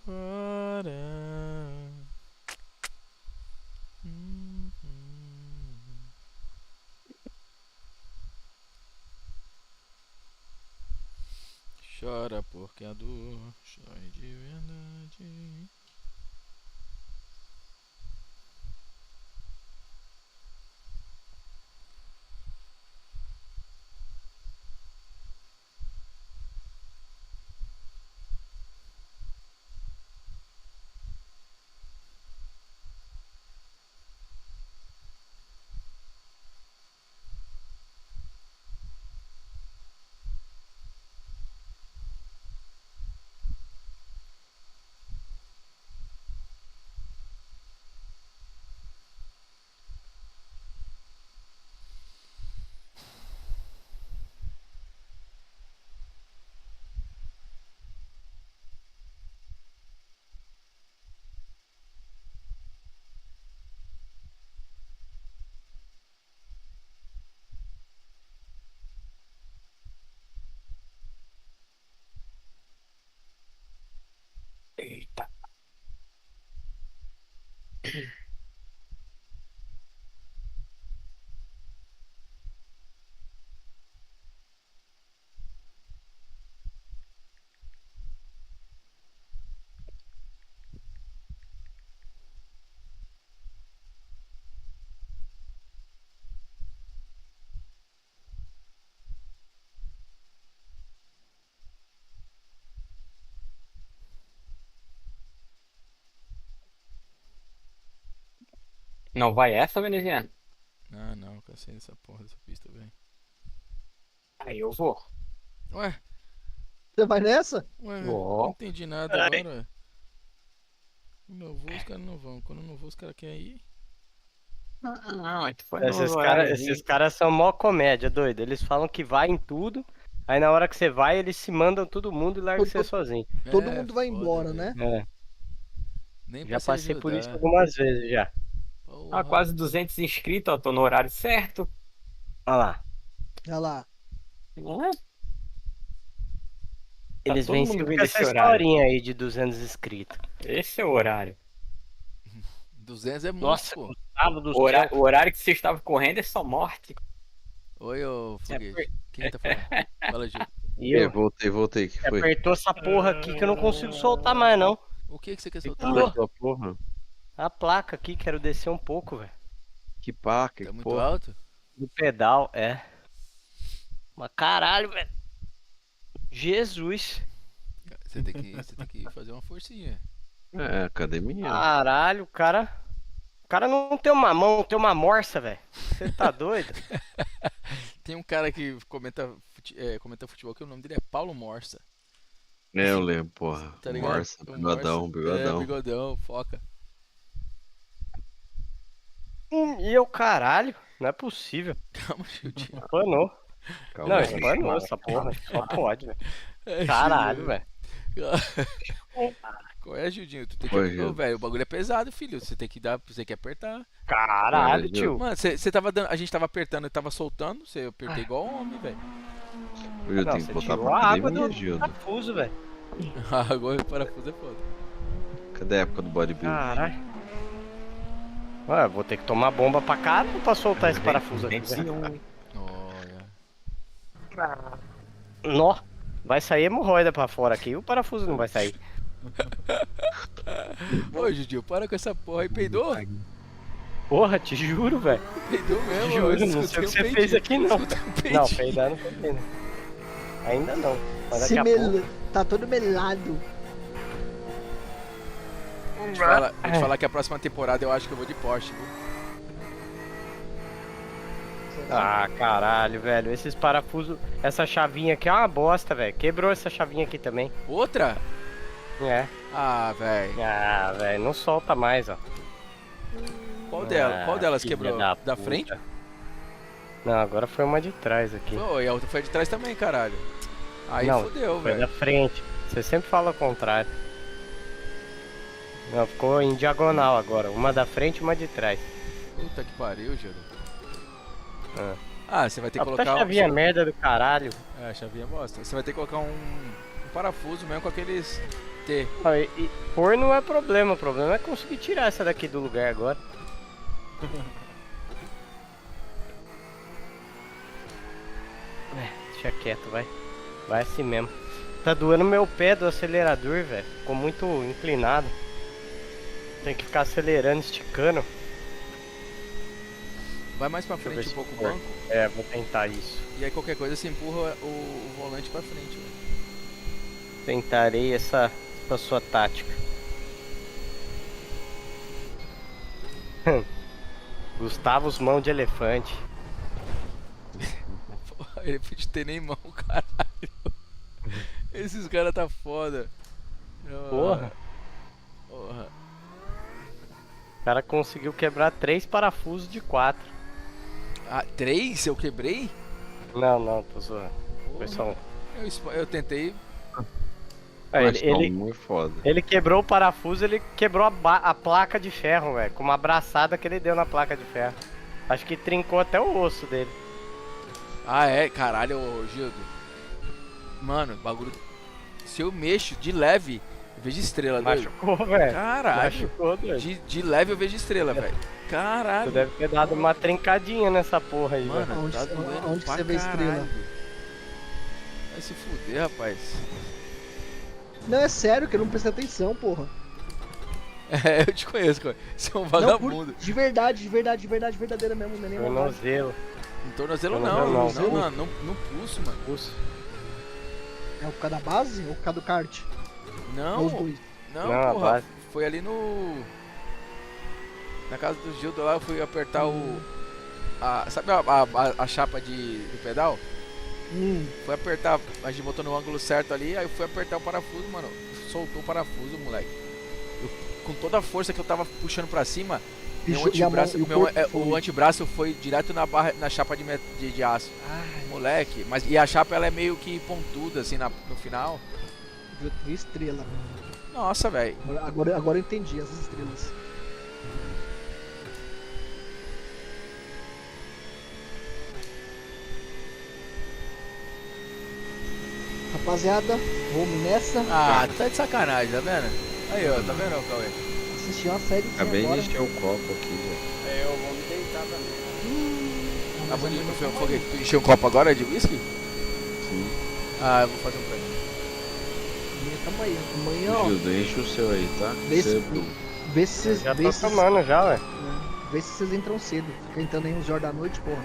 Chora. Uhum. Chora porque a dor dói de verdade. Não vai essa, veneziano? Ah, não, cansei dessa porra dessa pista, velho. Aí eu vou. Ué, Você vai nessa? ué, Vou. não entendi nada agora. Quando eu vou, os caras não vão. Quando eu não vou, os caras querem ir. Não, tu foi Esses caras são mó comédia, doido. Eles falam que vai em tudo, aí na hora que você vai, eles se mandam todo mundo e largam você sozinho. Todo É, mundo vai foda, embora, velho. né? É, Nem já pra se passei por isso ajudar. algumas vezes já. Ah, quase 200 inscritos, ó, tô no horário certo. Olha lá. Olha lá. Não é? Eles todo vêm mundo sempre vendo com essa esse horário. historinha aí de 200 inscritos. Esse é o horário. 200 é muito, Nossa, pô. Gustavo do O céu. horário que você estava correndo é só morte. Oi, ô foguete. Quem tá falando? Fala, Gil. E eu Voltei, que foi? apertou essa porra aqui que eu não consigo soltar mais, não. O que você quer soltar? Apertou a porra. A placa aqui, quero descer um pouco, velho. Que paca, Tá muito porra. alto? Do pedal, é. Mas caralho, velho. Jesus. Você tem que fazer uma forcinha. É, academia. Caralho, o cara não tem uma mão, tem uma morsa, velho. Você tá doido? Tem um cara que comenta futebol que o nome dele é Paulo Morsa. É, eu lembro, porra. Tá ligado? Morsa, O bigodão, Morsa. bigodão. É, bigodão, foca. E eu, caralho, não é possível. Calma, Gildinho. Espanou. Calma Não, aí. espanou essa porra. Só pode, velho. É, Caralho, velho. Qual é, Gildinho? Tu tem Oi, que. Gil. Ô, velho, o bagulho é pesado, filho. Você tem que dar. Você tem que apertar. Caralho, Gil. tio. Mano, você tava dando. A gente tava apertando e tava soltando. Você apertei igual homem, velho. Eu Não, tenho você que botar tirou pra a água academia, do Gildo. parafuso, velho. Agora o parafuso é foda. Cadê a época do bodybuilding? Caralho. Ué, vou ter que tomar bomba pra caramba pra soltar esse parafuso aqui, velho. 201. Olha. Nó. Vai sair hemorroida pra fora aqui. O parafuso não vai sair. Ô, Gildinho, para com essa porra aí. Peidou? Porra, te juro, velho. Peidou mesmo. Juro, eu não sei o escutei que um você peidinho. fez aqui, não. Escutei um Não, peidinho. peidar não foi pena. Ainda não. Mas daqui Se a mel... pouco. Tá todo melado. Vou te falar que a próxima temporada eu acho que eu vou de Porsche, viu? Ah, caralho, velho. Esses parafusos. Essa chavinha aqui é uma bosta, velho. Quebrou essa chavinha aqui também. Outra? É. Ah, velho. Ah, velho. Não solta mais, ó. Qual delas filha quebrou? da Da puta. frente? Não, agora foi uma de trás aqui. Foi, e a outra foi de trás também, caralho. Aí Não, fodeu, Foi da velho. frente. Você sempre fala o contrário. Não, ficou em diagonal agora. Uma da frente e uma de trás. Puta que pariu, Giro. Ah. Ah, você vai ter que Puta colocar chavinha merda do caralho. É, a chavinha bosta. Você vai ter que colocar um parafuso mesmo com aqueles T. Ah, e pôr não é problema. O problema é conseguir tirar essa daqui do lugar agora. Deixa quieto, vai. Vai assim mesmo. Tá doendo meu pé do acelerador, velho. Ficou muito inclinado. Tem que ficar acelerando, esticando. Vai mais pra Deixa eu frente ver um se pouco o for. banco. É, vou tentar isso. E aí qualquer coisa você empurra o volante pra frente, velho. Tentarei essa sua tática. Gustavos mão de elefante. Porra, ele pode ter nem mão, caralho. Esses caras tá foda. Porra. Porra. O cara conseguiu quebrar 3 parafusos de 4. Ah, 3? Eu quebrei? Não, tô zoando. Foi só um. Eu tentei. Muito foda. Ele quebrou o parafuso, ele quebrou a placa de ferro, velho. Com uma abraçada que ele deu na placa de ferro. Acho que trincou até o osso dele. Ah, é? Caralho, ô, Gildo. Mano, bagulho. Se eu mexo de leve, eu vejo estrela, doido. Machucou, velho. Caralho. Machucou, doido. De leve eu vejo estrela, velho. Caralho. Tu deve ter dado uma trincadinha nessa porra aí, velho. Mano, Onde- tá doendo onde que pra você vê estrela? caralho. Vai se fuder, rapaz. Não, é sério que eu não prestei atenção, porra. É, eu te conheço, cara. Você é um Não, vagabundo. de verdade, verdadeira mesmo, não é nem uma Tornozelo. No tornozelo Tornozelo não, não. mano, no pulso, mano. Pulso. É por causa da base ou por causa do kart? Não, Ou os dois? não, Não, a porra. base. Foi ali no... Na casa do Gildo lá eu fui apertar sabe a chapa do pedal? Fui apertar, a gente botou no ângulo certo ali, aí eu fui apertar o parafuso, mano. Soltou o parafuso, moleque. Com toda a força que eu tava puxando pra cima, o antebraço foi direto na chapa de aço. Ai, moleque. E a chapa ela é meio que pontuda assim no final. Vi estrela. Nossa, velho. Agora eu entendi as estrelas. Rapaziada, vamos nessa. Ah, tá de sacanagem, tá vendo? Aí, ó, tá vendo, Cauê? Assistir uma série. Acabei de encher o copo aqui, velho. Eu vou me deitar também. Tá bonito no foguete. Tu encheu um copo agora de whisky? Sim. Ah, eu vou fazer um pra mim. Amanhã, ó. Gildo, enche o seu aí, tá? Vê se vocês. Já tô tomando já, velho. Vê se vocês entram cedo. Fica entrando aí 11 horas da noite, porra.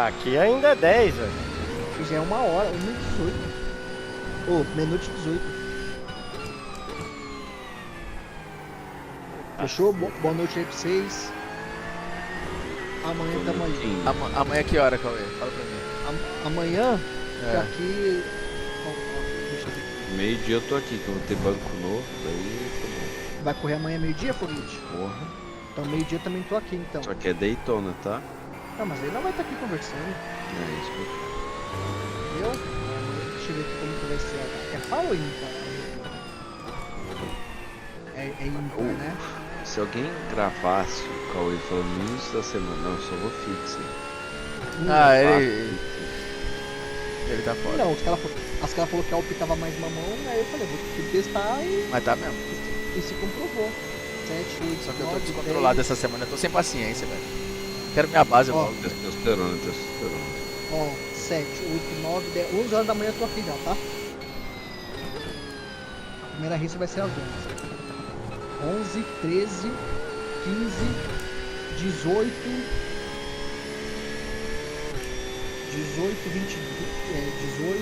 Aqui ainda é 10, velho. Já é 1 hora, 1h18. Ô, meia-noite 18. Fechou? Boa noite aí pra vocês. Amanhã tamo aí. Amanhã que hora, Cauê? Fala pra mim. Amanhã, aqui. Deixa eu ver. Meio-dia eu tô aqui, que eu vou ter banco novo, daí tá bom. Vai correr amanhã meio-dia, Foguete? Porra. Então meio-dia também tô aqui, então. Só que é Daytona, tá? Não, mas ele não vai estar aqui conversando. É isso que eu quero. Entendeu? Deixa eu ver aqui como que vai ser. É par ou ímpar? É ímpar, né? Se alguém gravasse o Cauê falando no início da semana, não, eu só vou fixo. Ele tá fora. Não, os caras falaram que a UP tava mais mamão, aí eu falei, vou ter que testar e. Mas tá mesmo. E se comprovou. 7, 8, Só que eu tô 9, descontrolado 10. essa semana, eu tô sem paciência, velho. Quero minha base logo. Testosterona. Ó, 7, 8, 9, 10, 11 horas da manhã eu tô aqui já, tá? A primeira rissa vai ser às 11. 11, 13, 15, 18, 18, 20, 18,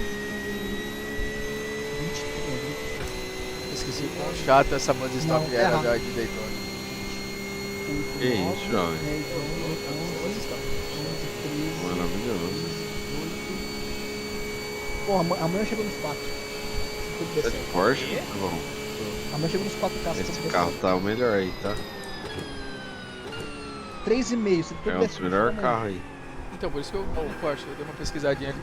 20, Esqueci quão chato essa música stop Não, era errado. de Daytona. 8, Que isso, jovem? 10, 11, 13, Maravilhoso. 18. Porra, amanhã eu chego nos 4. Se tudo der Tá de certo. Porsche? Tá bom. Amanhã eu chego nos 4 carros. Esse carro tá o melhor aí, tá? 3,5, se tudo É um der dos certo. melhores amanhã. carros aí. Então, por isso que eu vou no Porsche, eu dei uma pesquisadinha ali.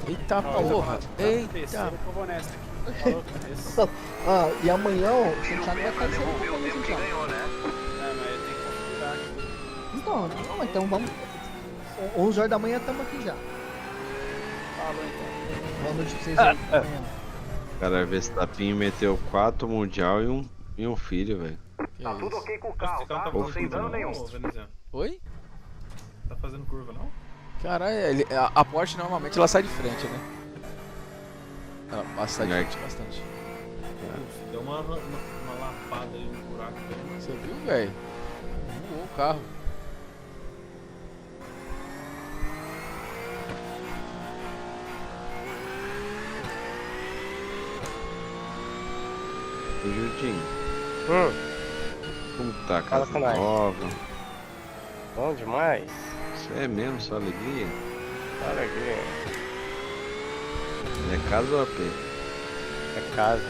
Eita Ó, porra! terceiro Eita! que eu vou nessa aqui. Falou, esse- Ah, e amanhã, ó, o Tira o Santiago pé vai pra fazer devolver o o tempo que Santiago. ganhou, né? mas eu tenho que configurar aqui. Então vamos. 11 horas da manhã estamos aqui já. Falou então. Boa noite pra vocês aí. Amanhã. Cara, Verstappen meteu 4 mundial e um filho, velho. Que Tá tudo isso? ok com o Esse carro, carro tá? tá Não fazendo sem curva dano não, nenhum. ô, Veneziano? Oi? Tá fazendo curva não? Caralho, a Porsche normalmente ela sai de frente, né? Ela sai de frente bastante. Deu uma lapada aí no buraco. Você viu, velho? Voou o carro. Ô, Judinho, como tá a Fala casa com nós. nova? Bom demais. Isso é mesmo, só alegria? Olha aqui. É casa ou AP? É casa.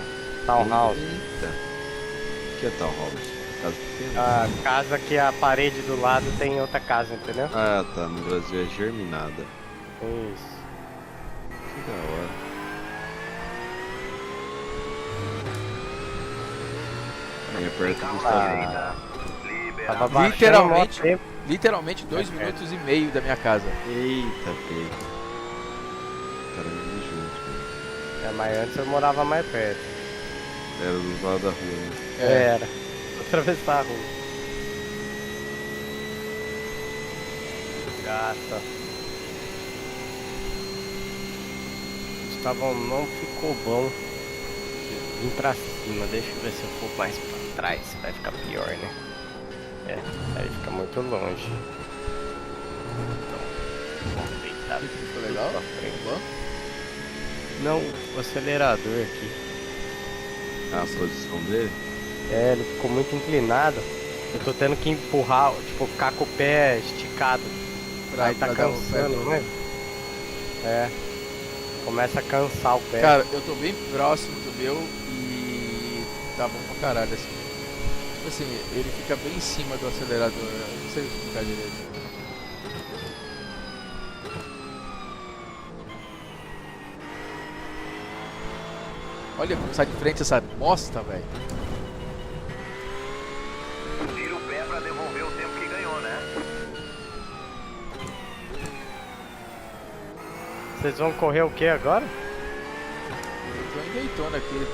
Townhouse. Eita. O que é Townhouse? Casa pequena? A casa que a parede do lado tem outra casa, entendeu? Ah, tá. No Brasil é germinada. Isso. Que da hora. Aí é perto do Estado. Tava baixando mó tempo. Literalmente 2 minutos e meio da minha casa. Eita, pega. Cara, vive junto, mano. É, mas antes eu morava mais perto. Era do lado da rua, né? Era. Atravessar a rua. Gata. Gustavão, não ficou bom. Vim pra cima, deixa eu ver se eu for mais pra trás, vai ficar pior, né? É, aí fica muito longe. Então, vamos deitar. Ficou legal? Pra frente. Bom? Não, o acelerador aqui. A posição dele? É, ele ficou muito inclinado. Eu tô tendo que empurrar, tipo, ficar com o pé esticado. Aí tá pra dar o pé cansando, todo. né? É. Começa a cansar o pé. Cara, eu tô bem próximo do meu e tá bom pra caralho assim. Tipo assim, ele fica bem em cima do acelerador. Eu não sei explicar direito. Olha como sai de frente essa bosta, velho. Tira o pé pra devolver o tempo que ganhou, né? Vocês vão correr o que agora? Eu tô em Daytona aqui,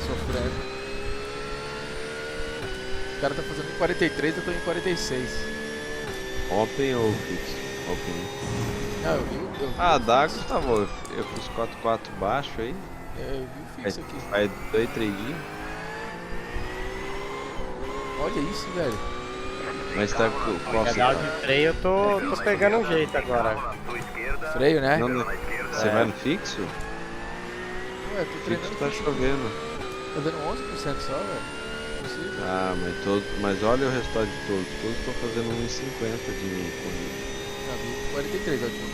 sofrendo. O cara tá fazendo em 43, eu tô em 46. Open ou fixo? Open. Não, eu vi Ah, o Dago fixo. tá bom. Eu fiz 4-4 baixo aí. É, eu vi o fixo aqui. Faz 2, 3 dias. Olha isso, velho. Mas tá com qual Pedal de freio eu tô pegando um jeito agora. Sua esquerda. Freio, né? Não, você vai no fixo? Ué, tô treinando Fixo tá fixo. chovendo. Tá dando 11% só, velho. Não é possível. Ah, mas olha o restante de todos. Todos estão fazendo 1,50 de corrida. Não, vi 43 a última.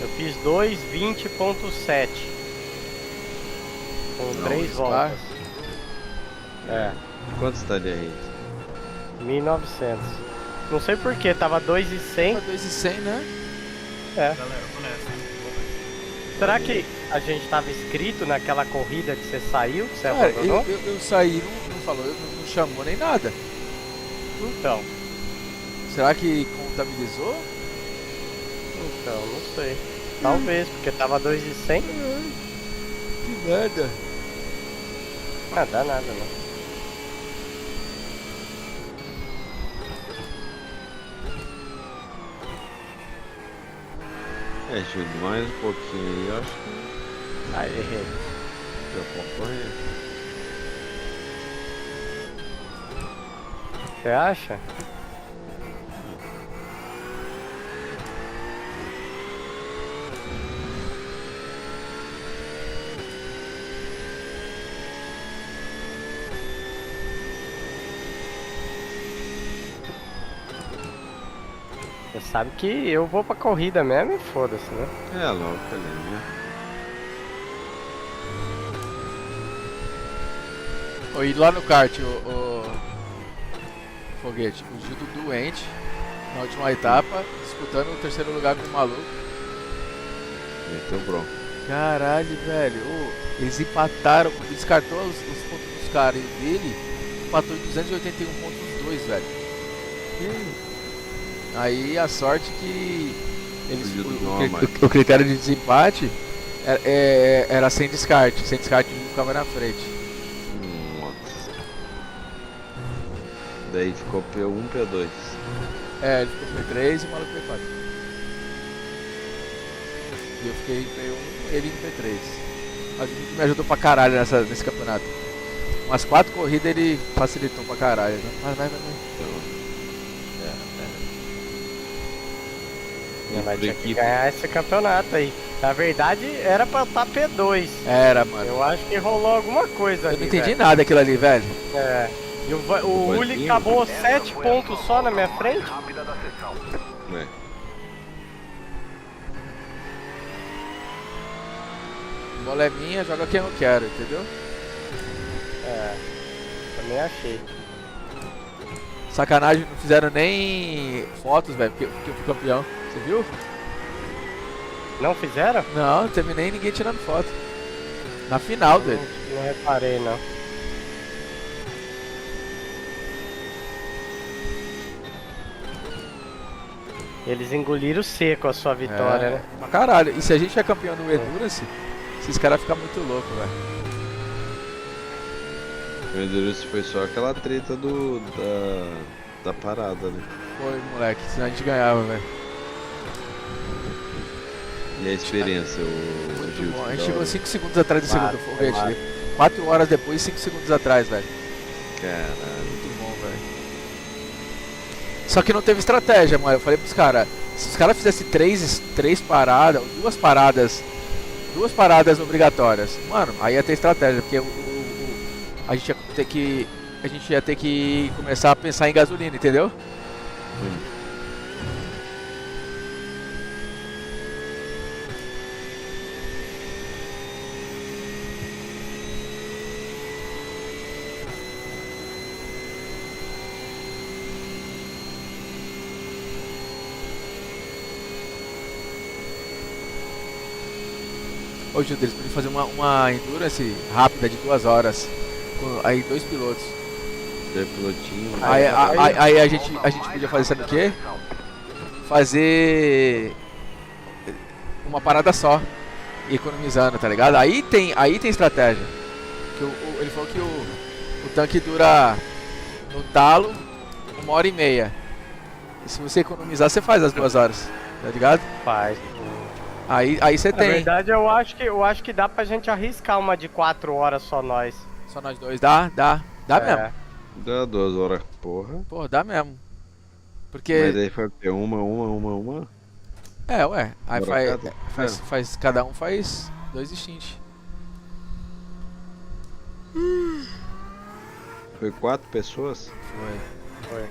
Eu fiz 2:20.7 com 3 voltas. É, Quanto estaria aí? 1.900. Não sei porquê, tava 2.100. Tá 2,100, né? É. Galera, eu tô nessa, hein? Será que a gente tava inscrito naquela corrida que você saiu, que você Cara, abandonou? eu saí, não falou, não chamou nem nada. Então, Será que contabilizou? não sei. Talvez, porque tava 2.100. Que merda. Ah, dá nada não. Júlio, mais um pouquinho aí, eu acho que Aí, errei. já pode correr. Você acha? Você sabe que eu vou pra corrida mesmo e foda-se, né? É, logo, tá ali, né? E lá no kart, o Foguete, o Gildo doente na última etapa, disputando o terceiro lugar com o maluco. Meteu bronco. Caralho, velho. Eles empataram, descartou os pontos dos caras e o dele empatou em 281 pontos os dois, velho. Aí a sorte que eles, O Gildo deu uma marca. o critério de desempate era sem descarte. Sem descarte ele ficava na frente. Nossa. Daí ficou P1, P2. É, ele ficou P3 e o maluco P4. E eu fiquei em P1, ele em P3. Mas o Gildo me ajudou pra caralho nesse campeonato. Umas 4 corridas ele facilitou pra caralho. Né? Vai. Mas tinha que ganhar esse campeonato aí. Na verdade, era pra eu estar P2. Era, mano. Eu acho que rolou alguma coisa Eu ali, não entendi velho. nada aquilo ali, velho. É. E o Uli acabou 7 pontos só na minha frente. Rápida da sessão. É. A bola é minha, joga quem eu quero, entendeu? É. Também achei. Sacanagem, não fizeram nem fotos, velho, porque eu fui campeão. Você viu? Não fizeram? Não, não terminei ninguém tirando foto. Na final dele. Não reparei, não. Eles engoliram seco a sua vitória, né? Pra caralho. E se a gente é campeão do Endurance, esses caras ficam muito loucos, velho. O Endurance foi só aquela treta da parada, né? Foi, moleque, senão a gente ganhava, velho. E a experiência, o Muito Gil? bom. A gente chegou 5 segundos atrás do segundo foguete. claro. 4 horas depois, 5 segundos atrás, velho. Caralho. Muito bom, velho. Só que não teve estratégia, mano. Eu falei pros caras, Se os caras fizessem três paradas, duas paradas obrigatórias, mano, aí ia ter estratégia, porque a gente ia ter que começar a pensar em gasolina, entendeu? Ô Gildo, eles podiam fazer uma endurance rápida de 2 horas. Com aí 2 pilotos. Pilotinho. Aí a gente podia fazer, sabe o quê? Fazer uma parada só. Economizando, tá ligado? Aí tem estratégia. Que ele falou que o tanque dura no talo 1h30. E se você economizar, você faz as 2 horas. Tá ligado? Faz. Aí você tem. Na verdade, eu acho que dá pra gente arriscar uma de 4 horas só nós. Só nós dois, dá mesmo. Dá 2 horas, porra. Porra, dá mesmo. Porque. Mas aí foi o quê? Uma? É, ué. Aí Bora faz. Cada um faz 2 distintos. Foi 4 pessoas? Foi.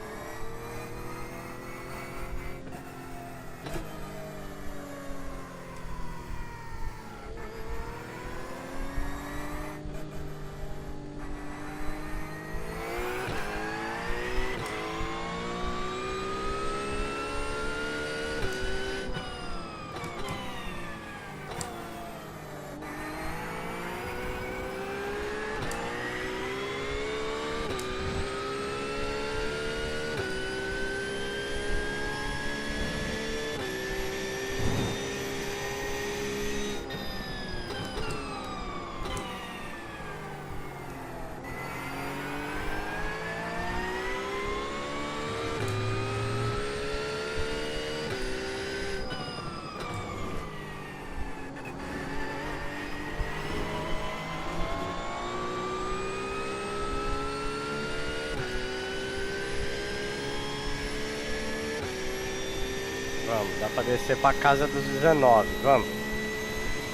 Vamos, dá pra descer pra casa dos 19, vamos.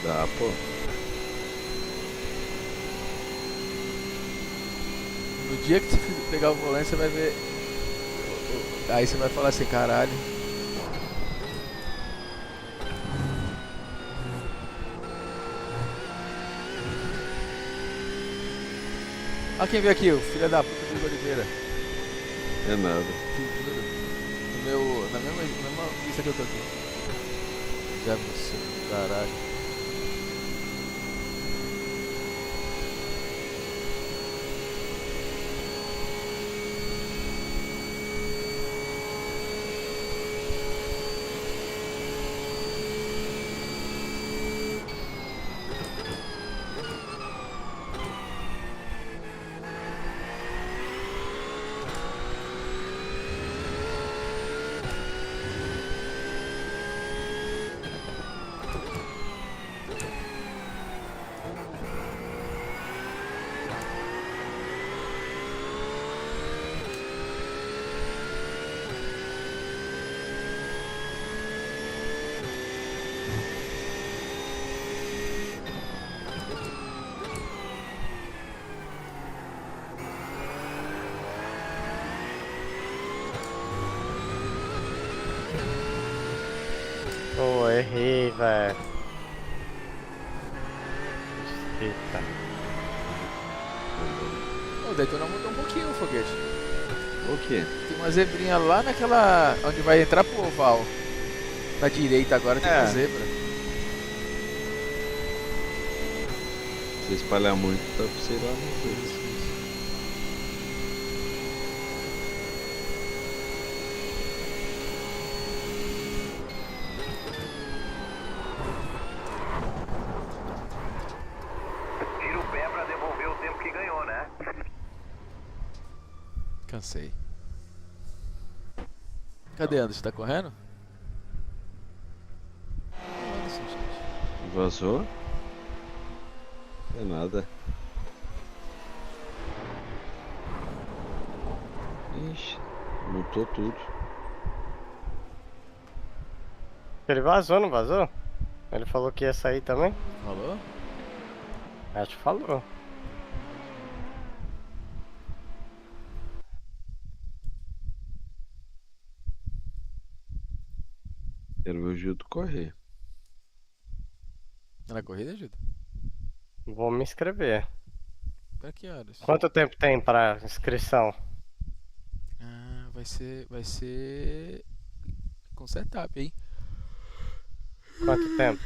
Dá, pô. No dia que você pegar o volante, você vai ver. Aí você vai falar assim, caralho. Olha quem veio aqui, o filho da puta do Igor Oliveira. É nada. Na mesma lista que eu tô aqui. Já você, caralho. Pô, errei, velho. Eita. O Daytona mudou um pouquinho o foguete. O quê? Tem uma zebrinha lá naquela. Onde vai entrar pro oval. Na direita agora tem uma zebra. Se espalhar muito, dá pra sei lá, não sei. Tira o pé pra devolver o tempo que ganhou, né? Cansei. Cadê Anderson? Tá correndo? Anderson, gente. Vazou? É nada. Ixi, mutou tudo. Ele vazou, não vazou? Ele falou que ia sair também? Falou? Acho que falou. Quero ver o Gildo correr. Na corrida, Gildo? Vou me inscrever. Pra que horas? Quanto tempo tem pra inscrição? Ah, vai ser com setup, hein? Quanto tempo?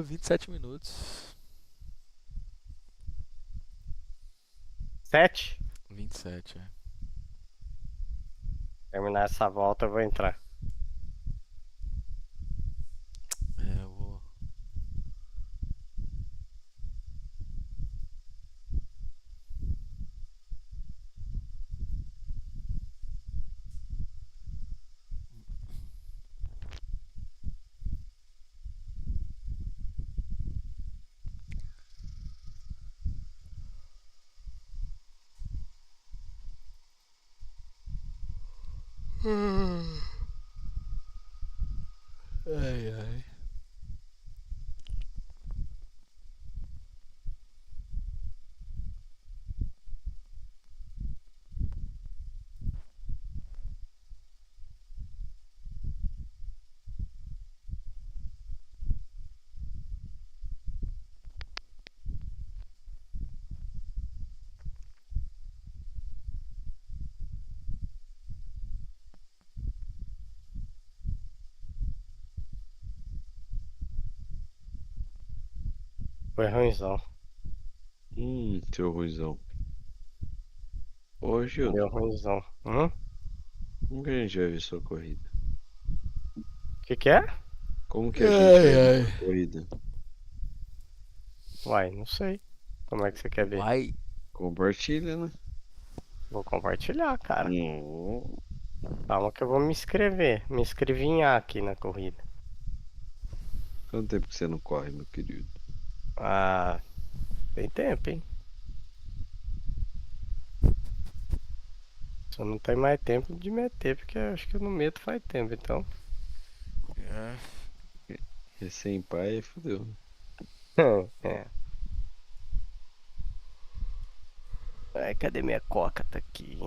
27 minutos. 7? 27, é. Terminar essa volta eu vou entrar. É, eu vou. Ai, ai. Foi ruimzão. Seu ruizão. Ô, Gildo, Deu ruimzão. como que a gente vai ver sua corrida? Que é? Como que a gente vai ver sua corrida? Uai, não sei. Como é que você quer ver? Vai. Compartilha, né? Vou compartilhar, cara. Não. Calma que eu vou me inscrever. Me inscrevi em A aqui na corrida. Quanto tempo que você não corre, meu querido? Ah, tem tempo, hein? Só não tem mais tempo de meter, porque eu acho que eu não meto faz tempo, então. Recém-pai, fodeu. É. Ai, cadê minha coca? Tá aqui.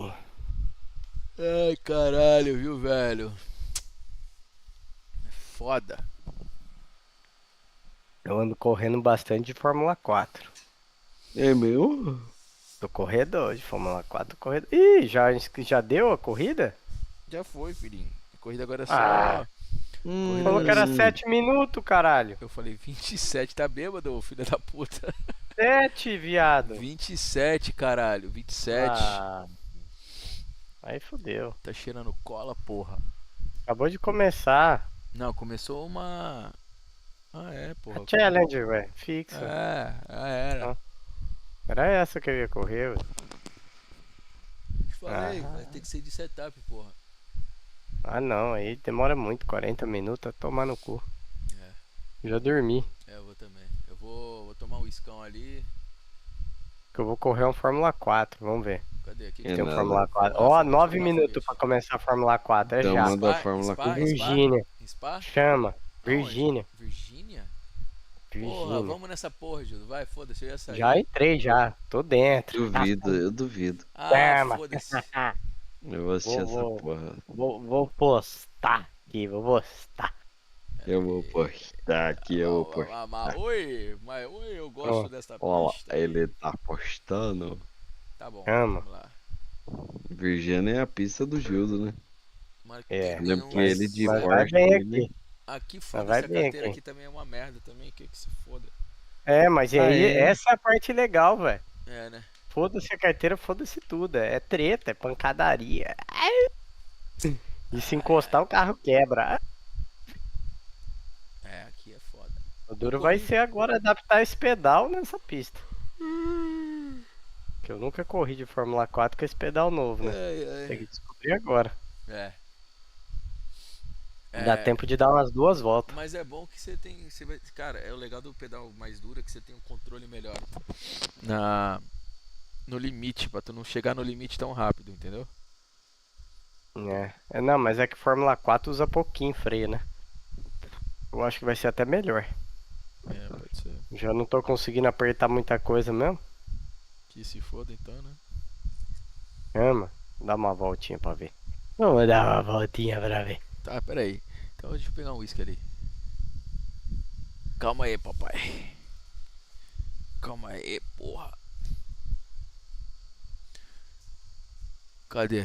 Ai, caralho, viu, velho? Foda. Eu ando correndo bastante de Fórmula 4. É meu? Tô corredor de Fórmula 4, tô corredor. Ih, já deu a corrida? Já foi, filhinho. A corrida agora é só. Ah. Corrida Falou agora que é era só- 7 minutos, caralho. Eu falei 27, tá bêbado, ô filho da puta. 7, viado. 27, caralho, 27. Ah. Aí fodeu. Tá cheirando cola, porra. Acabou de começar. Não, começou uma. Ah, é, porra. A challenge, velho. Fixa. Era. Era essa que eu ia correr, velho. Te falei, vai ter que ser de setup, porra. Ah, não. Aí demora muito. 40 minutos a tomar no cu. É. Já dormi. É, eu vou também. Eu vou tomar um iscão ali. Que eu vou correr um Fórmula 4. Vamos ver. Cadê? Aqui Tem um nada. Fórmula 4. Vamos lá, Ó, vamos 9 lá, minutos foguete. pra começar a Fórmula 4. É Então já. manda a Spa, Fórmula Spa, 4. Virgínia. Spa? Chama. Aonde? Virgínia. Virgínia? Porra, Virgínia. vamos nessa porra, Gildo. Vai, foda-se, eu ia sair. Já entrei já. Tô dentro. Duvido, eu duvido. Ah, Toma. foda-se. Eu vou assistir essa Vou- porra. Vou postar aqui. Vou postar. Eu vou postar aqui, eu vou postar. Oi, eu gosto dessa Ó, pista. ele tá postando. Tá bom, Chama. vamos lá. Virgínia é a pista do Gildo, né? Mas É, tem Lembro que uns- ele de Mas vai Porsche. bem ele- aqui. Aqui vai foda-se, a bem carteira aqui. aqui também é uma merda também, que se foda. É, mas Ah, aí, é? essa é a parte legal, velho. É, né? Foda-se a carteira, foda-se tudo. É treta, é pancadaria. E se encostar, o carro quebra. É, aqui é foda. O duro vai ser agora adaptar esse pedal nessa pista. Que eu nunca corri de Fórmula 4 com esse pedal novo, né? Tem que descobrir agora. É. Dá tempo de dar umas 2 voltas. Mas é bom que você tem. Você vai, cara, é o legal do pedal mais duro é que você tem um controle melhor. No limite, pra tu não chegar no limite tão rápido, entendeu? Não, mas é que Fórmula 4 usa pouquinho freio, né? Eu acho que vai ser até melhor. É, pode ser. Já não tô conseguindo apertar muita coisa mesmo. Que se foda então, né? Mano, dá uma voltinha pra ver. Vamos dar uma voltinha pra ver. Tá, pera aí. Então deixa eu pegar um uísque ali. Calma aí, papai. Calma aí, porra. Cadê?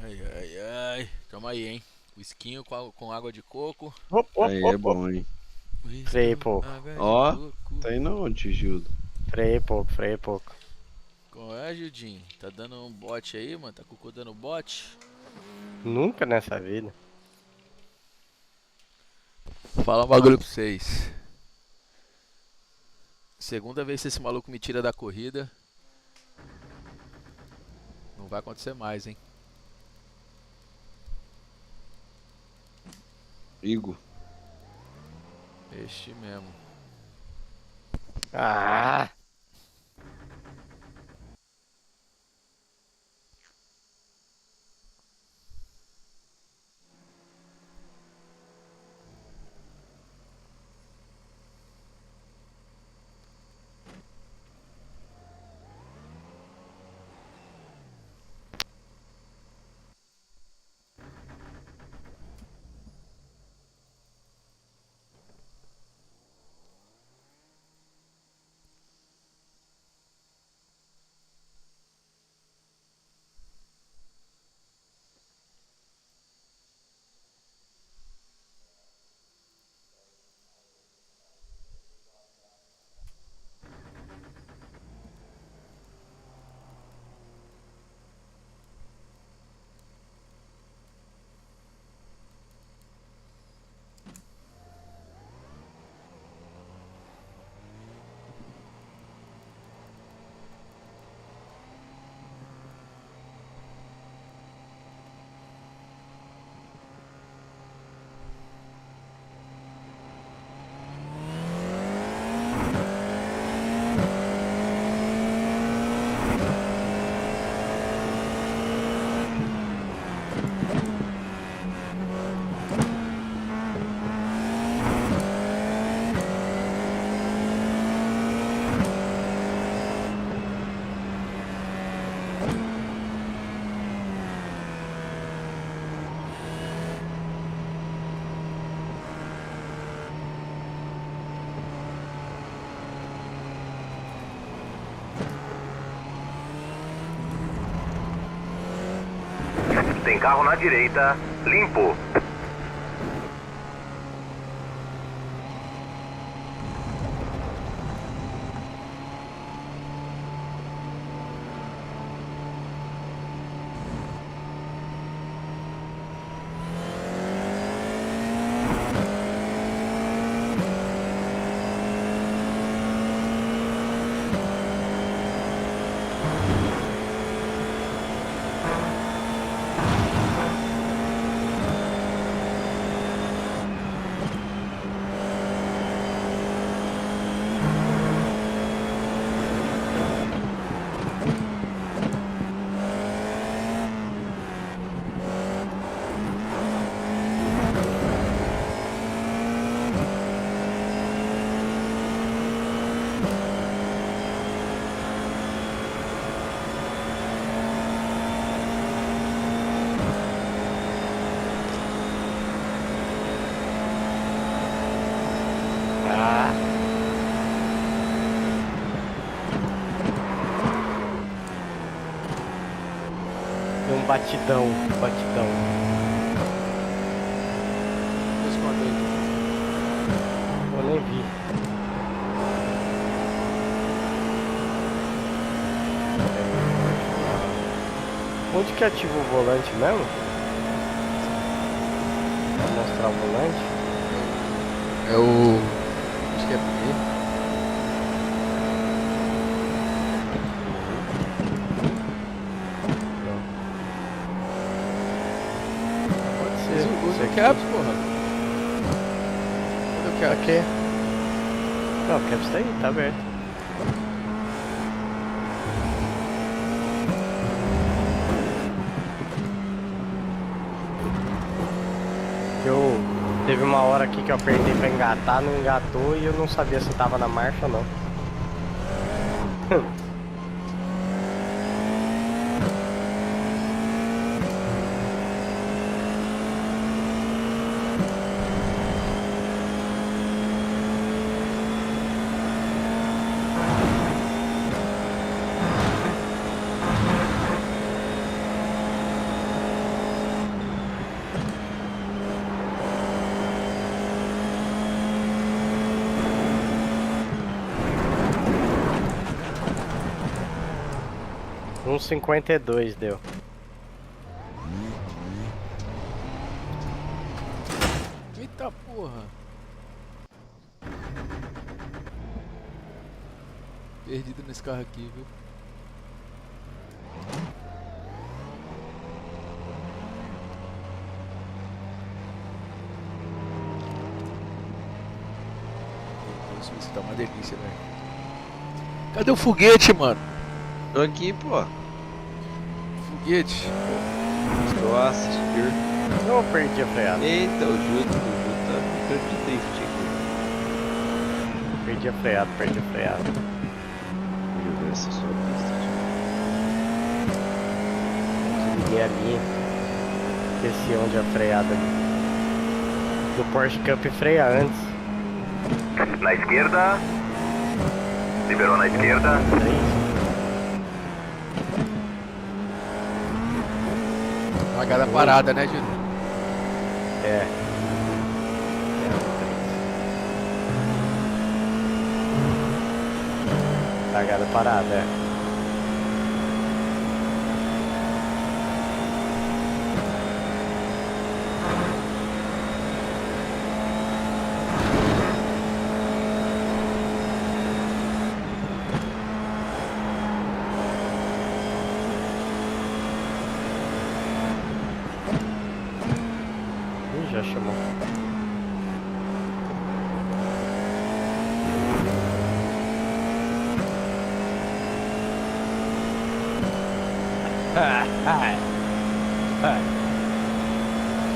Ai, ai, ai. Calma aí, hein. Whiskinho com água de coco. Aí é bom, hein? Freio pouco. Água de Ó, coco. tá indo onde, Gildo? Freio pouco, freio pouco. Qual é, Gildinho? Tá dando um bote aí, mano? Tá com o cu dando bote? Nunca nessa vida. Fala um bagulho pra vocês. Segunda vez que esse maluco me tira da corrida. Não vai acontecer mais, hein? Igor. Este mesmo. Ah! Tem carro na direita, limpo. batidão, batidão. Vou esconder aqui. Eu nem vi. Onde que ativa o volante mesmo? Pra mostrar o volante? É o... Acho que é B. Pode ser. Usa o caps, porra. Cadê o caps? Aqui. Não, o caps tá aí, tá aberto. Teve uma hora aqui que eu apertei pra engatar, não engatou e eu não sabia se tava na marcha ou não. Uns 52 deu. Eita porra. Perdido nesse carro aqui, viu? Meu Deus, isso tá uma delícia, velho. Cadê o foguete, mano? Tô aqui, pô. Foguete. Estou a assistir. Não perdi a freada. Eita, o Ju tá ficando de drift aqui. Perdi a freada, perdi a freada. Deixa eu ver essa sua pista. Desliguei ali. Esqueci onde é a freada ali. Do Porsche Cup freia antes. Na esquerda. Liberou na esquerda. 3. Largada parada, né, Gino? É. Largada parada, é. Ih, já chamou.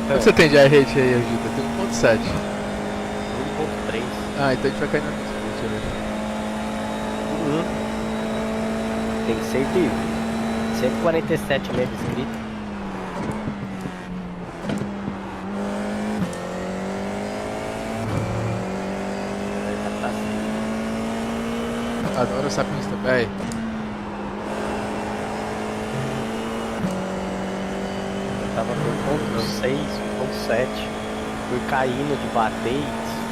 Quanto você tem de air rate aí, Agita? Tem 1.7. 1.3. Ah, então a gente vai cair na mesma. Deixa eu ver. Tem 147 mega inscritos. Adoro essa pista, véi. Eu tava com 1.6, 1.7. Fui caindo de bater e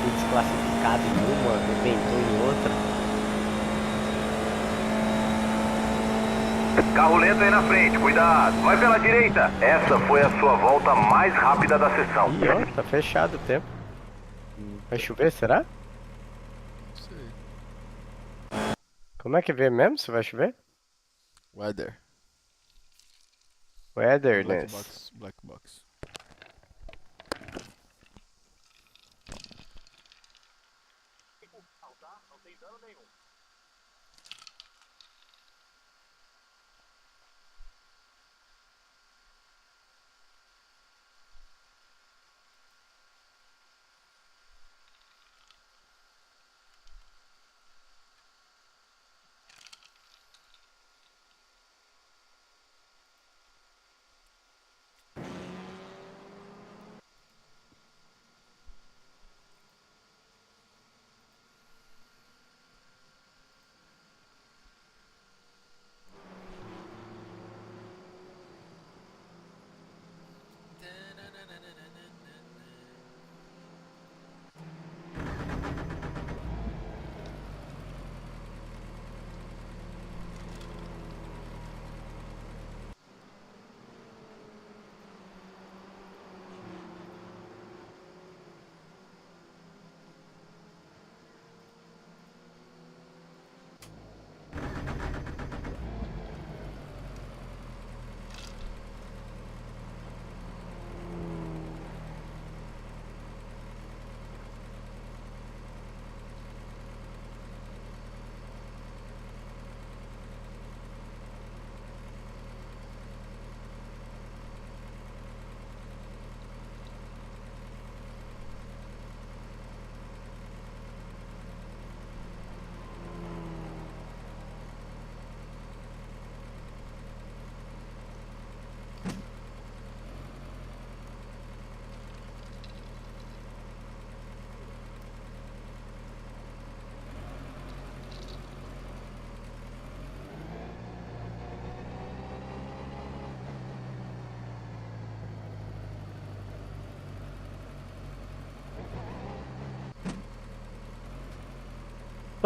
fui desclassificado em uma, arrebentou em outra. Carro lento aí na frente, cuidado. Vai pela direita. Essa foi a sua volta mais rápida da sessão. Ih, ó, tá fechado o tempo. Vai chover, será? Não sei. Como é que vê mesmo se vai chover? Weather. Black Weatherness. box. Black box.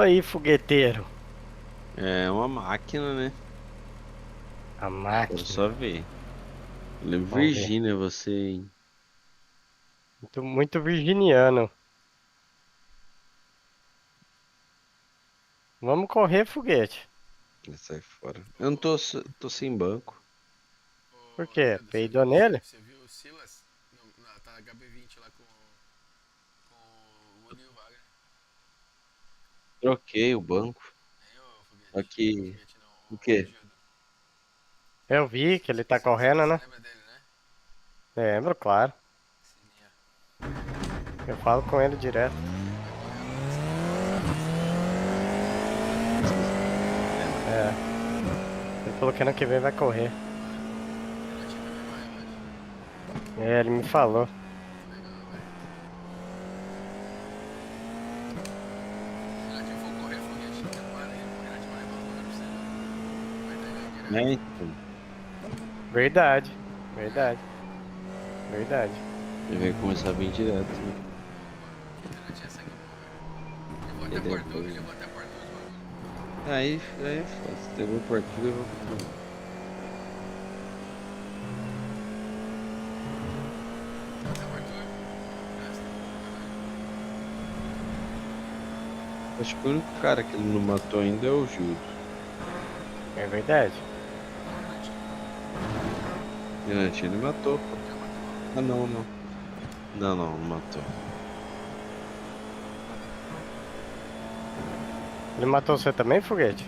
isso aí, fogueteiro. É uma máquina, né? A máquina. Quero só ver. Lembro Vamos ver. Virgínia, você, hein? Muito virginiano. Vamos correr, foguete. Sai fora. Eu não tô sem banco. Por quê? Peidou nele? Você viu o Silas? Não, tá na HB20 lá com o Mano e o Wagner. Troquei o banco. Aqui. O quê? Eu vi que ele tá correndo, né? Lembra dele, né? Lembro, claro. Eu falo com ele direto. É. Ele falou que ano que vem vai correr. É, ele me falou. Né? Então, Verdade. Verdade. Verdade. ele vai começar a vir direto. Né? Levou até Porto, ele levou até Porto. Aí é fácil. Levou o Porto, levou pro Porto. Acho que o único cara que ele não matou ainda é o Gildo. É verdade. Mirante, ele matou. Ah, não. Não matou. Ele matou você também, foguete?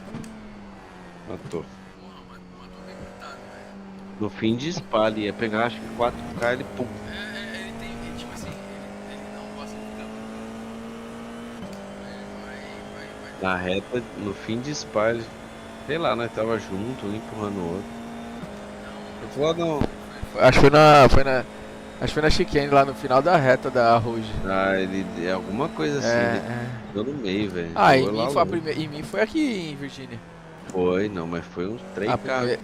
Matou. No fim de espalha, ia pegar acho que 4K, ele pum. Ele tem, tipo assim, ele não gosta de ficar. Vai. Na reta, no fim de espalha. Sei lá, nós tava junto, um empurrando o outro. Eu falei, não. Acho que foi na chicane lá no final da reta da Rouge. Ah, ele é alguma coisa assim, ele ficou no meio, velho. Ah, Jogou lá longe. em mim foi aqui em Virgínia. Foi, não, mas foi uns 3 A carros.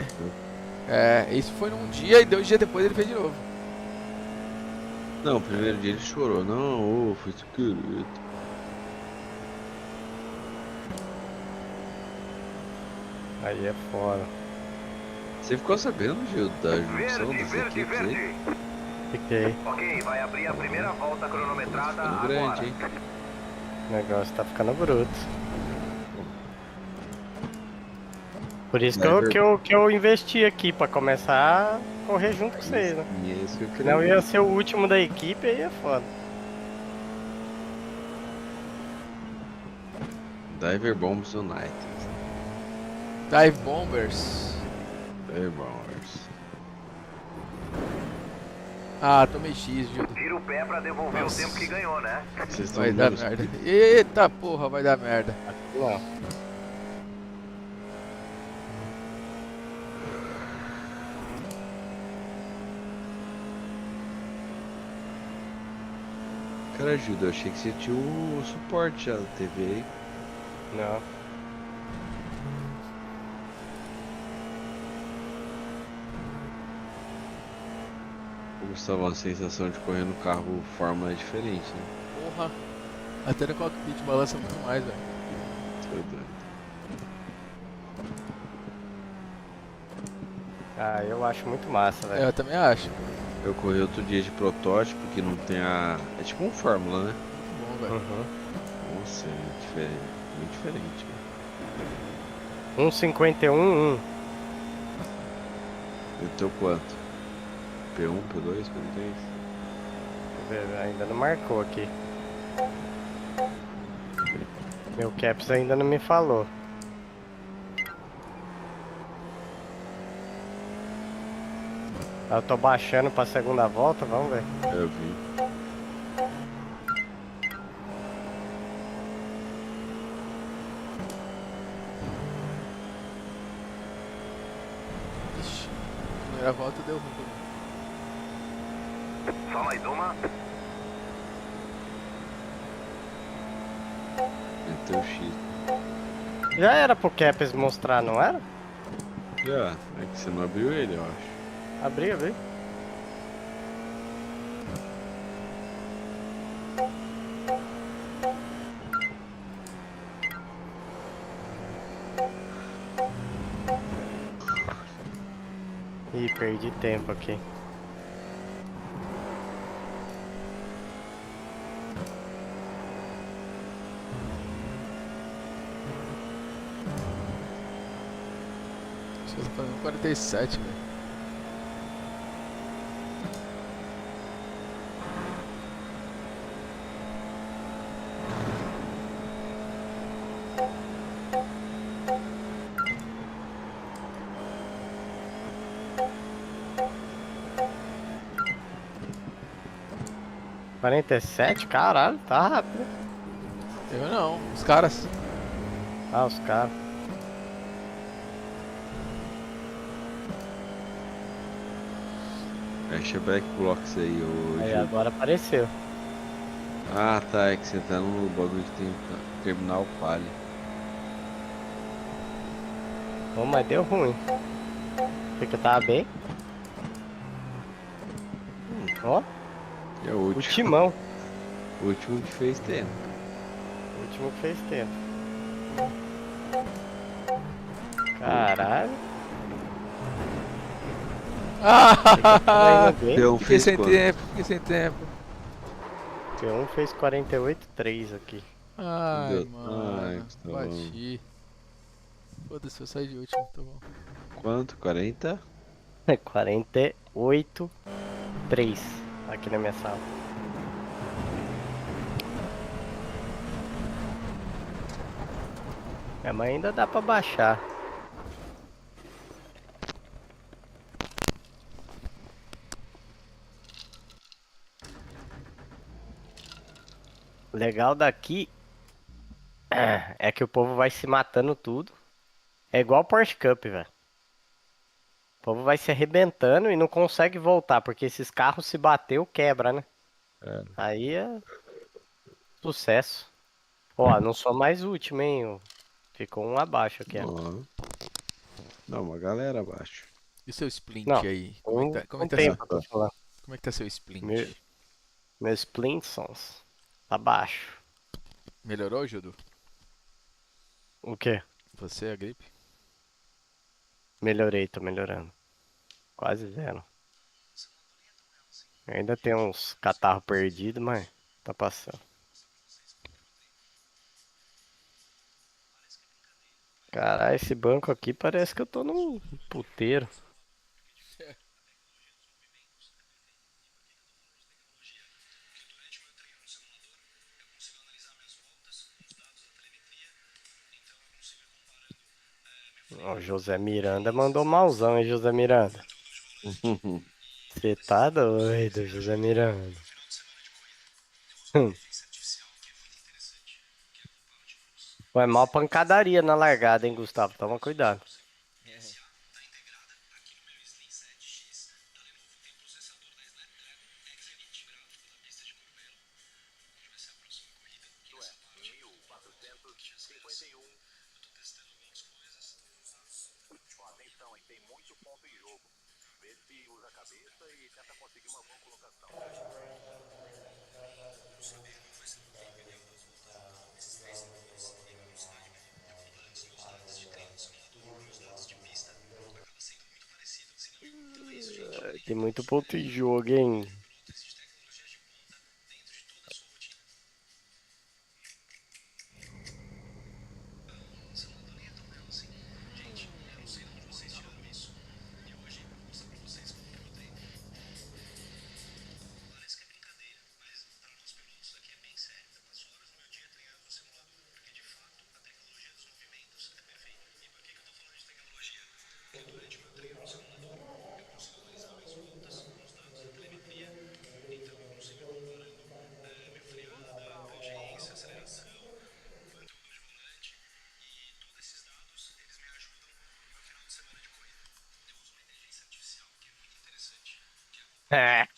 Isso foi num dia e 2 dias depois ele fez de novo. Não, o primeiro dia ele chorou. Não, foi secreto. Aí é fora. Você ficou sabendo, Gil, da junção das equipes aí? Fiquei. Ok, vai abrir a primeira volta cronometrada Ficando agora. grande, hein? O negócio tá ficando bruto. Por isso que eu investi aqui, pra começar a correr junto com vocês, né? E é isso que eu queria. Senão eu ia ser o último da equipe, aí é foda. Diver Bombs United. Dive Bombers. Diver Bombers. Ah, tomei X, Gildo. Tira o pé pra devolver o tempo que ganhou, né? Vocês estão Vai dar menos- merda. Eita porra, vai dar merda. Não. Cara, ajuda, eu achei que você tinha o suporte já da TV aí. Não. Gustavo, a sensação de correr no carro Fórmula é diferente, né? Porra. Até no cockpit balança muito mais, velho. Tô doido. Ah, eu acho muito massa, velho. Eu também acho. Eu corri outro dia de protótipo que não tem a. É tipo um Fórmula, né? Muito bom, velho. Uhum. Nossa, é diferente. Muito diferente, né? 1,51,1. E o teu quanto? P1, P2, P3? Ainda não marcou aqui. Meu Caps ainda não me falou. Eu tô baixando pra segunda volta, vamos ver. Eu vi. Ixi, primeira volta deu ruim pra mim. Só mais uma. Meteu o X. Já era pro Caps mostrar, não era? Já, é que você não abriu ele, eu acho. Abri. Perdi tempo aqui. Acho que eu tô fazendo 47, velho. $47? Caralho, tá rápido. Eu não, os caras. Ah, os caras. Fecha Black Blocks aí hoje. Aí agora apareceu. Ah, tá. É que você tá no bagulho que tem terminal palha. Pô, mas deu ruim. Porque eu tava bem. Ó, É o o último. timão. O último que fez tempo. O último que fez tempo. Caralho. Ah! Tá indo bem. P1 Fiquei fez sem quanto? tempo, fiquei sem tempo. P1 fez 48,3 aqui. Ai, Deu- mano. Ai, tá bom. Bati. Foda-se, eu saí de último, tá bom. Quanto? 40? 48,3 aqui na minha sala. É, mas ainda dá pra baixar. O legal daqui é que o povo vai se matando tudo. É igual Porsche Cup, velho. O povo vai se arrebentando e não consegue voltar, porque esses carros se bateu, quebra, né? É. Aí é sucesso. Ó, não sou mais o último, hein? Ficou um abaixo aqui, ó. Ó. Não, uma galera abaixo. E o seu splint Não, aí? Como é que tá, como é Um que tá tempo, eu tô falando. como é que tá seu splint? Meus Splintons tá baixo. Melhorou, Judo? O quê? Você, a gripe? Melhorei, tô melhorando. Quase zero. Ainda tem uns catarro perdido, mas tá passando. Caralho, esse banco aqui parece que eu tô num puteiro. Ó, o José Miranda mandou malzão, hein, José Miranda? Você tá doido, José Miranda. Foi mal pancadaria na largada, hein, Gustavo? Toma cuidado. Tem muito ponto em jogo, hein?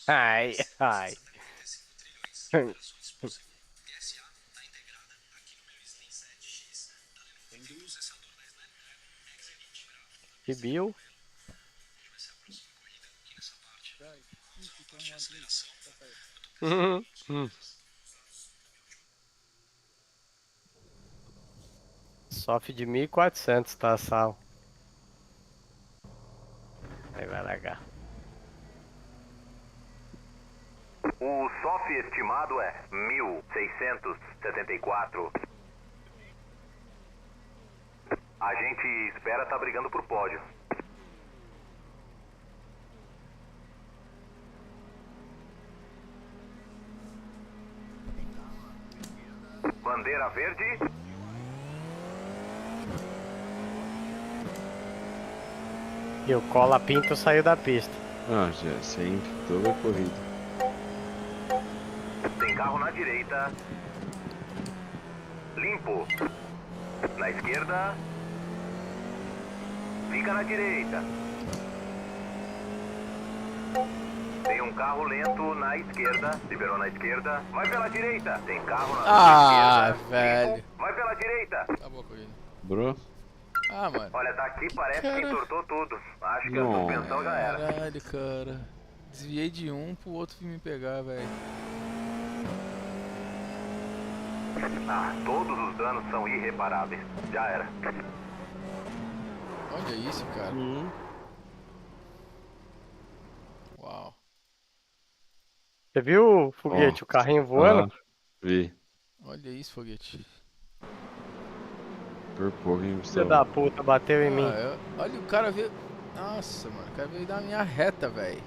Ai, ai. Que Bill? Sofre de 1.400, tá, Sal? Aí vai largar. O SOF estimado é 1.674. A gente espera tá brigando por pódio. Bandeira verde. E o Cola Pinto saiu da pista. Ah, já sempre, toda corrida. Tem carro na direita. Limpo. Na esquerda. Fica na direita. Tem um carro lento na esquerda. Liberou na esquerda. Vai pela direita. Tem carro na esquerda. velho. Limpo. Vai pela direita. Acabou a corrida. Bro? Ah, mano. Olha, daqui parece Cara. que entortou tudo. Acho que a Não. suspensão já era. Caralho, cara. Desviei de um pro outro vir me pegar, velho. Ah, todos os danos são irreparáveis. Já era. Olha isso, cara. Uau. Você viu o foguete, Ó. o carrinho voando? Vi. Olha isso, foguete. Por pouco, hein, Filho Gustavo? da puta, bateu em mim. Olha, o cara veio... Nossa, mano. O cara veio dar a minha reta, velho.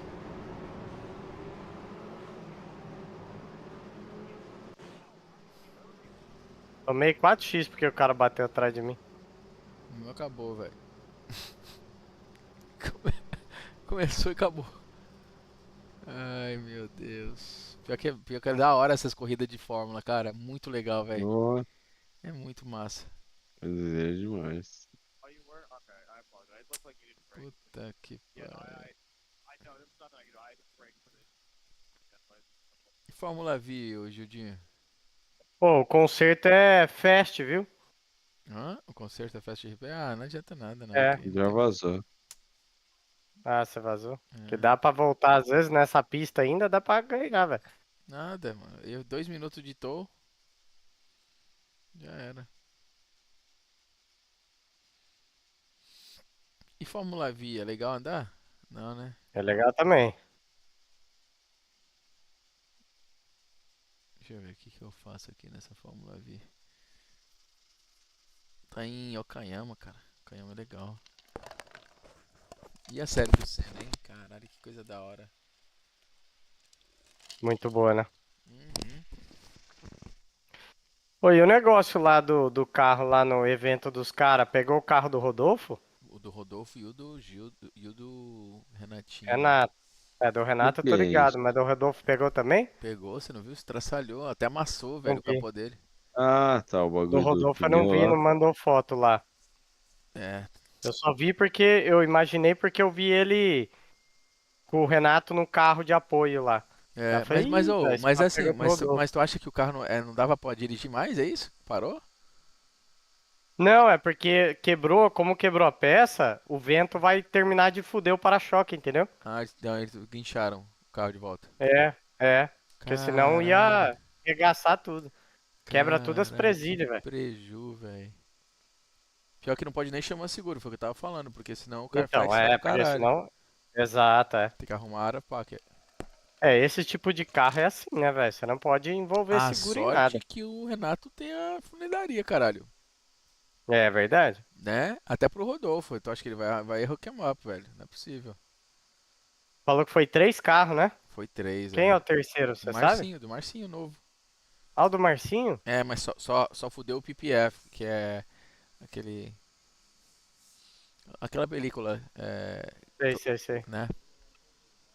Tomei 4x porque o cara bateu atrás de mim. O meu acabou, velho. Começou e acabou. Ai, meu Deus. Pior que é da hora essas corridas de Fórmula, cara. Muito legal, velho. Ó, É muito massa. é demais. Puta que pariu. E Fórmula V, ô Gildinho? Pô, o concerto é fast, viu? Hã? O concerto é Fast RP? Ah, não adianta nada, não. É. que Já vazou. Ah, você vazou. Que É. dá pra voltar às vezes nessa pista ainda, dá pra ganhar, velho. Nada, mano. 2 minutos de tow. Já era. E Fórmula V, é legal andar? Não, né? É legal também. Deixa eu ver o que eu faço aqui nessa Fórmula V. Tá em Okayama, cara. Okayama é legal. E a série do Senna, hein? Caralho, que coisa da hora. Muito boa, né? Uhum. Pô, e o negócio lá do carro lá no evento dos caras, pegou o carro do Rodolfo? O do Rodolfo e o do Gil e o do Renatinho. Renato. É, do Renato eu que tô é ligado, isso? mas do Rodolfo pegou também? Pegou, você não viu? Estraçalhou, até amassou, velho, o vi. capô dele. Ah, tá, o Do bagulho do Rodolfo eu não pneu vi, lá. não mandou foto lá. É, Eu só vi porque eu imaginei porque eu vi ele com o Renato no carro de apoio lá. é, Eu falei, mas, "Ih, ô, velho, esse mas carro assim, pegou do Rodolfo." mas tu acha que o carro não dava pra dirigir mais, é isso? Parou? Não, é porque quebrou, como quebrou a peça, o vento vai terminar de fuder o para-choque, entendeu? Ah, não, eles guincharam o carro de volta. É. Porque senão Caralho, ia arregaçar tudo. Quebra todas as caralho, que presilhas, velho. preju, velho. Pior que não pode nem chamar seguro, foi o que eu tava falando, porque senão o Carfax Então, sai do porque caralho. senão. Exato, é. Tem que arrumar a Arapaca. É, esse tipo de carro é assim, né, velho? Você não pode envolver A seguro em sorte nada. que o Renato tem a funilaria, caralho. É verdade? Né? Até pro Rodolfo. Então acho que ele vai hook him up, velho. Não é possível. Falou que foi 3 carros, né? Foi 3, Quem é o terceiro, você sabe? Do Marcinho novo. Ah, o do Marcinho? É, mas só fudeu o PPF, que é aquele. Aquela película, Sei. né?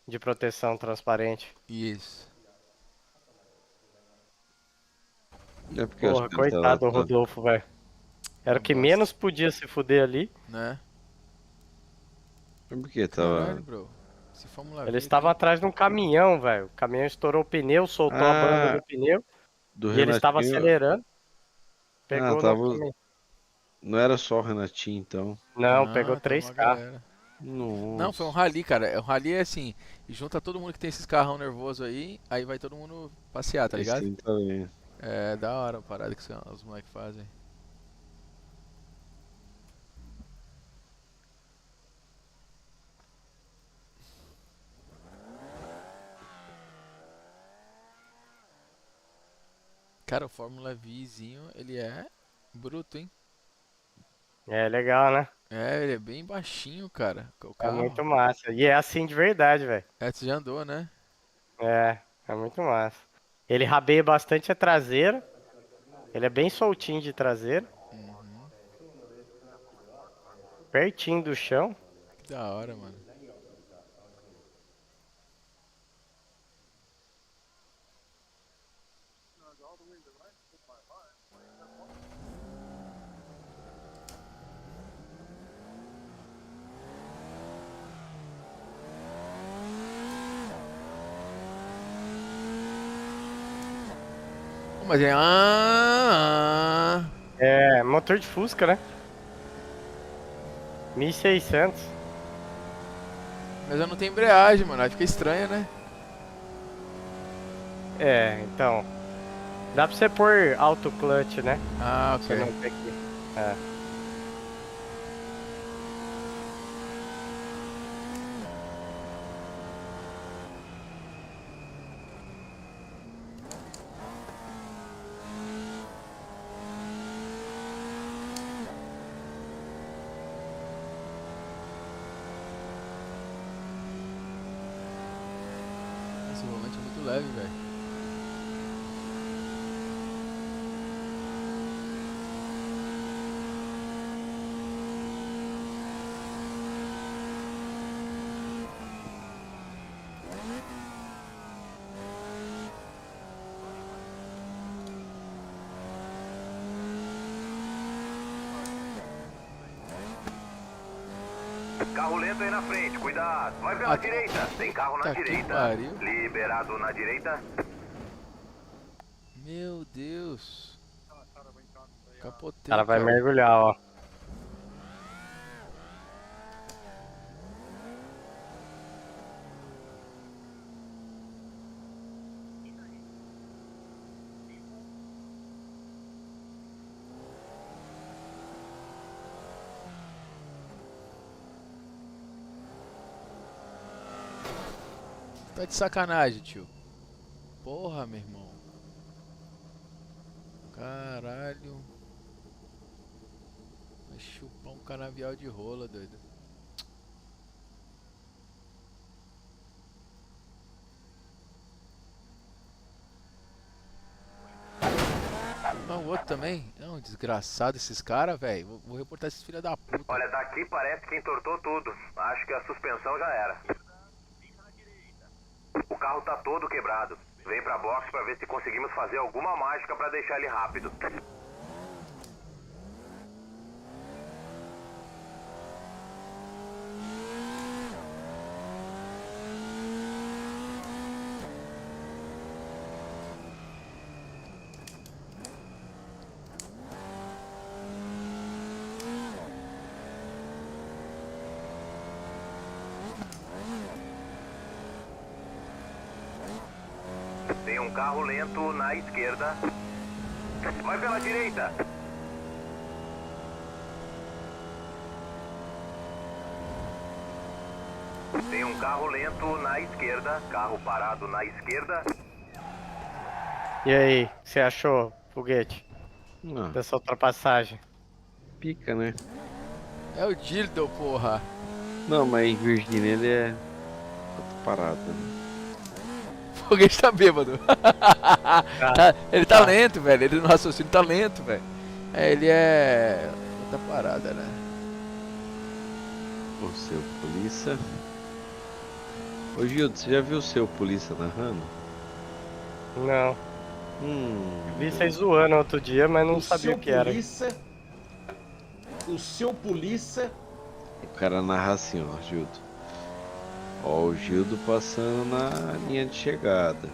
De proteção transparente. Isso. É porque eu acho Porra, que ele coitado do tá- Rodolfo, velho. Era o que Bosta. menos podia se fuder ali. Né? É porque Caralho, tava. bro. Se Fórmula Eles V estavam aqui- atrás de um caminhão, velho. O caminhão estourou o pneu, soltou a banda Ah, do pneu. do E eles estavam Renatinho. acelerando. Ah, Pegou no tava. caminhão. Não era só o Renatinho, então. Não, pegou tava 3 uma carros. galera. Nossa. Não, foi um rally, cara. O rally é assim, junta todo mundo que tem esses carrão nervoso aí vai todo mundo passear, tá ligado? Sim, também. É da hora a parada que os moleques fazem. Cara, o Fórmula Vzinho, ele é bruto, hein? É legal, né? É, ele é bem baixinho, cara. O É carro. muito massa. E é assim de verdade, velho. É, você já andou, né? É muito massa. Ele rabeia bastante a traseira. Ele é bem soltinho de traseira. Pertinho do chão. Que da hora, mano. Mas é. É, motor de Fusca, né? 1600. Mas eu não tenho embreagem, mano. Aí fica estranho, né? É, então. Dá pra você pôr auto clutch, né? Ah, Você ok. não tem que. É. Esse volante é muito leve, velho. Carro lento aí na frente, cuidado. Vai pela direita. Tem carro na Tá que direita. pariu. Liberado na direita. Meu Deus. Capotei, O cara vai cara. mergulhar, ó. Tá de sacanagem, tio. Porra, meu irmão. Caralho. Vai chupar um canavial de rola, doido. Não, o outro também. Não, desgraçado esses caras, velho. Vou reportar esses filha da puta. Olha, daqui parece que entortou tudo. Acho que a suspensão já era. O carro tá todo quebrado. Vem pra box pra ver se conseguimos fazer alguma mágica pra deixar ele rápido. Tem um carro lento na esquerda. Vai pela direita. Tem um carro lento na esquerda. Carro parado na esquerda. E aí, o que você achou, foguete? Dessa ultrapassagem? Pica, né? É o Dildo, porra. Não, mas em Virgínia ele é outro parado, né? O foguete tá bêbado. Ele tá lento, velho. Ele no raciocínio tá lento, velho. É, ele é. Outra parada, né? O seu polícia. Ô Gildo, você já viu o seu polícia narrando? Não. Vi vocês zoando outro dia, mas não sabia o que era. O seu polícia. O cara narra assim, ó, Gildo. Ó, o Gildo passando na linha de chegada.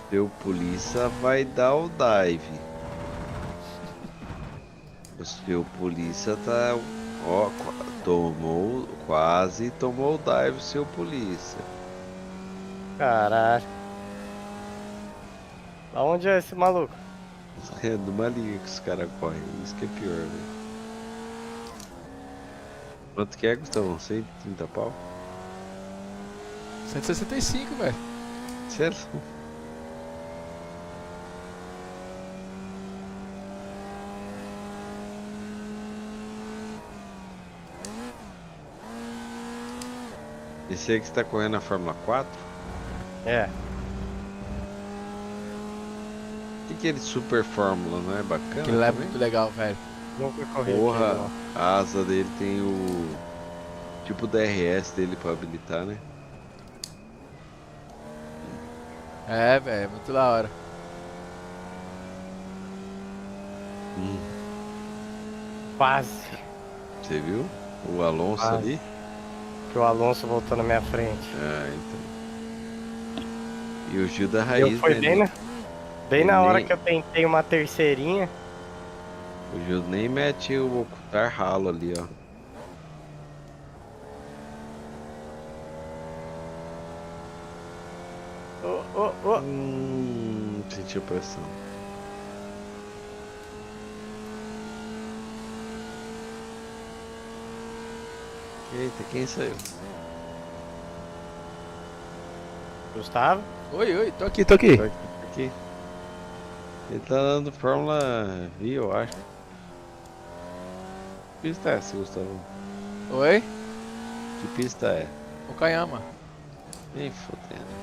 Seu polícia vai dar o dive. O seu polícia tá. Ó, quase tomou o dive, o seu polícia. Caralho. Aonde é esse maluco? É numa liga que os caras correm, isso que é pior, velho. Quanto que é, Gustavo? 130 pau? 165, velho. Sério? Esse aí que você tá correndo na Fórmula 4? É. O que é de Super Fórmula, não é bacana? Aquilo lá é também? muito legal, velho. Nunca corri Porra, aqui, não. a asa dele tem o tipo DRS dele pra habilitar, né? É, velho, é muito da hora. Quase. Você viu? O Alonso Ah. ali? Que o Alonso voltou na minha frente. Ah, então. E o Gil da Raiz, Eu foi né? bem na Ele hora nem- que eu tentei uma terceirinha. O Gil nem mete o ocultar ralo ali, ó. Senti a pressão. Eita, quem saiu? Gustavo? Oi, tô aqui, tô aqui. Tô aqui. Ele tá dando Fórmula V, eu acho. Que pista é essa, Gustavo? Oi? Que pista é? Okayama. Nem fodendo.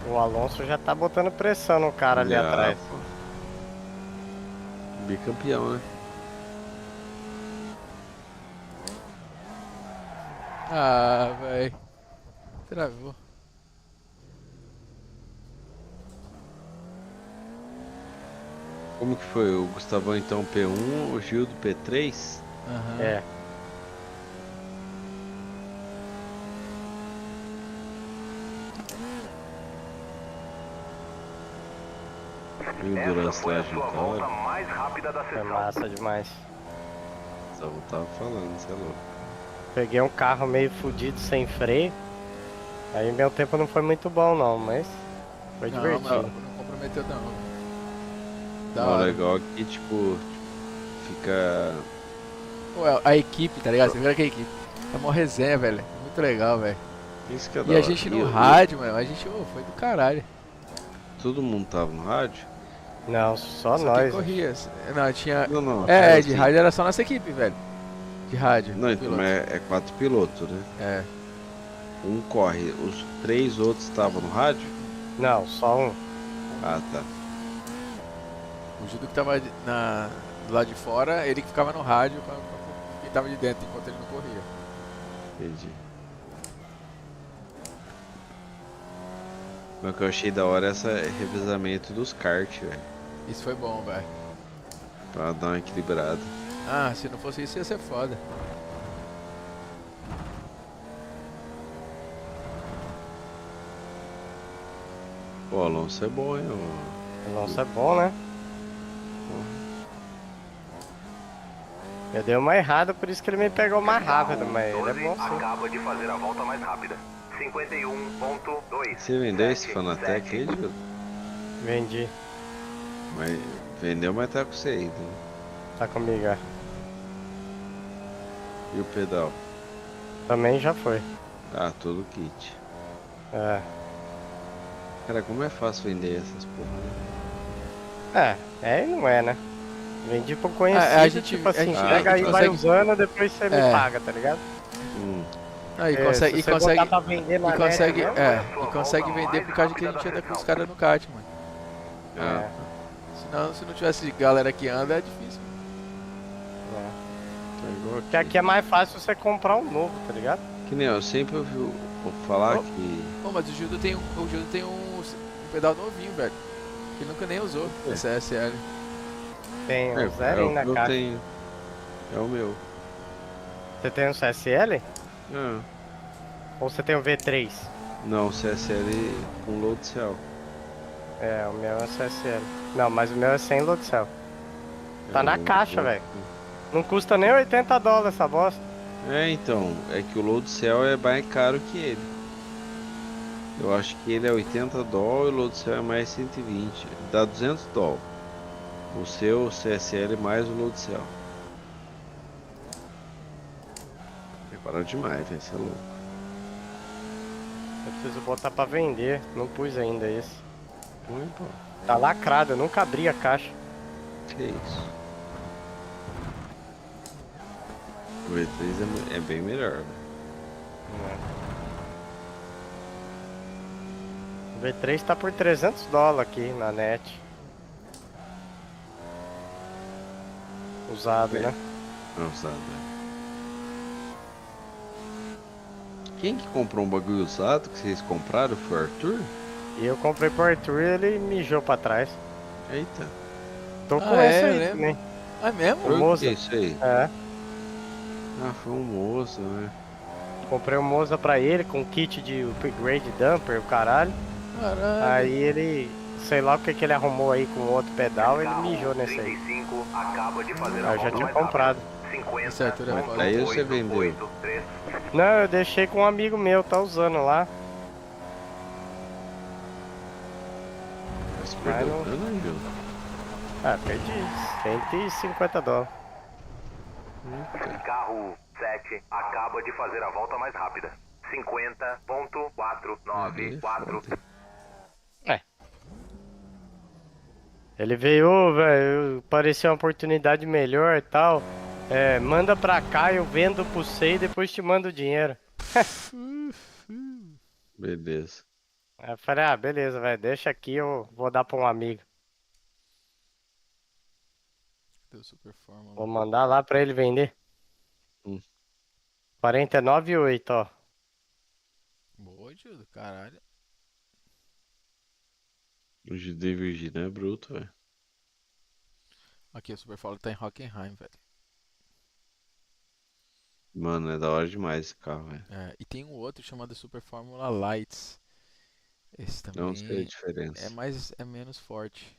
O Alonso já tá botando pressão no cara ali Já, atrás. pô. Bicampeão, né? Ah, velho. Travou. Como que foi? O Gustavão então P1, o Gil do P3? Aham. É. E o Durance lá junto, mais rápida da Foi massa demais. Só tava falando, você é louco. Peguei um carro meio fudido sem freio. Aí meu tempo não foi muito bom não, mas foi Não, divertido. mas não comprometeu não. Da O hora. legal é que, tipo, fica... Pô, a equipe, tá ligado? Você viu que a equipe? É uma resenha, velho. Muito legal, velho. Isso que é da E a hora. gente no E- rádio, mano. A gente foi do caralho. Todo mundo tava no rádio? Não, só Só nós. quem corria. Não, tinha. Não, não. É, cara, de assim, rádio era só nossa equipe, velho. De rádio. Não, então, piloto. mas é 4 pilotos, né? É. Um corre, os 3 outros estavam no rádio? Não, só um. Ah, tá. O Judo que tava do lado de fora, ele que ficava no rádio e tava de dentro enquanto ele não corria. Entendi. Mas o que eu achei da hora é esse revezamento dos kart, velho. Isso foi bom, velho. Pra dar uma equilibrada. Ah, se não fosse isso ia ser foda. O Alonso é bom, hein? O... Alonso é bom, né? Eu dei uma errada, por isso que ele me pegou mais rápido, mas ele é bom sim. Acaba de fazer a volta mais rápida. 51.2. Você vendeu esse Fanatec aí, Gil? Vendi. Mas vendeu, mas tá com você ainda. Né? Tá comigo, é. E o pedal? Também já foi. Ah, todo kit. É. Cara, como é fácil vender essas porra, né? É e não é, né? Vendi pro conhecido, a gente- tipo assim, a gente- pega a aí, gente vai consegue- usando, depois você me É. paga, tá ligado? Aí É, consegue, se e você consegue, botar pra vender na e consegue, net mesmo, e consegue vender por causa que a gente anda com os caras no kart, mano. Ah, Senão, se não tivesse galera que anda, é difícil. tá igual Porque aqui é mais fácil você comprar um novo, tá ligado? Que nem eu sempre ouvi falar que... Pô, mas o Gildo tem um pedal novinho, velho. Que nunca nem usou, esse SL. Tem É, um zero aí na o que eu caixa. tenho. É o meu. Você tem um CSL? Ah, Ou você tem um V3? não, CSL com load cell. É, o meu é CSL. Não, mas o meu é sem load cell. Tá na caixa, velho. Não custa nem $80 essa bosta. É, então, é que o load cell é mais caro que ele. Eu acho que ele é 80 dólares e o load cell é mais 120. Dá 200 dólares. O seu CSL mais o load cell. Preparado demais, vai ser louco. Eu preciso botar pra vender. Não pus ainda esse. Põe, pô. Tá lacrado, eu nunca abri a caixa. Que isso? O V3 é bem melhor, né? O V3 tá por 300 dólares aqui na net. Usado, né? Não, usado, né? Quem que comprou um bagulho usado que vocês compraram? Foi o Arthur? E eu comprei pro Arthur e ele mijou pra trás. Eita. Tô com esse aí lembro. também. É mesmo? Foi o Moza. que isso aí? É. Ah, foi um moço, né? Comprei um Moza pra ele com kit de upgrade dumper, o caralho. Caralho. Aí ele, sei lá o que ele arrumou aí com outro pedal, ele Carro mijou nesse aí. 35 acaba de fazer Aí a eu já volta tinha mais comprado. rápida. 50. Esse Arthur é foda. Aí você vendeu. 83. Não, eu deixei com um amigo meu, tá usando lá. Mas Mas perdeu não- grana aí, viu? Ah, perdi. 150 dólares. Carro 7 acaba de fazer a volta mais rápida. 50.494. Ele veio, "Ô, velho, parecia uma oportunidade melhor e tal. É, manda pra cá, eu vendo pro você e depois te mando o dinheiro." Beleza. Aí eu falei, ah, beleza, velho, deixa aqui, eu vou dar pra um amigo. Deu super fórmula. Vou mandar lá pra ele vender. 49,8, ó. Boa, Gildo, caralho. O GD Virgínia é bruto, velho. Aqui, o Super Fórmula tá em Hockenheim, velho. Mano, é da hora demais esse carro, velho. É, e tem um outro chamado Super Fórmula Lights. Esse também Não sei a diferença. é menos forte.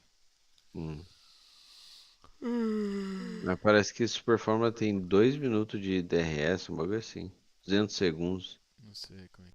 Mas parece que Super Fórmula tem 2 minutos de DRS, um bagulho assim. 200 segundos. Não sei como é